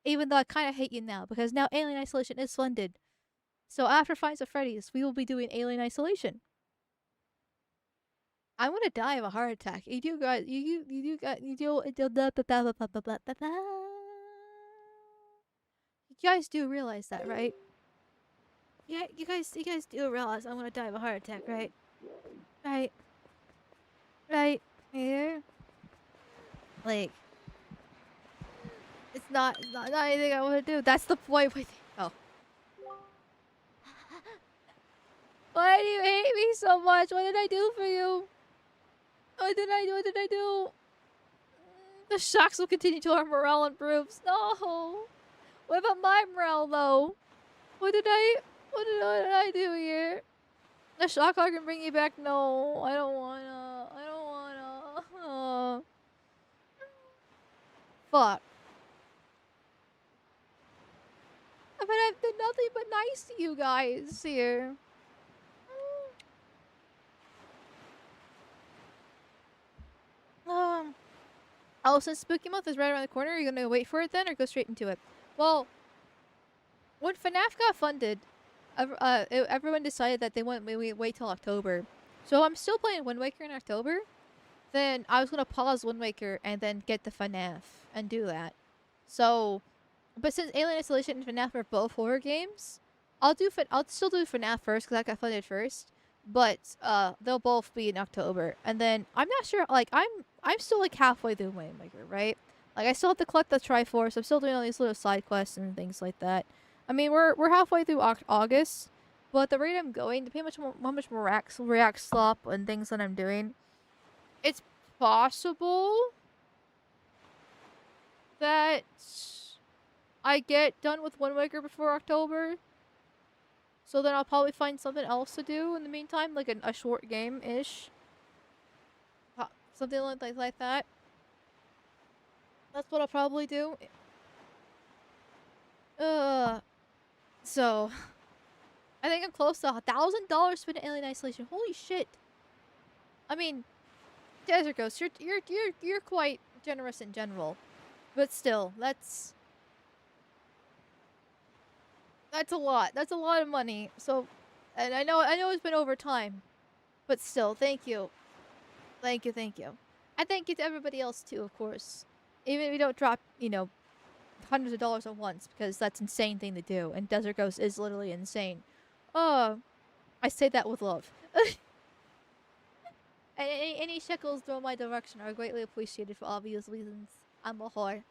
Even though I kind of hate you now because now Alien Isolation is funded. So after Five Nights at Freddy's, we will be doing Alien Isolation. I'm gonna die of a heart attack. You do guys, you do guys, you do. You guys do realize that, right? Yeah, you guys do realize I'm gonna die of a heart attack, right? Right, right here. Like, it's not anything I want to do. That's the point. Oh, why do you hate me so much? What did I do for you? What did I do? What did I do? The shocks will continue till our morale improves. No. What about my morale though? What did I do here? The shock car can bring you back. No, I don't wanna. I don't wanna. Fuck. But I've been nothing but nice to you guys here. Oh, since Spooky Month is right around the corner, are you gonna wait for it then, or go straight into it? Well, when FNAF got funded, everyone decided that they want we wait till October. So I'm still playing Wind Waker in October. Then I was gonna pause Wind Waker and then get the FNAF and do that. So, but since Alien Isolation and FNAF are both horror games, I'll still do FNAF first because that got funded first. But they'll both be in October, and then I'm not sure. Like I'm still like halfway through Wind Waker, right? Like I still have to collect the Triforce. I'm still doing all these little side quests and things like that. I mean, we're halfway through August, but the rate I'm going, depending on how much react slop and things that I'm doing, it's possible that I get done with Wind Waker before October. So then I'll probably find something else to do in the meantime, like a short game-ish. Something like that. That's what I'll probably do. So I think I'm close to $1,000 for the Alien Isolation. Holy shit! I mean, Desert Ghost, you're quite generous in general. But still, that's a lot. That's a lot of money. So, and I know it's been over time, but still, thank you. Thank you, thank you. And thank you to everybody else too, of course. Even if we don't drop, you know, hundreds of dollars at once, because that's an insane thing to do, and Desert Ghost is literally insane. Oh, I say that with love. And any shekels thrown my direction are greatly appreciated for obvious reasons. I'm a whore.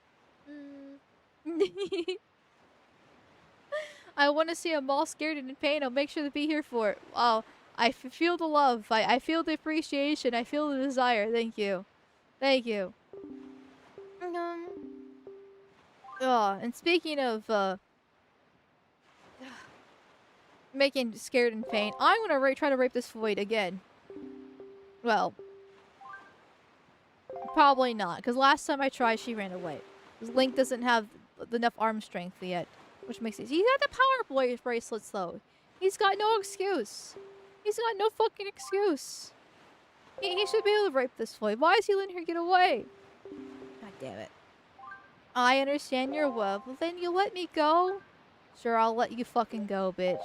I want to see them all scared and in pain. I'll make sure to be here for it. Wow. I feel the love. I feel the appreciation. I feel the desire. Thank you. Thank you. Oh, and speaking of, making scared and faint, I'm gonna try to rape this void again. Well, probably not, because last time I tried, she ran away. Because Link doesn't have enough arm strength yet, which makes it. He got the power bracelets though. He's got no excuse. He's got no fucking excuse. He should be able to rape this void. Why is he letting her get away? God damn it. I understand your love. Well, then you let me go? Sure, I'll let you fucking go, bitch.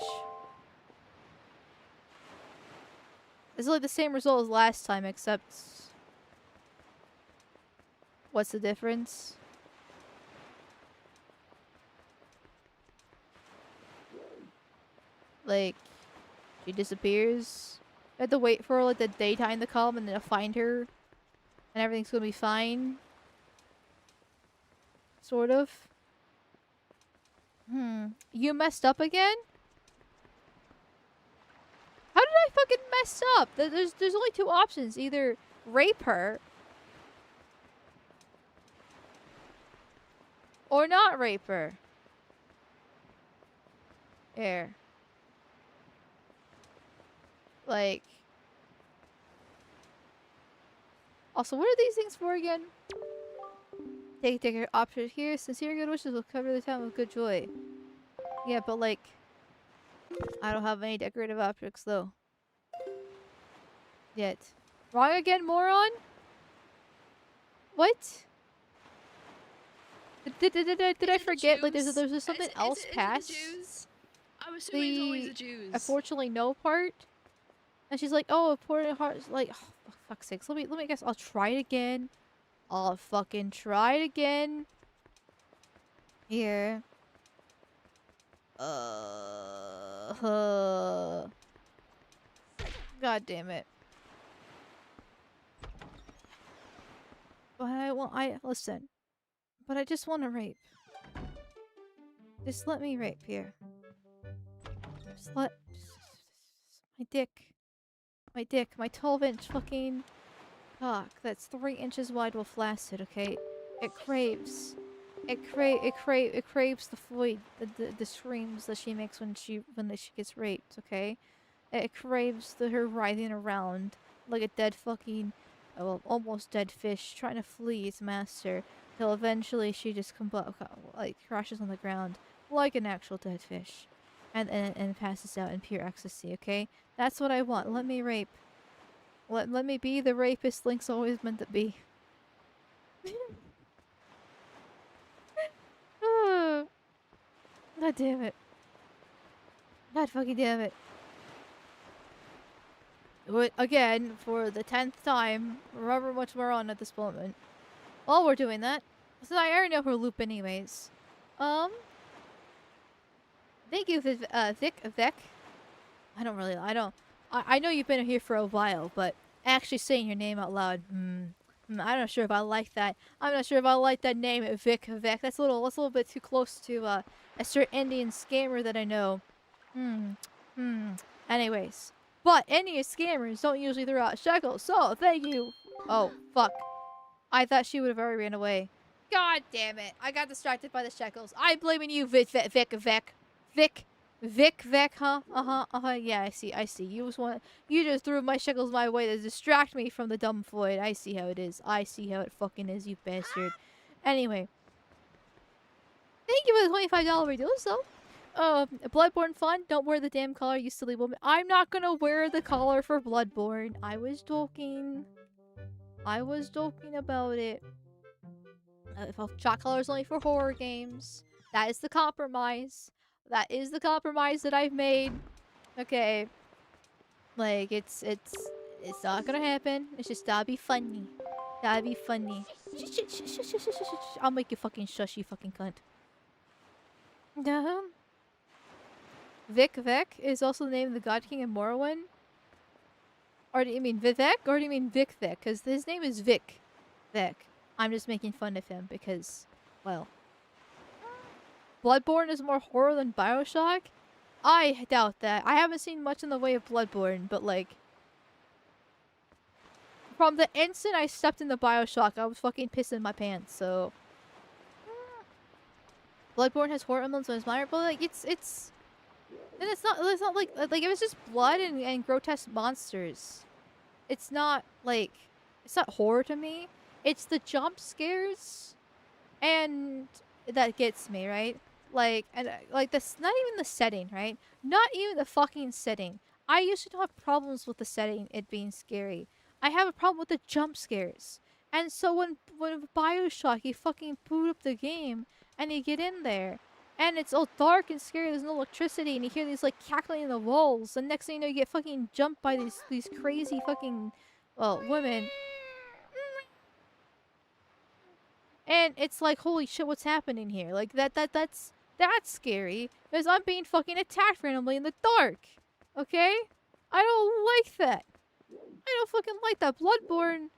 It's like the same result as last time, except... What's the difference? Like, she disappears. I have to wait for like the daytime to come and then find her. And everything's gonna be fine. Sort of. You messed up again? How did I fucking mess up? There's only two options. Either rape her or not rape her. Here. Like. Also, what are these things for again? Take your option here. Sincere good wishes will cover the town with good joy. Yeah, but like, I don't have any decorative objects though. Yet. Wrong again, moron? What? Did I forget? Like, there's something else past I'm assuming it's always the Jews. Unfortunately, no part. And she's like, "Oh, important hearts." Like, oh, for fuck's sakes. Let me guess. I'll try it again. I'll fucking try it again. Here. God damn it. But listen. But I just want to rape. Just let me rape here. My dick. My 12-inch fucking cock that's 3 inches wide will flaccid, okay? It craves the void, the screams that she makes when she gets raped, okay? It craves her writhing around like a dead fucking, well, almost dead fish trying to flee its master, till eventually she just crashes on the ground like an actual dead fish, and passes out in pure ecstasy, okay? That's what I want. Let me rape. Let me be the rapist Link's always meant to be. God damn it. God fucking damn it. Do it again for the 10th time, however much we're on at this moment. While we're doing that, so I already know her loop anyways. Thank you, Vec. I know you've been here for a while, but actually saying your name out loud, I'm not sure if I like that. I'm not sure if I like that name, Vec. That's a little bit too close to a certain Indian scammer that I know. Anyways, but Indian scammers don't usually throw out shekels, so thank you. Oh fuck! I thought she would have already ran away. God damn it! I got distracted by the shekels. I'm blaming you, Vic, huh? Yeah, I see. You just threw my shekels my way to distract me from the dumb void. I see how it is. I see how it fucking is, you bastard. Anyway. Thank you for the $25 reduce, though. Bloodborne fun. Don't wear the damn collar, you silly woman. I'm not gonna wear the collar for Bloodborne. I was joking. I was joking about it. If chalk color is only for horror games, that is the compromise. That is the compromise that I've made. Okay. Like, it's not gonna happen. It's just that'd be funny. That'd be funny. I'll make you fucking shush, you fucking cunt. Vic Vec is also the name of the God King in Morrowind. Or do you mean Vivek? Or do you mean Vic Vec? Because his name is Vic Vec. I'm just making fun of him because, well... Bloodborne is more horror than Bioshock? I doubt that. I haven't seen much in the way of Bloodborne, but like... From the instant I stepped into Bioshock, I was fucking pissing my pants, so... Bloodborne has horror elements on his minor, but like, it's... And it's not like it was just blood and grotesque monsters. It's not, like... It's not horror to me. It's the jump scares and that gets me, right? Like, and like this, not even the setting, right? Not even the fucking setting. I used to have problems with the setting, it being scary. I have a problem with the jump scares. And so when Bioshock, you fucking boot up the game and you get in there and it's all dark and scary, there's no electricity and you hear these like cackling in the walls, and next thing you know you get fucking jumped by these crazy fucking, well, women. And it's like, holy shit, what's happening here? Like, that's scary. Because I'm being fucking attacked randomly in the dark. Okay? I don't like that. I don't fucking like that. Bloodborne...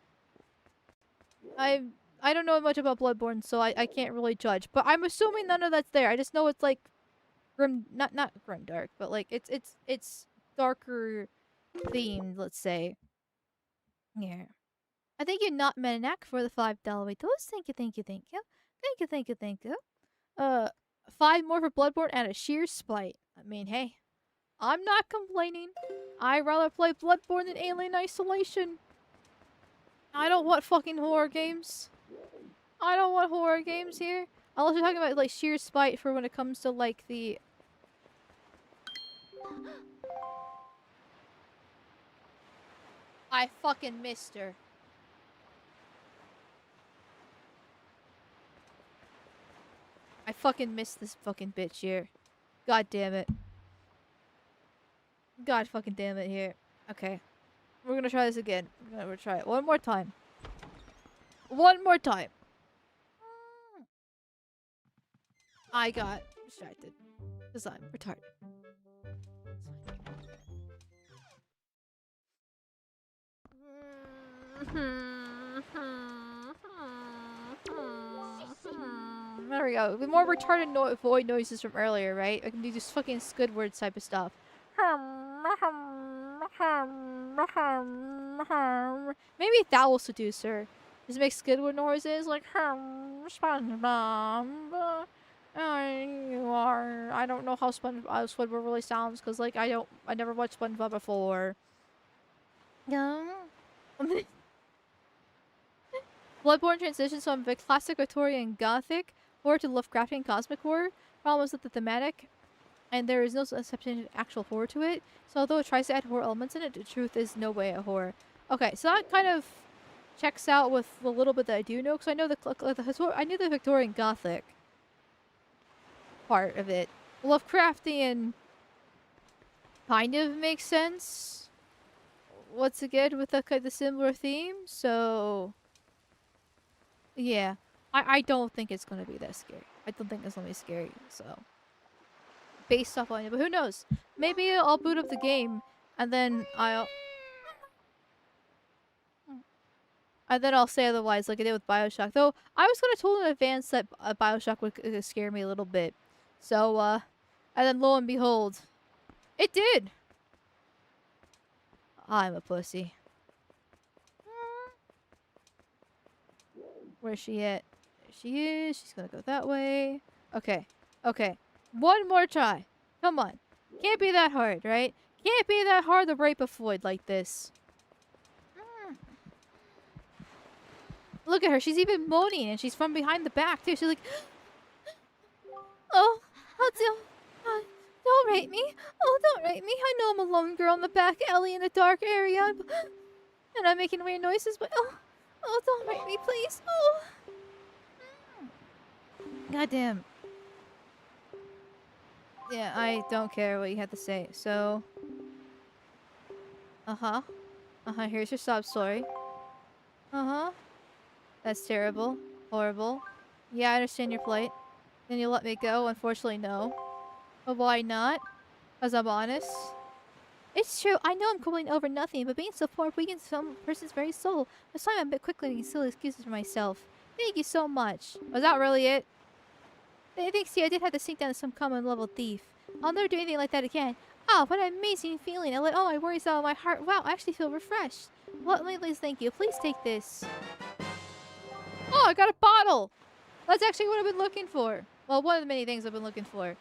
I don't know much about Bloodborne, so I can't really judge. But I'm assuming none of that's there. I just know it's like... Not grim dark, but like, it's darker themed, let's say. Yeah. I thank you, Not Menac, for the $5 weight. Thank you, thank you, thank you. Thank you, thank you, thank you. 5 more for Bloodborne out of sheer spite. I mean, hey, I'm not complaining. I'd rather play Bloodborne than Alien Isolation. I don't want fucking horror games. I don't want horror games here. Unless you're talking about, like, sheer spite for when it comes to, like, the... I fucking missed her. I fucking missed this fucking bitch here. God damn it. God fucking damn it here. Okay. We're gonna try this again. We're gonna try it one more time. One more time. I got distracted. Because I'm retarded. There we go. The more retarded void noises from earlier, right? I can do just fucking Squidward type of stuff. Maybe that will seduce her. Just make Squidward noises like SpongeBob. You are. I don't know how Squidward really sounds because like I never watched SpongeBob before. Yeah. Bloodborne transitions from the classic Victorian Gothic horror to Lovecraftian cosmic horror. Problem is that the thematic and there is no substantive actual horror to it. So although it tries to add horror elements in it, the truth is no way a horror. Okay, so that kind of checks out with the little bit that I do know, because I know I knew the Victorian Gothic part of it. Lovecraftian kind of makes sense. Once again, with the similar theme, so yeah, I don't think it's gonna be that scary. I don't think it's gonna be scary. So based off on it, but who knows? Maybe I'll boot up the game and then I'll say otherwise, like I did with Bioshock. Though I was gonna told in advance that Bioshock would scare me a little bit. So and then lo and behold, it did. I'm a pussy. Where's she at? There she is. She's gonna go that way. Okay. Okay. One more try. Come on. Can't be that hard, right? Can't be that hard to rape a void like this. Look at her. She's even moaning, and she's from behind the back, too. She's like, oh, don't rape me. Oh, don't rape me. I know I'm a lone girl in the back alley in a dark area. And I'm making weird noises, but oh, don't rape me, please. Oh. Goddamn. Yeah, I don't care what you have to say. So, here's your sob story. That's terrible. Horrible. Yeah, I understand your plight. Then you let me go? Unfortunately, no. But why not? Because I'm honest. It's true, I know I'm going over nothing, but being so poor weakens some person's very soul. This time I'm a bit quick making silly excuses for myself. Thank you so much. Was that really it? Thanks, see, I did have to sink down to some common level thief. I'll never do anything like that again. Oh, what an amazing feeling. I let all my worries out of my heart. Wow, I actually feel refreshed. Let me please thank you. Please take this. Oh, I got a bottle! That's actually what I've been looking for. Well, one of the many things I've been looking for.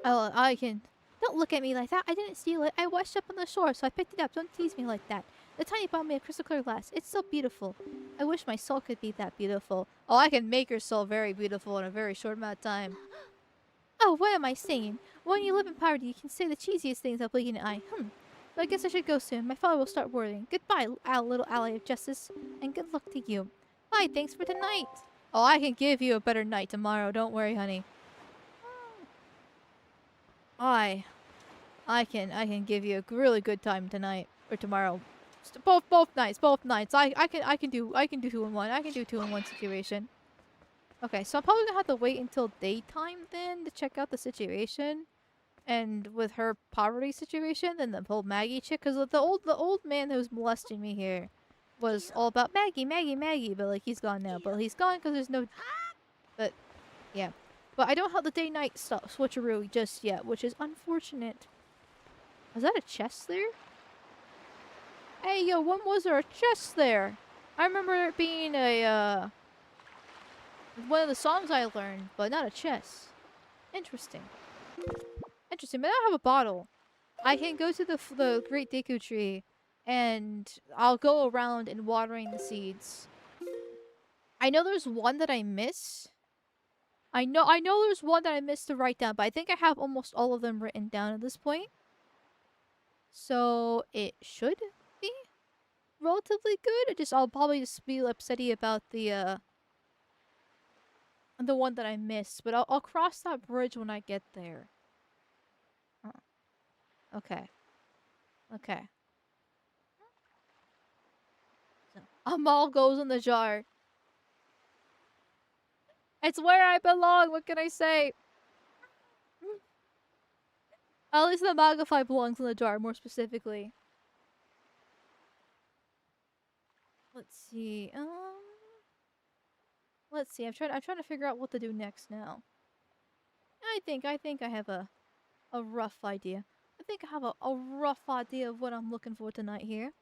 Oh, I can... Don't look at me like that. I didn't steal it. I washed up on the shore, so I picked it up. Don't tease me like that. The tiny bought me a crystal clear glass. It's so beautiful. I wish my soul could be that beautiful. Oh, I can make your soul very beautiful in a very short amount of time. Oh, what am I saying? When you live in poverty, you can say the cheesiest things without blinking an eye. But I guess I should go soon. My father will start worrying. Goodbye, little ally of justice. And good luck to you. Bye, thanks for tonight. Oh, I can give you a better night tomorrow. Don't worry, honey. I can give you a really good time tonight or tomorrow. Both nights. I can do 2-in-1. I can do 2-in-1 situation. Okay, so I'm probably gonna have to wait until daytime then to check out the situation, and with her poverty situation, then the whole Maggie chick, because the old man who's molesting me here was all about Maggie, but like he's gone now. But he's gone because there's no. But yeah, but I don't have the day-night stuff switcheroo just yet, which is unfortunate. Was that a chest there? Hey, yo, when was there a chest there? I remember it being a, one of the songs I learned, but not a chest. Interesting. Interesting, but I don't have a bottle. I can go to the Great Deku Tree, and I'll go around and watering the seeds. I know there's one that I miss. I know there's one that I missed to write down, but I think I have almost all of them written down at this point. So it should be relatively good. I'll probably just be upsetty about the one that I missed, but I'll cross that bridge when I get there. Okay. So, Amal goes in the jar. It's where I belong. What can I say? At least the Amalgamyte belongs in the jar, more specifically. Let's see. Let's see. I'm trying to figure out what to do next now. I think I have a rough idea. I think I have a rough idea of what I'm looking for tonight here.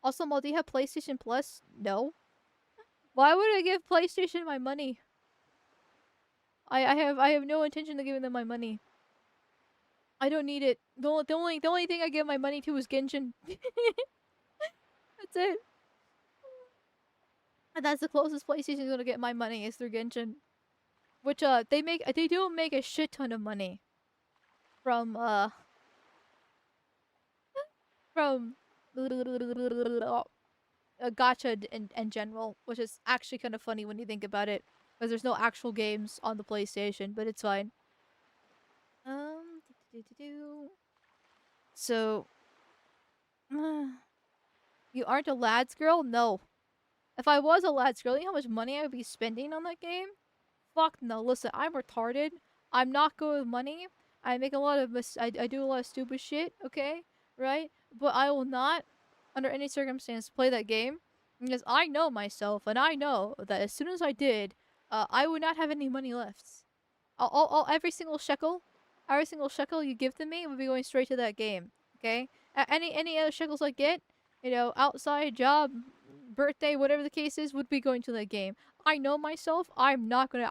Also, Mal, do you have PlayStation Plus? No. Why would I give PlayStation my money? I have no intention of giving them my money. I don't need it. The only thing I give my money to is Genshin. That's it. And that's the closest PlayStation's gonna get my money is through Genshin. Which they do make a shit ton of money from gacha in general, which is actually kind of funny when you think about it, because there's no actual games on the PlayStation, but it's fine. So, you aren't a lads girl? No. If I was a lads girl, you know how much money I would be spending on that game? Fuck no. Listen, I'm retarded. I'm not good with money. I make a lot of I do a lot of stupid shit, okay? Right? But I will not, under any circumstance, play that game. Because I know myself, and I know that as soon as I did, I would not have any money left. Every single shekel you give to me would be going straight to that game, okay? Any other shekels I get, you know, outside, job, birthday, whatever the case is, would be going to that game. I know myself. I'm not going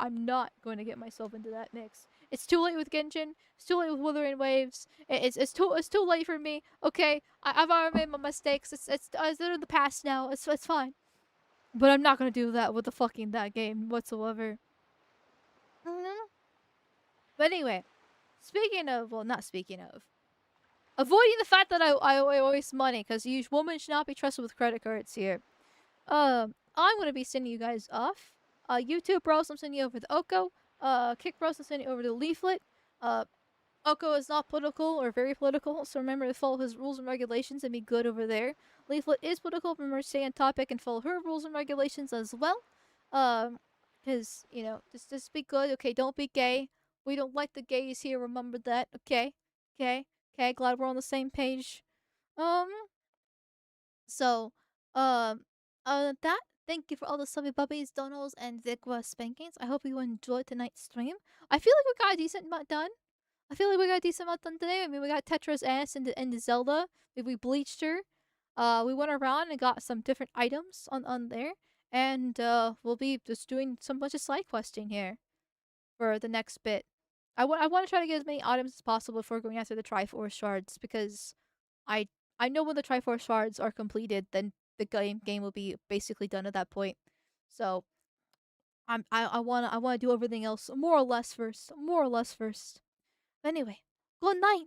to get myself into that mix. It's too late with Genshin. It's too late with Wuthering Waves. It's too late for me. Okay, I've already made my mistakes. It's in the past now. It's fine. But I'm not gonna do that with that game whatsoever. But anyway, not speaking of, avoiding the fact that I waste money, because women should not be trusted with credit cards here. I'm gonna be sending you guys off. YouTube bros, I'm sending you over the Oko. Kick bros, I'm sending you over the Leaflet. Oko is not political or very political, so remember to follow his rules and regulations and be good over there. Leaflet is political, remember to stay on topic and follow her rules and regulations as well. Because, just be good, okay? Don't be gay. We don't like the gays here, remember that, okay? Okay? Okay, glad we're on the same page. Um, so, other than that, thank you for all the subby bubbies, donos, and Vigwa spankings. I hope you enjoyed tonight's stream. I feel like we got a decent amount done. I feel like we got a decent amount done today. I mean, we got Tetra's ass into Zelda. We bleached her. We went around and got some different items on there. And we'll be just doing some bunch of side questing here for the next bit. I want to try to get as many items as possible before going after the Triforce shards because I I know when the Triforce shards are completed, then the game will be basically done at that point. So I wanna do everything else more or less first. More or less first. Anyway, good night.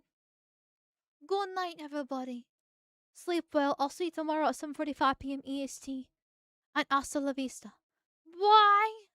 Good night, everybody. Sleep well. I'll see you tomorrow at 7:45 p.m. EST. And hasta la vista. Bye.